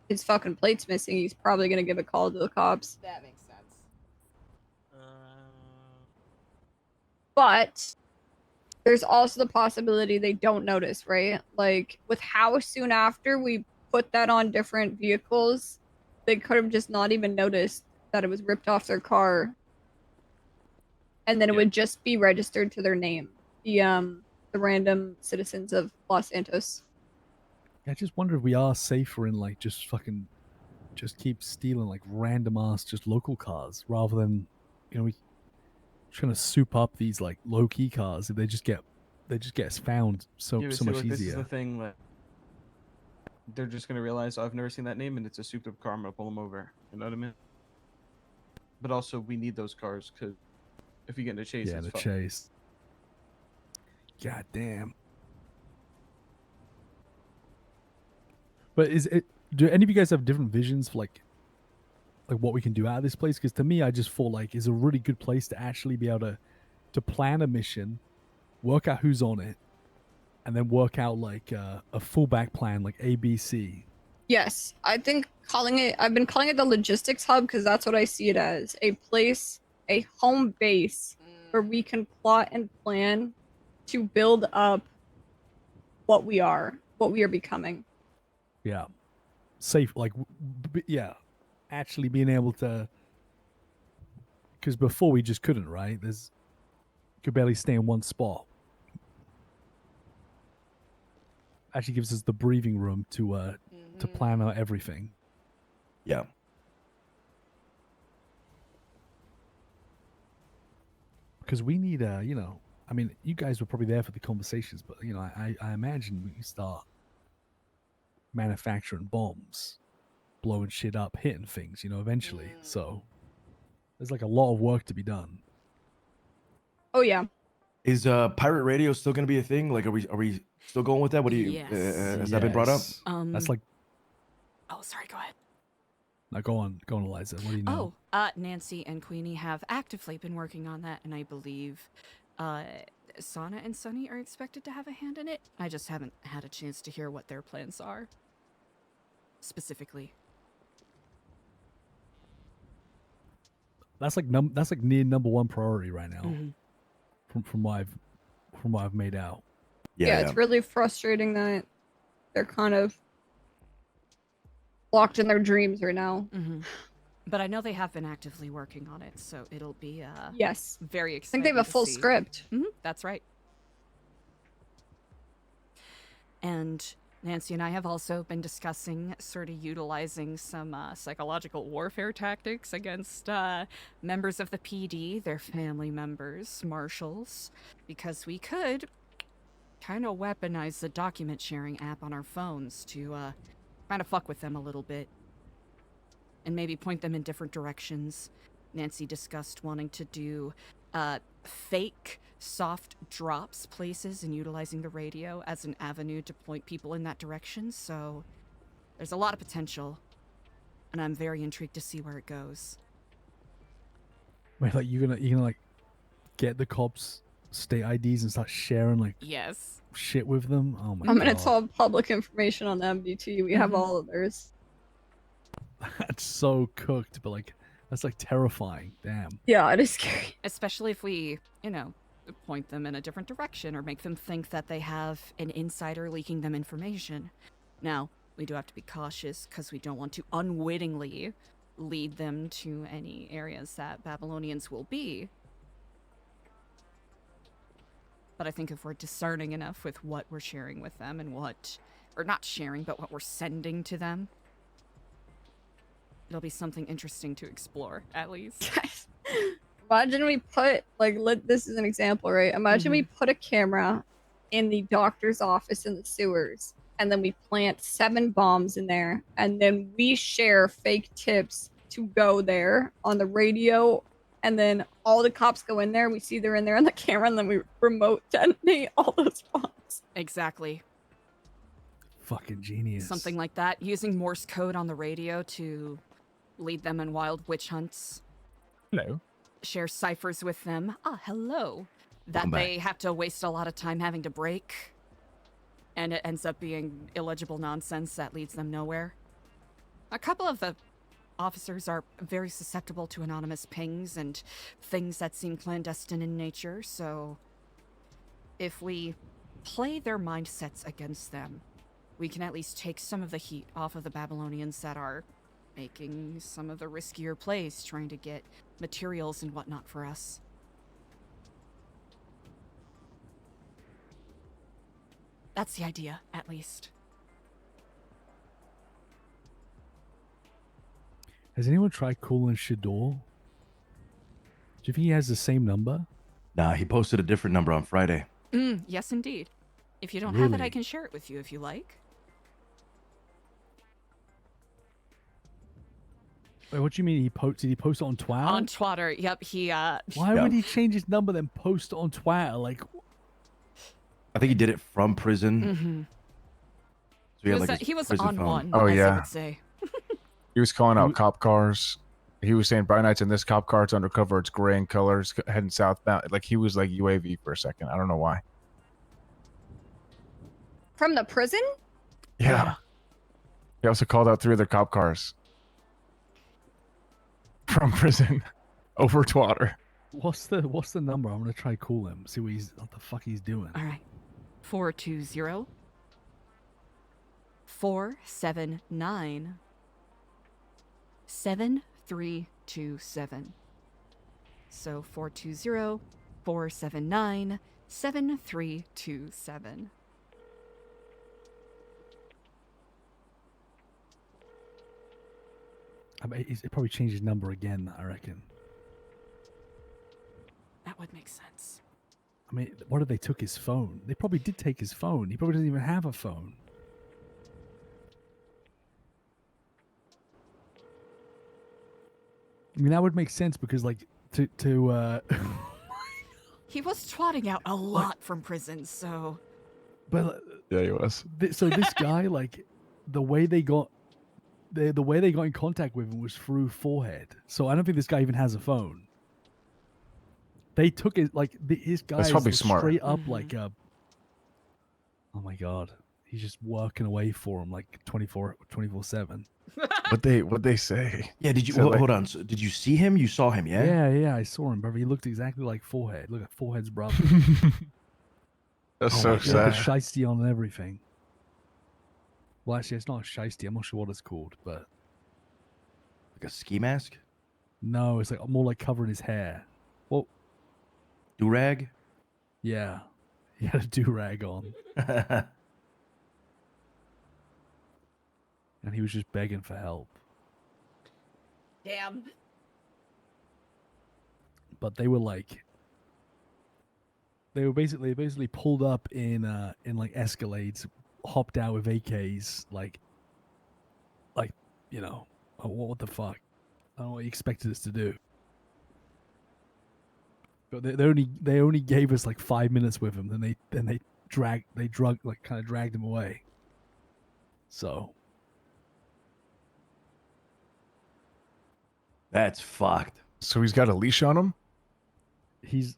his fucking plate's missing, he's probably gonna give a call to the cops. That makes sense. But there's also the possibility they don't notice, right? Like with how soon after we put that on different vehicles, they could have just not even noticed that it was ripped off their car, and then it would just be registered to their name. The random citizens of Los Santos. I just wonder if we are safer in like just keep stealing like random ass just local cars rather than we trying to soup up these like low key cars. If they just get found so Yeah, but so see, much look, This is easier. the thing that they're just gonna realize, I've never seen that name, and it's a souped up car. I'm gonna pull them over. You know what I mean? But also, we need those cars because if you get in a chase, Yeah, it's the fucked. chase. God damn. But do any of you guys have different visions for like what we can do out of this place? Because to me, I just feel like it's a really good place to actually be able to plan a mission, work out who's on it, and then work out like a fallback plan, like ABC. Yes, I think I've been calling it the logistics hub because that's what I see it as. A place, a home base where we can plot and plan to build up what we are becoming. Yeah, safe. Like, yeah, actually being able to. Because before we just couldn't, right? Could barely stay in one spot. Actually gives us the breathing room to plan out everything. Yeah. Because we need I mean, you guys were probably there for the conversations, but I imagine we can start manufacturing bombs, blowing shit up, hitting things, eventually. So there's like a lot of work to be done. Oh yeah. Is pirate radio still gonna be a thing? Like, are we still going with that? What do you? Has that been brought up? That's like. Oh, sorry. Go ahead. Now go on, Eliza. What do you know? Nancy and Queenie have actively been working on that, and I believe Sana and Sunny are expected to have a hand in it. I just haven't had a chance to hear what their plans are specifically. That's like near number one priority right now. Mm-hmm. From what I've made out. Yeah, it's really frustrating that they're kind of locked in their dreams right now. Mm-hmm. But I know they have been actively working on it, so it'll be yes, very I exciting. think they have a to full see. script. That's right. And Nancy and I have also been discussing sort of utilizing some psychological warfare tactics against members of the PD, their family members, marshals, because we could kind of weaponize the document sharing app on our phones to kind of fuck with them a little bit and maybe point them in different directions. Nancy discussed wanting to do fake soft drops places and utilizing the radio as an avenue to point people in that direction. So there's a lot of potential, and I'm very intrigued to see where it goes. Wait, like you're gonna like get the cops state IDs and start sharing like yes shit with them? Oh my god. I mean, it's all public information on the MDT. We have all of theirs. That's so cooked, but like that's like terrifying. Damn. Yeah, it is scary. Especially if we, point them in a different direction or make them think that they have an insider leaking them information. Now, we do have to be cautious because we don't want to unwittingly lead them to any areas that Babylonians will be. But I think if we're discerning enough with what we're sharing with them and or not sharing, but what we're sending to them, it'll be something interesting to explore, at least. Imagine we put, this is an example, right? Imagine we put a camera in the doctor's office in the sewers, and then we plant 7 bombs in there, and then we share fake tips to go there on the radio, and then all the cops go in there, we see they're in there on the camera, and then we remote detonate all those bombs. Exactly. Fucking genius. Something like that, using Morse code on the radio to lead them in wild witch hunts. Hello. Share ciphers with them. Hello. That they have to waste a lot of time having to break. And it ends up being illegible nonsense that leads them nowhere. A couple of the officers are very susceptible to anonymous pings and things that seem clandestine in nature, so if we play their mindsets against them, we can at least take some of the heat off of the Babylonians that are making some of the riskier plays, trying to get materials and whatnot for us. That's the idea, at least. Has anyone tried calling Shador? Do you think he has the same number? Nah, he posted a different number on Friday. Yes, indeed. If you don't have it, I Really? can share it with you if you like. Wait, what do you mean did he post it on Twitter? On Twitter, yep, he Why would he change his number then post it on Twitter? Like, I think he did it from prison. Mm-hmm. So he, had, like, He was prison on phone. one, Oh, as yeah. I would say. He was calling out cop cars. He was saying Bright Knight's in this cop car. It's undercover. It's gray in colors, heading southbound. Like he was like UAV for a second. I don't know why. From the prison? Yeah. He also called out 3 other cop cars from prison over to water. What's the number? I'm gonna try call him. See what the fuck he's doing. All right. 420 479 7327. So 420 479 7327. I mean, it probably changed his number again, I reckon. That would make sense. I mean, what if they took his phone? They probably did take his phone. He probably doesn't even have a phone. I mean, that would make sense because, like, He was trotting out a lot from prison, so. but Yeah, he was. so this guy, like, the way they got in contact with him was through Forehead. So I don't think this guy even has a phone. They took it like his guy That's is probably smart. straight up like a. Oh my god, he's just working away for him like 24/7. What they say? Yeah, did you So, like- hold on? So did you see him? You saw him, yeah? Yeah, I saw him, brother. He looked exactly like Forehead. Look at Forehead's brother. That's Oh so my God, sad. the shiesty on and everything. Well, actually, it's not a shiesty. I'm not sure what it's called, but Like a ski mask? no, it's like more like covering his hair. Well, Do-rag? yeah, he had a do-rag on, and he was just begging for help. Damn. But they were like, they basically pulled up in like Escalades, hopped out with AKs, like you know, what the fuck? I don't know what you expected us to do. But they only gave us like 5 minutes with him, then they kind of dragged him away. So That's fucked. So he's got a leash on him? he's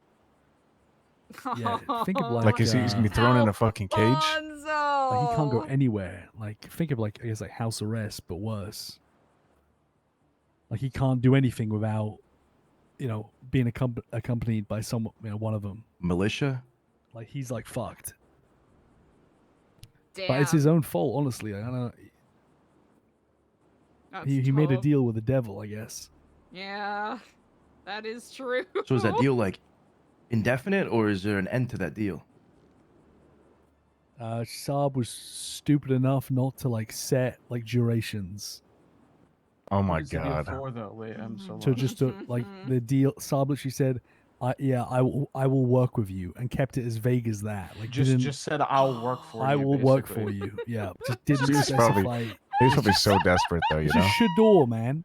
yeah. Think of Like, is he's gonna be thrown in a fucking cage? like he can't go anywhere. Like think of like I guess like house arrest, but worse. Like he can't do anything without, you know, being accompanied by someone, you know, one of them. Militia? Like he's like fucked. Damn. But it's his own fault, honestly. I don't know. That's He made a tough. deal with the devil, I guess. Yeah, that is true. So is that deal like indefinite or is there an end to that deal? Saab was stupid enough not to like set like durations. Oh my What's the deal god. for, though? Wait, I'm so So lost. just to like the deal, Saab literally said, I will work with you," and kept it as vague as that. Like just didn't, said I'll work for I you. will work basically. for you. Yeah, just didn't He was probably, specify. he was probably so desperate though, you It's know? a Shador, man.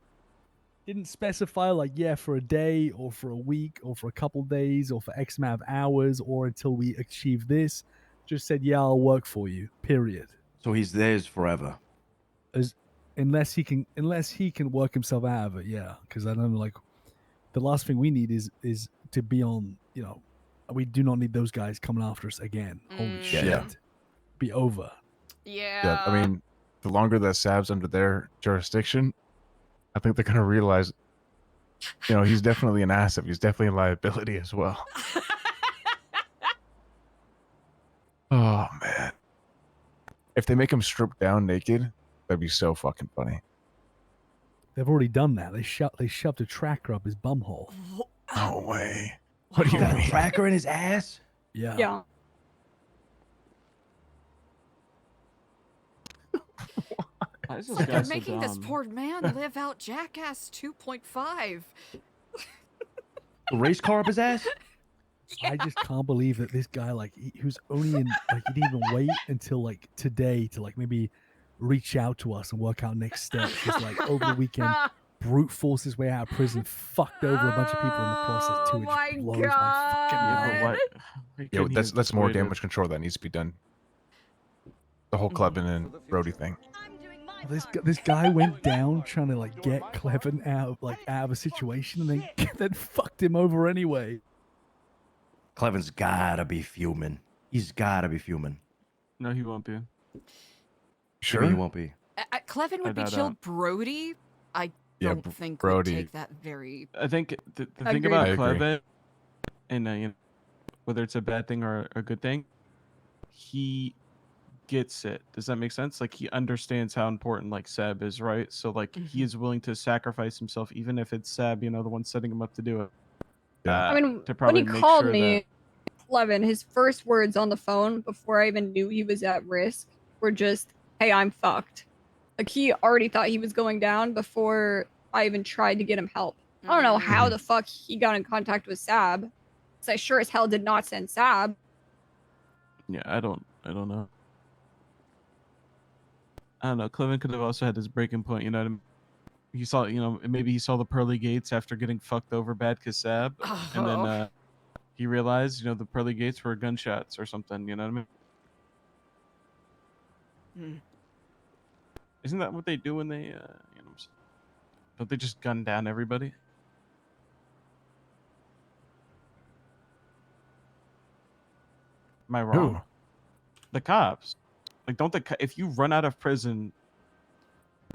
Didn't specify like yeah for a day or for a week or for a couple days or for X amount of hours or until we achieve this. Just said yeah, I'll work for you. Period. So he's theirs forever. Unless he can work himself out of it, yeah. Because I don't know, like the last thing we need is to be on. You know, we do not need those guys coming after us again. Holy shit, Yeah. be over. Yeah. I mean, the longer that Sab's under their jurisdiction, I think they're gonna realize, you know, he's definitely an asset. He's definitely a liability as well. Oh man, if they make him strip down naked, that'd be so fucking funny. They've already done that. They shoved a tracker up his bumhole. No way. What do you Got a mean? tracker in his ass? Yeah. Yeah. Why is this They're guy so making this dumb? poor man live out Jackass 2.5. A race car up his ass? I just can't believe that this guy, like, he was only in, like, he didn't even wait until, like, today to, like, maybe reach out to us and work out next steps. Just, like, over the weekend, brute force his way out of prison, fucked over a bunch of people in the process, too. It just blows my fucking Yeah, mind. but why Yo, couldn't he that's have more just waited? damage control that needs to be done. The whole clubbing and Brody thing. This guy went down trying to, like, get Clevin out of a situation and then fucked him over anyway. Clevin's gotta be fuming. He's gotta be fuming. No, he won't be. Sure, he won't be. Clevin would be doubt chill. it. Brody, I Yeah, don't think Brody. would take that very. I think the thing Agreed. about I agree. Clevin, and you know, whether it's a bad thing or a good thing, he gets it. Does that make sense? Like he understands how important like Seb is, right? So like he is willing to sacrifice himself, even if it's Seb, you know, the one setting him up to do it. Yeah. I mean, To when probably he make called sure me, that 11, his first words on the phone before I even knew he was at risk were just, "Hey, I'm fucked." Like he already thought he was going down before I even tried to get him help. I don't know how the fuck he got in contact with Sab, because I sure as hell did not send Sab. yeah, I don't know. I don't know. Clevin could have also had this breaking point, you know what I mean? He saw, you know, maybe he saw the pearly gates after getting fucked over bad Sab, and then he realized, you know, the pearly gates were gunshots or something, you know what I mean? Isn't that what they do when they, you know, don't they just gun down everybody? Am I wrong? Who? The cops. Like, don't if you run out of prison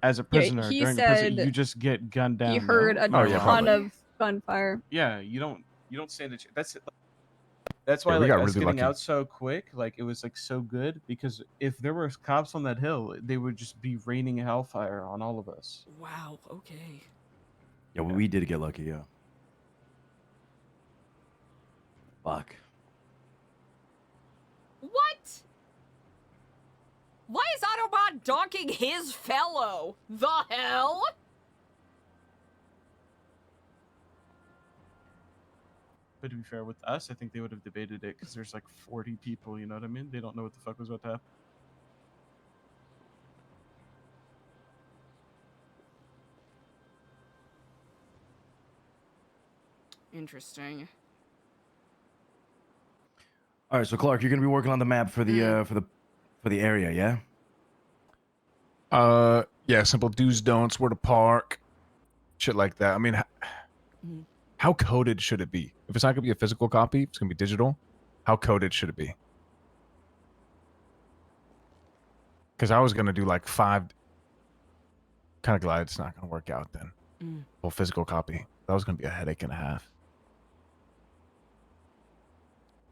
as a Yeah, prisoner he during a prison, said you just get gunned down. he heard no? a Am I wrong? ton of gunfire. Yeah, you don't stand a chance. That's why Yeah, we like got us really getting lucky. out so quick, like it was like so good because if there were cops on that hill, they would just be raining hellfire on all of us. Wow. Okay. Yeah, we did get lucky. Yeah. Fuck. What? Why is Autobot donking his fellow? The hell? But to be fair with us, I think they would have debated it because there's like 40 people. You know what I mean? They don't know what the fuck was about to happen. Interesting. All right, so Clark, you're gonna be working on the map for the for the area, yeah? Yeah, simple do's, don'ts, where to park, shit like that. I mean, how coded should it be? If it's not gonna be a physical copy, it's gonna be digital. How coded should it be? Because I was gonna do like 5. Kind of glad it's not gonna work out then. Full physical copy. That was gonna be a headache and a half.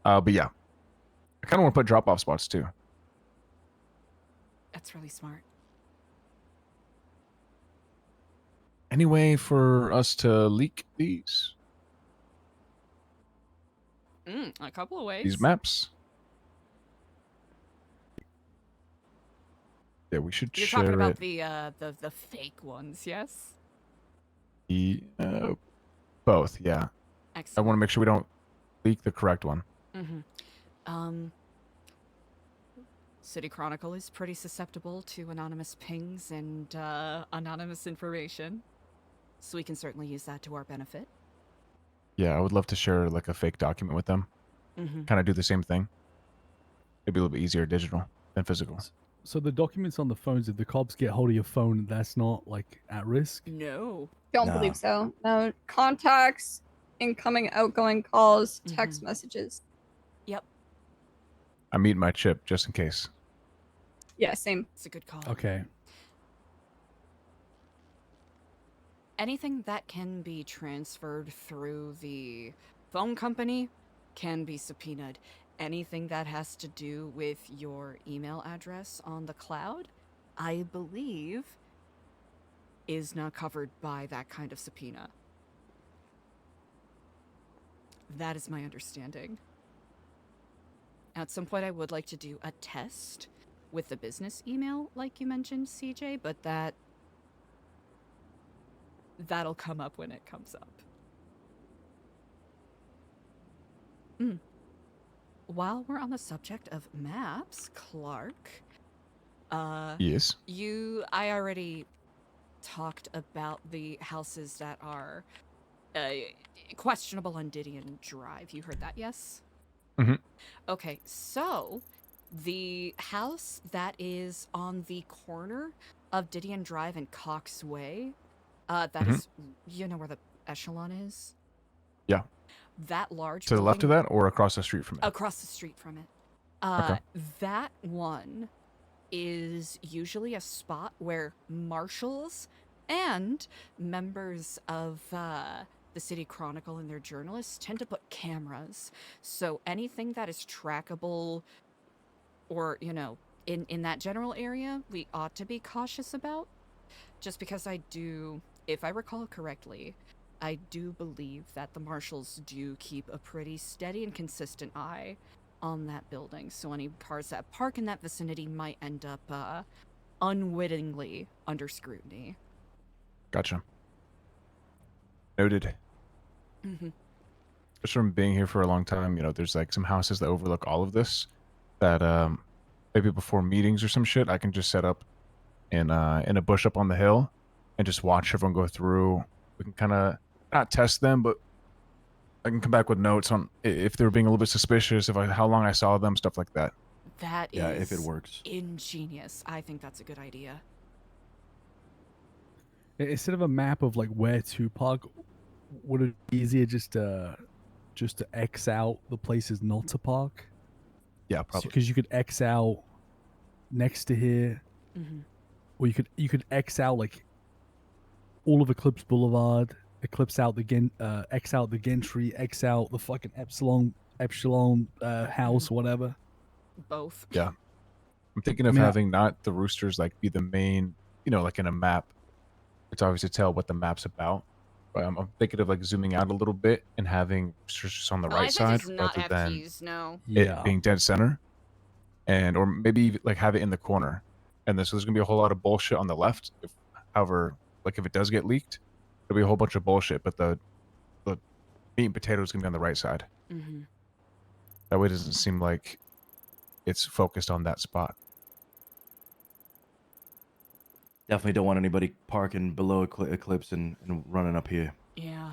But yeah, I kind of want to put drop-off spots too. That's really smart. Any way for us to leak these A couple of ways. these maps? Yeah, we should You're share talking about it. the fake ones, yes? Both, yeah. Excellent. I want to make sure we don't leak the correct one. City Chronicle is pretty susceptible to anonymous pings and anonymous information, so we can certainly use that to our benefit. Yeah, I would love to share like a fake document with them. Kind of do the same thing. It'd be a little bit easier digital than physical. So the documents on the phones, if the cops get hold of your phone, that's not like at risk? No. Don't believe so. No contacts, incoming, outgoing calls, text messages. Yep. I'm eating my chip just in case. Yeah, same. It's a good call. Okay. Anything that can be transferred through the phone company can be subpoenaed. Anything that has to do with your email address on the cloud, I believe, is not covered by that kind of subpoena. That is my understanding. At some point, I would like to do a test with the business email, like you mentioned, CJ, but that'll come up when it comes up. While we're on the subject of maps, Clark, Yes. I already talked about the houses that are questionable on Didion Drive. You heard that, yes? Okay, so the house that is on the corner of Didion Drive and Cox Way, that is, you know where the Echelon is? Yeah. That large To the left of building- that or across the street from it? Across the street from it. Uh, That one is usually a spot where marshals and members of the City Chronicle and their journalists tend to put cameras. So anything that is trackable or, you know, in that general area, we ought to be cautious about. Just because I do, if I recall correctly, I do believe that the marshals do keep a pretty steady and consistent eye on that building. So any cars that park in that vicinity might end up unwittingly under scrutiny. Gotcha. Noted. Mm-hmm. Just from being here for a long time, you know, there's like some houses that overlook all of this that maybe before meetings or some shit, I can just set up in a bush up on the hill and just watch everyone go through. We can kind of not test them, but I can come back with notes on if they were being a little bit suspicious, how long I saw them, stuff like that. That Yeah, is if it works. ingenious. I think that's a good idea. Instead of a map of like where to park, would it be easier just to X out the places not to park? Yeah, probably. Because you could X out next to here, Mhm. or you could X out like all of Eclipse Boulevard, X out the Gentry, X out the fucking Epsilon house, whatever. Both. Yeah. I'm thinking of having not the roosters like be the main, you know, like in a map. It's obvious to tell what the map's about. But I'm thinking of like zooming out a little bit and having roosters just on the right Eliza side does not rather have than keys, no. it being dead center. And or maybe like have it in the corner. And then so there's gonna be a whole lot of bullshit on the left. However, like if it does get leaked, there'll be a whole bunch of bullshit, but the meat and potatoes is gonna be on the right side. Mm-hmm. That way it doesn't seem like it's focused on that spot. Definitely don't want anybody parking below Eclipse and running up here. Yeah.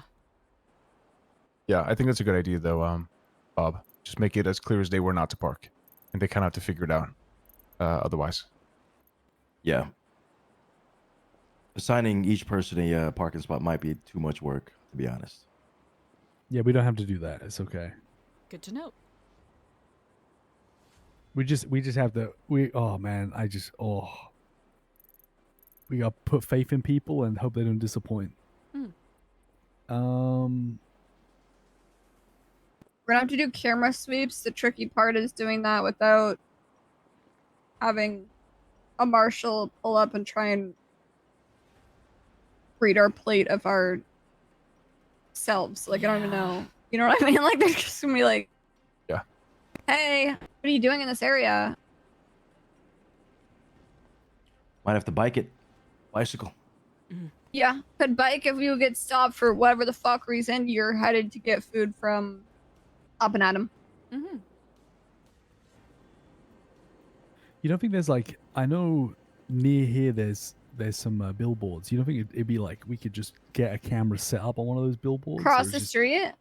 Yeah, I think that's a good idea though, Bob. Just make it as clear as day where not to park. And they kind of have to figure it out otherwise. Yeah. Assigning each person a parking spot might be too much work, to be honest. Yeah, we don't have to do that. It's okay. Good to know. We just have to. Oh man, we got to put faith in people and hope they don't disappoint. We're gonna have to do camera sweeps. The tricky part is doing that without having a marshal pull up and try and read our plate of our selves. Like, I don't even know. You know what I mean? Like, they're just gonna be like, yeah, hey, what are you doing in this area? Might have to bike it. Bicycle. Yeah, could bike if you get stopped for whatever the fuck reason. You're headed to get food from up and at 'em. Mm-hmm. You don't think there's like, I know near here there's some billboards. You don't think it'd be like we could just get a camera set up on one of those billboards? Across or the just- street?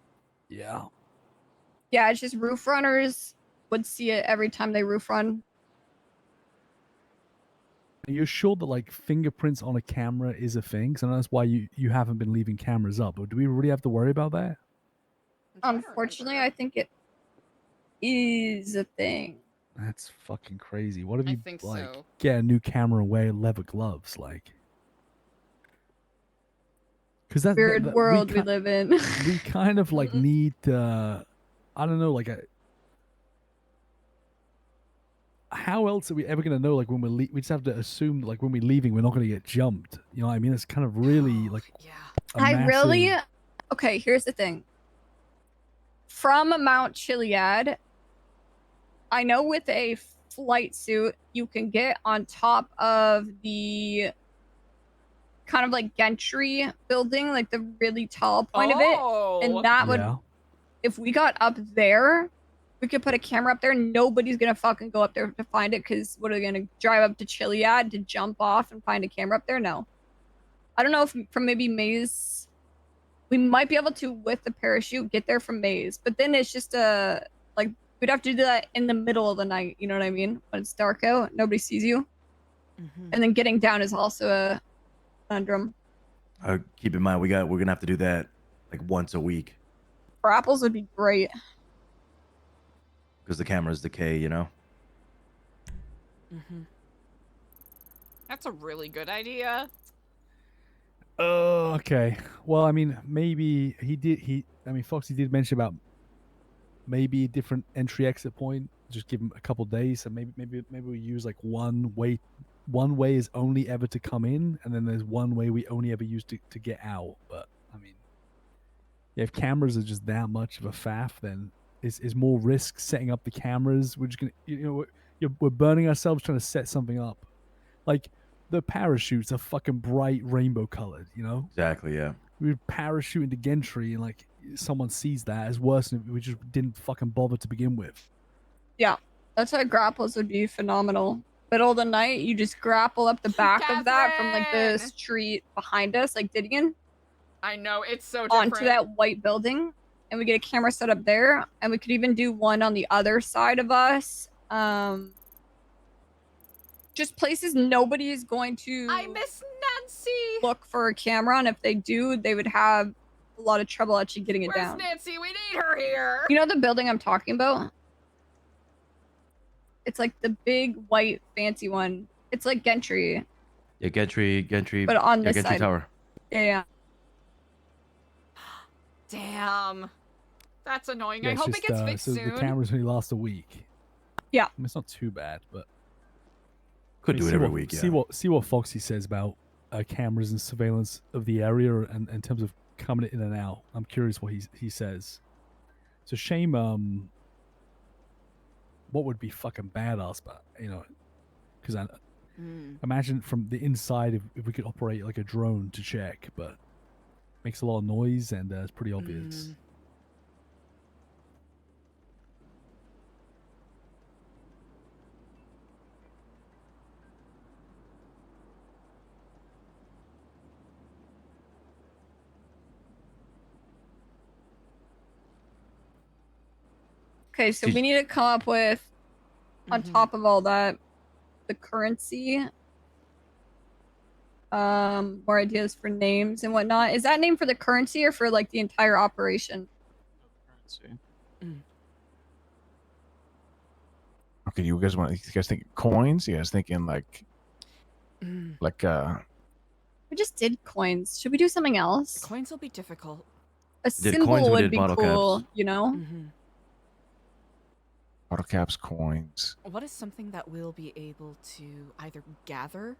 Yeah. Yeah, it's just roof runners would see it every time they roof run. You're sure that like fingerprints on a camera is a thing? Because I know that's why you haven't been leaving cameras up. But do we really have to worry about that? Unfortunately, I think it is a thing. That's fucking crazy. What if I you think like so. get a new camera and wear leather gloves? Like, because that's Weird world we ki- live in. we kind of like need I don't know, like how else are we ever gonna know? Like when we just have to assume that, like when we're leaving, we're not gonna get jumped. You know what I mean? It's kind of really like Okay, here's the thing. From Mount Chiliad, I know with a flight suit, you can get on top of the kind of like gantry building, like the really tall point of it. And that would, if we got up there, we could put a camera up there. Nobody's gonna fucking go up there to find it, because what are they gonna drive up to Chiliad to jump off and find a camera up there? No. I don't know if from maybe Maze, we might be able to, with the parachute, get there from Maze, but then it's just like we'd have to do that in the middle of the night. You know what I mean? When it's dark out, nobody sees you, and then getting down is also a conundrum. Keep in mind, we're gonna have to do that like once a week For apples would be great. because the cameras decay. You know. That's a really good idea. Oh, okay. Well, I mean, maybe he did. I mean, Foxy did mention about maybe a different entry exit point. Just give him a couple days. So maybe we use like one way. One way is only ever to come in, and then there's one way we only ever use to get out. But I mean, yeah, if cameras are just that much of a faff, then is more risk setting up the cameras. We're just gonna, we're burning ourselves trying to set something up. Like the parachutes are fucking bright rainbow colored. Exactly. Yeah. We parachute into Gentry, and like someone sees that as worse than if we just didn't fucking bother to begin with. Yeah, that's why grapples would be phenomenal. Middle of the night, you just grapple up the back of that from like the street behind us, like Didion, I know, it's so different. onto that white building, and we get a camera set up there, and we could even do one on the other side of us. Just places nobody is going to. I miss Nancy. Look for a camera, and if they do, they would have a lot of trouble actually getting it Where's down. Nancy? We need her here. You know the building I'm talking about? It's like the big white fancy one. It's like Gentry. Yeah, Gentry. But on yeah, this Gentry side. Tower. Yeah. Damn. That's annoying. Yeah, I it's hope just, it gets fixed so soon. the cameras only last a week. Yeah. I mean, it's not too bad, but Could do it see every what- week. See Yeah. what Foxy says about cameras and surveillance of the area, and in terms of coming in and out. I'm curious what he says. It's a shame. What would be fucking badass, but because I imagine from the inside if we could operate like a drone to check, but makes a lot of noise and it's pretty obvious. Okay, so we need to come up with, on top of all that, the currency. More ideas for names and whatnot. Is that name for the currency or for like the entire operation? Currency. Okay, you guys think coins? You guys thinking like We just did coins. Should we do something else? Coins will be difficult. A symbol would be cool, you know? bottle caps, coins. What is something that we'll be able to either gather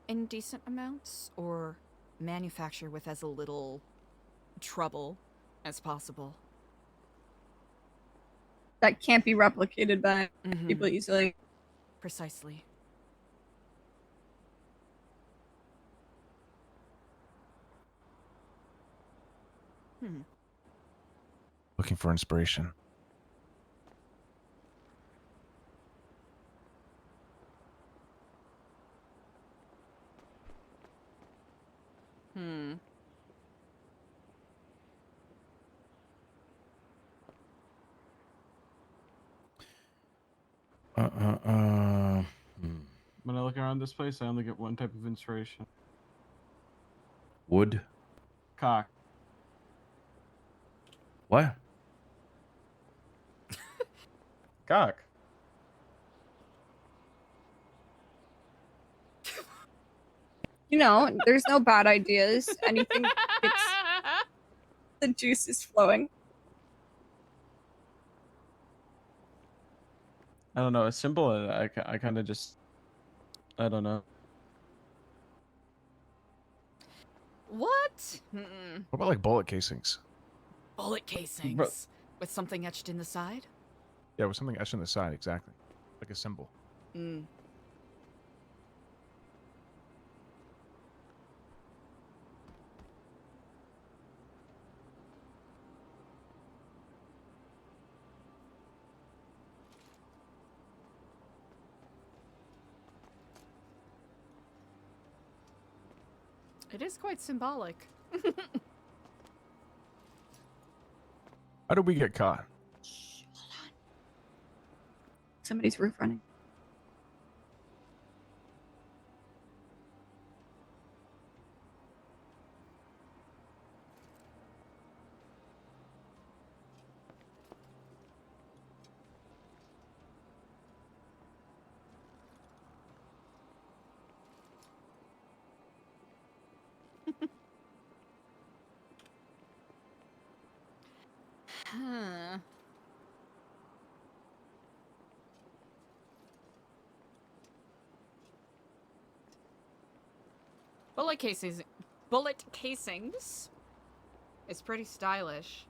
in decent amounts or manufacture with as little trouble as possible? That can't be replicated by people easily. Precisely. Looking for inspiration. When I look around this place, I only get one type of inspiration. Wood. Cock. What? Cock. You know, there's no bad ideas. Anything gets the juice is flowing. I don't know. A symbol. I kind of just. I don't know. What? What about like bullet casings? Bullet casings with something etched in the side? Yeah, with something etched on the side, exactly. Like a symbol. It is quite symbolic. How did we get caught? Somebody's roof running. Bullet casings. Bullet casings. It's pretty stylish.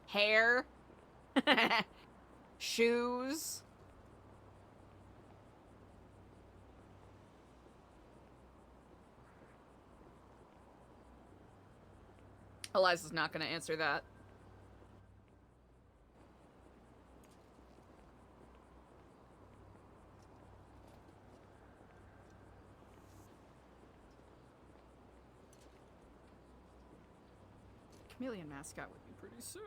Hair. Shoes. Eliza's not going to answer that. Chameleon mascot would be pretty sick.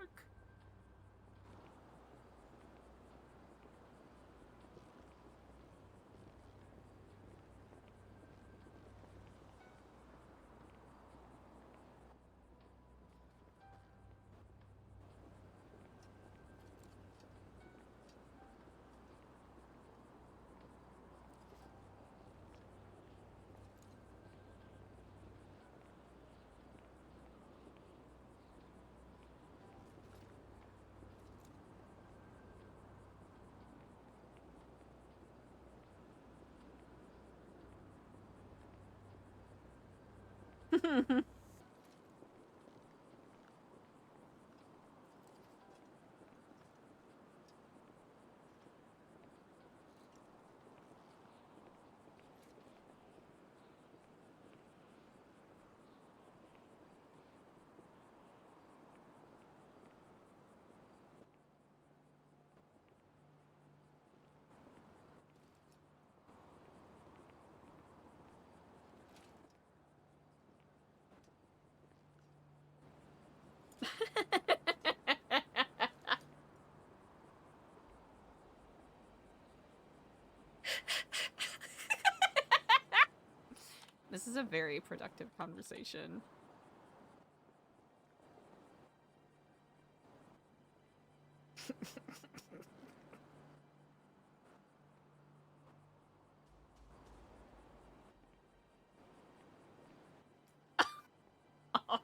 This is a very productive conversation. Oh.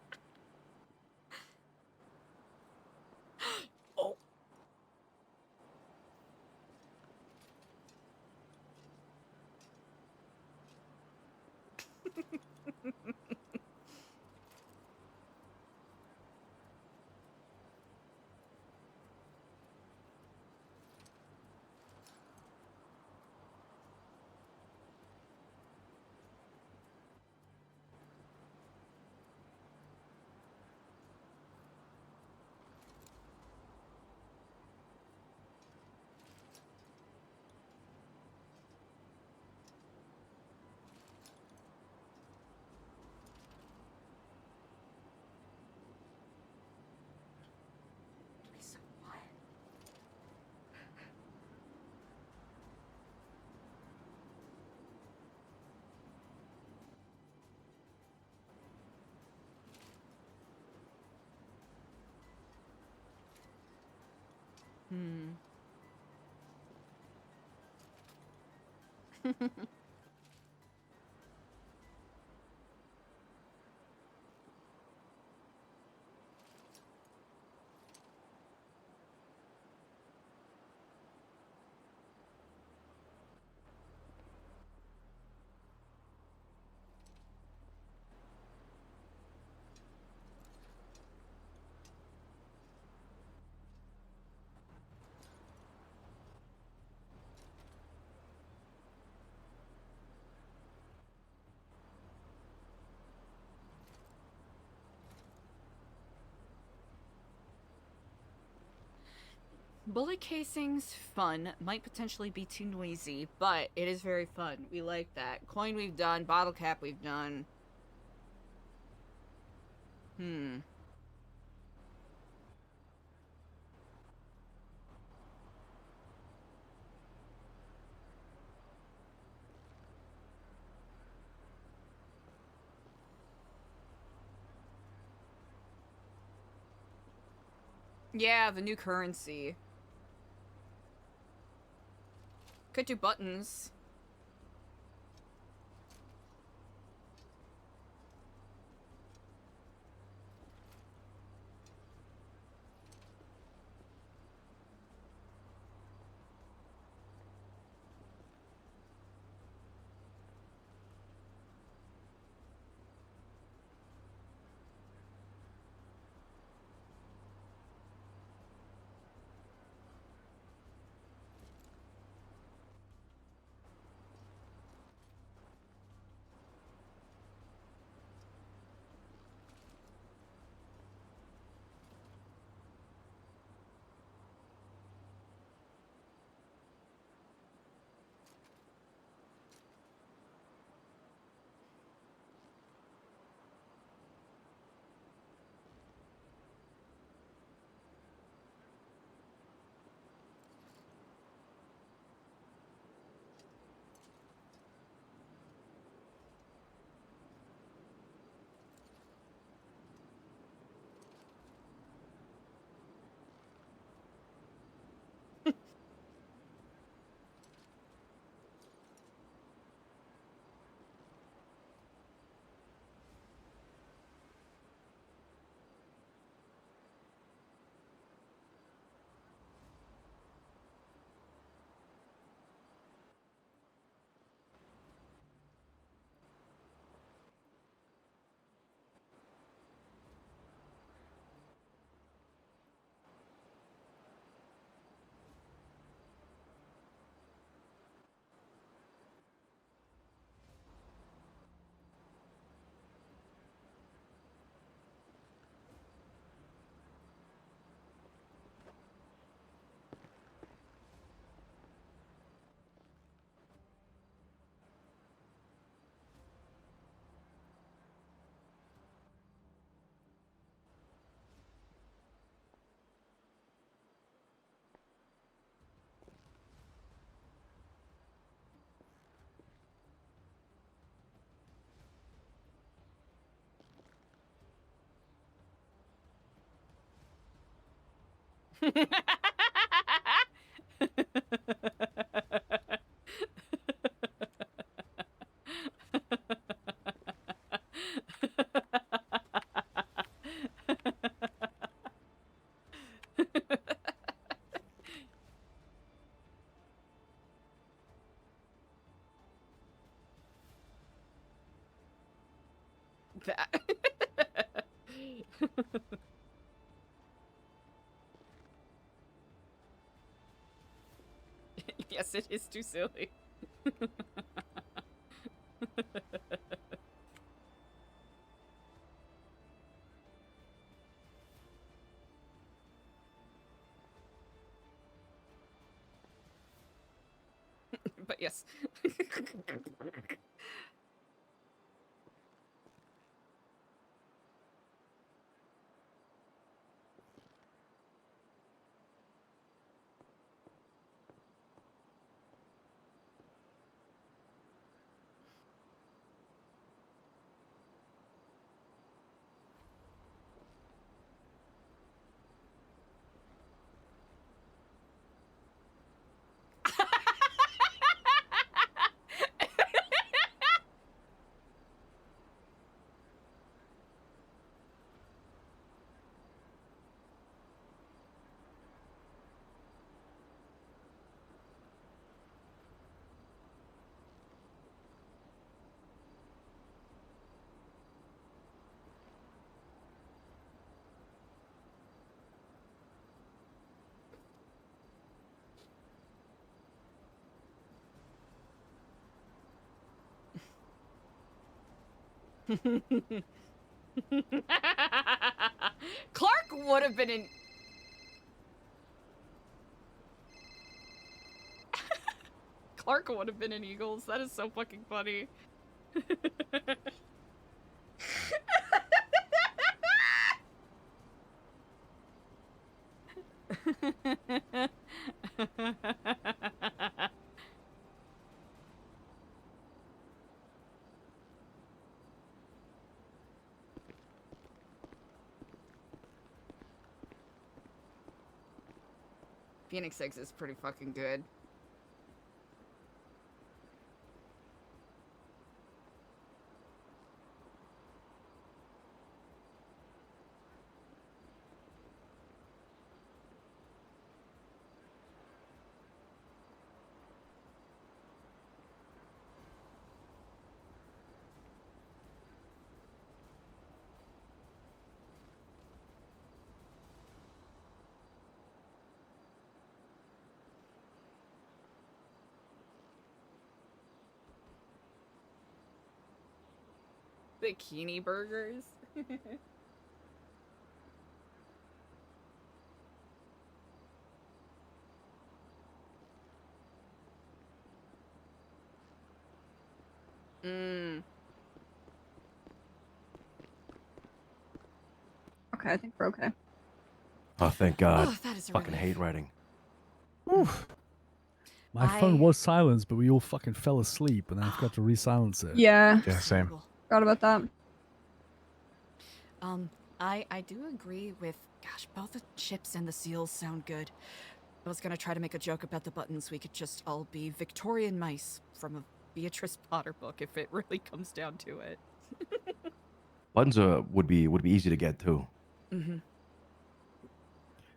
Hmm. Bullet casings, fun. Might potentially be too noisy, but it is very fun. We like that. Coin we've done. Bottle cap we've done. Hmm. Yeah, the new currency. Could do buttons. That. Yes, it is too silly. But yes. Clark would have been in. Clark would have been in Eagles. That is so fucking funny. Phoenix Eggs is pretty fucking good. Bikini burgers. Mm. Okay, I think we're okay. Oh, thank God. Oh, that is a Fucking relief. hate writing. My phone was silenced, but we all fucking fell asleep, and I forgot to re-silence it. Yeah. Yeah, same. Forgot about that. I do agree with, gosh, both the chips and the seals sound good. I was gonna try to make a joke about the buttons. We could just all be Victorian mice from a Beatrice Potter book if it really comes down to it. Buttons would be easy to get too. Mm-hmm.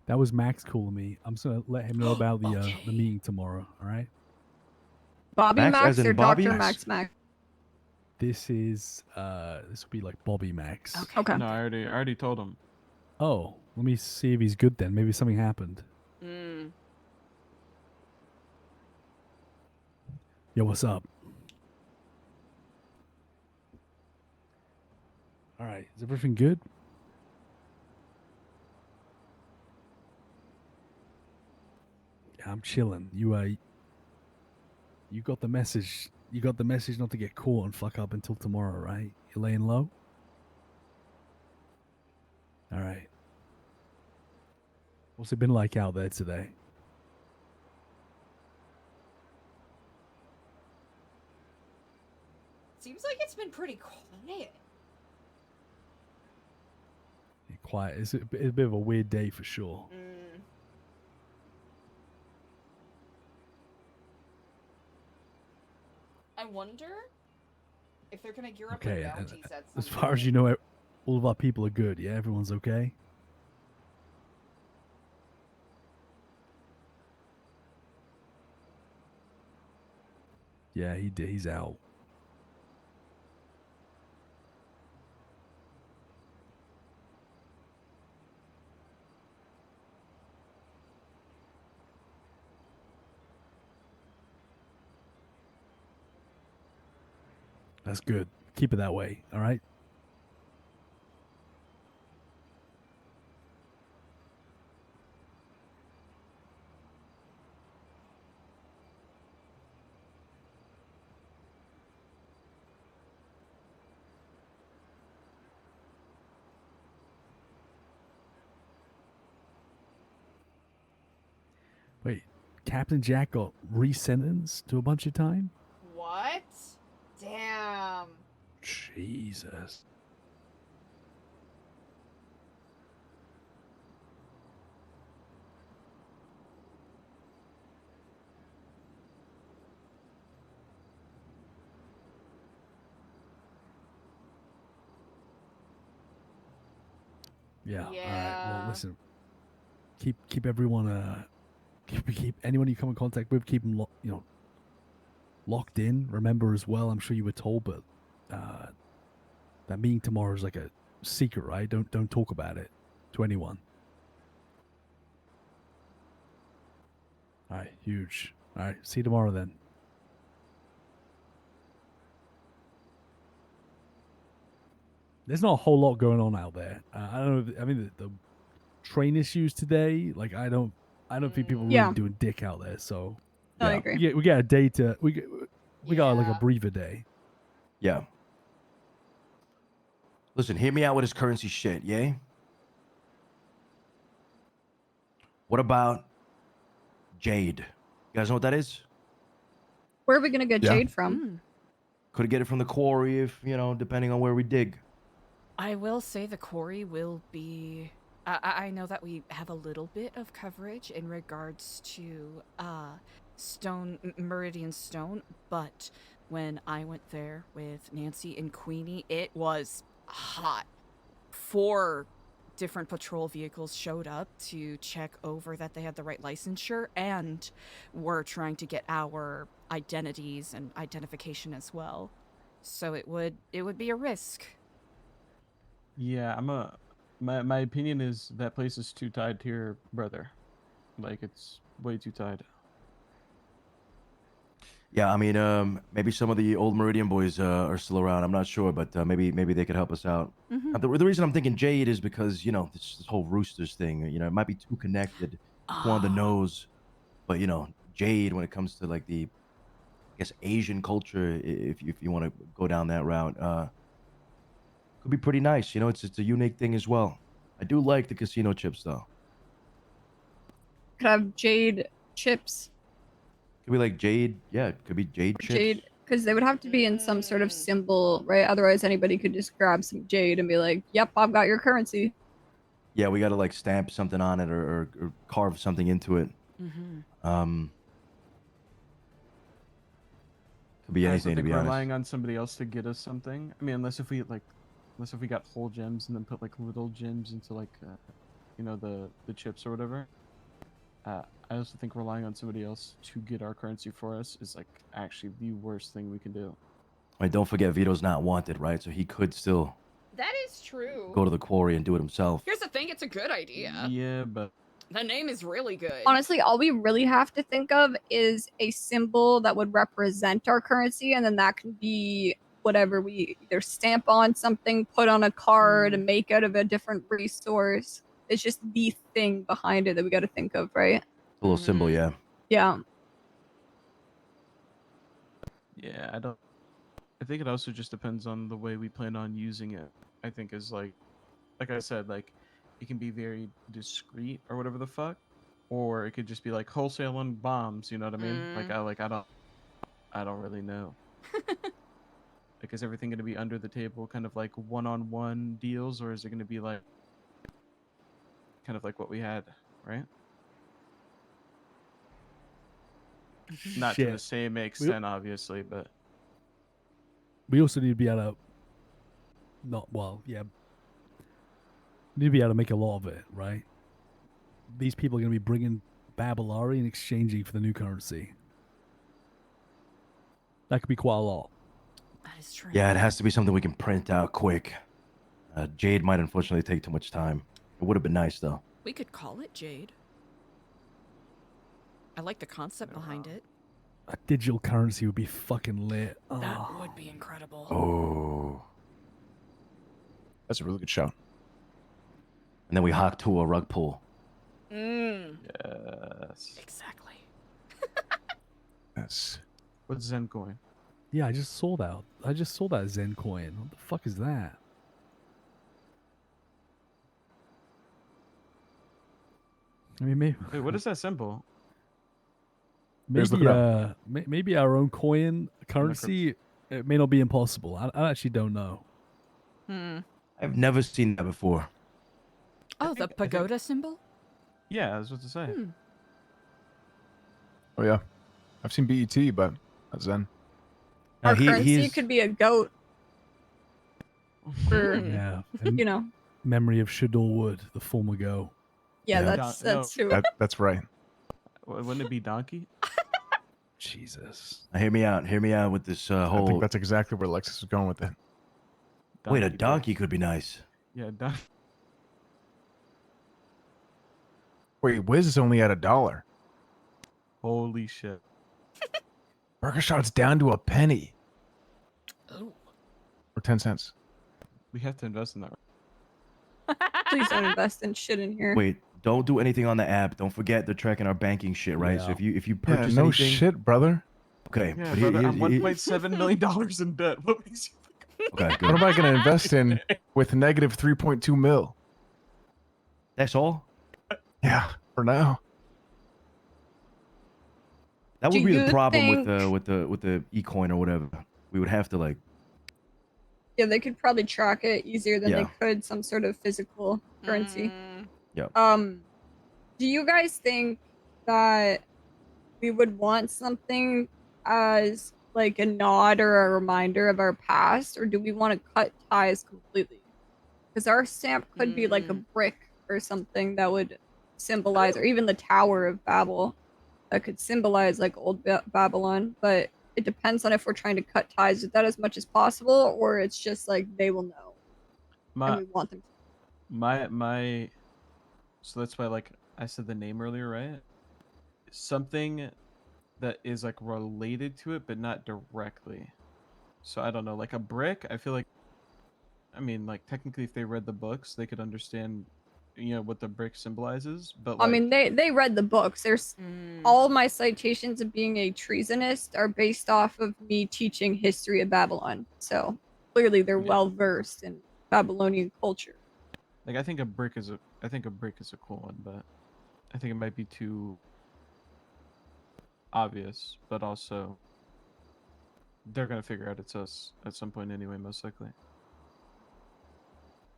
That was Max calling me. I'm just gonna let him know about the meeting tomorrow. All right. Bobby Max, Max, as in or Bobby? Dr. Max Max? This is this will be like Bobby Max. Okay. No, I already told him. Oh, let me see if he's good then. Maybe something happened. Mm. Yo, what's up? All right, is everything good? Yeah, I'm chilling. You got the message. You got the message not to get caught and fuck up until tomorrow, right? You're laying low? All right. What's it been like out there today? Seems like it's been pretty quiet. Quiet. It's a bit of a weird day for sure. Mm. wonder if they're gonna gear up Okay, their and bounties at some as far as you know, all of our people are good. Yeah, everyone's okay. Yeah, he did. He's out. That's good. Keep it that way. All right. Wait, Captain Jack got resentenced to a bunch of time? What? Damn. Jesus. Yeah. All right. Well, listen. Keep everyone keep anyone you come in contact with, keep them locked in. Remember as well, I'm sure you were told, but that meeting tomorrow is like a secret, right? Don't talk about it to anyone. All right, huge. All right, see you tomorrow then. There's not a whole lot going on out there. I don't know. I mean, the train issues today. Like, I don't think people really doing dick out there. So, I agree. We get a day to we got like a breather day. Yeah. Listen, hear me out with this currency shit, yay? What about jade? You guys know what that is? Where are we gonna get jade from? Could get it from the quarry if, depending on where we dig. I will say the quarry will be. I know that we have a little bit of coverage in regards to Meridian Stone, but when I went there with Nancy and Queenie, it was hot. 4 different patrol vehicles showed up to check over that they had the right licensure, and were trying to get our identities and identification as well. So it would be a risk. Yeah, my opinion is that place is too tied to your brother. Like, it's way too tied. Yeah, I mean, maybe some of the old Meridian boys are still around. I'm not sure, but maybe they could help us out. The reason I'm thinking Jade is because this whole Roosters thing. It might be too connected, too on the nose, but Jade when it comes to like the, I guess, Asian culture, if you want to go down that route, could be pretty nice. It's a unique thing as well. I do like the casino chips though. Could have jade chips. Could be like Jade. Yeah, it could be Jade chips. Jade, because they would have to be in some sort of symbol, right? Otherwise, anybody could just grab some jade and be like, "Yep, I've got your currency." Yeah, we got to like stamp something on it or carve something into it. Could be I anything, to think be honest. relying on somebody else to get us something. I mean, unless if we got whole gems and then put like little gems into like, the chips or whatever. I also think relying on somebody else to get our currency for us is like actually the worst thing we can do. Right, don't forget Vito's not wanted, right? So he could still That is true. go to the quarry and do it himself. Here's the thing, it's a good idea. Yeah, but The name is really good. Honestly, all we really have to think of is a symbol that would represent our currency, and then that can be whatever we either stamp on something, put on a card, and make out of a different resource. It's just the thing behind it that we got to think of, right? A little symbol, yeah. Yeah. yeah, I think it also just depends on the way we plan on using it. I think is like I said, like it can be very discreet or whatever the fuck, or it could just be like wholesale on bombs. You know what I mean? Like I don't really know. Like, is everything going to be under the table, kind of like one-on-one deals, or is it going to be like kind of like what we had, right? Not to the Shit. same extent, obviously, but we also need to be able to. Need to be able to make a lot of it, right? These people are going to be bringing Babylari and exchanging for the new currency. That could be quite a lot. That is true. Yeah, it has to be something we can print out quick. Jade might unfortunately take too much time. It would have been nice though. We could call it Jade. I like the concept behind it. A digital currency would be fucking lit. That Oh. would be incredible. Oh. That's a really good shout. And then we hawk to a rug pull. Yes. Exactly. Yes. What's Zen coin? Yeah, I just saw that. I just saw that Zen coin. What the fuck is that? I mean, maybe. Wait, what is that symbol? Maybe maybe our own coin currency. It may not be impossible. I actually don't know. I've never seen that before. Oh, the pagoda symbol? Yeah, I was about to say. Oh yeah, I've seen BET, but that's Zen. Our currency could be a goat. For, Yeah. you know. Memory of Shador Wood, the former go. Yeah, that's who. That's right. Wouldn't it be donkey? Jesus. Now, hear me out. Hear me out with this I whole. think that's exactly where Lexus is going with it. Wait, a donkey could be nice. Yeah, donkey. Wait, Wiz is only at $1. Holy shit. Burger Shot's down to a penny. Oh. Or 10 cents. We have to invest in that. Please don't invest in shit in here. Wait, don't do anything on the app. Don't forget they're tracking our banking shit, right? So if you purchase no anything, shit, brother. Okay, Yeah, but brother, I'm here- $1.7 million in debt. What makes you okay, What good. am I going to invest in with negative 3.2 mil? That's all. Yeah, for now. That Do would be the you problem think- with the ecoin or whatever. We would have to like. Yeah, they could probably track it easier than Yeah. they could some sort of physical currency. Yeah. Do you guys think that we would want something as like a nod or a reminder of our past, or do we want to cut ties completely? Because our stamp could be like a brick or something that would symbolize, or even the Tower of Babel that could symbolize like old Babylon. But it depends on if we're trying to cut ties with that as much as possible, or it's just like they will know and we want them to. my so that's why, like I said the name earlier, right? Something that is like related to it but not directly. So I don't know, like a brick, I feel like, I mean, like technically if they read the books they could understand, you know, what the brick symbolizes, but like, I mean, they read the books. There's all my citations of being a treasonist are based off of me teaching history of Babylon. So clearly they're well versed in Babylonian culture. like I think a brick is a cool one, but I think it might be too obvious, but also they're gonna figure out it's us at some point anyway, most likely.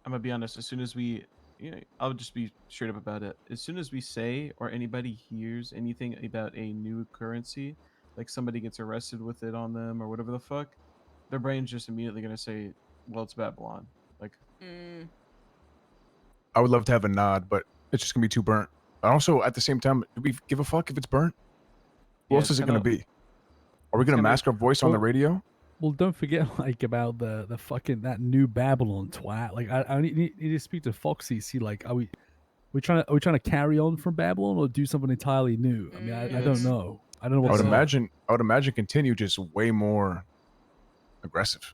I'm gonna be honest, as soon as we, you know, I'll just be straight up about it. As soon as we say or anybody hears anything about a new currency, like somebody gets arrested with it on them or whatever the fuck, their brain's just immediately gonna say, well, it's Babylon. Like, I would love to have a nod, but it's just going to be too burnt. And also, at the same time, do we give a fuck if it's burnt? Who Yeah, else it's is it going to kinda- be? Are we going to mask our voice on the radio? Well, don't forget like about the fucking that new Babylon twat. Like I need to speak to Foxy. See, like are we trying to carry on from Babylon or do something entirely new? I mean, I don't know. I don't know I what. would imagine continue just way more aggressive.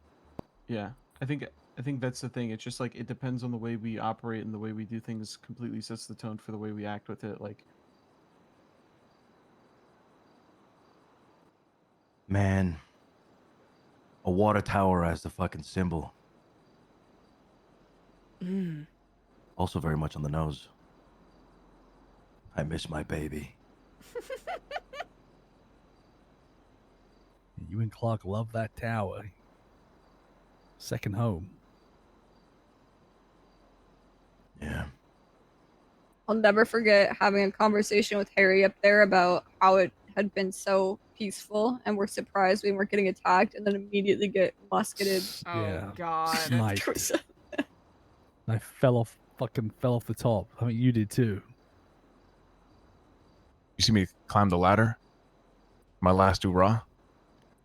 yeah, I think that's the thing. It's just like it depends on the way we operate and the way we do things completely sets the tone for the way we act with it. Like, Man, a water tower as the fucking symbol. Also very much on the nose. I miss my baby. You and Clark love that tower. Second home. Yeah. I'll never forget having a conversation with Harry up there about how it had been so peaceful, and we're surprised we weren't getting attacked, and then immediately get musketed. Oh God. Sniped. I fucking fell off the top. I mean, you did too. You see me climb the ladder? My last hoorah?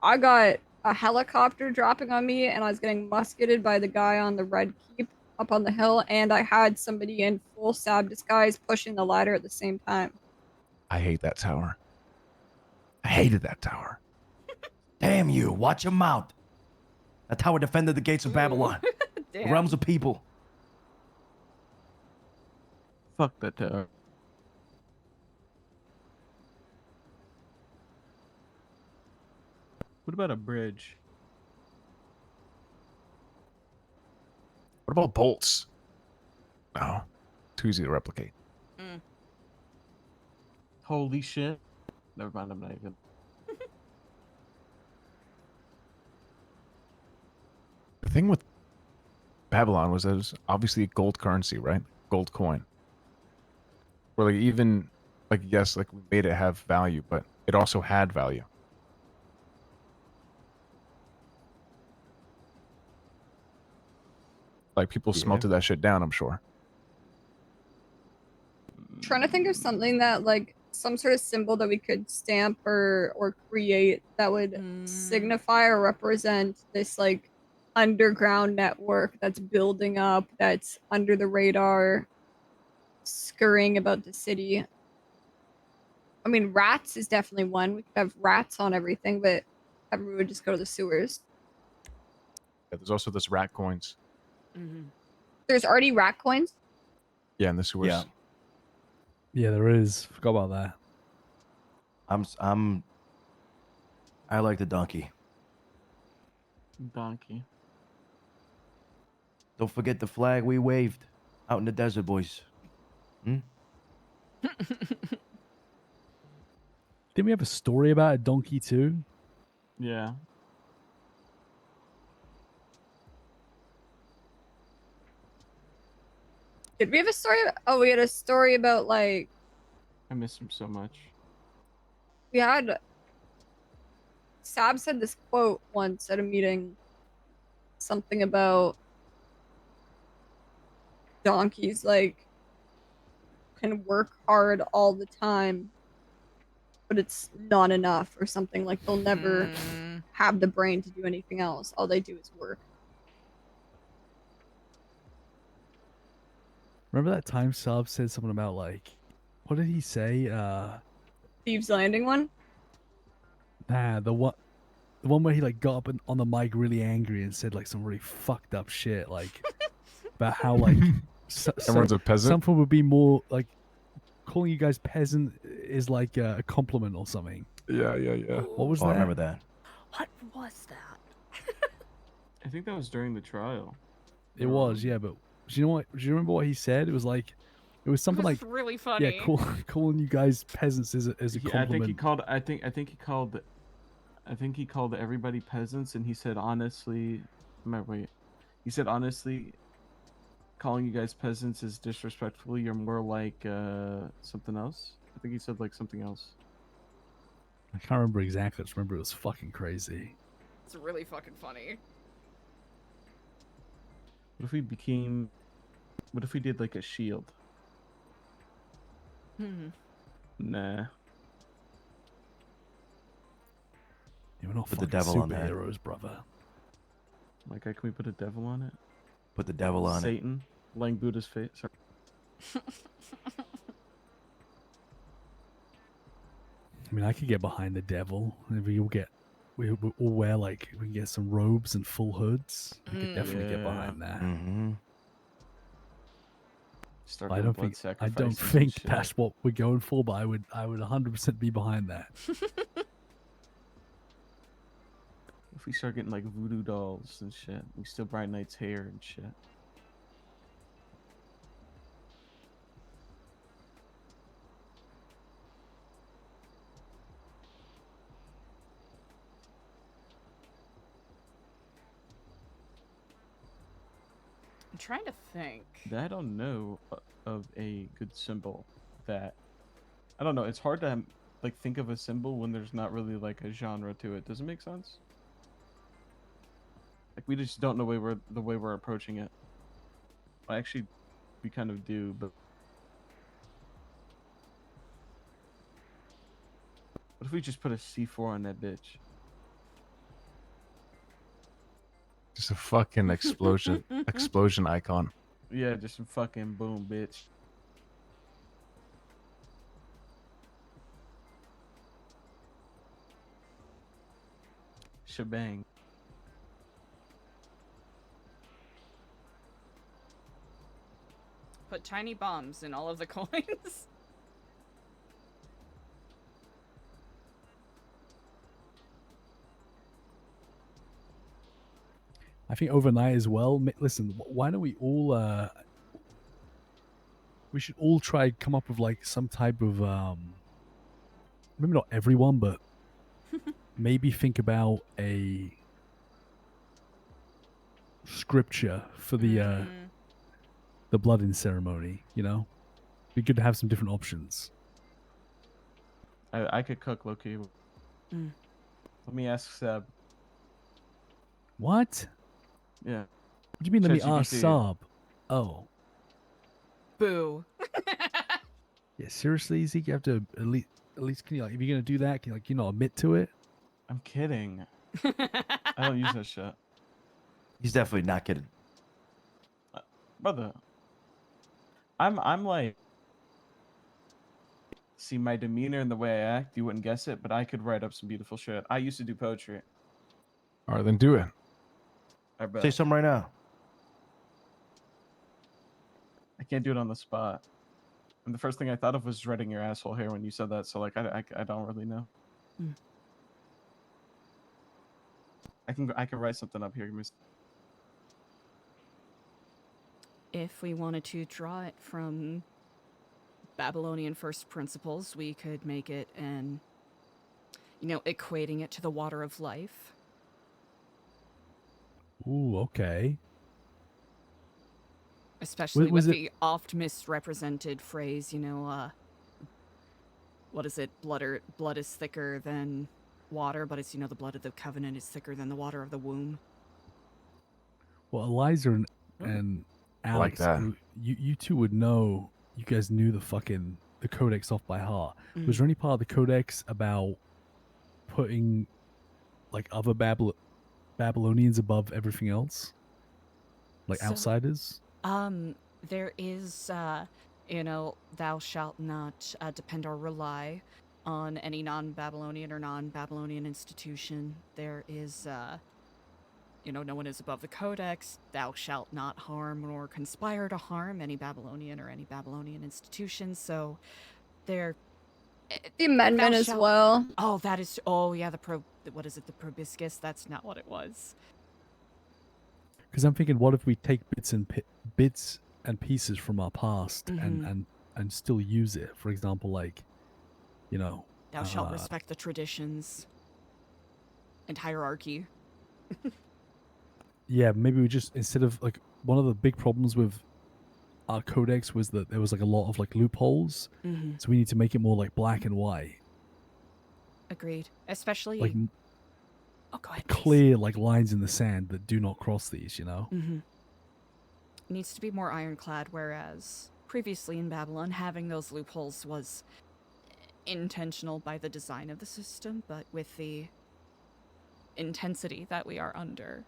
I got a helicopter dropping on me, and I was getting musketed by the guy on the red keep up on the hill, and I had somebody in full sab disguise pushing the ladder at the same time. I hate that tower. I hated that tower. Damn you! Watch your mouth. That tower defended the gates of Babylon, the Damn. realms of people. Fuck that tower. What about a bridge? What about bolts? No. Too easy to replicate. Holy shit. Never mind, I'm not even. The thing with Babylon was that it was obviously a gold currency, right? Gold coin. Where like even like yes, like we made it have value, but it also had value. Like people smelted that shit down, I'm sure. Trying to think of something that, like, some sort of symbol that we could stamp or create that would signify or represent this, like, underground network that's building up, that's under the radar, scurrying about the city. I mean, rats is definitely one. We could have rats on everything, but everyone would just go to the sewers. Yeah, there's also this rat coins. There's already rat coins. Yeah, in the sewers. Yeah. Yeah, there is. Forgot about that. I like the donkey. Donkey. Don't forget the flag we waved out in the desert, boys. Didn't we have a story about a donkey too? Yeah. Did we have a story? Oh, we had a story about, like, I miss him so much. we had Sab said this quote once at a meeting, something about donkeys like can work hard all the time, but it's not enough, or something like they'll never have the brain to do anything else. All they do is work. Remember that time Sub said something about, like, what did he say? Thieves Landing one? Nah, the one where he like got up on the mic really angry and said like some really fucked up shit, like about how like Everyone's a peasant? Something would be more like calling you guys peasant is like a compliment or something. Yeah. What was that? I remember that. What was that? I think that was during the trial. It was, yeah, but do you know what? Do you remember what he said? It was like, it was something was like really funny. Yeah, calling you guys peasants is a compliment. I think he called everybody peasants, and he said honestly, he said honestly, calling you guys peasants is disrespectful. You're more like something else. I think he said like something else. I can't remember exactly. I just remember it was fucking crazy. It's really fucking funny. What if we did like a shield? Nah. You're not Put the fucking devil on that. superheroes, brother. Like, can we put a devil on it? Put the devil on it. Satan, laying Buddha's face. Sorry. I mean, I could get behind the devil. If we all wear like, we can get some robes and full hoods. I could definitely get behind that. Start I doing don't blood think sacrifices and shit. that's what we're going for, but I would 100% be behind that. If we start getting like voodoo dolls and shit, we steal Bright Knight's hair and shit. I'm trying to think. I don't know of a good symbol that. I don't know. It's hard to like think of a symbol when there's not really like a genre to it. Does it make sense? Like we just don't know the way we're approaching it. Well, actually, we kind of do, but what if we just put a C4 on that bitch? Just a fucking explosion icon. Yeah, just some fucking boom, bitch. Shebang. Put tiny bombs in all of the coins. I think overnight as well. Listen, why don't we all? We should all try come up with like some type of maybe not everyone, but maybe think about a scripture for the blood-in ceremony. You know, be good to have some different options. I could cook low-key. Let me ask Seb. What? Yeah. What do you mean? Let me ask ChatGPT. Saab. Oh, Boo. yeah. Seriously, Zeke, you have to at least can you like if you're gonna do that, can you like admit to it? I'm kidding. I don't use that shit. He's definitely not kidding. Brother. I'm like, see my demeanor and the way I act, you wouldn't guess it, but I could write up some beautiful shit. I used to do poetry. All right, then do it. I bet. Say something right now. I can't do it on the spot. And the first thing I thought of was writing your asshole hair when you said that. So like, I don't really know. I can write something up here. Give me If we wanted to draw it from Babylonian first principles, we could make it and, equating it to the water of life. Ooh, okay. Especially Was with it- the oft misrepresented phrase, what is it? Blood is thicker than water, but it's, the blood of the covenant is thicker than the water of the womb. Well, Eliza and I like Alex, that. you two would know. You guys knew the codex off by heart. Mm. Was there any part of the codex about putting like other Babylonians above everything else, like So- outsiders? There is, thou shalt not depend or rely on any non-Babylonian or non-Babylonian institution. There is, no one is above the codex. Thou shalt not harm nor conspire to harm any Babylonian or any Babylonian institution. So, there. The amendment as well. Oh, that is. Oh, yeah. What is it? The proboscis. That's not what it was. Because I'm thinking, what if we take bits and pieces from our past Mhm. and still use it? For example, like, Thou shalt respect the traditions and hierarchy. yeah, maybe we just instead of like one of the big problems with our codex was that there was like a lot of like loopholes, Mhm. so we need to make it more like black and white, Agreed. Especially. like Oh, go ahead. clear like lines in the sand that do not cross these. Mm-hmm. Needs to be more ironclad, whereas previously in Babylon, having those loopholes was intentional by the design of the system, but with the intensity that we are under,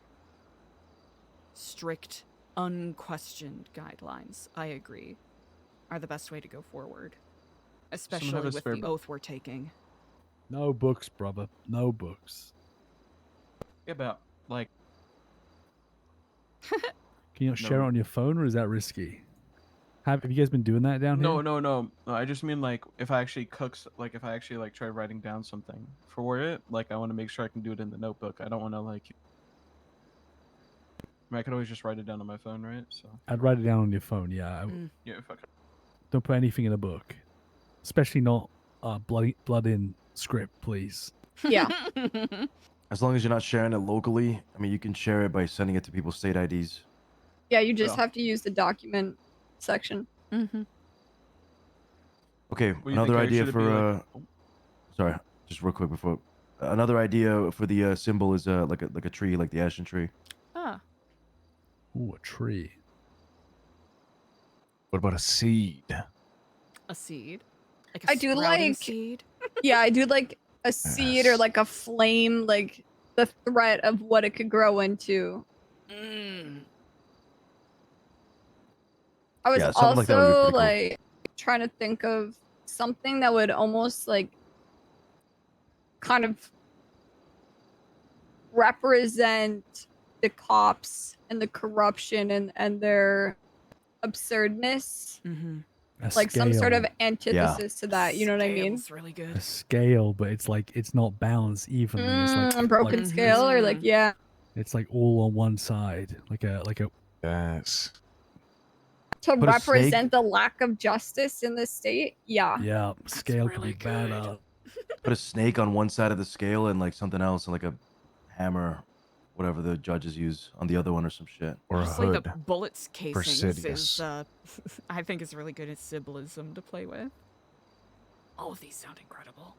strict, unquestioned guidelines, I agree, are the best way to go forward. Especially a with spare the book? oath we're taking. No books, brother. No books. about like. Can you not share No. it on your phone, or is that risky? Have you guys been doing that down No, here? no. I just mean like if I actually if I actually like try writing down something for it, like I want to make sure I can do it in the notebook. I don't want to like. I mean, I could always just write it down on my phone, right? So. I'd write it down on your phone. Yeah. Yeah, fuck it. Don't put anything in a book, especially not blood in script, please. Yeah. As long as you're not sharing it locally, I mean, you can share it by sending it to people's state IDs. Yeah, you just Yeah. have to use the document section. Mm-hmm. Okay, What do you another think, Harry? idea Should it be for like- Sorry, just real quick before. Another idea for the symbol is like a tree, like the ashen tree. Ah. Ooh, a tree. What about a seed? A seed. Like a I do sprouting like seed. Yeah, I do like a seed or like a flame, like the threat of what it could grow into. I was Yeah, something like that would be also pretty cool. like trying to think of something that would almost like kind of represent the cops and the corruption and their absurdness. Like some sort of antithesis to that, you know what I mean? It's really good. A scale, but it's like it's not balanced evenly. It's like A broken like, scale, or like it's like all on one side, like a yes. to Put a snake- represent the lack of justice in the state. Yeah. scale could be bad. Put a snake on one side of the scale and like something else, and like a hammer, whatever the judges use on the other one or some shit. Honestly, the bullets casings Sidious. is, I think is really good at symbolism to play with. All of these sound incredible.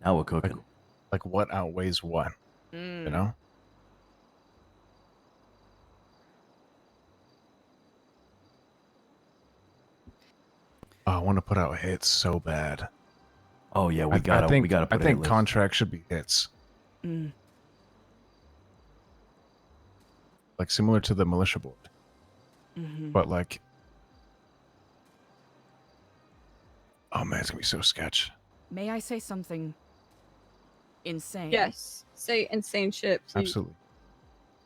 Now we're cooking. Like what outweighs what? You know? Oh, I want to put out hits so bad. Oh yeah, I gotta think, put I a hit think list. contracts should be hits. Like similar to the militia board. But like, oh man, it's gonna be so sketch. May I say something insane? Yes. Say insane shit, please. Absolutely.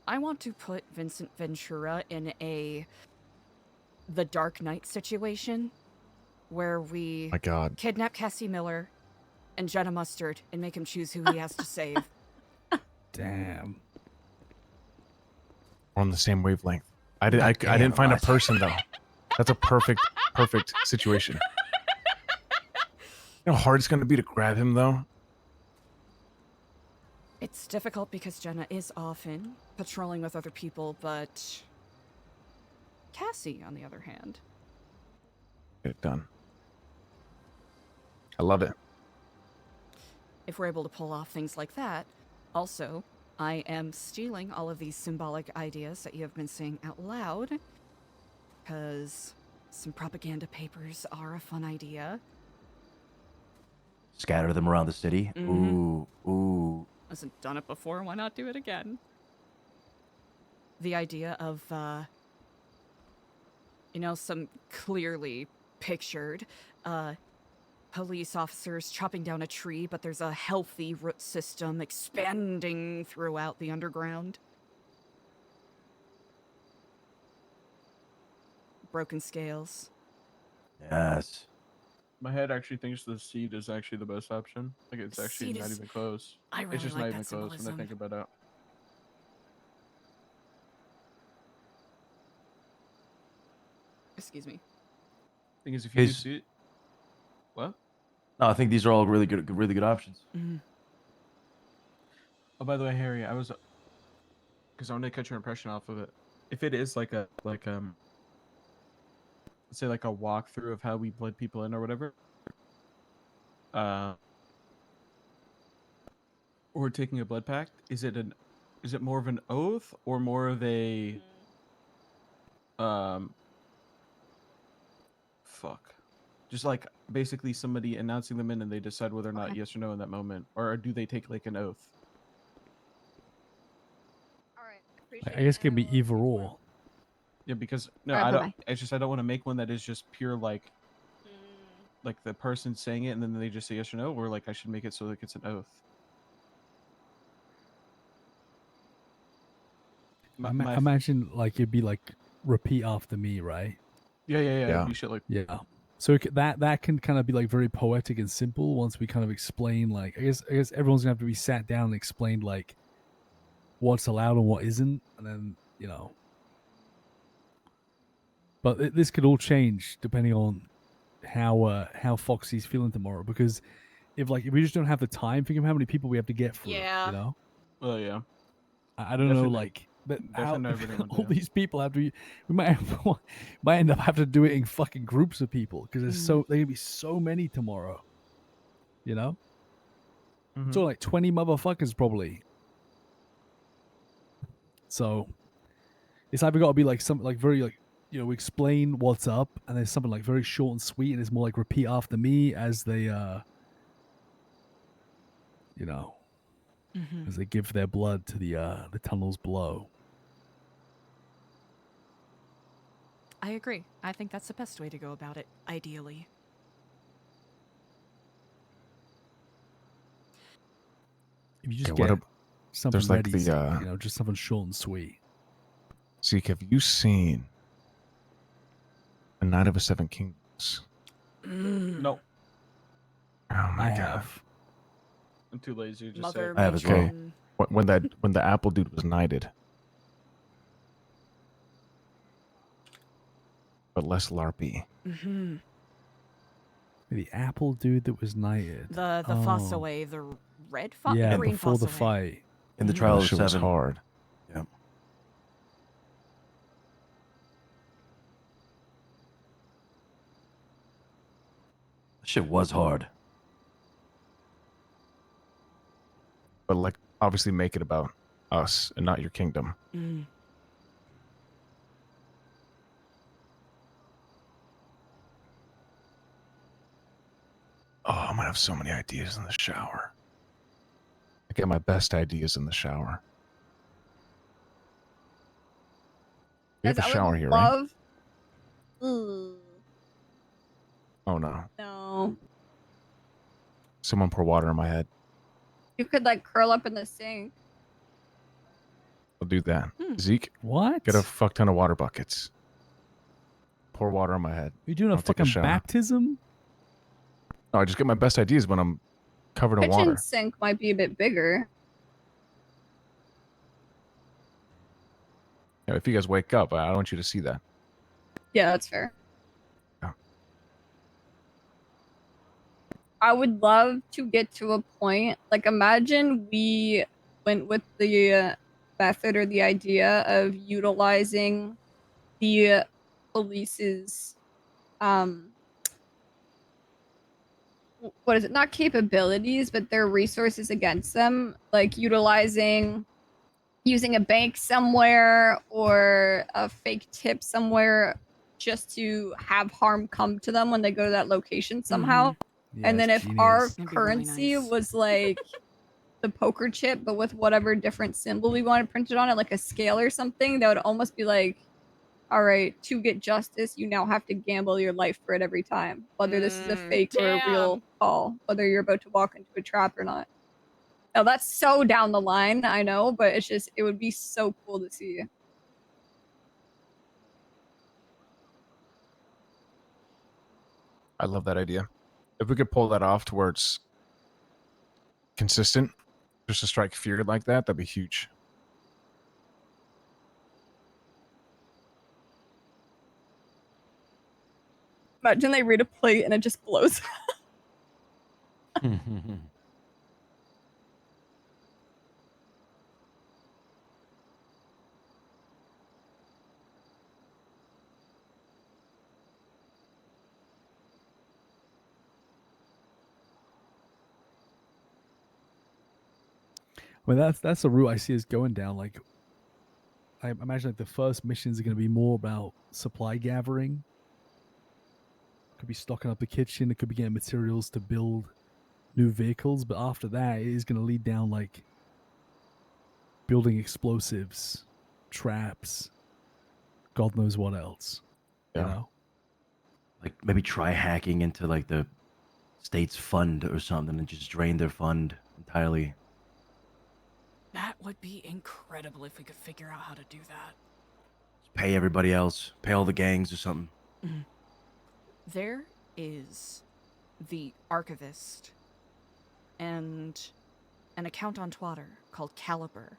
I want to put Vincent Ventura in the Dark Knight situation where we My God. kidnap Cassie Miller and Jenna Mustard and make him choose who he has to save. Damn. We're on the same wavelength. I didn't find a person though. That's a perfect situation. You know how hard it's gonna be to grab him though? It's difficult because Jenna is often patrolling with other people, but Cassie, on the other hand. Get it done. I love it. If we're able to pull off things like that, also, I am stealing all of these symbolic ideas that you have been saying out loud, because some propaganda papers are a fun idea. Scatter them around the city. Mhm. Ooh. Hasn't done it before, why not do it again? The idea of, some clearly pictured, police officers chopping down a tree, but there's a healthy root system expanding throughout the underground. Broken scales. Yes. My head actually thinks the seed is actually the best option. Like it's The actually seed not is- even close. I really it's just like not that even close when I symbolism. think about it. Excuse me. Thing is, if you His- see it, what? No, I think these are all really good options. Oh, by the way, Harry, I was, because I want to cut your impression off of it. If it is like let's say like a walkthrough of how we bled people in or whatever, or taking a blood pact, is it more of an oath or more of a, fuck, just like basically somebody announcing them in and they decide whether or not yes or no in that moment, or do they take like an oath? I guess it can be either or. Yeah, because no, Alright, I don't. bye-bye. It's just I don't want to make one that is just pure like the person saying it and then they just say yes or no, or like I should make it so like it's an oath. My- Imagine like it'd be like repeat after me, right? Yeah. You should like. Yeah. So that can kind of be like very poetic and simple once we kind of explain like I guess everyone's gonna have to be sat down and explained like what's allowed and what isn't, and then But this could all change depending on how Foxy's feeling tomorrow. Because if we just don't have the time, think of how many people we have to get through. Yeah. You know. Oh yeah. I don't know. Definitely. Like But Definitely how, know everything we'll all do. these people have to be, we might end up having to do it in fucking groups of people because there's Mm. gonna be so many tomorrow. You know, Mhm. so like 20 motherfuckers probably. So it's either got to be like something like very like, you know, we explain what's up, and there's something like very short and sweet, and it's more like repeat after me as they you know, Mhm. as they give their blood to the tunnels below. I agree. I think that's the best way to go about it, ideally. If you just Okay, get something there's like ready, the Zeke, you know, just something short and sweet. Zeke, have you seen A Night of the Seven Kingdoms? No, Oh my I god. have. I'm too lazy. Just Mother say it. I have as well. matron. When the apple dude was knighted, but less larpy. Mm-hmm. The apple dude that was knighted. The Oh. Fossaway, the red Fossaway, Yeah, green before the Fossaway. fight. In the Mhm. trial That of shit was 7. hard. Yep. Shit was hard. But like, obviously, make it about us and not your kingdom. Mm. Oh, I'm gonna have so many ideas in the shower. I get my best ideas in the shower. We have Guys, a I shower would here, right? love. Ooh, Oh no! no. Someone pour water on my head. You could like curl up in the sink. I'll do that. Hmm. Zeke, What? get a fuck ton of water buckets. Pour water on my head. You're doing a I'll take fucking shower. baptism? No, I just get my best ideas when I'm covered in Kitchen water. sink might be a bit bigger. You know, if you guys wake up, I don't want you to see that. Yeah, that's fair. Yeah. I would love to get to a point. Like, imagine we went with the method or the idea of utilizing the police's what is it, not capabilities, but their resources against them, like using a bank somewhere or a fake tip somewhere just to have harm come to them when they go to that location somehow. Yeah, And then it's if our genius. That'd be really currency nice. was like the poker chip, but with whatever different symbol we wanted printed on it, like a scale or something, that would almost be like, all right, to get justice, you now have to gamble your life for it every time, whether this is a fake or a real call, whether you're about to walk into a trap or not. Now that's so down the line, I know, but it's just, it would be so cool to see. I love that idea. If we could pull that off to where it's consistent, just to strike fear like that, that'd be huge. Imagine they read a plate and it just blows. I mean, that's the route I see us going down. Like, I imagine like the first missions are going to be more about supply gathering. Could be stocking up the kitchen. It could be getting materials to build new vehicles. But after that, it is going to lead down like building explosives, traps, God knows what else. Yeah. You know? Like maybe try hacking into like the state's fund or something and just drain their fund entirely. That would be incredible if we could figure out how to do that. Pay everybody else. Pay all the gangs or something. Mhm. There is the archivist and an account on Twitter called Caliber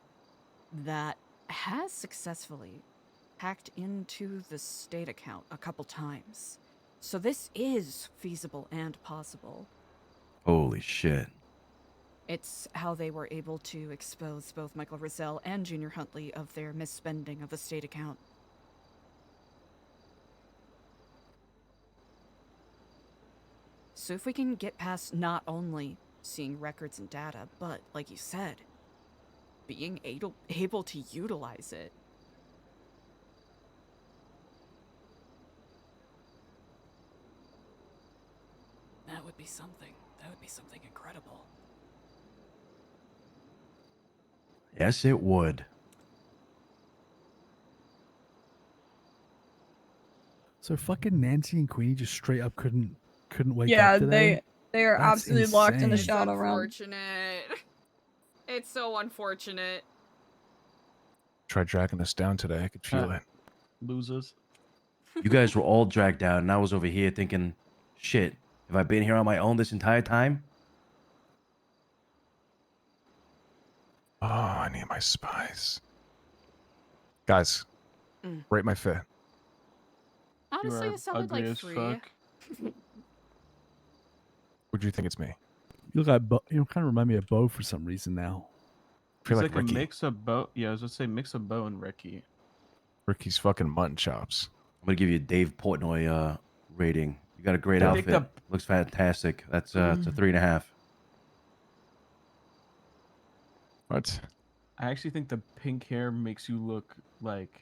that has successfully hacked into the state account a couple times. So this is feasible and possible. Holy shit. It's how they were able to expose both Michael Rizal and Junior Huntley of their misspending of the state account. So if we can get past not only seeing records and data, but, like you said, being able to utilize it. That would be something. That would be something incredible. Yes, it would. So fucking Nancy and Queenie just straight up couldn't wake Yeah, up today. they are That's absolutely locked in the insane. shadow realm. Unfortunate. It's so unfortunate. Tried dragging us down today. I could feel it. Losers. You guys were all dragged down, and I was over here thinking, shit, have I been here on my own this entire time? Oh, I need my spies. Guys, rate my fit. Honestly, are it sounded ugly like as 3. fuck. Would you think it's me? You look like you kind of remind me of Bo for some reason now. I feel It's like like Ricky. a mix of Bo. Yeah, I was gonna say mix of Bo and Ricky. Ricky's fucking mutton chops. I'm gonna give you a Dave Portnoy rating. You got a great I think outfit. Looks fantastic. That's it's a 3.5. What? I actually think the pink hair makes you look like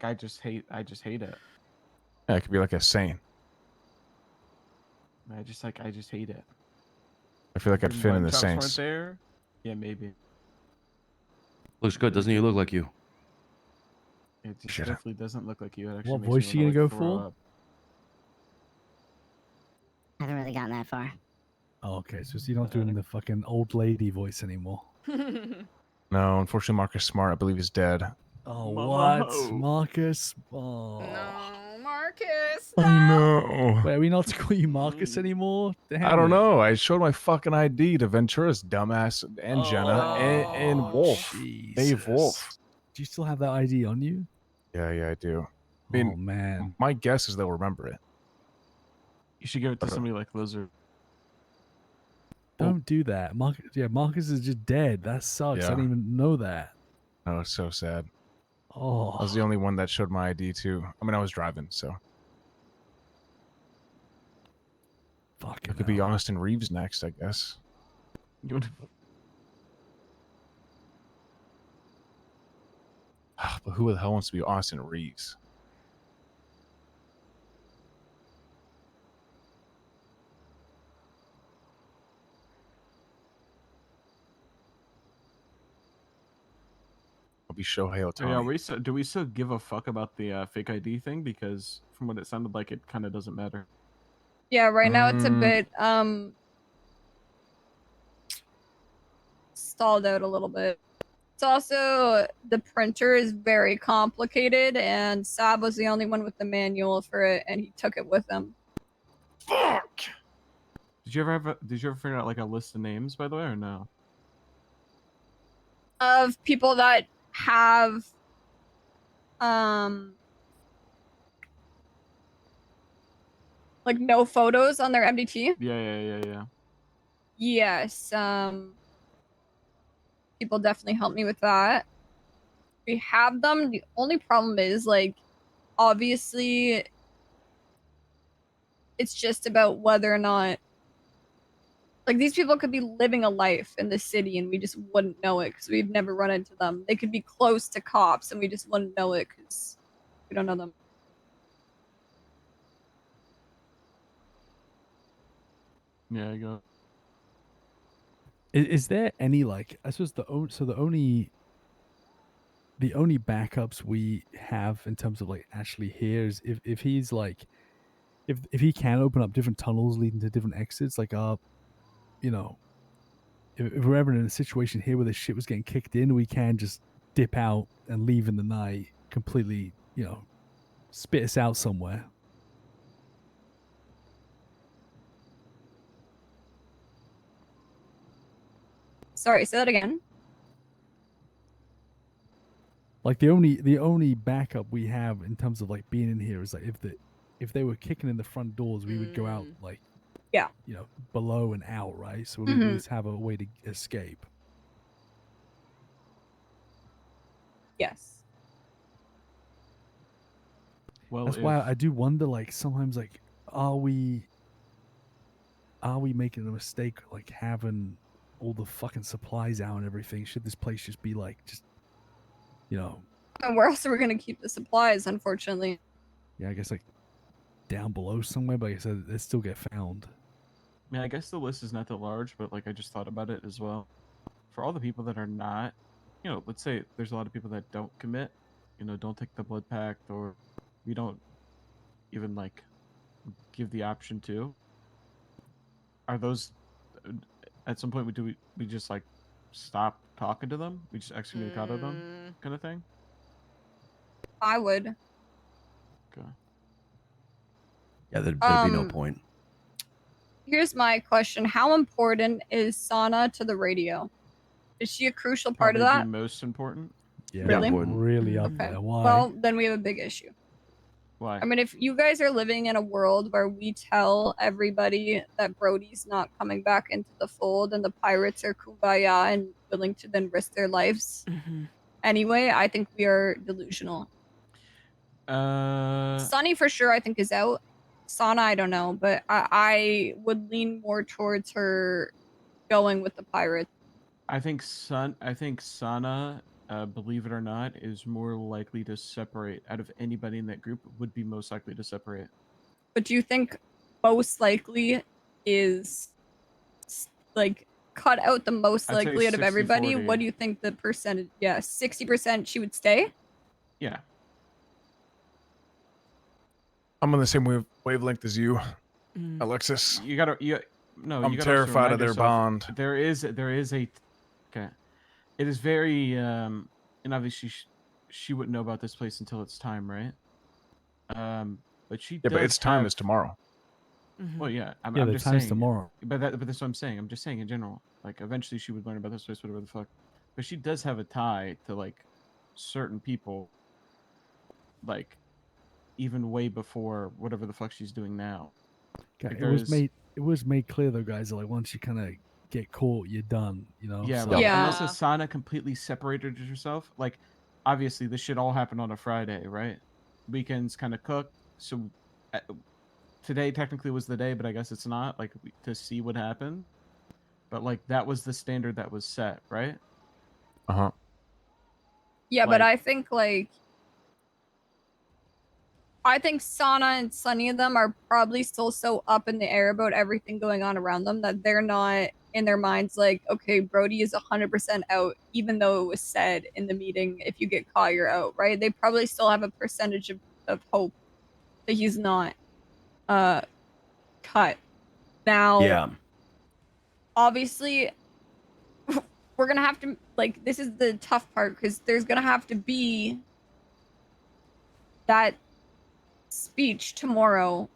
I just hate it. Yeah, it could be like a saint. I just hate it. I feel like I'd If fit in mutton the chops Saints. weren't there, yeah, maybe. Looks good, doesn't he? Look like you. It just Shit. definitely doesn't look like you. It actually What makes voice me you wanna, gonna like, go throw for? up. I haven't really gotten that far. Oh, okay, so you're not doing the fucking old lady voice anymore. No, unfortunately, Marcus Smart, I believe, is dead. Oh, Mama. what, Marcus? Oh, No, Marcus. I know. wait, are we not to call you Marcus anymore? I Damn don't it. know. I showed my fucking ID to Ventura's dumbass and Jenna and Wolf. Dave Wolf. Do you still have that ID on you? Yeah, I do. I mean, Oh man, my guess is they'll remember it. You should give it to somebody like Lizard. don't do that. Marcus is just dead. That sucks. I Yeah. didn't even know that. Oh, it's so sad. Oh, I was the only one that showed my ID too. I mean, I was driving, so. fucking It could be Austin Reeves next, I guess. You would- But who the hell wants to be Austin Reeves? I'll be Shohei Oh, yeah, Ohtani. do we still give a fuck about the fake ID thing? Because from what it sounded like, it kind of doesn't matter. Yeah, right now it's a Mm. bit stalled out a little bit. It's also the printer is very complicated, and Sab was the only one with the manual for it, and he took it with him. Fuck! Did you ever figure out like a list of names, by the way, or no? Of people that have like no photos on their MDT. Yeah. Yes, people definitely help me with that. We have them. The only problem is, like, obviously, it's just about whether or not, like, these people could be living a life in the city and we just wouldn't know it because we've never run into them. They could be close to cops and we just wouldn't know it because we don't know them. Yeah, I go. Is there any, like, I suppose the only backups we have in terms of like actually here is if he's like if he can open up different tunnels leading to different exits, like you know, if we're ever in a situation here where the shit was getting kicked in, we can just dip out and leave in the night completely, you know, spit us out somewhere. Sorry, say that again. Like the only backup we have in terms of like being in here is like if they were kicking in the front doors, we would go out like Yeah. you know, below and out, right? So we at least have a way to escape. Yes. Well, That's why I do wonder, like, sometimes, like, are we making a mistake, like, having all the fucking supplies out and everything? Should this place just be, like, just, you know, And where else are we gonna keep the supplies? Unfortunately. yeah, I guess, like, down below somewhere, but like I said, they still get found. I mean, I guess the list is not that large, but like I just thought about it as well. For all the people that are not, you know, let's say there's a lot of people that don't commit, you know, don't take the blood pact, or we don't even like give the option to. Are those at some point we just like stop talking to them? We just excommunicado them, kind of thing. I would. Okay. Yeah, there'd be no point. Here's my question: how important is Sana to the radio? Is she a crucial part Probably of that? the most important. Yeah, Really? really up Okay. there. Why? Well, then we have a big issue. Why? I mean, if you guys are living in a world where we tell everybody that Brody's not coming back into the fold and the pirates are kumbaya and willing to then risk their lives anyway, I think we are delusional. Sunny for sure, I think, is out. Sana, I don't know, but I would lean more towards her going with the pirates. I think Sana, believe it or not, is more likely to separate out of anybody in that group. Would be most likely to separate. But do you think most likely is like cut out the most I'd say likely out of everybody? 60-40. What do you think the percentage? Yeah, 60% she would stay. Yeah. I'm on the same wavelength as you, Alexis. You gotta no. I'm you gotta also terrified remind of their yourself, bond. There is a okay. It is very and obviously she wouldn't know about this place until it's time, right? But she Yeah, but does its time have- is tomorrow. Well, yeah, I'm the just time's saying. tomorrow. But that's what I'm saying. I'm just saying in general. Like eventually she would learn about this place, whatever the fuck. But she does have a tie to like certain people, like even way before whatever the fuck she's doing now. Okay, Like, it was made clear though, guys, that like once you kind of get caught, you're done. You know. Yeah, So- but unless Asana completely separated herself, like obviously this shit all happened on a Friday, right? Weekends kind of cook. So today technically was the day, but I guess it's not, like to see what happened. But like that was the standard that was set, right? Uh-huh. Yeah, but Like- I think I think Sana and Sunny of them are probably still so up in the air about everything going on around them that they're not in their minds like, okay, Brody is 100% out, even though it was said in the meeting, if you get caught, you're out, right? They probably still have a percentage of hope that he's not cut. Now, Yeah. obviously, we're gonna have to, like, this is the tough part, because there's gonna have to be that speech tomorrow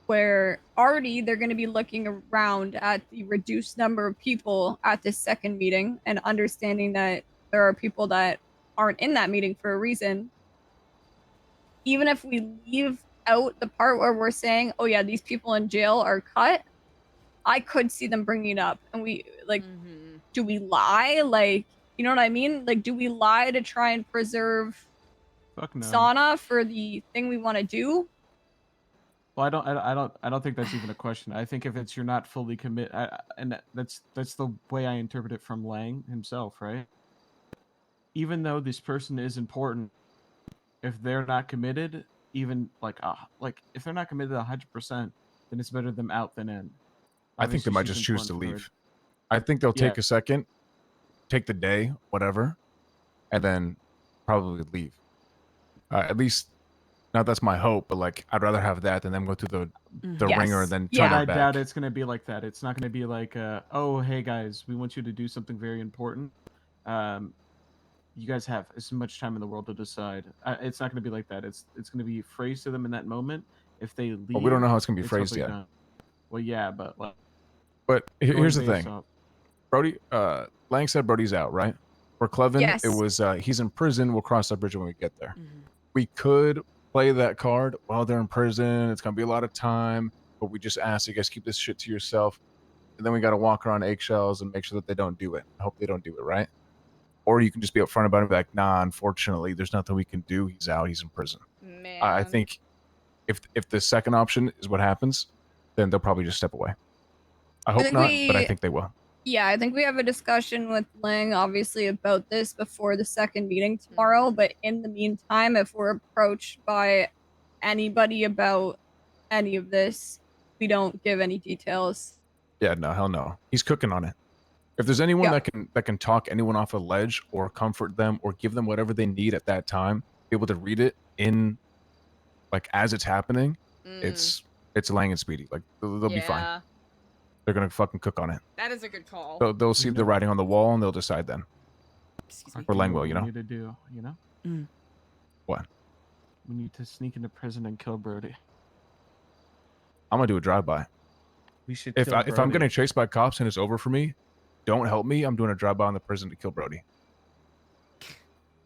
where already they're going to be looking around at the reduced number of people at this second meeting and understanding that there are people that aren't in that meeting for a reason. Even if we leave out the part where we're saying, oh yeah, these people in jail are cut, I could see them bringing it up. And we, like, do we lie? Like, you know what I mean? Like, do we lie to try and preserve Fuck no. Sana for the thing we want to do? Well, I don't think that's even a question. I think if it's you're not fully commit, and that's the way I interpret it from Lang himself, right? Even though this person is important, if they're not committed, even like if they're not committed 100%, then it's better them out than in. I think they Obviously, might she's just choose to important leave. for- I think they'll take Yeah. a second, take the day, whatever, and then probably leave. At least, now that's my hope, but like I'd rather have that than them go through the ringer and then Yeah, turn I it back. doubt it's gonna be like that. It's not gonna be like, oh hey guys, we want you to do something very important. You guys have as much time in the world to decide. It's not gonna be like that. It's gonna be phrased to them in that moment. If they leave, Well, we don't know how it's gonna be it's phrased hopefully yet. done. Well, yeah, but like, But here's the based thing, off- Brody. Lang said Brody's out, right? For Clevin, Yes. it was he's in prison. We'll cross that bridge when we get there. We could play that card while they're in prison. It's gonna be a lot of time. but we just ask you guys keep this shit to yourself. And then we got to walk around eggshells and make sure that they don't do it. I hope they don't do it, right? Or you can just be upfront about it and be like, nah, unfortunately, there's nothing we can do. He's out. He's in prison. Man. I think if the second option is what happens, then they'll probably just step away. I hope think not, but I we- think they will. Yeah, I think we have a discussion with Ling, obviously, about this before the second meeting tomorrow. But in the meantime, if we're approached by anybody about any of this, we don't give any details. Yeah, no, hell no. He's cooking on it. If there's anyone Yeah. that can talk anyone off a ledge or comfort them or give them whatever they need at that time, be able to read it in like as it's happening, it's Lang and Speedy. Like they'll be fine. Yeah. They're gonna fucking cook on it. That is a good call. They'll see the writing on the wall and they'll decide then. Excuse Or Lang What will, you we know. need to do, you know? What? We need to sneak into prison and kill Brody. I'm gonna do a drive-by. We should. If kill I'm Brody. getting chased by cops and it's over for me, don't help me. I'm doing a drive-by on the prison to kill Brody.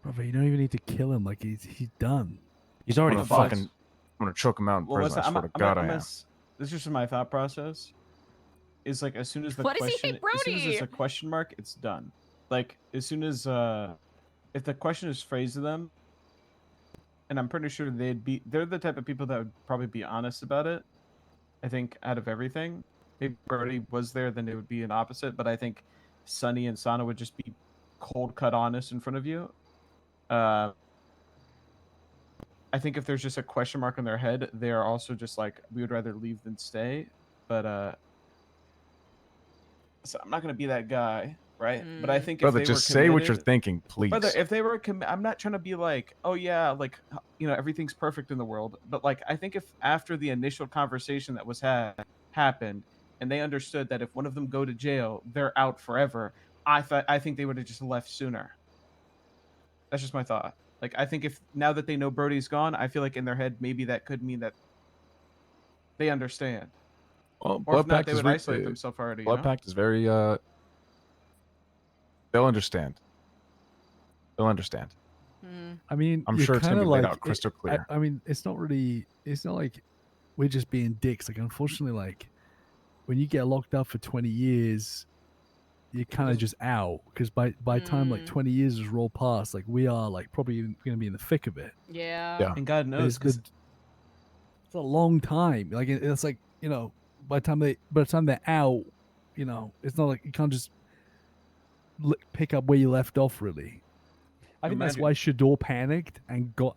Brother, you don't even need to kill him. Like he's done. He's already I'm fucked. gonna choke him out in Well, prison. I swear to God, I am. this is just my thought process. Is like as soon as the What does he question, hate as soon as Brody? it's a question mark, it's done. Like as soon as if the question is phrased to them, and I'm pretty sure they're the type of people that would probably be honest about it. I think out of everything, if Brody was there, then it would be an opposite. But I think Sonny and Sana would just be cold cut honest in front of you. I think if there's just a question mark on their head, they are also just like, we would rather leave than stay. But so I'm not gonna be that guy, right? But I think Brother, if they just were say what you're committed- thinking, please. Brother, if they were I'm not trying to be like, oh yeah, like everything's perfect in the world. But like, I think if after the initial conversation that was happened, and they understood that if one of them go to jail, they're out forever. I think they would have just left sooner. That's just my thought. Like, I think if now that they know Brody's gone, I feel like in their head maybe that could mean that they understand. Well, Or if not, they would isolate themselves already. Blood Pact is very. They'll understand. They'll understand. I mean, I'm you're sure it's gonna kinda be laid like- out crystal clear. I mean, it's not really. It's not like we're just being dicks. Like, unfortunately, like when you get locked up for 20 years, you're kind of just out because by time like 20 years is rolled past, like we are like probably going to be in the thick of it. Yeah. And God knows, It's a long time. Like it's like by the time they're out, it's not like you can't just pick up where you left off. Really, I think that's why Shador panicked and got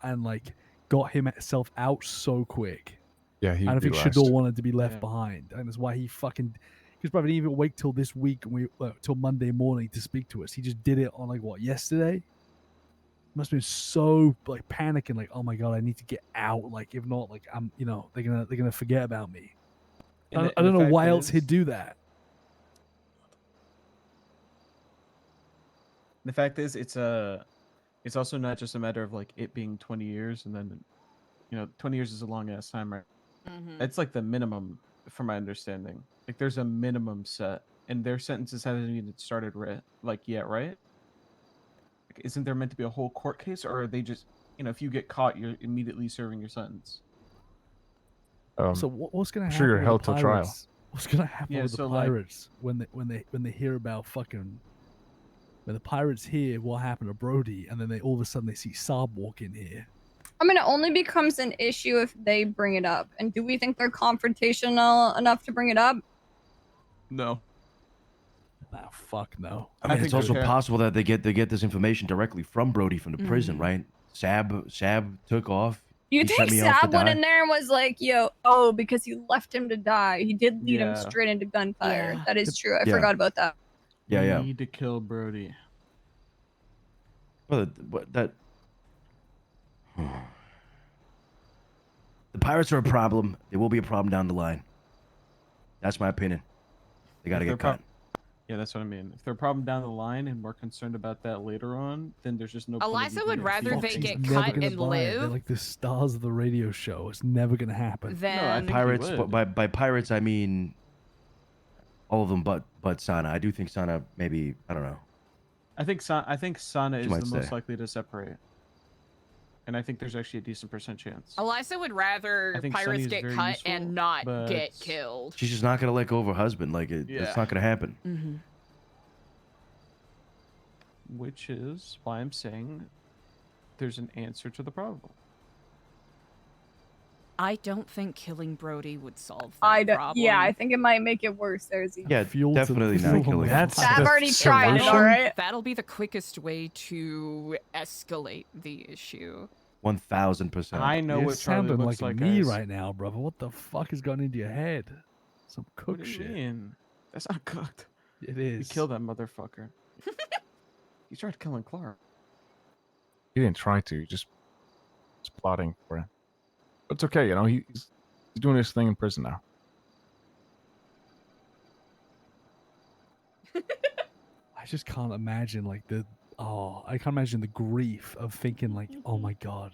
himself out so quick. Yeah, I don't he'd think be Shador last. wanted to be left behind, and that's why he fucking. Because probably didn't even wait till this week, till Monday morning to speak to us. He just did it on like yesterday. Must have been so like panicking, like, oh my god, I need to get out. Like, if not, like I'm, they're gonna forget about me. I don't know why else he'd do that. The fact is, it's also not just a matter of like it being 20 years, and then 20 years is a long ass time, right? It's like the minimum, from my understanding. Like there's a minimum set, and their sentences haven't even started yet, right? Like, isn't there meant to be a whole court case, or are they just, if you get caught, you're immediately serving your sentence? So what's gonna I'm happen? sure you're with held the till trial. pirates? What's gonna happen Yeah, with the so, like- pirates when they hear about fucking when the pirates hear what happened to Brody, and then all of a sudden they see Saab walk in here? I mean, it only becomes an issue if they bring it up. And do we think they're confrontational enough to bring it up? No. Oh, fuck no. I mean, it's also possible that they get this information directly from Brody from the prison, right? Sab took off. You He think sent me off to Sab went die. in there and was like, because you left him to die. He did lead him Yeah. straight into gunfire. Yeah. That is true. I Yeah. forgot about that. Yeah, yeah. We need to kill Brody. Well, that the pirates are a problem. They will be a problem down the line. That's my opinion. They got to If get they're cut. Yeah, that's what I mean. If they're a problem down the line and we're concerned about that later on, then there's just no point in Eliza even would rather being they seen. get Never cut gonna and buy it. They're live like the stars of the radio show. It's never gonna happen. than Pirates, but by pirates I mean all of them, but Sana. I do think Sana maybe I don't know. I think Sana She is might the most stay. likely to separate. and I think there's actually a decent % chance. Eliza would rather I think pirates Sunny is get very cut useful, and not but get killed. She's just not gonna let go of her husband. Like it's not gonna happen. Mm-hmm. Which is why I'm saying there's an answer to the problem. I don't think killing Brody would solve that I don't. problem. Yeah, I think it might make it worse. There's Yeah, definitely not killing. I've already tried it. All right. That'll be the quickest way to escalate the issue. 1000%. I know You're what Charlie sounding looks like like, me guys. right now, brother. What the fuck has gone into your head? Some cook What do you shit. mean? That's not cooked. It You is. killed that motherfucker. You tried killing Clark. He didn't try to. He just was plotting for it. But it's okay, you know. He's doing his thing in prison now. I just can't imagine like I can't imagine the grief of thinking like, oh my god,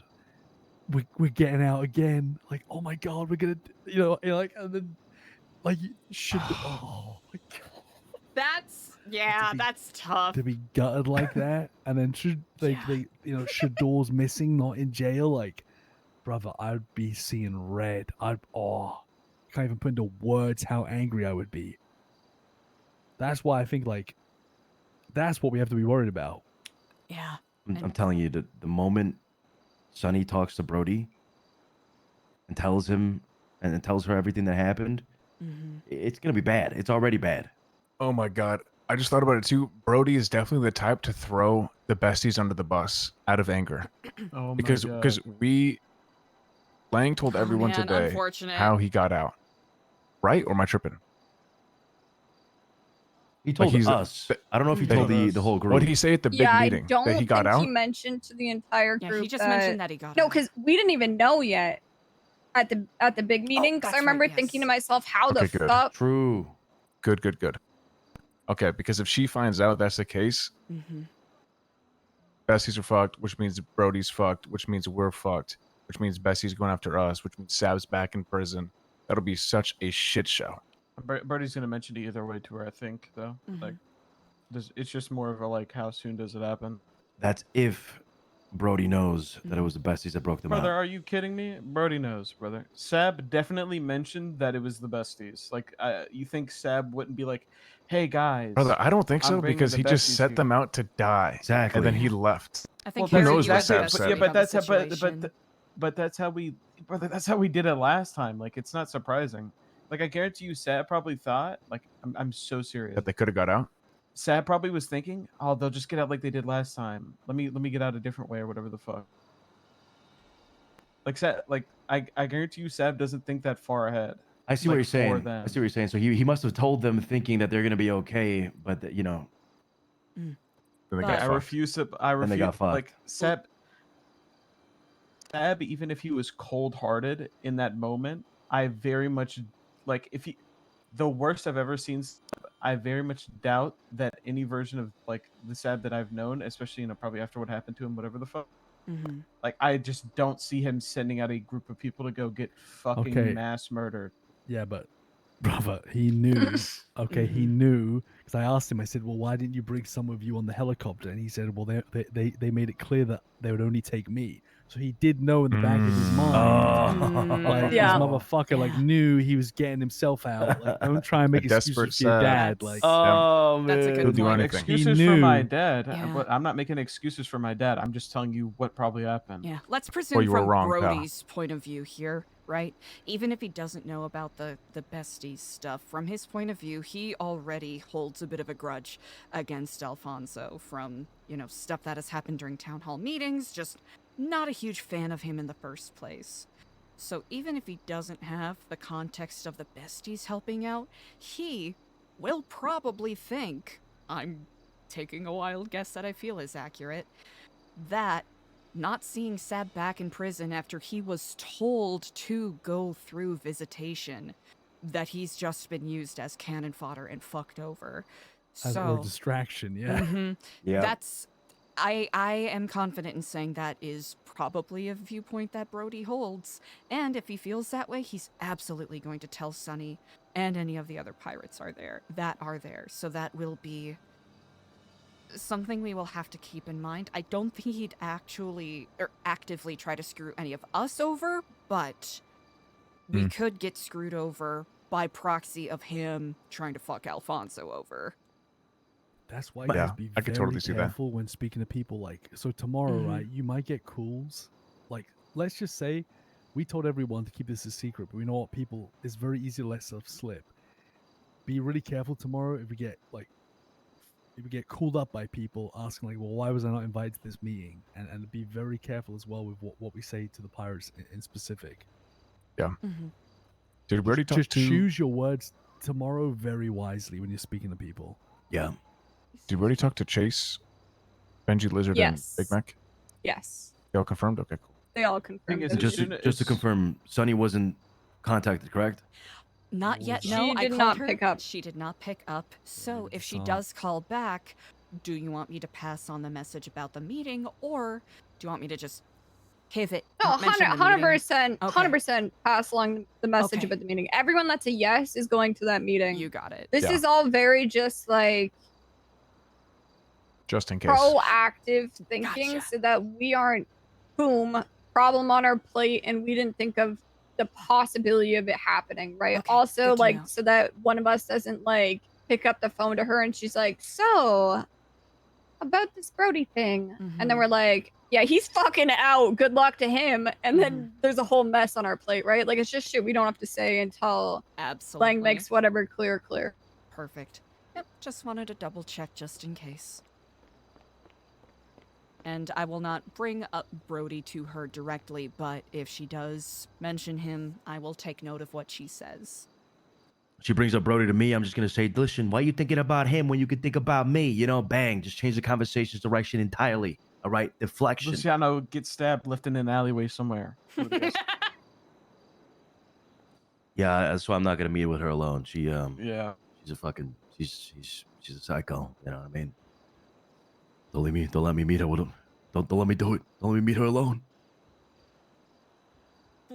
we're getting out again. Like, oh my god, we're gonna, like, and then like should oh my god, That's tough. to be gutted like that, and then should they Shador's missing, not in jail. Like, brother, I'd be seeing red. Can't even put into words how angry I would be. That's why I think like that's what we have to be worried about. Yeah. I'm telling you, the moment Sonny talks to Brody and tells him and tells her everything that happened, it's gonna be bad. It's already bad. Oh my god. I just thought about it too. Brody is definitely the type to throw the besties under the bus out of anger. Oh my because God. Lang told everyone man, today unfortunate. how he got out. Right? Or am I tripping? He told us. I don't know if he told the whole group. What did he say at the big Yeah, meeting? I don't That he got think out? he mentioned to the entire Yeah, group. he just mentioned that he got No, out. because we didn't even know yet at the big meeting. Because I that's remember right, yes. thinking to myself, how Okay, the good. fuck? True. Good. Okay, because if she finds out that's the case, Bessie's are fucked, which means Brody's fucked, which means we're fucked, which means Bessie's going after us, which means Sab's back in prison. That'll be such a shit show. Birdie's gonna mention it either way to her, I think, though. Like, it's just more of a like, how soon does it happen? That's if Brody knows that it was the besties that broke them Brother, out. are you kidding me? Brody knows, brother. Sab definitely mentioned that it was the besties. Like, you think Sab wouldn't be like, "Hey guys"? Brother, I don't think I'm so bringing because the he just besties set here." them out to die. Exactly. And then he left. I think Who Harry, knows you what have the Sab best said? read but of the that's how, situation. but that's how we, brother. That's how we did it last time. Like, it's not surprising. Like, I guarantee you, Sab probably thought, like, I'm so serious. That they could have got out. Sab probably was thinking, "Oh, they'll just get out like they did last time. Let me get out a different way or whatever the fuck." Like, I guarantee you, Sab doesn't think that far ahead. I see what like, you're saying. for them. I see what you're saying. So he must have told them thinking that they're gonna be okay, but that, Then they got I fucked. refuse to. I Then refuse. they got fucked. Like Sab, even if he was cold-hearted in that moment, I very much like if he. The worst I've ever seen. I very much doubt that any version of like the Sab that I've known, especially probably after what happened to him, whatever the fuck. Like, I just don't see him sending out a group of people to go get fucking Okay. mass murdered. Yeah, but brother, he knew. Okay, he knew because I asked him. I said, "Well, why didn't you bring some of you on the helicopter?" And he said, "Well, they made it clear that they would only take me." So he did know in the back of his mind, like Yeah. this motherfucker, like knew he was getting himself out. Like, don't try and make A desperate excuses for your Sab. dad. Like, Oh man. That's a He'll good do point. anything. Excuses He for my knew. dad, Yeah. but I'm not making excuses for my dad. I'm just telling you what probably happened. Yeah, let's presume you were from wrong, pal. Brody's point of view here, right? Even if he doesn't know about the besties stuff, from his point of view, he already holds a bit of a grudge against Alfonso from, stuff that has happened during town hall meetings, just not a huge fan of him in the first place. So even if he doesn't have the context of the besties helping out, he will probably think, I'm taking a wild guess that I feel is accurate, that not seeing Sab back in prison after he was told to go through visitation, that he's just been used as cannon fodder and fucked over. or distraction. Yeah. Yeah. That's I am confident in saying that is probably a viewpoint that Brody holds, and if he feels that way, he's absolutely going to tell Sonny and any of the other pirates that are there. So that will be something we will have to keep in mind. I don't think he'd actually or actively try to screw any of us over, but we could get screwed over by proxy of him trying to fuck Alfonso over. That's why you guys be I could very totally see that. careful when speaking to people. Like, so tomorrow, Mhm. right? You might get calls. Like, let's just say we told everyone to keep this a secret, but we know what people. It's very easy to let stuff slip. Be really careful tomorrow if we get called up by people asking like, well, why was I not invited to this meeting? And be very careful as well with what we say to the pirates in specific. Yeah. Mhm. Did we already talk Just to? choose your words tomorrow very wisely when you're speaking to people. Yeah. Did we already talk to Chase, Benji, Lizard, Yes. and Big Mac? Yes. They all confirmed. Okay, cool. They all confirmed. is, it. Just to confirm, Sonny wasn't contacted, correct? Not yet. She No, I did called not her. pick up. She did not pick up. So if she decide. does call back, do you want me to pass on the message about the meeting, or do you want me to just pivot? No, not mention the 100%, meeting? 100% pass along the message Okay. about the meeting. Everyone that's a yes is going to that meeting. You got it. This Yeah. is all very just like Just in case. proactive thinking Gotcha. so that we aren't, boom, problem on our plate and we didn't think of the possibility of it happening, right? Okay, Also, good to like, know. so that one of us doesn't like pick up the phone to her and she's like, so about this Brody thing. And then Mhm. we're like, yeah, he's fucking out. Good luck to him. And then there's a whole mess on our plate, right? Like, it's just shit we don't have to say until Absolutely. Lang makes whatever clear. Perfect. Yep, just wanted to double check just in case. And I will not bring up Brody to her directly, but if she does mention him, I will take note of what she says. She brings up Brody to me. I'm just gonna say, listen, why are you thinking about him when you could think about me? You know, bang, just change the conversation's direction entirely. All right, deflection. Luciano gets stabbed lifting in an alleyway somewhere. Who would guess? Yeah, that's why I'm not gonna meet with her alone. She Yeah. she's a fucking she's a psycho. You know what I mean? Don't let me meet her with him. Don't let me do it. Don't let me meet her alone.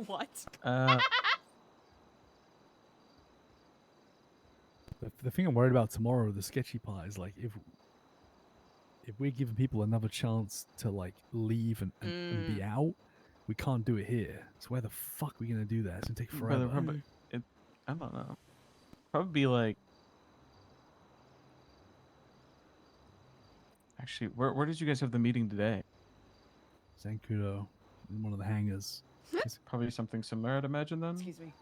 What? The thing I'm worried about tomorrow, the sketchy part, is like if we're giving people another chance to like leave and be out, we can't do it here. So where the fuck are we gonna do that? It's gonna take forever. I don't know. Probably be like. Actually, where did you guys have the meeting today? Zancudo, in one of the hangars. It's probably something similar, I'd imagine then. Excuse me.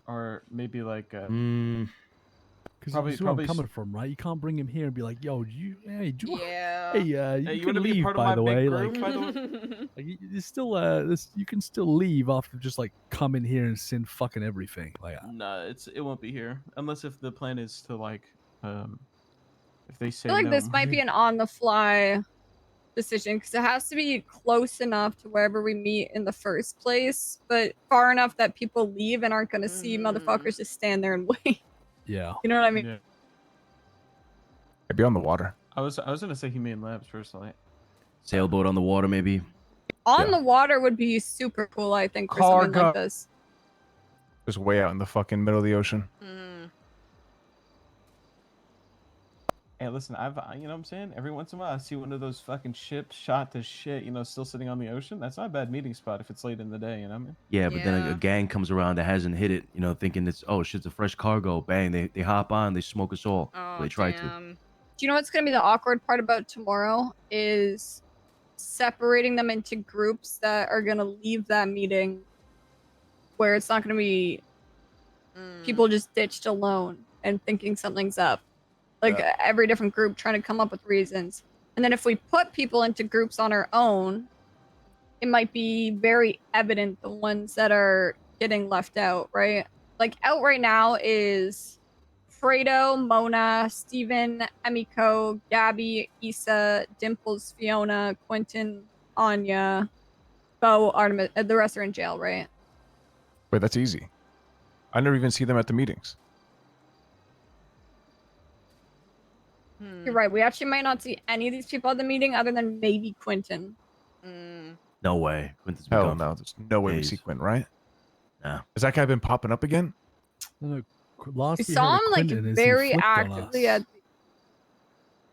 Or maybe like. Because Probably- that's where I'm probably s- coming from, right? You can't bring him here and be like, "Yo, Yeah. you Hey, you can wanna be leave." part of By my the big way, group, like, by the way? like you still you can still leave after just like come in here and sin fucking everything. Like, No, it won't be here unless if the plan is to like, if they I say feel like no. this might be an on-the-fly decision because it has to be close enough to wherever we meet in the first place, but far enough that people leave and aren't going to see motherfuckers just stand there and wait. Yeah. You know what I mean? Yeah. Maybe on the water. I was gonna say Humane Labs personally. Sailboat on the water, maybe. On the water would be super cool, I think, for something like Cargo. this. Just way out in the fucking middle of the ocean. Hey, listen, you know what I'm saying? Every once in a while, I see one of those fucking ships shot to shit, still sitting on the ocean. That's not a bad meeting spot if it's late in the day, you know what I mean? Yeah, but then a gang comes around that hasn't hit it, thinking it's shit's a fresh cargo. Bang, they hop on, they smoke us all. They try to. Do you know what's going to be the awkward part about tomorrow is separating them into groups that are going to leave that meeting where it's not going to be people just ditched alone and thinking something's up. Like every different group trying to come up with reasons. And then if we put people into groups on our own, it might be very evident the ones that are getting left out, right? Like out right now is Fredo, Mona, Steven, Emiko, Gabby, Issa, Dimples, Fiona, Quentin, Anya, Bo, Artemis. The rest are in jail, right? Wait, that's easy. I never even see them at the meetings. You're right. We actually might not see any of these people at the meeting other than maybe Quentin. No way. Quentin's been Hell gone no. for There's no way we days. see Quinn, right? No. Has that guy been popping up again? No, last We we saw heard him of like Quentin is he very flipped on actively us.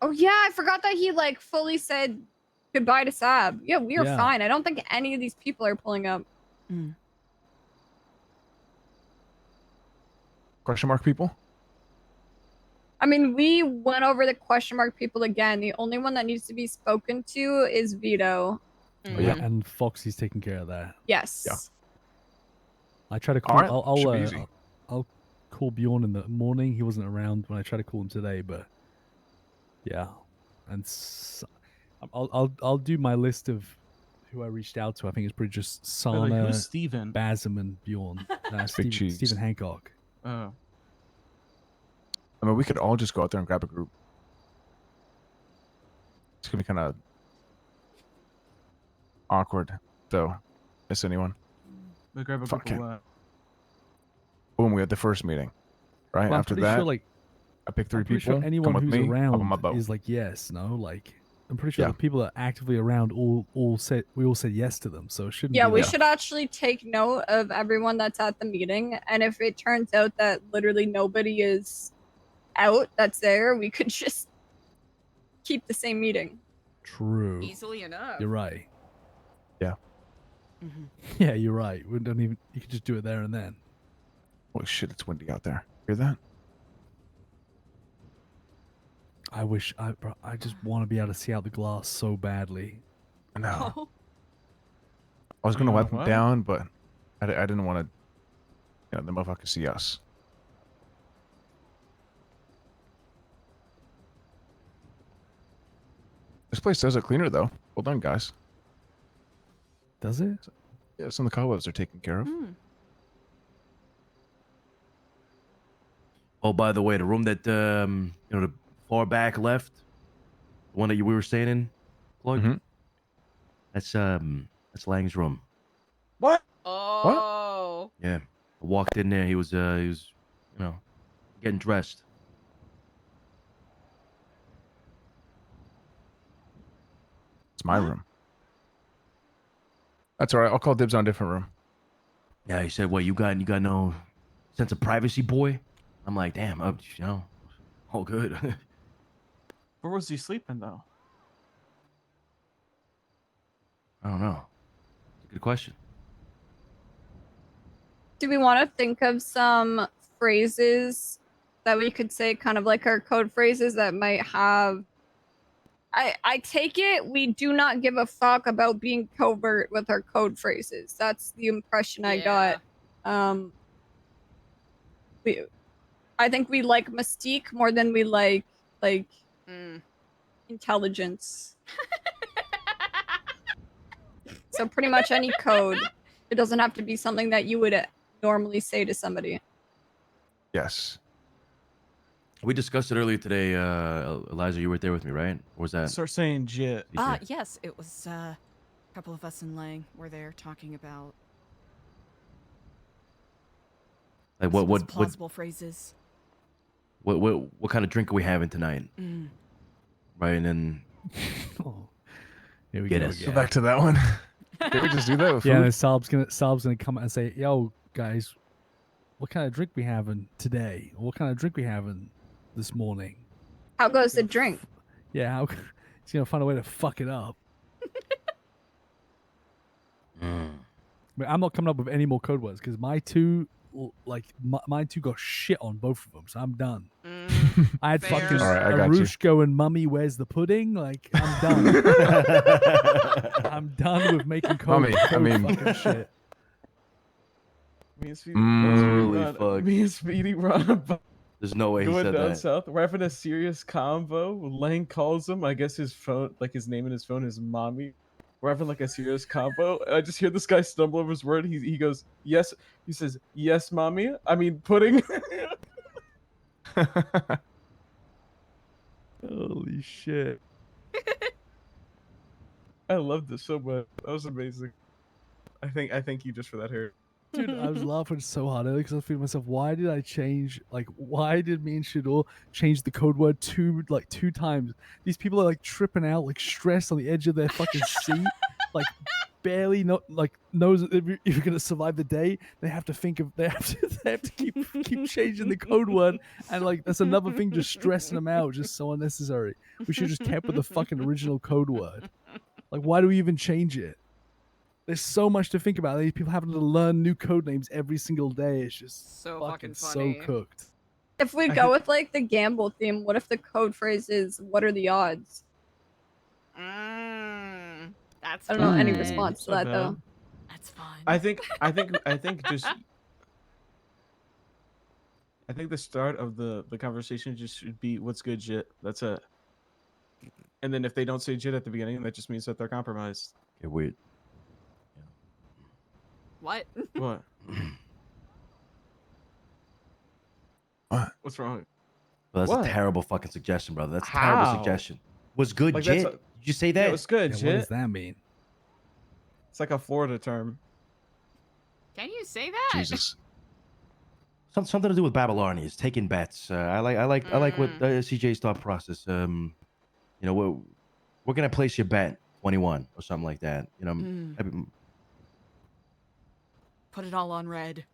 at. Oh yeah, I forgot that he like fully said goodbye to Sab. Yeah, we are Yeah. fine. I don't think any of these people are pulling up. Question mark people? I mean, we went over the question mark people again. The only one that needs to be spoken to is Vito. Yeah, and Foxy's taking care of that. Yes. Yeah. I try to call. Alright, should be easy. I'll call Bjorn in the morning. He wasn't around when I tried to call him today, but yeah, and I'll do my list of who I reached out to. I think it's pretty just Wait, like, Sana, who's Steven? Basem, and Bjorn. cheese. Stephen Hancock. Oh. I mean, we could all just go out there and grab a group. It's gonna be kind of awkward, though. Miss anyone? We grab a Fuck couple. it. Boom, we had the first meeting. Right Well, I'm after pretty that, sure, like, I picked 3 I'm pretty people. sure anyone come with who's me. Hop on my around boat. is like yes, no, like I'm pretty sure Yeah. the people that are actively around all said yes to them, so it shouldn't. Yeah, be we like- should actually take note of everyone that's at the meeting. And if it turns out that literally nobody is out that's there, we could just keep the same meeting. True. Easily enough. You're right. Yeah. Yeah, you're right. We don't even. You could just do it there and then. Oh shit! It's windy out there. Hear that? I wish I just want to be able to see out the glass so badly. I know. I was gonna wipe them down, but I didn't want to. You know, the motherfucker see us. This place does look cleaner though. Well done, guys. Does it? Yeah, some of the cobwebs are taken care of. Oh, by the way, the room that the far back left, the one that we were staying in, Claude. That's Lang's room. What? Oh. Yeah, I walked in there. He was getting dressed. It's my room. That's all right. I'll call dibs on a different room. Yeah, he said, "What you got no sense of privacy, boy?" I'm like, "Damn, all good." Where was he sleeping though? I don't know. Good question. Do we want to think of some phrases that we could say, kind of like our code phrases that might have? I take it we do not give a fuck about being covert with our code phrases. That's the impression I got. I think we like mystique more than we like intelligence. So pretty much any code. It doesn't have to be something that you would normally say to somebody. Yes. We discussed it earlier today. Eliza, you were there with me, right? Or was that? Start saying jit. Yes, it was a couple of us in Lang were there talking about Like some what plausible phrases. what kind of drink are we having tonight? Right, and then Here we get go us. again. Go back to that one. Did we just do that with Yeah, food? and then Saab's gonna come out and say, "Yo, guys, what kind of drink we having today? Or what kind of drink we having this morning?" How goes the drink? Yeah, how he's gonna find a way to fuck it up. But I'm not coming up with any more code words because my two got shit on both of them, so I'm done. I had fair. fucking All right, I got you. Arushko and Mummy, where's the pudding? Like, I'm done. I'm done with making code. Mummy, I mean- fucking shit. Me and Speedy, Holy fuck. me and Speedy run about There's no way he going said down that. south. We're having a serious convo. Lang calls him. I guess his phone, like his name in his phone is Mommy. We're having like a serious convo. I just hear this guy stumble over his word. He goes, yes. He says, yes, Mommy. I mean, pudding. Holy shit. I love this so much. That was amazing. I thank you just for that hair. Dude, I was laughing so hard earlier because I was thinking to myself, why did I change? Like, why did me and Shador change the code word two times? These people are like tripping out, like stressed on the edge of their fucking seat, like barely knows if you're gonna survive the day, they have to keep changing the code word, and like that's another thing just stressing them out, just so unnecessary. We should just kept with the fucking original code word. Like, why do we even change it? There's so much to think about. These people having to learn new code names every single day. It's just So fucking so funny. cooked. If we go with like the gamble theme, what if the code phrase is "What are the odds"? That's I don't know any fun. response to Not that though. bad. That's fun. I think just. I think the start of the conversation just should be "What's good, Jit?" That's it. And then if they don't say Jit at the beginning, that just means that they're compromised. Okay, wait. What? What? What's wrong? Well, that's What? a terrible fucking suggestion, brother. That's a terrible How? suggestion. Was good, Like, that's Jit? a- Did you say that? Yeah, what's good, Yeah, Jit? what does that mean? It's like a Florida term. Can you say that? Jesus. Something to do with Babylonians, taking bets. I like what CJ's thought process. You know, we're gonna place your bet 21 or something like that. You know, Put it all on red.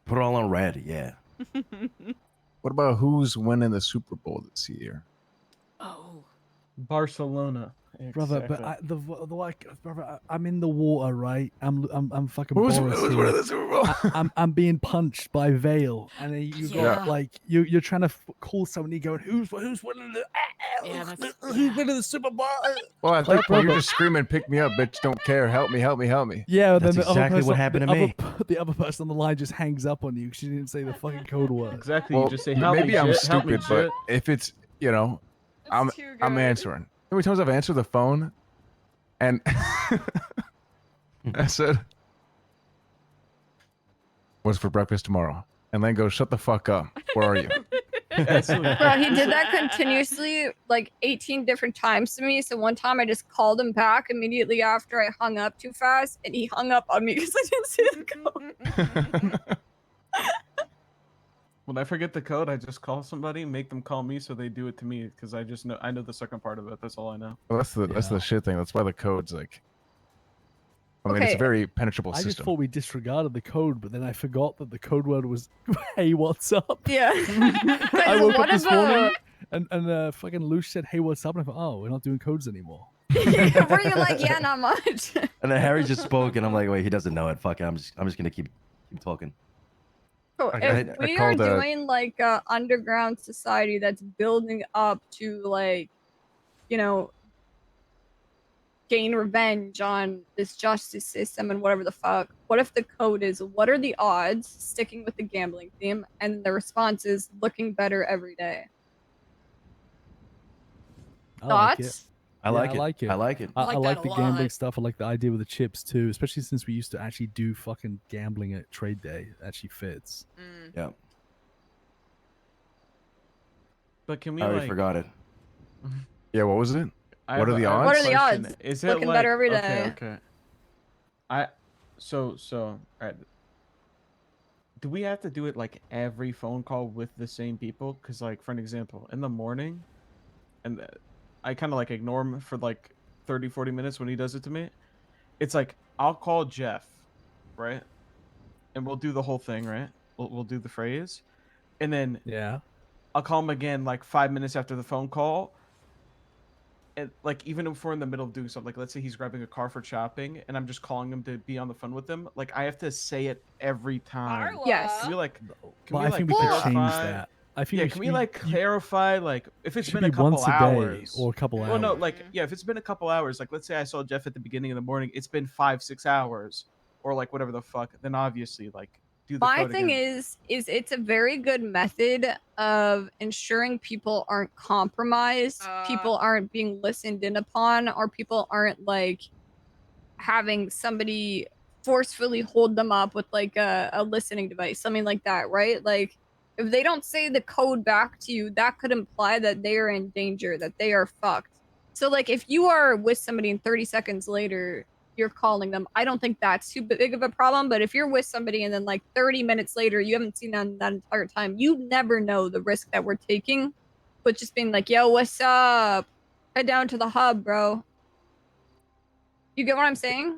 put it all on red. Yeah. What about who's winning the Super Bowl this year? Oh. Barcelona. Brother, but brother, I'm in the water, right? I'm fucking Who's Boris winning here. the Super Bowl? I'm being punched by Vale, and then you Yeah. got like you're trying to call somebody going, who's winning the who's winning the Super Bowl? Well, at Like, that point, you're brother. just screaming, "Pick me up, bitch! Don't care. Help me! Help me! Help me!" Yeah, That's then the exactly other what person, happened the to me. the other person on the line just hangs up on you because she didn't say the fucking code word. Exactly. Well, you just say, "Help maybe me, I'm Jit, help me, stupid, but Jit." if it's I'm answering. How many times I've answered the phone, and I said, "What's for breakfast tomorrow?" And then goes, "Shut the fuck up. Where are you?" Bro, he did that continuously like 18 different times to me. So one time I just called him back immediately after I hung up too fast, and he hung up on me because I didn't see the code. When I forget the code, I just call somebody, make them call me, so they do it to me because I know the second part of it. That's all I know. Well, that's the shit thing. That's why the code's like. I mean, it's a Okay. very penetrable I just system. thought we disregarded the code, but then I forgot that the code word was "Hey, what's up?" Yeah. I woke up What this if, morning and fucking Luce said, "Hey, what's up?" And I thought, "Oh, we're not doing codes anymore." Were you like, yeah, not much? And then Harry just spoke, and I'm like, wait, he doesn't know it. Fuck it. I'm just gonna keep talking. So I if we are doing like a underground society that's building up to like, you know, gain revenge on this justice system and whatever the fuck, what if the code is what are the odds, sticking with the gambling theme, and the response is looking better every day? I like it. Thoughts? I Yeah, like I it. like it. I like it. I like like that the a gambling lot. stuff. I like the idea with the chips too, especially since we used to actually do fucking gambling at trade day. It actually fits. Yeah. But can we I already like? forgot it. Yeah, what was it? I What have are the I have a odds? What are the question. odds? Is it Looking like, better every okay, day. okay. So all right. Do we have to do it like every phone call with the same people? Because like for an example, in the morning, and I kind of like ignore him for like 30, 40 minutes when he does it to me. It's like I'll call Jeff, right? And we'll do the whole thing, right? We'll do the phrase, and then Yeah. I'll call him again like 5 minutes after the phone call. And like even if we're in the middle of doing something, like let's say he's grabbing a car for shopping, and I'm just calling him to be on the phone with him, like I have to say it every time. Yes. Can we like? Can But we I like think we could change clarify? that. I think Yeah. we Can should- we like clarify like if it's should been a be couple once a day hours or a couple Well, no, hours. like yeah, if it's been a couple hours, like let's say I saw Jeff at the beginning of the morning, it's been 5-6 hours, or like whatever the fuck. Then obviously like do the My code thing again. is it's a very good method of ensuring people aren't compromised, people aren't being listened in upon, or people aren't like having somebody forcefully hold them up with like a listening device, something like that, right? Like if they don't say the code back to you, that could imply that they are in danger, that they are fucked. So like if you are with somebody and 30 seconds later you're calling them, I don't think that's too big of a problem. But if you're with somebody and then like 30 minutes later you haven't seen them that entire time, you never know the risk that we're taking with just being like, yo, what's up? Head down to the hub, bro. You get what I'm saying?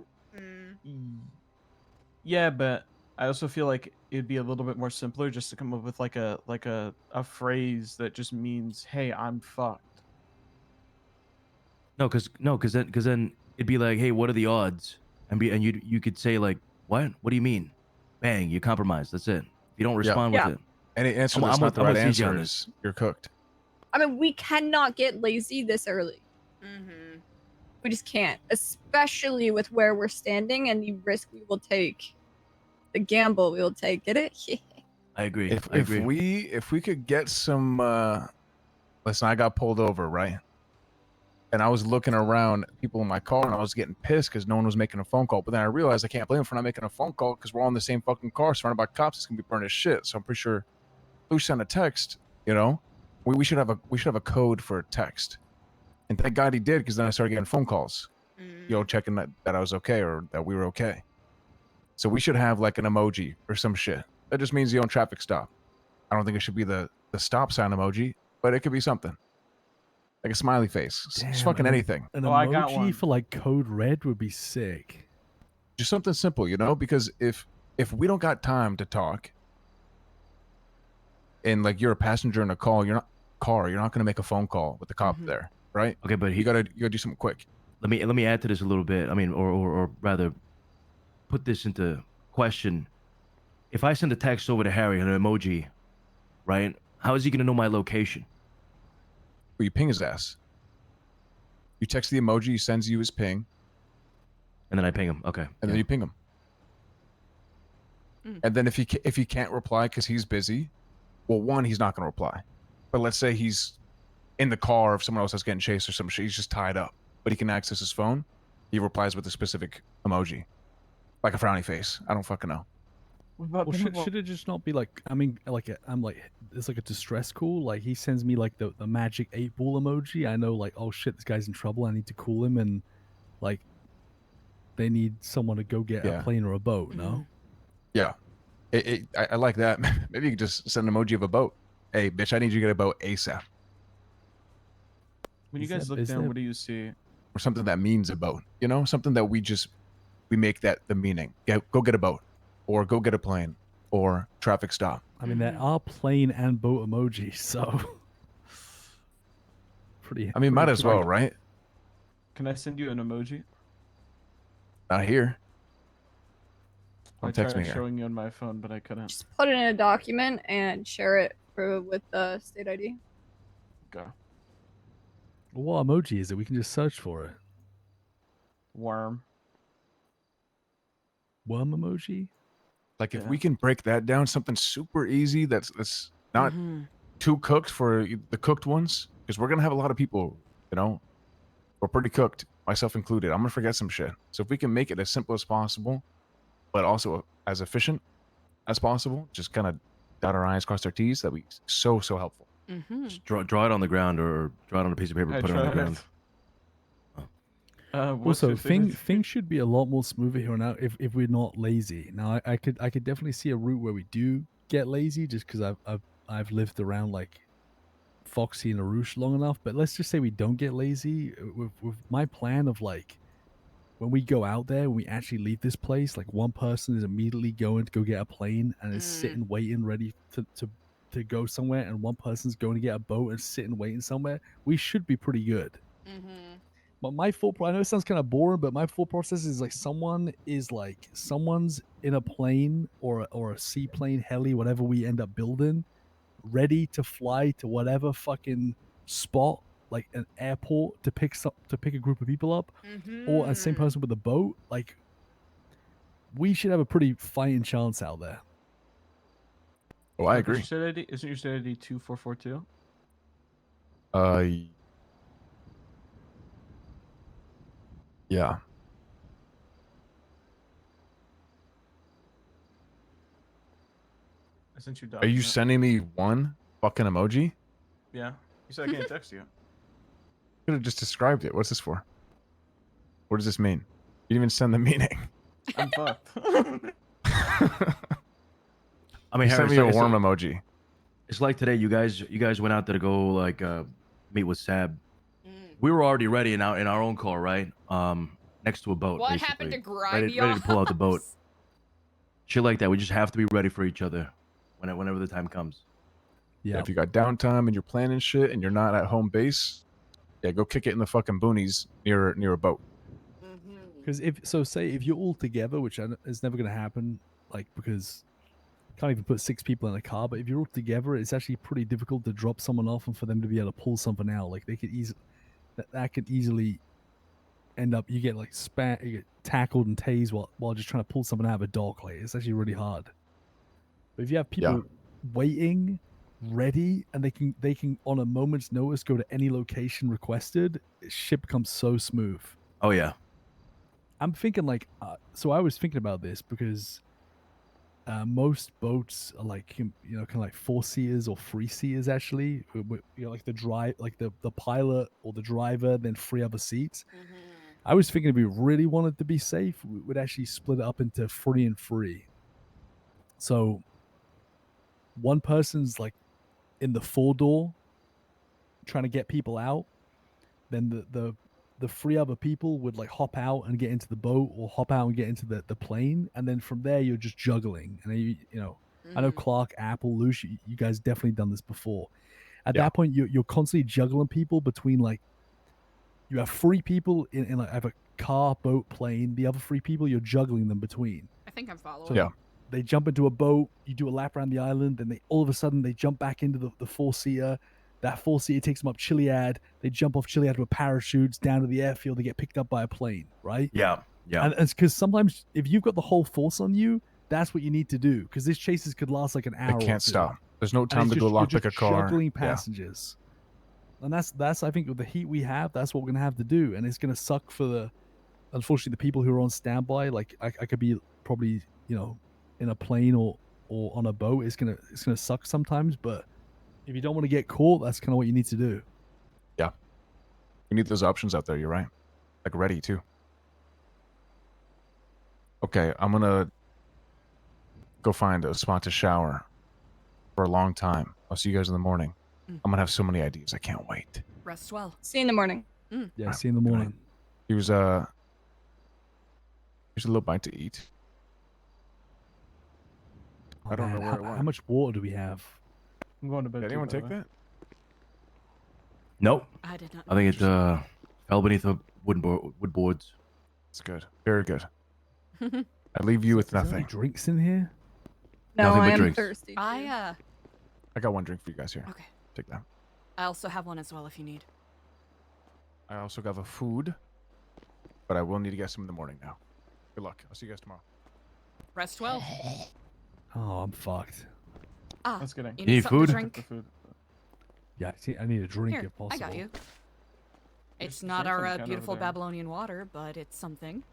Yeah, but I also feel like it'd be a little bit more simpler just to come up with like a phrase that just means, "Hey, I'm fucked." No, because then it'd be like, hey, what are the odds? And you could say like, what? What do you mean? Bang, you compromise. That's it. If you don't respond with it, Any answer I'm- that's I'm not with- the I'm right with CJ on answer this. is you're cooked. I mean, we cannot get lazy this early. We just can't, especially with where we're standing and the risk we will take, the gamble we will take. Get it? I agree. If we could get some listen, I got pulled over, right? And I was looking around at people in my car and I was getting pissed because no one was making a phone call. But then I realized I can't blame them for not making a phone call because we're all in the same fucking car surrounded by cops. It's gonna be burned as shit. So I'm pretty sure Lou sent a text, you know? We should have a code for a text. And thank God he did, because then I started getting phone calls, you know, checking that I was okay or that we were okay. So we should have like an emoji or some shit. That just means you own traffic stop. I don't think it should be the stop sign emoji, but it could be something. Like a smiley face. Just fucking anything. An emoji for like code red would be sick. Just something simple, you know? Because if we don't got time to talk and like you're a passenger in a you're not gonna make a phone call with the cop there, right? Okay, but you gotta do something quick. Let me add to this a little bit. I mean, or rather, put this into question. If I send a text over to Harry an emoji, right? How is he gonna know my location? Well, you ping his ass. You text the emoji, he sends you his ping, and then I ping him. Okay, and then you ping him. And then if he can't reply because he's busy, well, one, he's not gonna reply. But let's say he's in the car if someone else is getting chased or some shit, he's just tied up, but he can access his phone. He replies with a specific emoji, like a frowny face. I don't fucking know. Well, should it just not be like? I mean, like it's like a distress call. Like he sends me like the magic 8-ball emoji. I know like, oh shit, this guy's in trouble. I need to call him, and like they need someone to go get a plane or a boat. No. Yeah, I like that. Maybe you could just send an emoji of a boat. Hey, bitch, I need you to get a boat ASAP. When you guys look down, what do you see? Or something that means a boat. You know, something that we make that the meaning. Go get a boat, or go get a plane, or traffic stop. I mean, there are plane and boat emojis, so pretty. I mean, might pretty as well, good. right? Can I send you an emoji? Not here. I Don't text me tried here. showing you on my phone, but I couldn't. Just put it in a document and share it with the state ID. Go. What emoji is it? We can just search for it. Worm. Worm emoji. Like if we can break that down, something super easy that's not too cooked for the cooked ones, because we're gonna have a lot of people, you know, we're pretty cooked, myself included. I'm gonna forget some shit. So if we can make it as simple as possible, but also as efficient as possible, just kind of dot our I's, cross our T's, that'd be so helpful. Just draw it on the ground or draw it on a piece of paper, put it on the ground. Also, things should be a lot more smoother here now if we're not lazy. Now, I could definitely see a route where we do get lazy, just because I've lived around like Foxy and Arush long enough. But let's just say we don't get lazy. With my plan of like, when we go out there, when we actually leave this place, like one person is immediately going to go get a plane and is sitting waiting ready to go somewhere, and one person's going to get a boat and sitting waiting somewhere. We should be pretty good. But my I know it sounds kind of boring, but my full process is like someone's in a plane or a seaplane, heli, whatever we end up building, ready to fly to whatever fucking spot, like an airport, to pick a group of people up, or a same person with a boat. Like, we should have a pretty fighting chance out there. Oh, I Isn't agree. your state ID 2442? Yeah. I sent you. Are you document. sending me one fucking emoji? Yeah. You said I can't text you. You could have just described it. What's this for? What does this mean? You didn't even send the meaning. I'm fucked. I mean, You sent Harry, me a warm emoji. It's like today. You guys went out there to go like meet with Sab. We were already ready in our own car, right? next to a boat. What basically. happened to ready grimy to pull out the boat. ops? Shit like that. We just have to be ready for each other whenever the time comes. Yeah. If you got downtime and you're planning shit and you're not at home base, yeah, go kick it in the fucking boonies near a boat. Because say if you're all together, which is never going to happen, like because you can't even put 6 people in a car. But if you're all together, it's actually pretty difficult to drop someone off and for them to be able to pull something out. Like they could easily that could easily end up you get like you get tackled and tased while just trying to pull someone out of a dock. Like it's actually really hard. But if you have people waiting, ready, and they can on a moment's notice go to any location requested, shit becomes so smooth. Oh yeah. I'm thinking like, so I was thinking about this because most boats are like, kind of like 4-seaters or 3-seaters actually. Like the pilot or the driver, then 3 other seats. I was thinking if we really wanted to be safe, we would actually split it up into 3 and 3. So one person's like in the 4-door trying to get people out, then the 3 other people would like hop out and get into the boat or hop out and get into the plane, and then from there you're just juggling. And then I know Clark, Apple, Lush, you guys definitely done this before. At that point you're constantly juggling people between like you have 3 people in like either car, boat, plane. The other 3 people you're juggling them between. I think I'm following. So they jump into a boat, you do a lap around the island, then all of a sudden they jump back into the 4-seater. That 4-seater takes them up Chiliad. They jump off Chiliad with parachutes down to the airfield. They get picked up by a plane, right? Yeah. And it's because sometimes if you've got the whole force on you, that's what you need to do. Because these chases could last like an hour. They can't or 2. stop. There's no And time it's to go you're lockpick a car. Juggling Yeah. passengers. And that's I think with the heat we have, that's what we're gonna have to do. And it's gonna suck for unfortunately the people who are on standby. Like I could be probably in a plane or on a boat. It's gonna suck sometimes, but if you don't want to get caught, that's kind of what you need to do. Yeah. You need those options out there. You're right. Like ready too. Okay, I'm gonna go find a spot to shower for a long time. I'll see you guys in the morning. I'm gonna have so many ideas. I can't wait. Rest well. See you in the morning. Yeah, see you in the morning. Here's a little bite to eat. Oh, I don't man, know where it went. how much water do we have? I'm going to bed. Did anyone take that? Nope. I did not. I think it fell beneath the wood boards. It's good. Very good. I leave you with Is there any nothing. drinks in here? No, Nothing but I am drinks. thirsty. I I got one drink for you guys here. Okay. Take that. I also have one as well if you need. I also got the food, but I will need to get some in the morning now. Good luck. I'll see you guys tomorrow. Rest well. Oh, I'm fucked. That's good. You need something to food? drink? Yeah, I need a drink Here, if possible. I got you. It's There's not some our kind over beautiful there. Babylonian water, but it's something.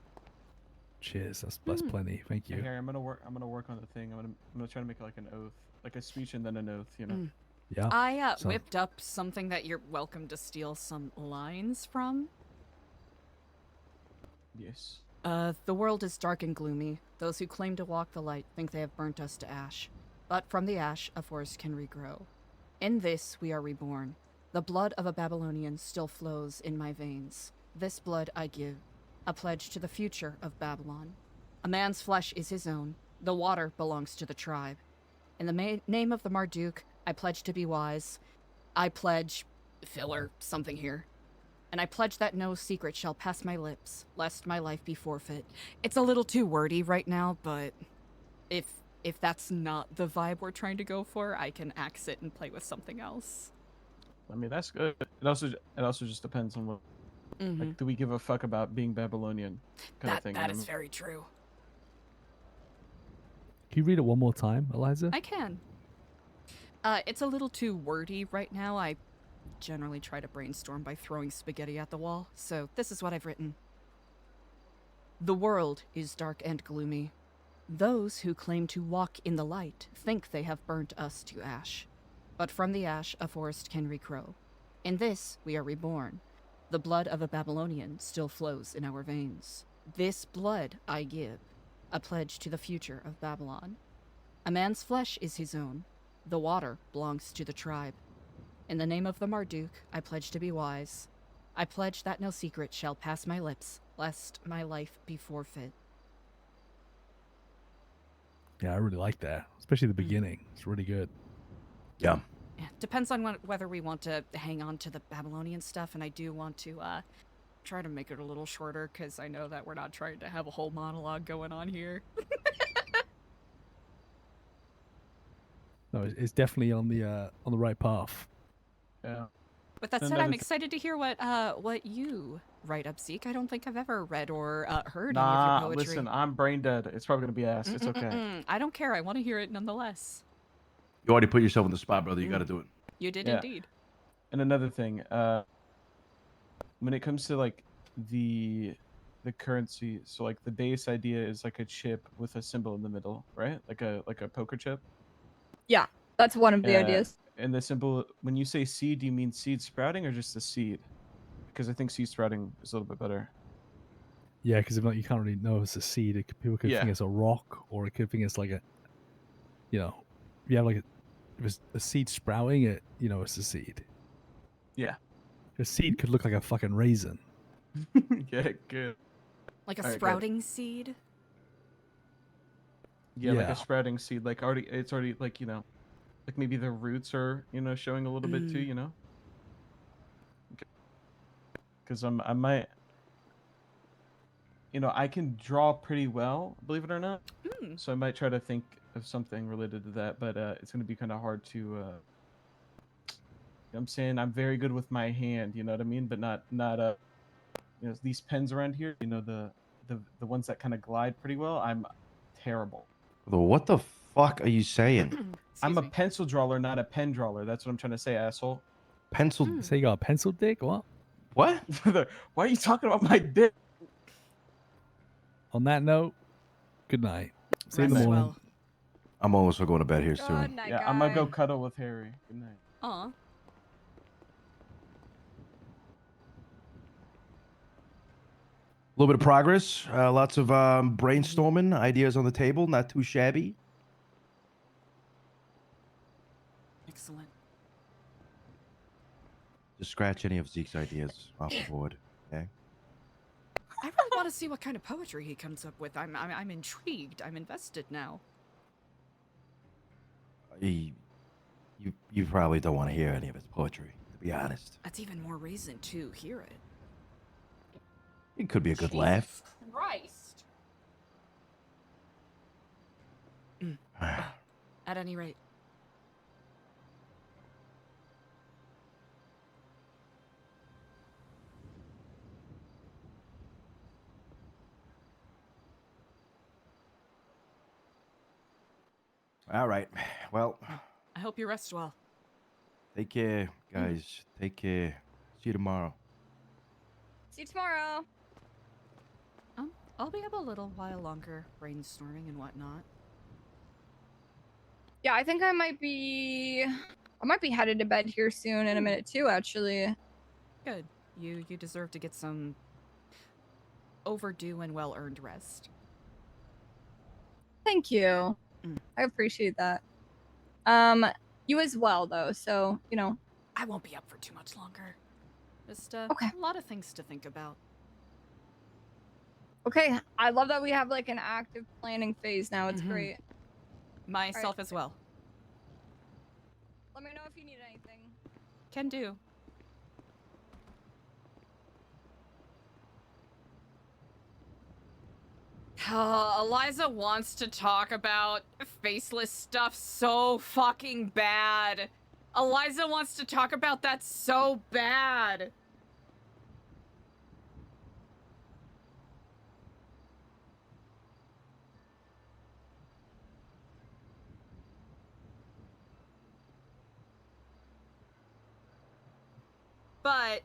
Cheers. That's plenty. Thank you. Hey, Harry, I'm gonna work on the thing. I'm gonna try to make like an oath, like a speech and then an oath. You know. Yeah. I so- whipped up something that you're welcome to steal some lines from. Yes. The world is dark and gloomy. Those who claim to walk the light think they have burnt us to ash. But from the ash, a forest can regrow. In this, we are reborn. The blood of a Babylonian still flows in my veins. This blood I give, a pledge to the future of Babylon. A man's flesh is his own. The water belongs to the tribe. In the name of the Marduk, I pledge to be wise. I pledge... filler, something here. And I pledge that no secret shall pass my lips, lest my life be forfeit. It's a little too wordy right now, but if that's not the vibe we're trying to go for, I can axe it and play with something else. I mean, that's good. It also just depends on what. Like, do we give a fuck about being Babylonian? Kind of thing. That you know? is very true. Can you read it one more time, Eliza? I can. It's a little too wordy right now. I generally try to brainstorm by throwing spaghetti at the wall, so this is what I've written. The world is dark and gloomy. Those who claim to walk in the light think they have burnt us to ash. But from the ash, a forest can regrow. In this, we are reborn. The blood of a Babylonian still flows in our veins. This blood I give, a pledge to the future of Babylon. A man's flesh is his own. The water belongs to the tribe. In the name of the Marduk, I pledge to be wise. I pledge that no secret shall pass my lips, lest my life be forfeit. Yeah, I really like that, especially the beginning. It's really good. Yeah. Yeah, depends on whether we want to hang on to the Babylonian stuff, and I do want to try to make it a little shorter, because I know that we're not trying to have a whole monologue going on here. No, it's definitely on the right path. Yeah. With that said, I'm excited to hear what you write up, Zeke. I don't think I've ever read or heard any of your Nah, poetry. listen, I'm brain dead. It's probably gonna be ass. It's okay. I don't care. I want to hear it nonetheless. You already put yourself in the spot, brother. You got to do it. You did Yeah. indeed. And another thing, when it comes to like the currency, so like the base idea is like a chip with a symbol in the middle, right? Like a poker chip. Yeah, that's one of the ideas. And the symbol, when you say seed, do you mean seed sprouting or just the seed? Because I think seed sprouting is a little bit better. Yeah, because if not, you can't really know if it's a seed. People could Yeah. think it's a rock, or it could think it's like a, you have like if it's a seed sprouting, it's a seed. Yeah. A seed could look like a fucking raisin. Yeah, good. Like a Alright, good. sprouting seed? Yeah, like Yeah. a sprouting seed. Like it's already like like maybe the roots are showing a little bit too. Because I might. I can draw pretty well, believe it or not. So I might try to think of something related to that, but it's going to be kind of hard to. I'm saying I'm very good with my hand, you know what I mean, but not these pens around here, the ones that kind of glide pretty well. I'm terrible. What the fuck are you saying? I'm a pencil drawer, not a pen drawer. That's what I'm trying to say, asshole. Pencil. So you got a pencil dick? What? What? Why are you talking about my dick? On that note, good night. See you in the Rest morning. well. I'm also going to bed here soon. Yeah, I'm gonna go cuddle with Harry. Good night. Aw. A little bit of progress. Lots of brainstorming, ideas on the table. Not too shabby. Excellent. Just scratch any of Zeke's ideas off the board. Okay. I really want to see what kind of poetry he comes up with. I'm intrigued. I'm invested now. You probably don't want to hear any of his poetry, to be honest. That's even more reason to hear it. It could be a good laugh. Christ. At any rate. All right. Well, I hope you rest well. take care, guys. Take care. See you tomorrow. See you tomorrow. I'll be up a little while longer, brainstorming and whatnot. Yeah, I think I might be headed to bed here soon in a minute too, actually. Good. You deserve to get some overdue and well-earned rest. Thank you. I appreciate that. You as well though, so, I won't be up for too much longer. Just Okay. a lot of things to think about. Okay, I love that we have like an active planning phase now. It's great. Myself as well. Let me know if you need anything. Can do. Eliza wants to talk about faceless stuff so fucking bad. Eliza wants to talk about that so bad. But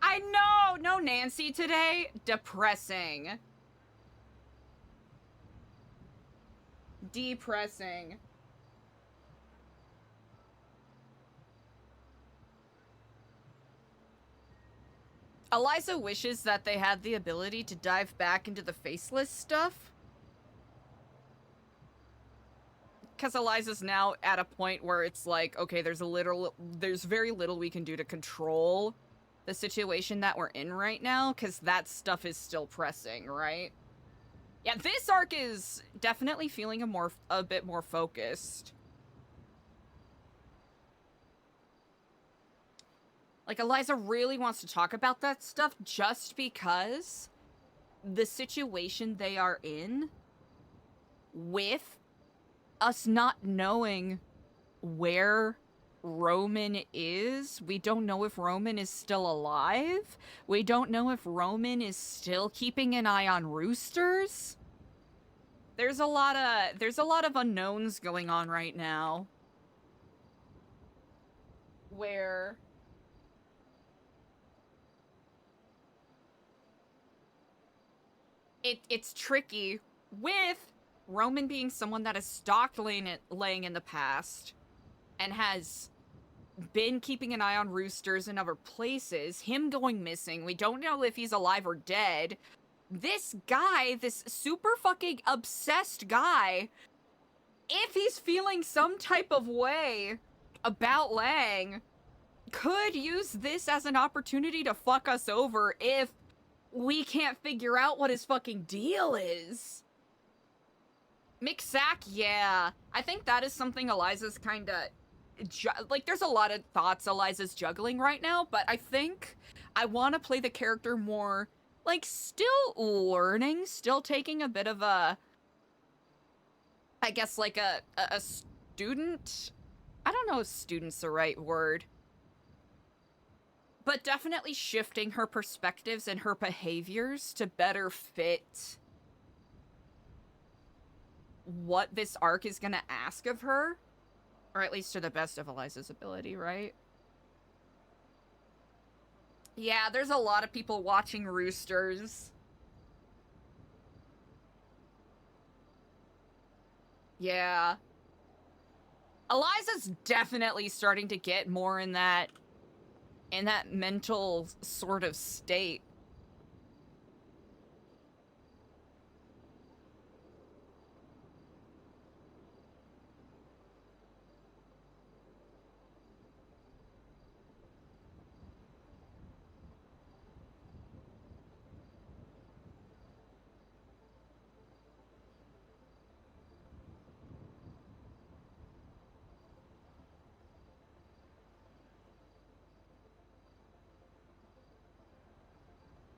I know, no Nancy today. Depressing. Depressing. Eliza wishes that they had the ability to dive back into the faceless stuff. Because Eliza's now at a point where it's like, okay, there's very little we can do to control the situation that we're in right now, because that stuff is still pressing, right? Yeah, this arc is definitely feeling a bit more focused. Like, Eliza really wants to talk about that stuff just because the situation they are in with us not knowing where Roman is. We don't know if Roman is still alive. We don't know if Roman is still keeping an eye on roosters. There's a lot of unknowns going on right now. Where it's tricky with Roman being someone that has stalked laying in the past and has been keeping an eye on roosters in other places, him going missing, we don't know if he's alive or dead. This guy, this super fucking obsessed guy, if he's feeling some type of way about Lang, could use this as an opportunity to fuck us over if we can't figure out what his fucking deal is. McSack, yeah. I think that is something Eliza's kinda... like, there's a lot of thoughts Eliza's juggling right now, but I think I want to play the character more, like, still learning, still taking a bit of a... I guess, like, a student? I don't know if student's the right word. But definitely shifting her perspectives and her behaviors to better fit what this arc is gonna ask of her. Or at least to the best of Eliza's ability, right? Yeah, there's a lot of people watching roosters. Yeah. Eliza's definitely starting to get more in that mental sort of state.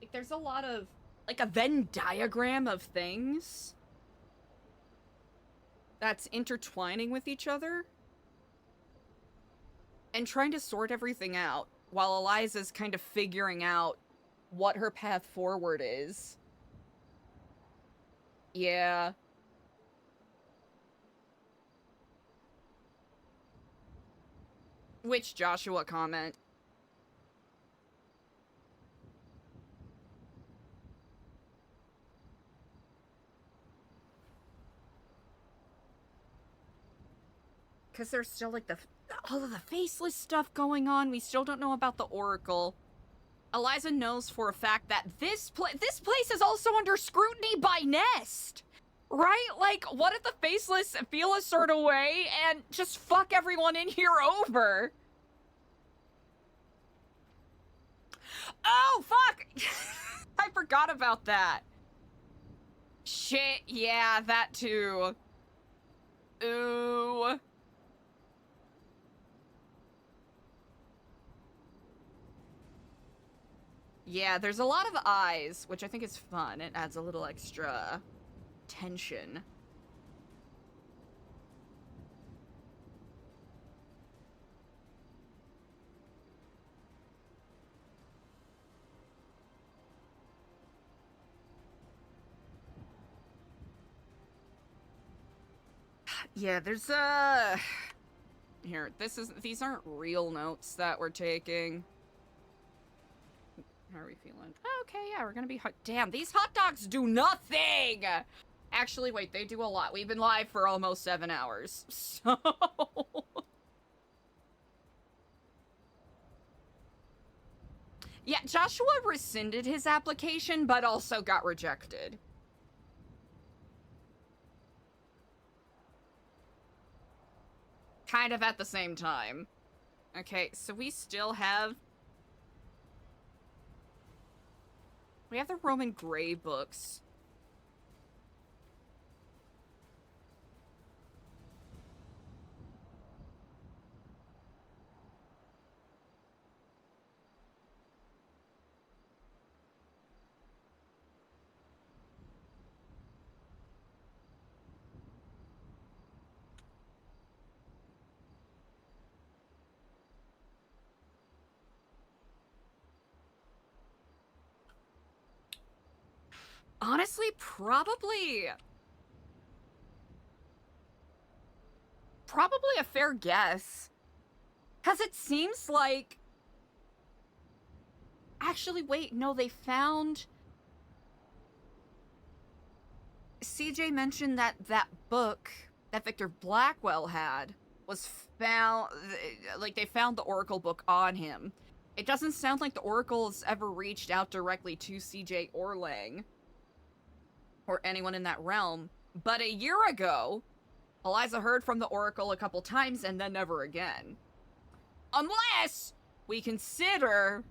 Like, there's a lot of, like, a Venn diagram of things that's intertwining with each other and trying to sort everything out while Eliza's kind of figuring out what her path forward is. Yeah. Which Joshua comment? Because there's still, like, all of the faceless stuff going on. We still don't know about the Oracle. Eliza knows for a fact that this place is also under scrutiny by Nest. Right? Like, what if the faceless feel a certain way and just fuck everyone in here over? Oh, fuck! I forgot about that. Shit, yeah, that too. Ooh. Yeah, there's a lot of eyes, which I think is fun. It adds a little extra tension. Yeah, there's here, these aren't real notes that we're taking. How are we feeling? Okay, yeah, we're gonna be hot. Damn, these hot dogs do nothing! Actually, wait, they do a lot. We've been live for almost 7 hours, so... Yeah, Joshua rescinded his application, but also got rejected. Kind of at the same time. Okay, so we still have We have the Roman Gray books. Honestly, probably a fair guess. Because it seems like... Actually, wait, no, they found... CJ mentioned that that book that Victor Blackwell had was found... Like, they found the Oracle book on him. It doesn't sound like the Oracle's ever reached out directly to CJ or Lang. Or anyone in that realm. But a year ago, Eliza heard from the Oracle a couple times and then never again. Unless we consider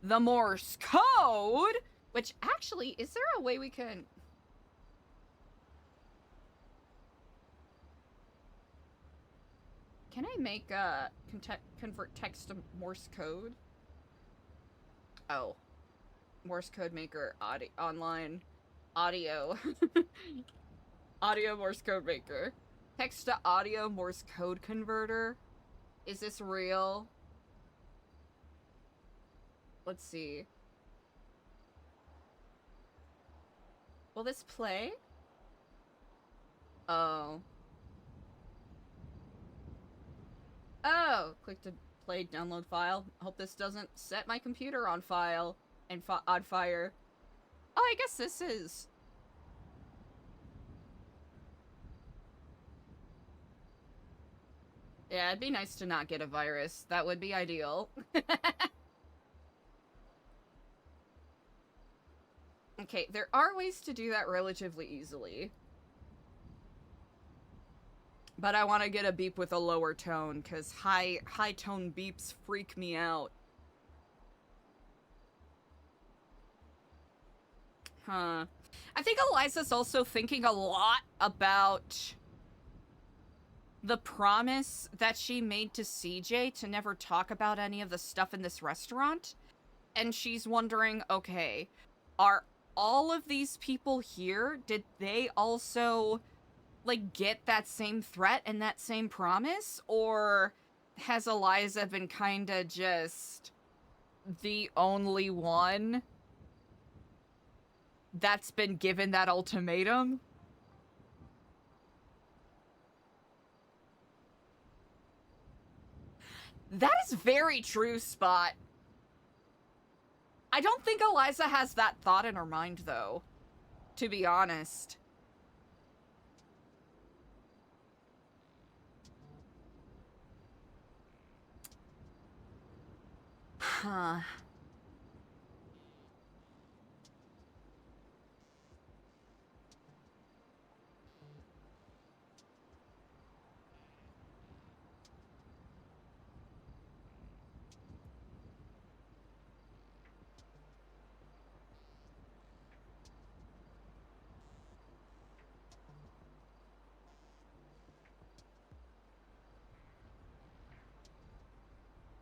the Morse code, which actually, is there a way we can... Can I make convert text to Morse code? Oh. Morse code maker, online, audio. Audio Morse code maker. Text to audio Morse code converter. Is this real? Let's see. Will this play? Oh. Oh! Click to play download file. Hope this doesn't set my computer on fire. Oh, I guess this is... Yeah, it'd be nice to not get a virus. That would be ideal. Okay, there are ways to do that relatively easily. But I want to get a beep with a lower tone, because high tone beeps freak me out. Huh. I think Eliza's also thinking a lot about the promise that she made to CJ to never talk about any of the stuff in this restaurant. And she's wondering, okay, are all of these people here, did they also, like, get that same threat and that same promise? Or has Eliza been kinda just the only one that's been given that ultimatum? That is very true, Spot. I don't think Eliza has that thought in her mind, though, to be honest. Huh.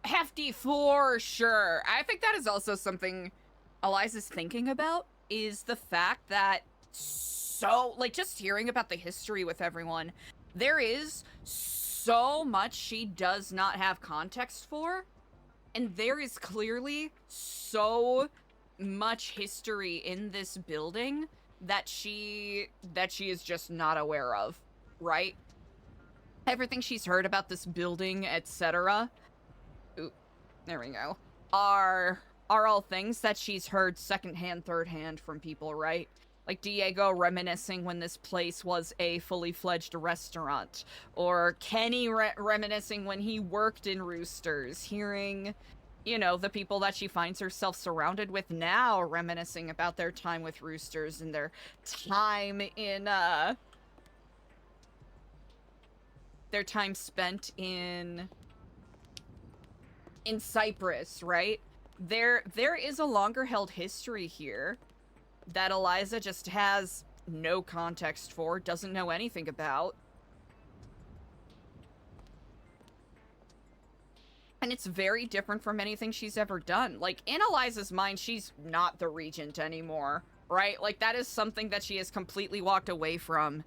Hefty for sure. I think that is also something Eliza's thinking about, is the fact that just hearing about the history with everyone, there is so much she does not have context for, and there is clearly so much history in this building that she is just not aware of, right? Everything she's heard about this building, etc. Ooh, there we go. Are all things that she's heard secondhand, third-hand from people, right? Like Diego reminiscing when this place was a fully fledged restaurant, or Kenny reminiscing when he worked in Roosters, hearing, you know, the people that she finds herself surrounded with now reminiscing about their time with Roosters and their time in, their time spent in Cyprus, right? there is a longer held history here that Eliza just has no context for, doesn't know anything about. And it's very different from anything she's ever done. Like, in Eliza's mind, she's not the regent anymore, right? Like, that is something that she has completely walked away from.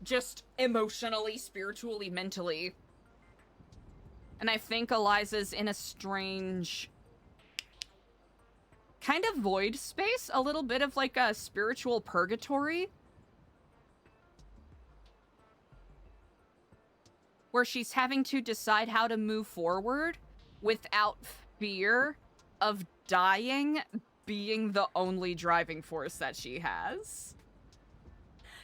Just emotionally, spiritually, mentally. And I think Eliza's in a strange kind of void space, a little bit of like a spiritual purgatory, where she's having to decide how to move forward without fear of dying being the only driving force that she has.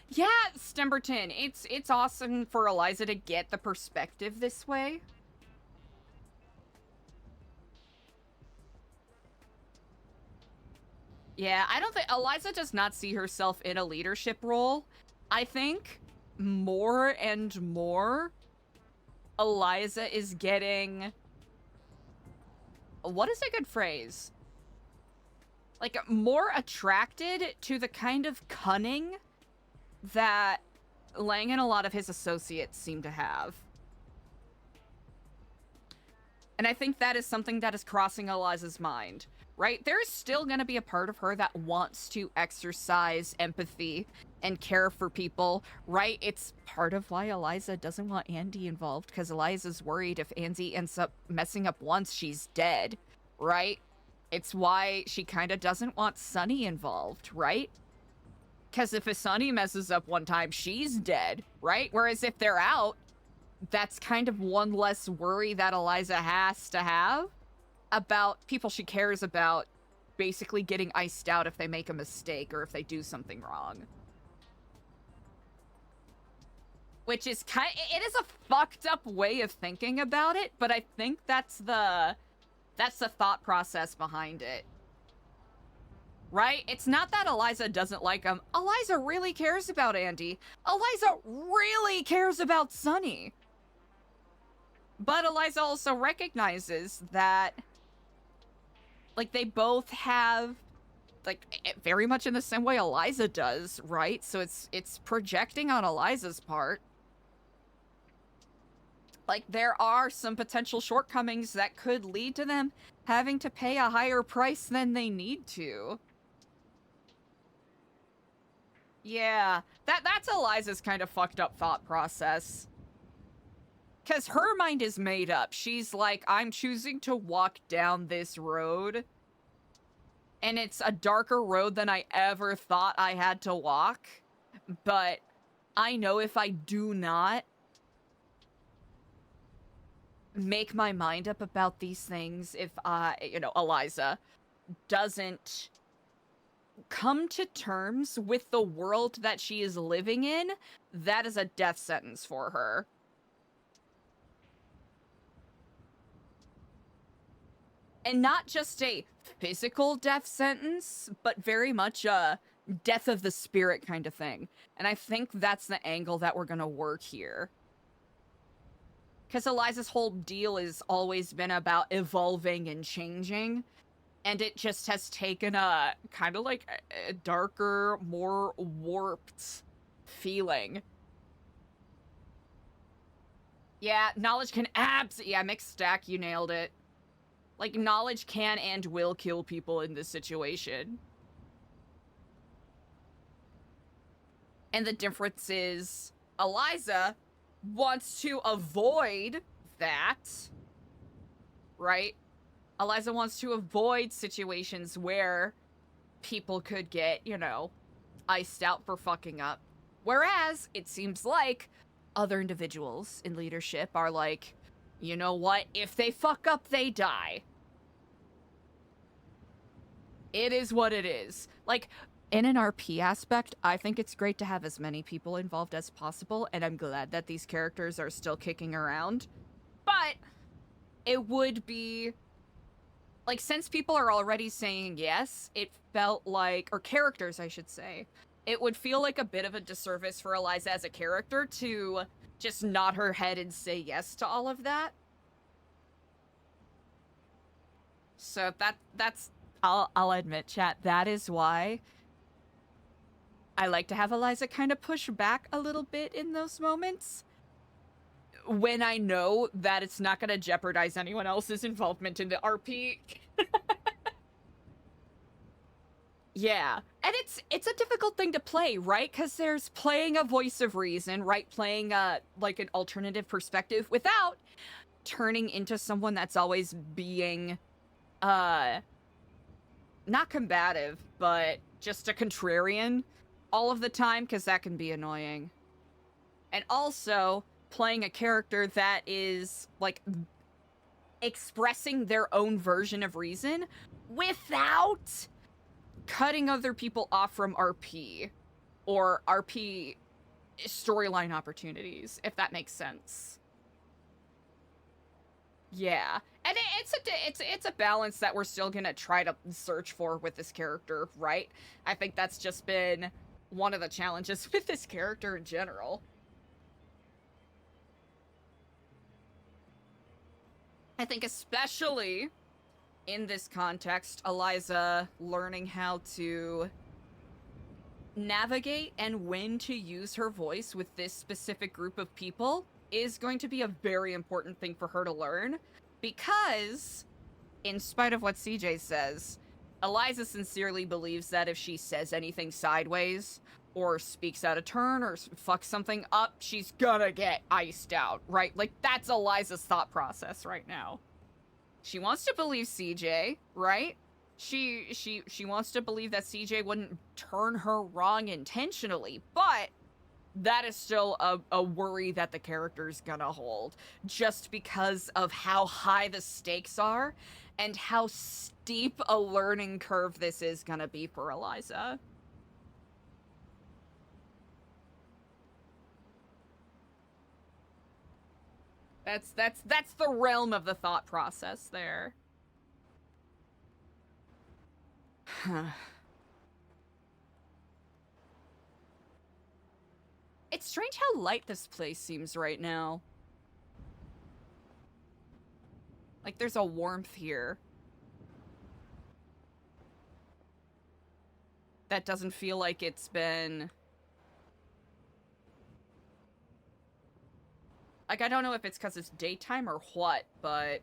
Yeah, Stemberton, it's awesome for Eliza to get the perspective this way. Yeah, I don't think Eliza does not see herself in a leadership role. I think more and more Eliza is getting, what is a good phrase? Like, more attracted to the kind of cunning that Lang and a lot of his associates seem to have. And I think that is something that is crossing Eliza's mind, right? There's still going to be a part of her that wants to exercise empathy and care for people, right? It's part of why Eliza doesn't want Andy involved, because Eliza's worried if Andy ends up messing up once, she's dead, right? It's why she kind of doesn't want Sunny involved, right? Because if a Sunny messes up one time, she's dead, right? Whereas if they're out, that's kind of one less worry that Eliza has to have about people she cares about basically getting iced out if they make a mistake or if they do something wrong. Which is it is a fucked up way of thinking about it, but I think that's the thought process behind it. Right? It's not that Eliza doesn't like him. Eliza really cares about Andy. Eliza really cares about Sunny. But Eliza also recognizes that, like, they both have, like, very much in the same way Eliza does, right? So it's projecting on Eliza's part. Like, there are some potential shortcomings that could lead to them having to pay a higher price than they need to. Yeah, that's Eliza's kind of fucked up thought process. Because her mind is made up. She's like, I'm choosing to walk down this road. And it's a darker road than I ever thought I had to walk. But I know if I do not make my mind up about these things, if Eliza doesn't come to terms with the world that she is living in, that is a death sentence for her. And not just a physical death sentence, but very much a death of the spirit kind of thing. And I think that's the angle that we're going to work here. Because Eliza's whole deal has always been about evolving and changing. And it just has taken a kind of like a darker, more warped feeling. Yeah, knowledge can yeah, mixed stack, you nailed it. Like, knowledge can and will kill people in this situation. And the difference is, Eliza wants to avoid that, right? Eliza wants to avoid situations where people could get, iced out for fucking up. Whereas, it seems like other individuals in leadership are like, you know what? If they fuck up, they die. It is what it is. Like, in an RP aspect, I think it's great to have as many people involved as possible, and I'm glad that these characters are still kicking around. But it would be, like, since people are already saying yes, it felt like, or characters, I should say, it would feel like a bit of a disservice for Eliza as a character to just nod her head and say yes to all of that. So I'll admit, chat, that is why I like to have Eliza kind of push back a little bit in those moments when I know that it's not going to jeopardize anyone else's involvement in the RP. Yeah, and it's a difficult thing to play, right? Because there's playing a voice of reason, right? Playing like an alternative perspective without turning into someone that's always being not combative, but just a contrarian all of the time, because that can be annoying. And also playing a character that is like expressing their own version of reason without cutting other people off from RP or RP storyline opportunities, if that makes sense. Yeah, and it's a balance that we're still gonna try to search for with this character, right? I think that's just been one of the challenges with this character in general. I think especially in this context, Eliza learning how to navigate and when to use her voice with this specific group of people is going to be a very important thing for her to learn, because in spite of what CJ says, Eliza sincerely believes that if she says anything sideways or speaks out of turn or fucks something up, she's gonna get iced out, right? Like, that's Eliza's thought process right now. She wants to believe CJ, right? She wants to believe that CJ wouldn't turn her wrong intentionally, but that is still a worry that the character's gonna hold, just because of how high the stakes are and how steep a learning curve this is gonna be for Eliza. That's the realm of the thought process there. It's strange how light this place seems right now. Like, there's a warmth here that doesn't feel like it's been... Like, I don't know if it's because it's daytime or what, but...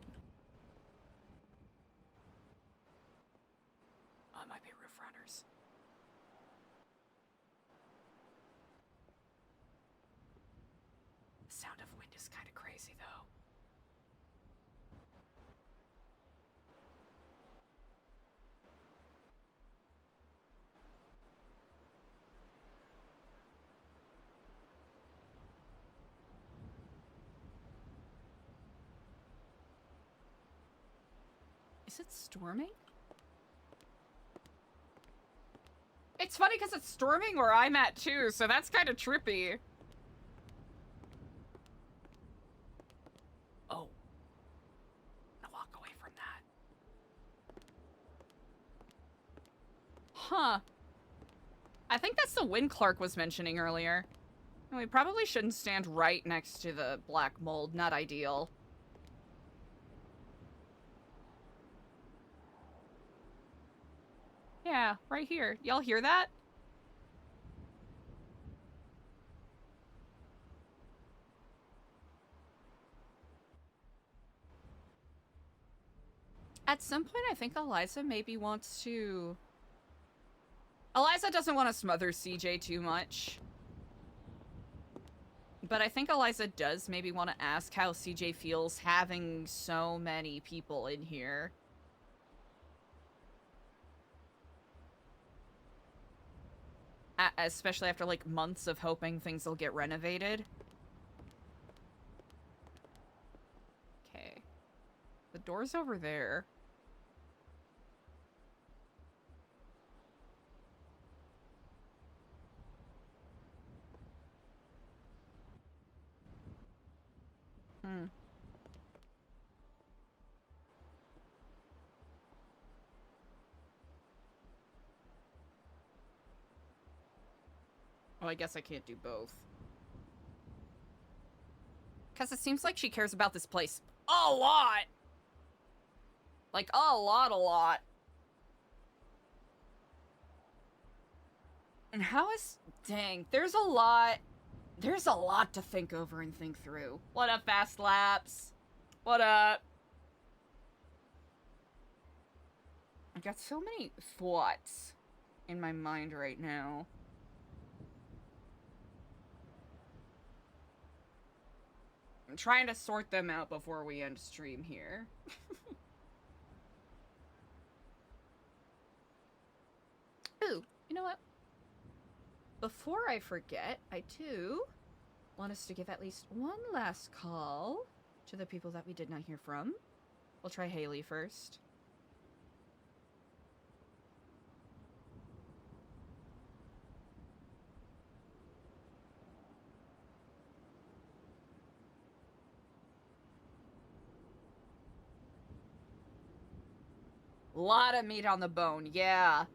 Oh, it might be roof runners. The sound of wind is kind of crazy, though. Is it storming? It's funny because it's storming where I'm at too, so that's kind of trippy. Oh. Now walk away from that. Huh. I think that's the wind Clark was mentioning earlier. And we probably shouldn't stand right next to the black mold. Not ideal. Yeah, right here. Y'all hear that? At some point, I think Eliza maybe wants to... Eliza doesn't want to smother CJ too much. But I think Eliza does maybe want to ask how CJ feels having so many people in here. Especially after, like, months of hoping things will get renovated. Okay. The door's over there. Hmm. Oh, I guess I can't do both. Because it seems like she cares about this place a lot. Like, a lot. And how is... Dang, there's a lot to think over and think through. What up, Fast Laps? What up? I got so many thoughts in my mind right now. I'm trying to sort them out before we end stream here. Ooh, you know what? Before I forget, I too want us to give at least one last call to the people that we did not hear from. We'll try Haley first. Lot of meat on the bone, yeah.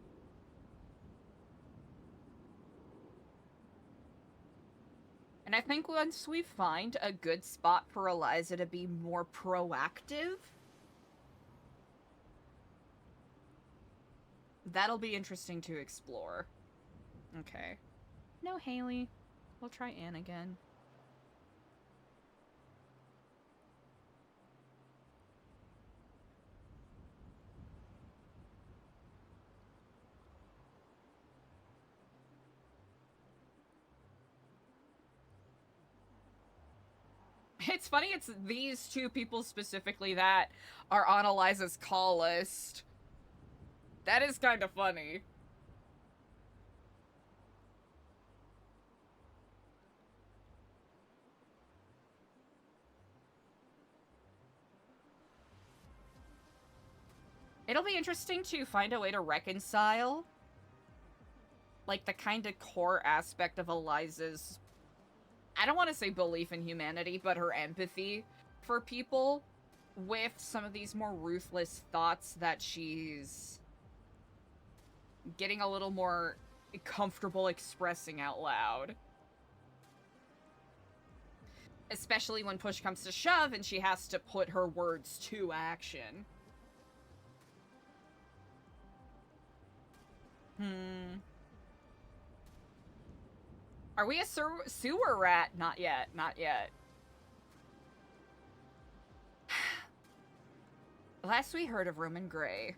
And I think once we find a good spot for Eliza to be more proactive, that'll be interesting to explore. Okay. No Haley. We'll try Anne again. It's funny it's these two people specifically that are on Eliza's call list. That is kind of funny. It'll be interesting to find a way to reconcile, like, the kind of core aspect of Eliza's, I don't want to say belief in humanity, but her empathy for people with some of these more ruthless thoughts that she's getting a little more comfortable expressing out loud. Especially when push comes to shove and she has to put her words to action. Are we a sewer rat? Not yet, not yet. Last we heard of Roman Gray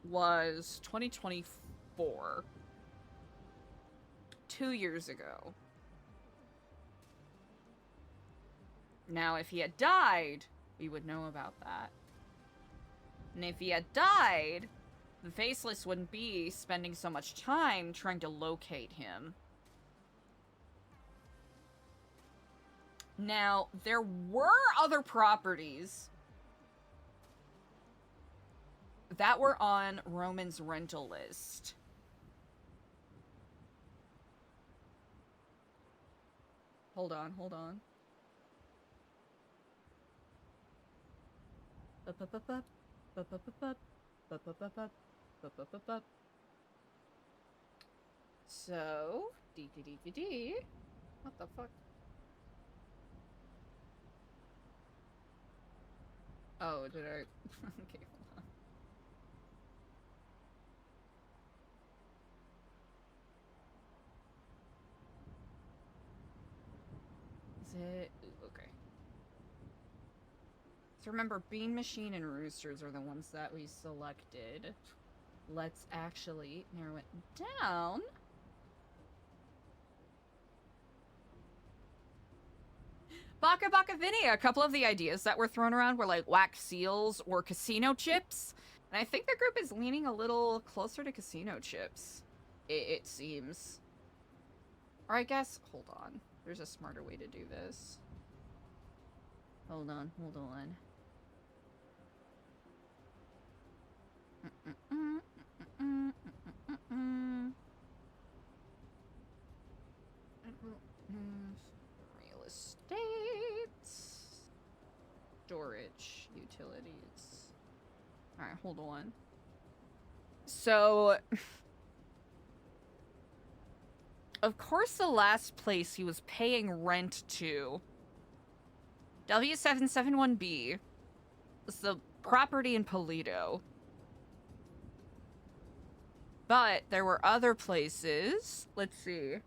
was 2024. 2 years ago. Now, if he had died, we would know about that. And if he had died, the Faceless wouldn't be spending so much time trying to locate him. Now, there were other properties that were on Roman's rental list. Hold on, hold on. So, D. What the fuck? Oh, did I? Okay, hold on. Is it? Ooh, okay. So remember, Bean Machine and Roosters are the ones that we selected. Let's actually narrow it down. Baka Vinia, a couple of the ideas that were thrown around were like wax seals or casino chips. And I think the group is leaning a little closer to casino chips, it seems. Or I guess, hold on. There's a smarter way to do this. Hold on, hold on. Real estate. Storage. Utilities. Alright, hold on. So... of course, the last place he was paying rent to, W771B, was the property in Polito. But there were other places. Let's see.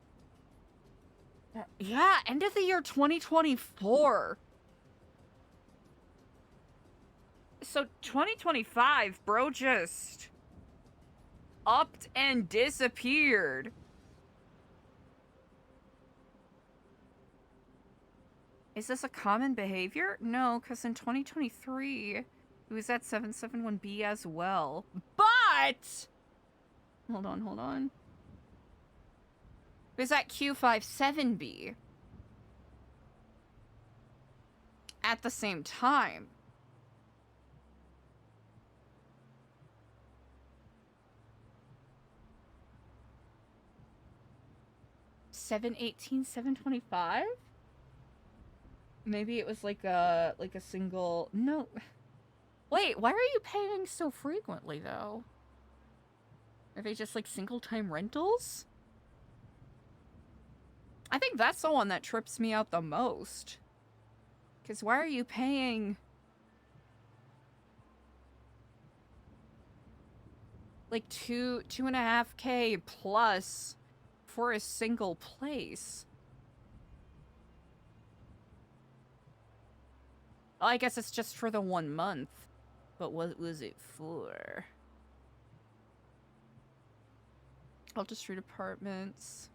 Yeah, end of the year 2024. So 2025, bro just upped and disappeared. Is this a common behavior? No, because in 2023, it was at 771B as well. But... Hold on. It was at Q57B. At the same time. $718,725? Maybe it was like a single. No. Wait, why are you paying so frequently though? Are they just like single time rentals? I think that's the one that trips me out the most. Cause why are you paying like 2.5K plus for a single place? Well, I guess it's just for the 1 month. But what was it for? Alta Street Apartments.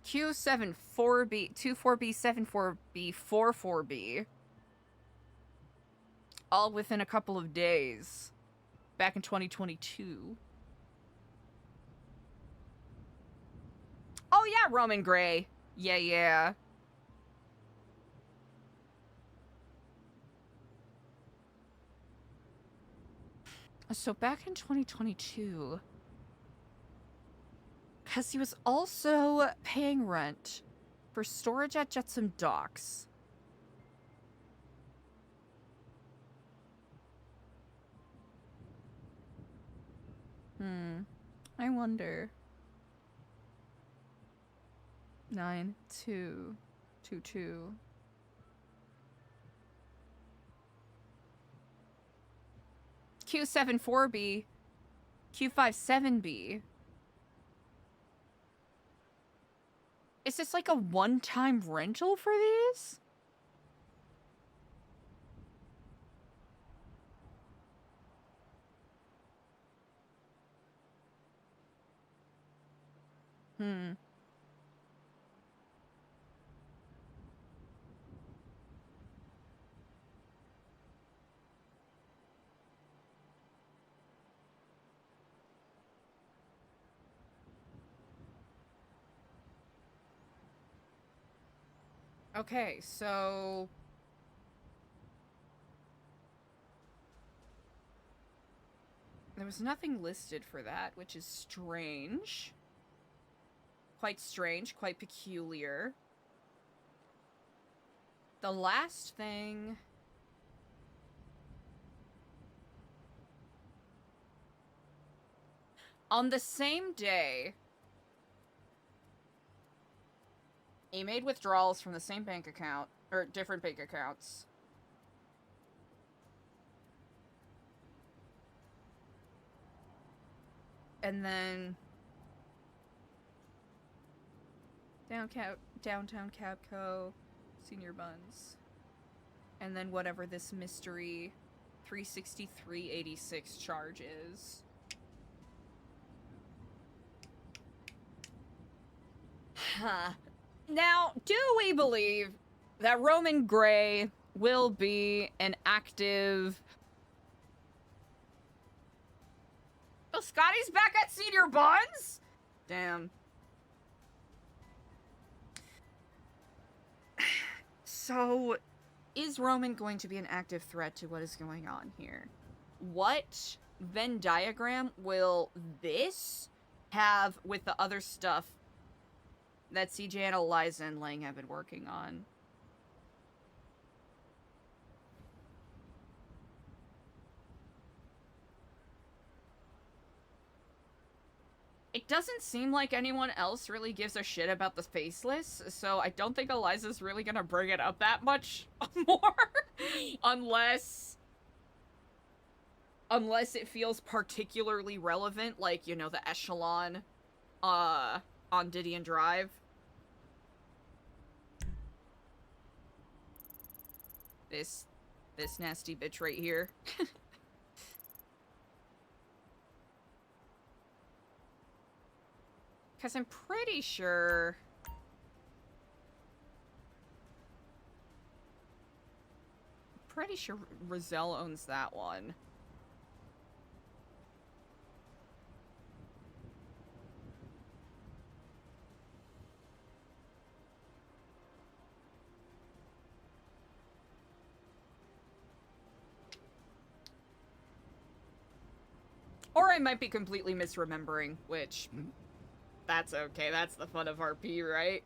Q74B, 24B, 74B, 44B. All within a couple of days. Back in 2022. Oh yeah, Roman Gray. Yeah. So back in 2022, because he was also paying rent for storage at Jetsam Docks. I wonder. 9222. Q74B, Q57B. Is this like a one-time rental for these? Okay, so... There was nothing listed for that, which is strange. Quite strange, quite peculiar. The last thing... On the same day... He made withdrawals from the same bank account, or different bank accounts. And then Downtown Cabco, Senior Buns. And then whatever this mystery 363.86 charge is. Huh. Now, do we believe that Roman Gray will be an active... Oh, Scotty's back at Senior Buns? Damn. So, is Roman going to be an active threat to what is going on here? What Venn diagram will this have with the other stuff that CJ and Eliza and Lang have been working on? It doesn't seem like anyone else really gives a shit about the faceless, so I don't think Eliza's really gonna bring it up that much more. Unless it feels particularly relevant, like, you know, the echelon on Didion Drive. This nasty bitch right here. Because I'm pretty sure... Roselle owns that one. Or I might be completely misremembering, which... That's okay, that's the fun of RP, right?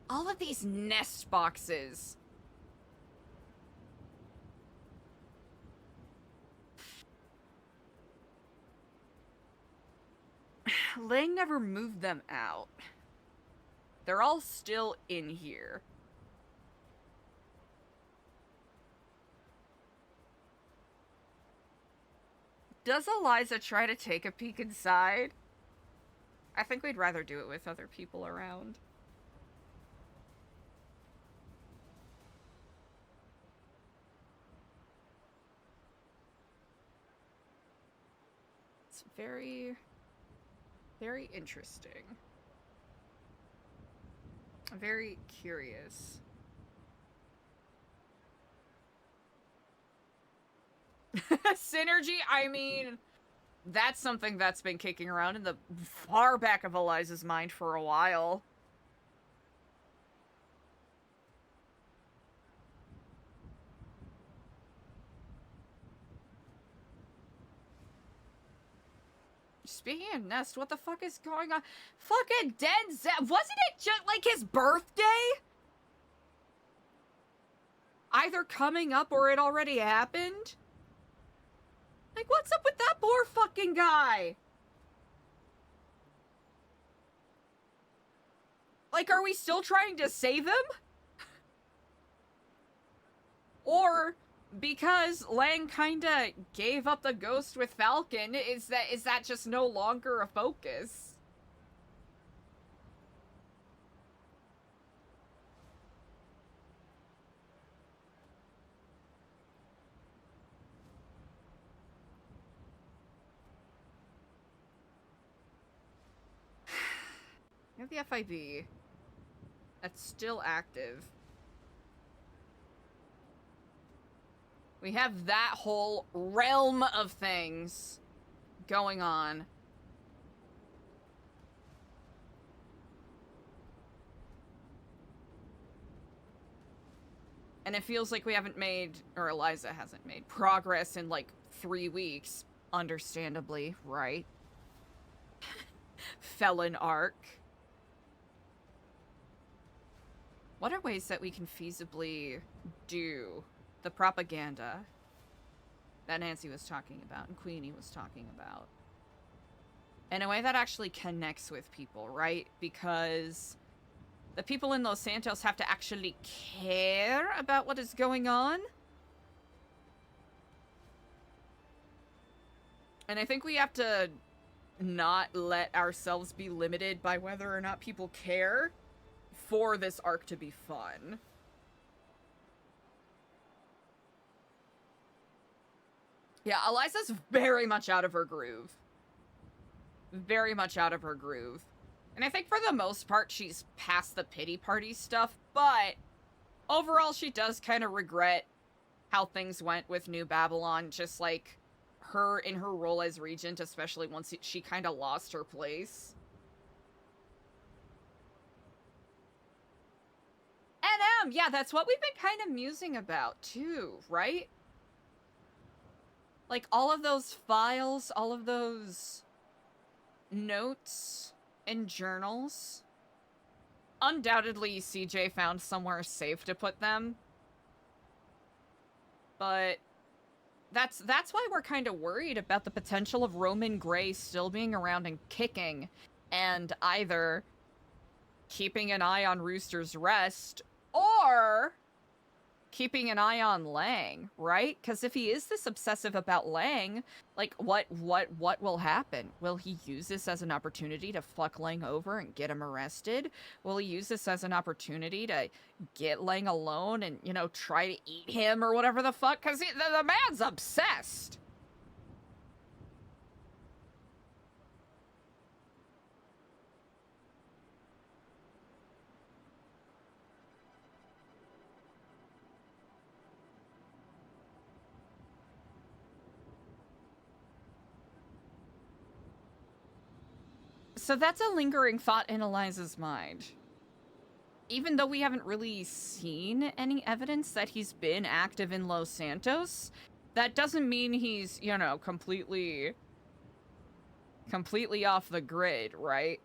All of these nest boxes. Lang never moved them out. They're all still in here. Does Eliza try to take a peek inside? I think we'd rather do it with other people around. It's very, very interesting. I'm very curious. Synergy, I mean, that's something that's been kicking around in the far back of Eliza's mind for a while. Speaking of Nest, what the fuck is going on? Fucking Denzel, wasn't it just like his birthday? Either coming up or it already happened? Like, what's up with that poor fucking guy? Like, are we still trying to save him? Or, because Lang kinda gave up the ghost with Falcon, is that just no longer a focus? We have the FIB. That's still active. We have that whole realm of things going on. And it feels like we haven't made, or Eliza hasn't made, progress in like 3 weeks. Understandably, right? Felon arc. What are ways that we can feasibly do the propaganda that Nancy was talking about and Queenie was talking about in a way that actually connects with people, right? Because the people in Los Santos have to actually care about what is going on. And I think we have to not let ourselves be limited by whether or not people care for this arc to be fun. Yeah, Eliza's very much out of her groove. Very much out of her groove. And I think for the most part, she's past the pity party stuff, but overall, she does kind of regret how things went with New Babylon, just like her in her role as regent, especially once she kind of lost her place. NM, yeah, that's what we've been kind of musing about too, right? Like all of those files, all of those notes and journals. Undoubtedly, CJ found somewhere safe to put them. But that's why we're kind of worried about the potential of Roman Gray still being around and kicking, and either keeping an eye on Rooster's Rest or keeping an eye on Lang, right? Because if he is this obsessive about Lang, like, what will happen? Will he use this as an opportunity to fuck Lang over and get him arrested? Will he use this as an opportunity to get Lang alone and, you know, try to eat him or whatever the fuck? Because the man's obsessed. So that's a lingering thought in Eliza's mind. Even though we haven't really seen any evidence that he's been active in Los Santos, that doesn't mean he's, you know, completely off the grid, right?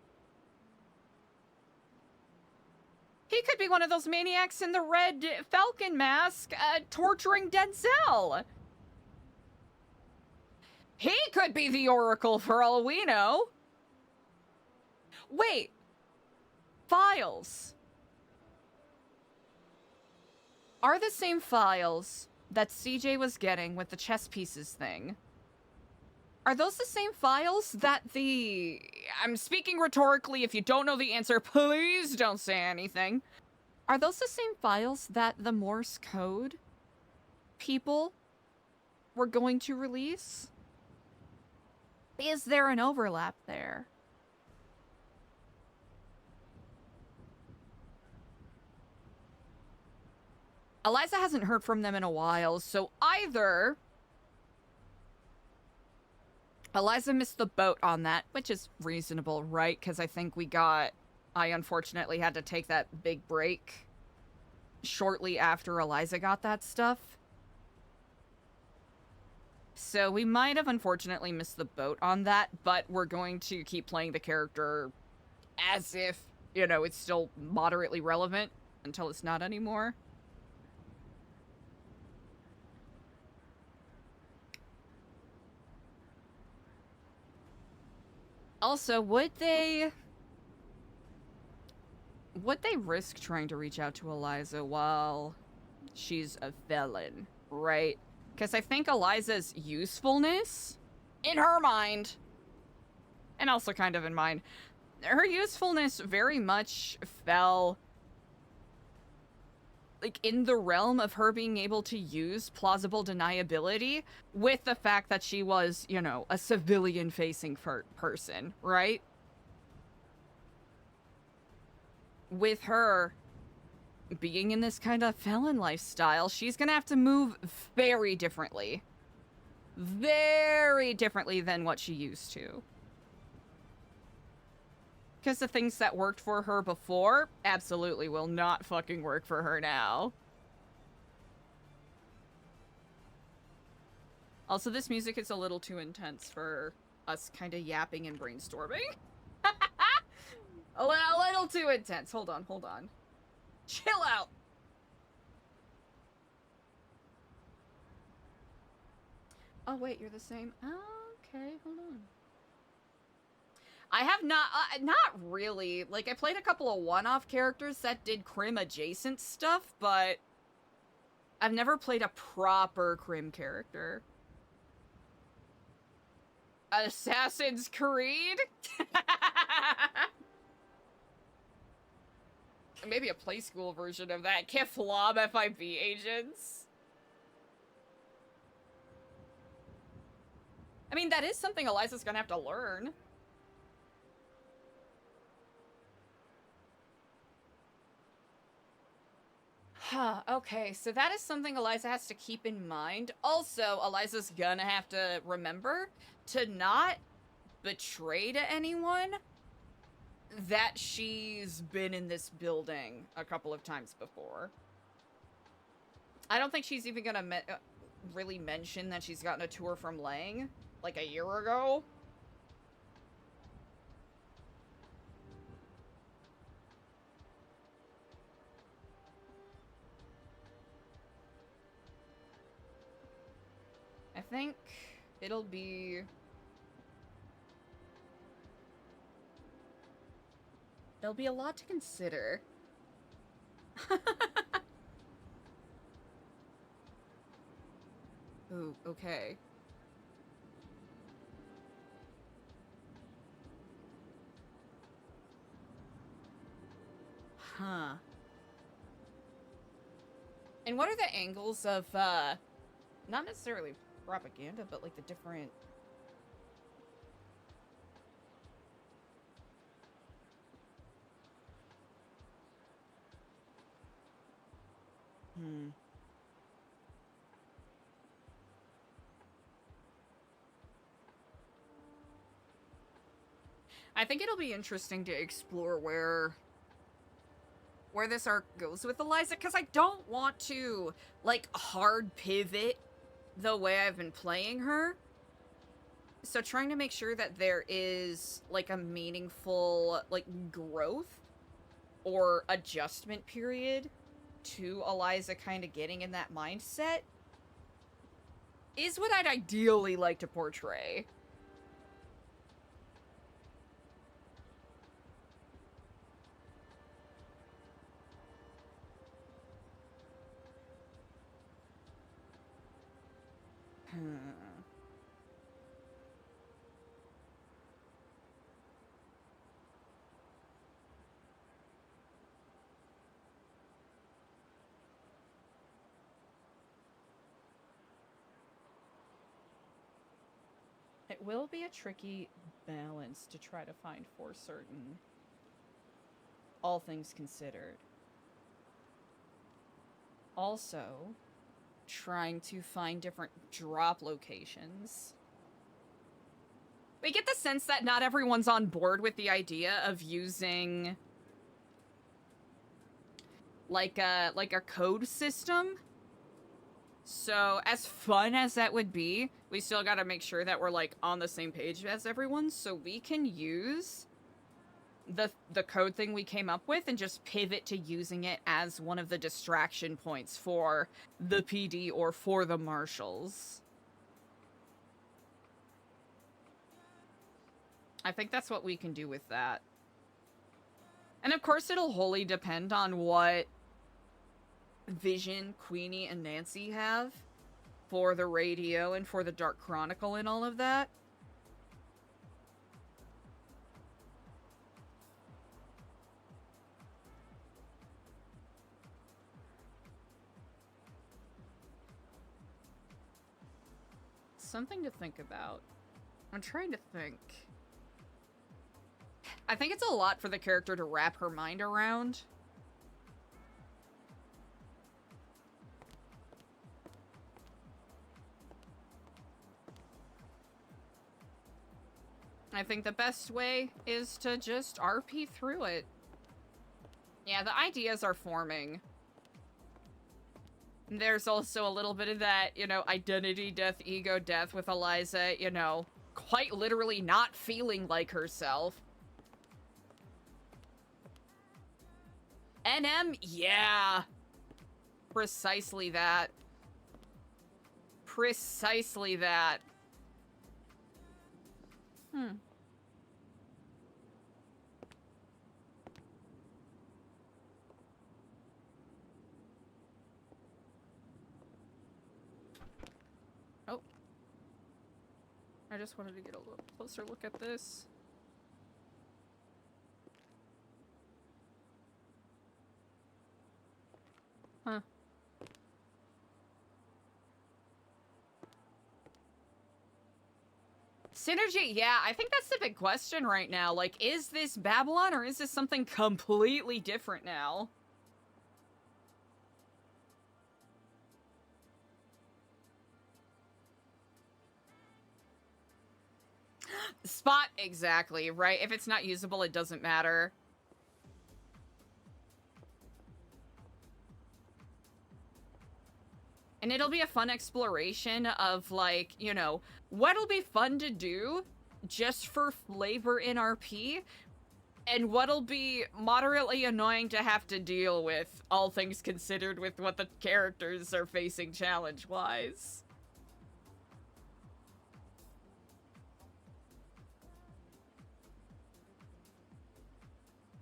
He could be one of those maniacs in the red Falcon mask, torturing Denzel. He could be the Oracle for all we know. Wait. Files. Are the same files that CJ was getting with the chess pieces thing? Are those the same files that the... I'm speaking rhetorically. If you don't know the answer, please don't say anything. Are those the same files that the Morse code people were going to release? Is there an overlap there? Eliza hasn't heard from them in a while, so either Eliza missed the boat on that, which is reasonable, right? Because I think I unfortunately had to take that big break shortly after Eliza got that stuff. So we might have unfortunately missed the boat on that, but we're going to keep playing the character as if, you know, it's still moderately relevant until it's not anymore. Also, would they risk trying to reach out to Eliza while she's a felon, right? Because I think Eliza's usefulness, in her mind, and also kind of in mine, her usefulness very much fell, like, in the realm of her being able to use plausible deniability with the fact that she was, you know, a civilian-facing person, right? With her being in this kind of felon lifestyle, she's gonna have to move very differently. Very differently than what she used to. Because the things that worked for her before absolutely will not fucking work for her now. Also, this music is a little too intense for us kind of yapping and brainstorming. a little too intense. Hold on. Chill out. Oh, wait, you're the same? Oh, okay, hold on. I have not really. Like, I played a couple of one-off characters that did Crim-adjacent stuff, but I've never played a proper Crim character. Assassin's Creed? Maybe a play school version of that. Keflam FIB agents. I mean, that is something Eliza's gonna have to learn. Okay, so that is something Eliza has to keep in mind. Also, Eliza's gonna have to remember to not betray to anyone that she's been in this building a couple of times before. I don't think she's even gonna really mention that she's gotten a tour from Lang, like a year ago. think it'll be... There'll be a lot to consider. Ooh, okay. Huh. And what are the angles of, not necessarily propaganda, but like the different... Hmm. I think it'll be interesting to explore where this arc goes with Eliza, because I don't want to, like, hard pivot the way I've been playing her. So trying to make sure that there is, like, a meaningful, like, growth or adjustment period to Eliza kind of getting in that mindset is what I'd ideally like to portray. It will be a tricky balance to try to find for certain, all things considered. Also, trying to find different drop locations. We get the sense that not everyone's on board with the idea of using like a code system. So, as fun as that would be, we still gotta make sure that we're, like, on the same page as everyone, so we can use the code thing we came up with and just pivot to using it as one of the distraction points for the PD or for the marshals. I think that's what we can do with that. And of course, it'll wholly depend on what vision Queenie and Nancy have for the radio and for the Dark Chronicle and all of that. Something to think about. I'm trying to think. I think it's a lot for the character to wrap her mind around. I think the best way is to just RP through it. Yeah, the ideas are forming. There's also a little bit of that, you know, identity death, ego death with Eliza, you know, quite literally not feeling like herself. NM, yeah. Precisely that. Precisely that. Oh. I just wanted to get a little closer look at this. Huh. Synergy, yeah, I think that's the big question right now. Like, is this Babylon or is this something completely different now? Spot, exactly, right? If it's not usable, it doesn't matter. And it'll be a fun exploration of, like, you know, what'll be fun to do just for flavor in RP, and what'll be moderately annoying to have to deal with, all things considered, with what the characters are facing challenge-wise.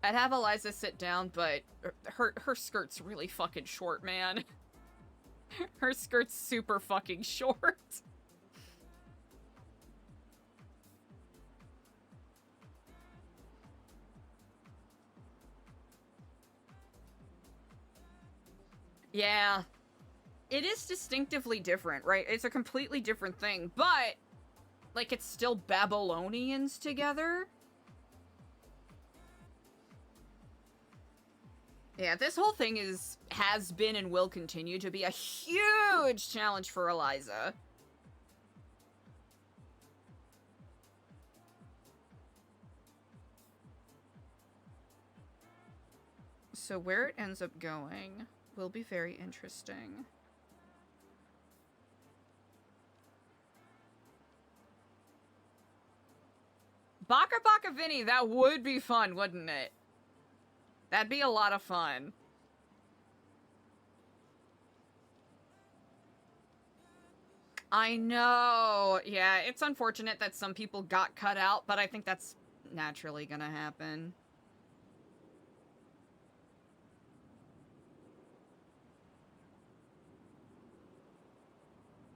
I'd have Eliza sit down, but her skirt's really fucking short, man. Her skirt's super fucking short. Yeah. It is distinctively different, right? It's a completely different thing, but like it's still Babylonians together. Yeah, this whole thing has been and will continue to be a huge challenge for Eliza. So where it ends up going will be very interesting. Baka Baka Vinny, that would be fun, wouldn't it? That'd be a lot of fun. I know. Yeah, it's unfortunate that some people got cut out, but I think that's naturally gonna happen.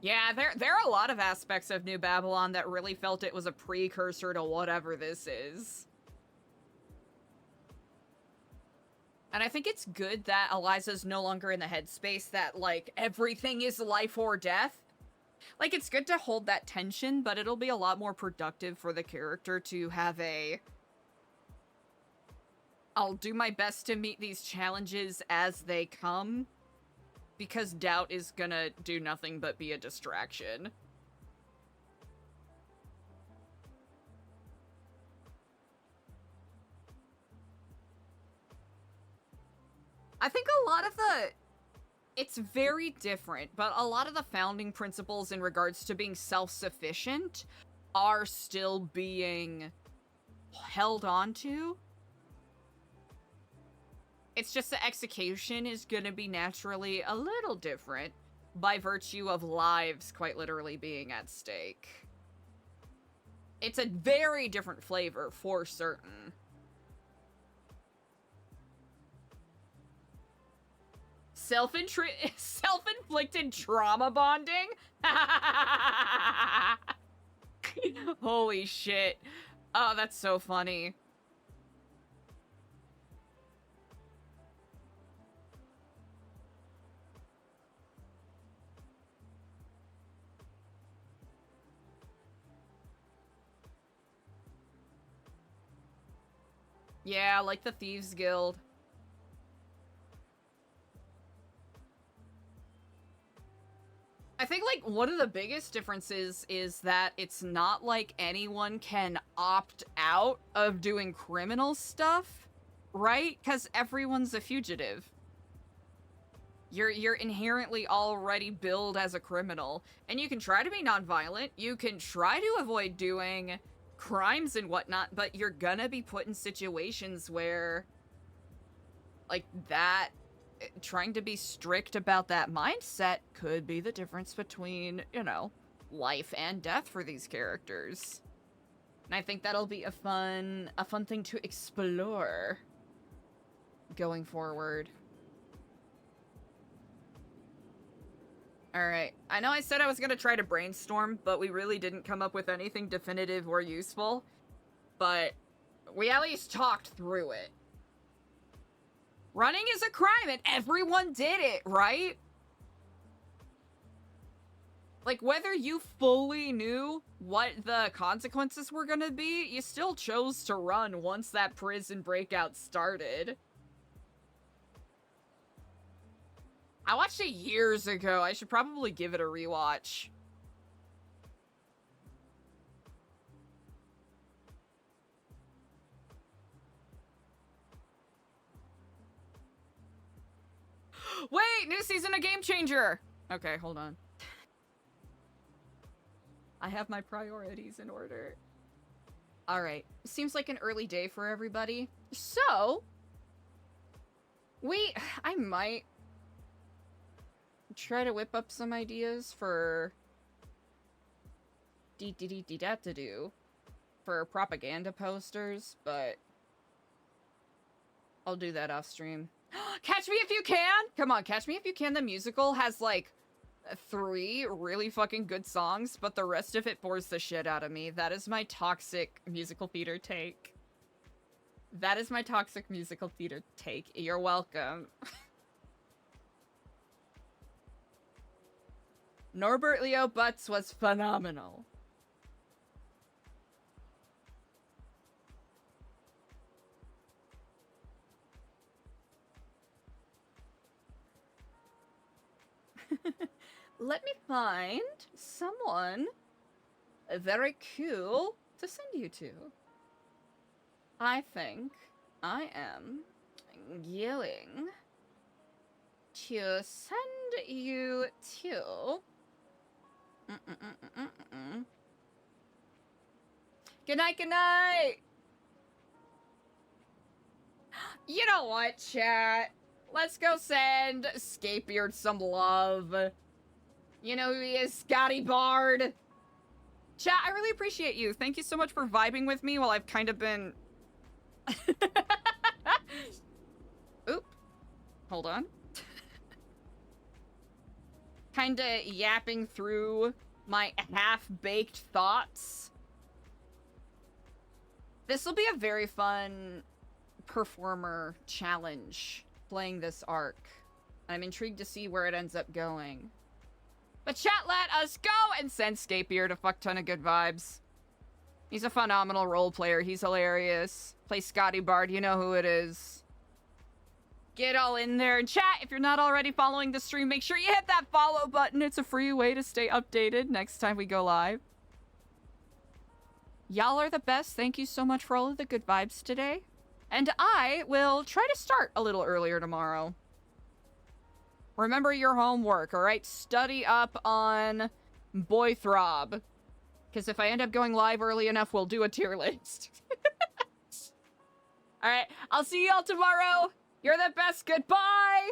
Yeah, there are a lot of aspects of New Babylon that really felt it was a precursor to whatever this is. And I think it's good that Eliza's no longer in the headspace that, like, everything is life or death. Like, it's good to hold that tension, but it'll be a lot more productive for the character to have a... I'll do my best to meet these challenges as they come, because doubt is gonna do nothing but be a distraction. I think a lot of the... It's very different, but a lot of the founding principles in regards to being self-sufficient are still being held on to. It's just the execution is gonna be naturally a little different by virtue of lives quite literally being at stake. It's a very different flavor, for certain. Self-inflicted trauma bonding? Holy shit. Oh, that's so funny. Yeah, like the Thieves Guild. I think, like, one of the biggest differences is that it's not like anyone can opt out of doing criminal stuff, right? Because everyone's a fugitive. You're inherently already billed as a criminal, and you can try to be nonviolent, you can try to avoid doing crimes and whatnot, but you're gonna be put in situations where, like, that... Trying to be strict about that mindset could be the difference between, you know, life and death for these characters. And I think that'll be a fun thing to explore going forward. Alright, I know I said I was gonna try to brainstorm, but we really didn't come up with anything definitive or useful. But we at least talked through it. Running is a crime, and everyone did it, right? Like, whether you fully knew what the consequences were gonna be, you still chose to run once that prison breakout started. I watched it years ago. I should probably give it a rewatch. Wait, new season of Game Changer. Okay, hold on. I have my priorities in order. All right, seems like an early day for everybody. So, I might try to whip up some ideas for for propaganda posters, but I'll do that off stream. Catch Me If You Can! Come on, Catch Me If You Can, the musical, has like 3 really fucking good songs, but the rest of it bores the shit out of me. That is my toxic musical theater take. That is my toxic musical theater take. You're welcome. Norbert Leo Butts was phenomenal. Let me find someone very cool to send you to. I think I am going to send you to... Good night, good night! You know what, chat? Let's go send Scapebeard some love. You know who he is, Scotty Bard. Chat, I really appreciate you. Thank you so much for vibing with me while I've kind of been... Oop. Hold on. Kinda yapping through my half-baked thoughts. This will be a very fun performer challenge, playing this arc. I'm intrigued to see where it ends up going. But chat, let us go and send Scapebeard a fuck ton of good vibes. He's a phenomenal role player. He's hilarious. Play Scotty Bard, you know who it is. Get all in there. And chat, if you're not already following the stream, make sure you hit that follow button. It's a free way to stay updated next time we go live. Y'all are the best. Thank you so much for all of the good vibes today. And I will try to start a little earlier tomorrow. Remember your homework, alright? Study up on Boy Throb. Because if I end up going live early enough, we'll do a tier list. Alright, I'll see y'all tomorrow. You're the best. Goodbye!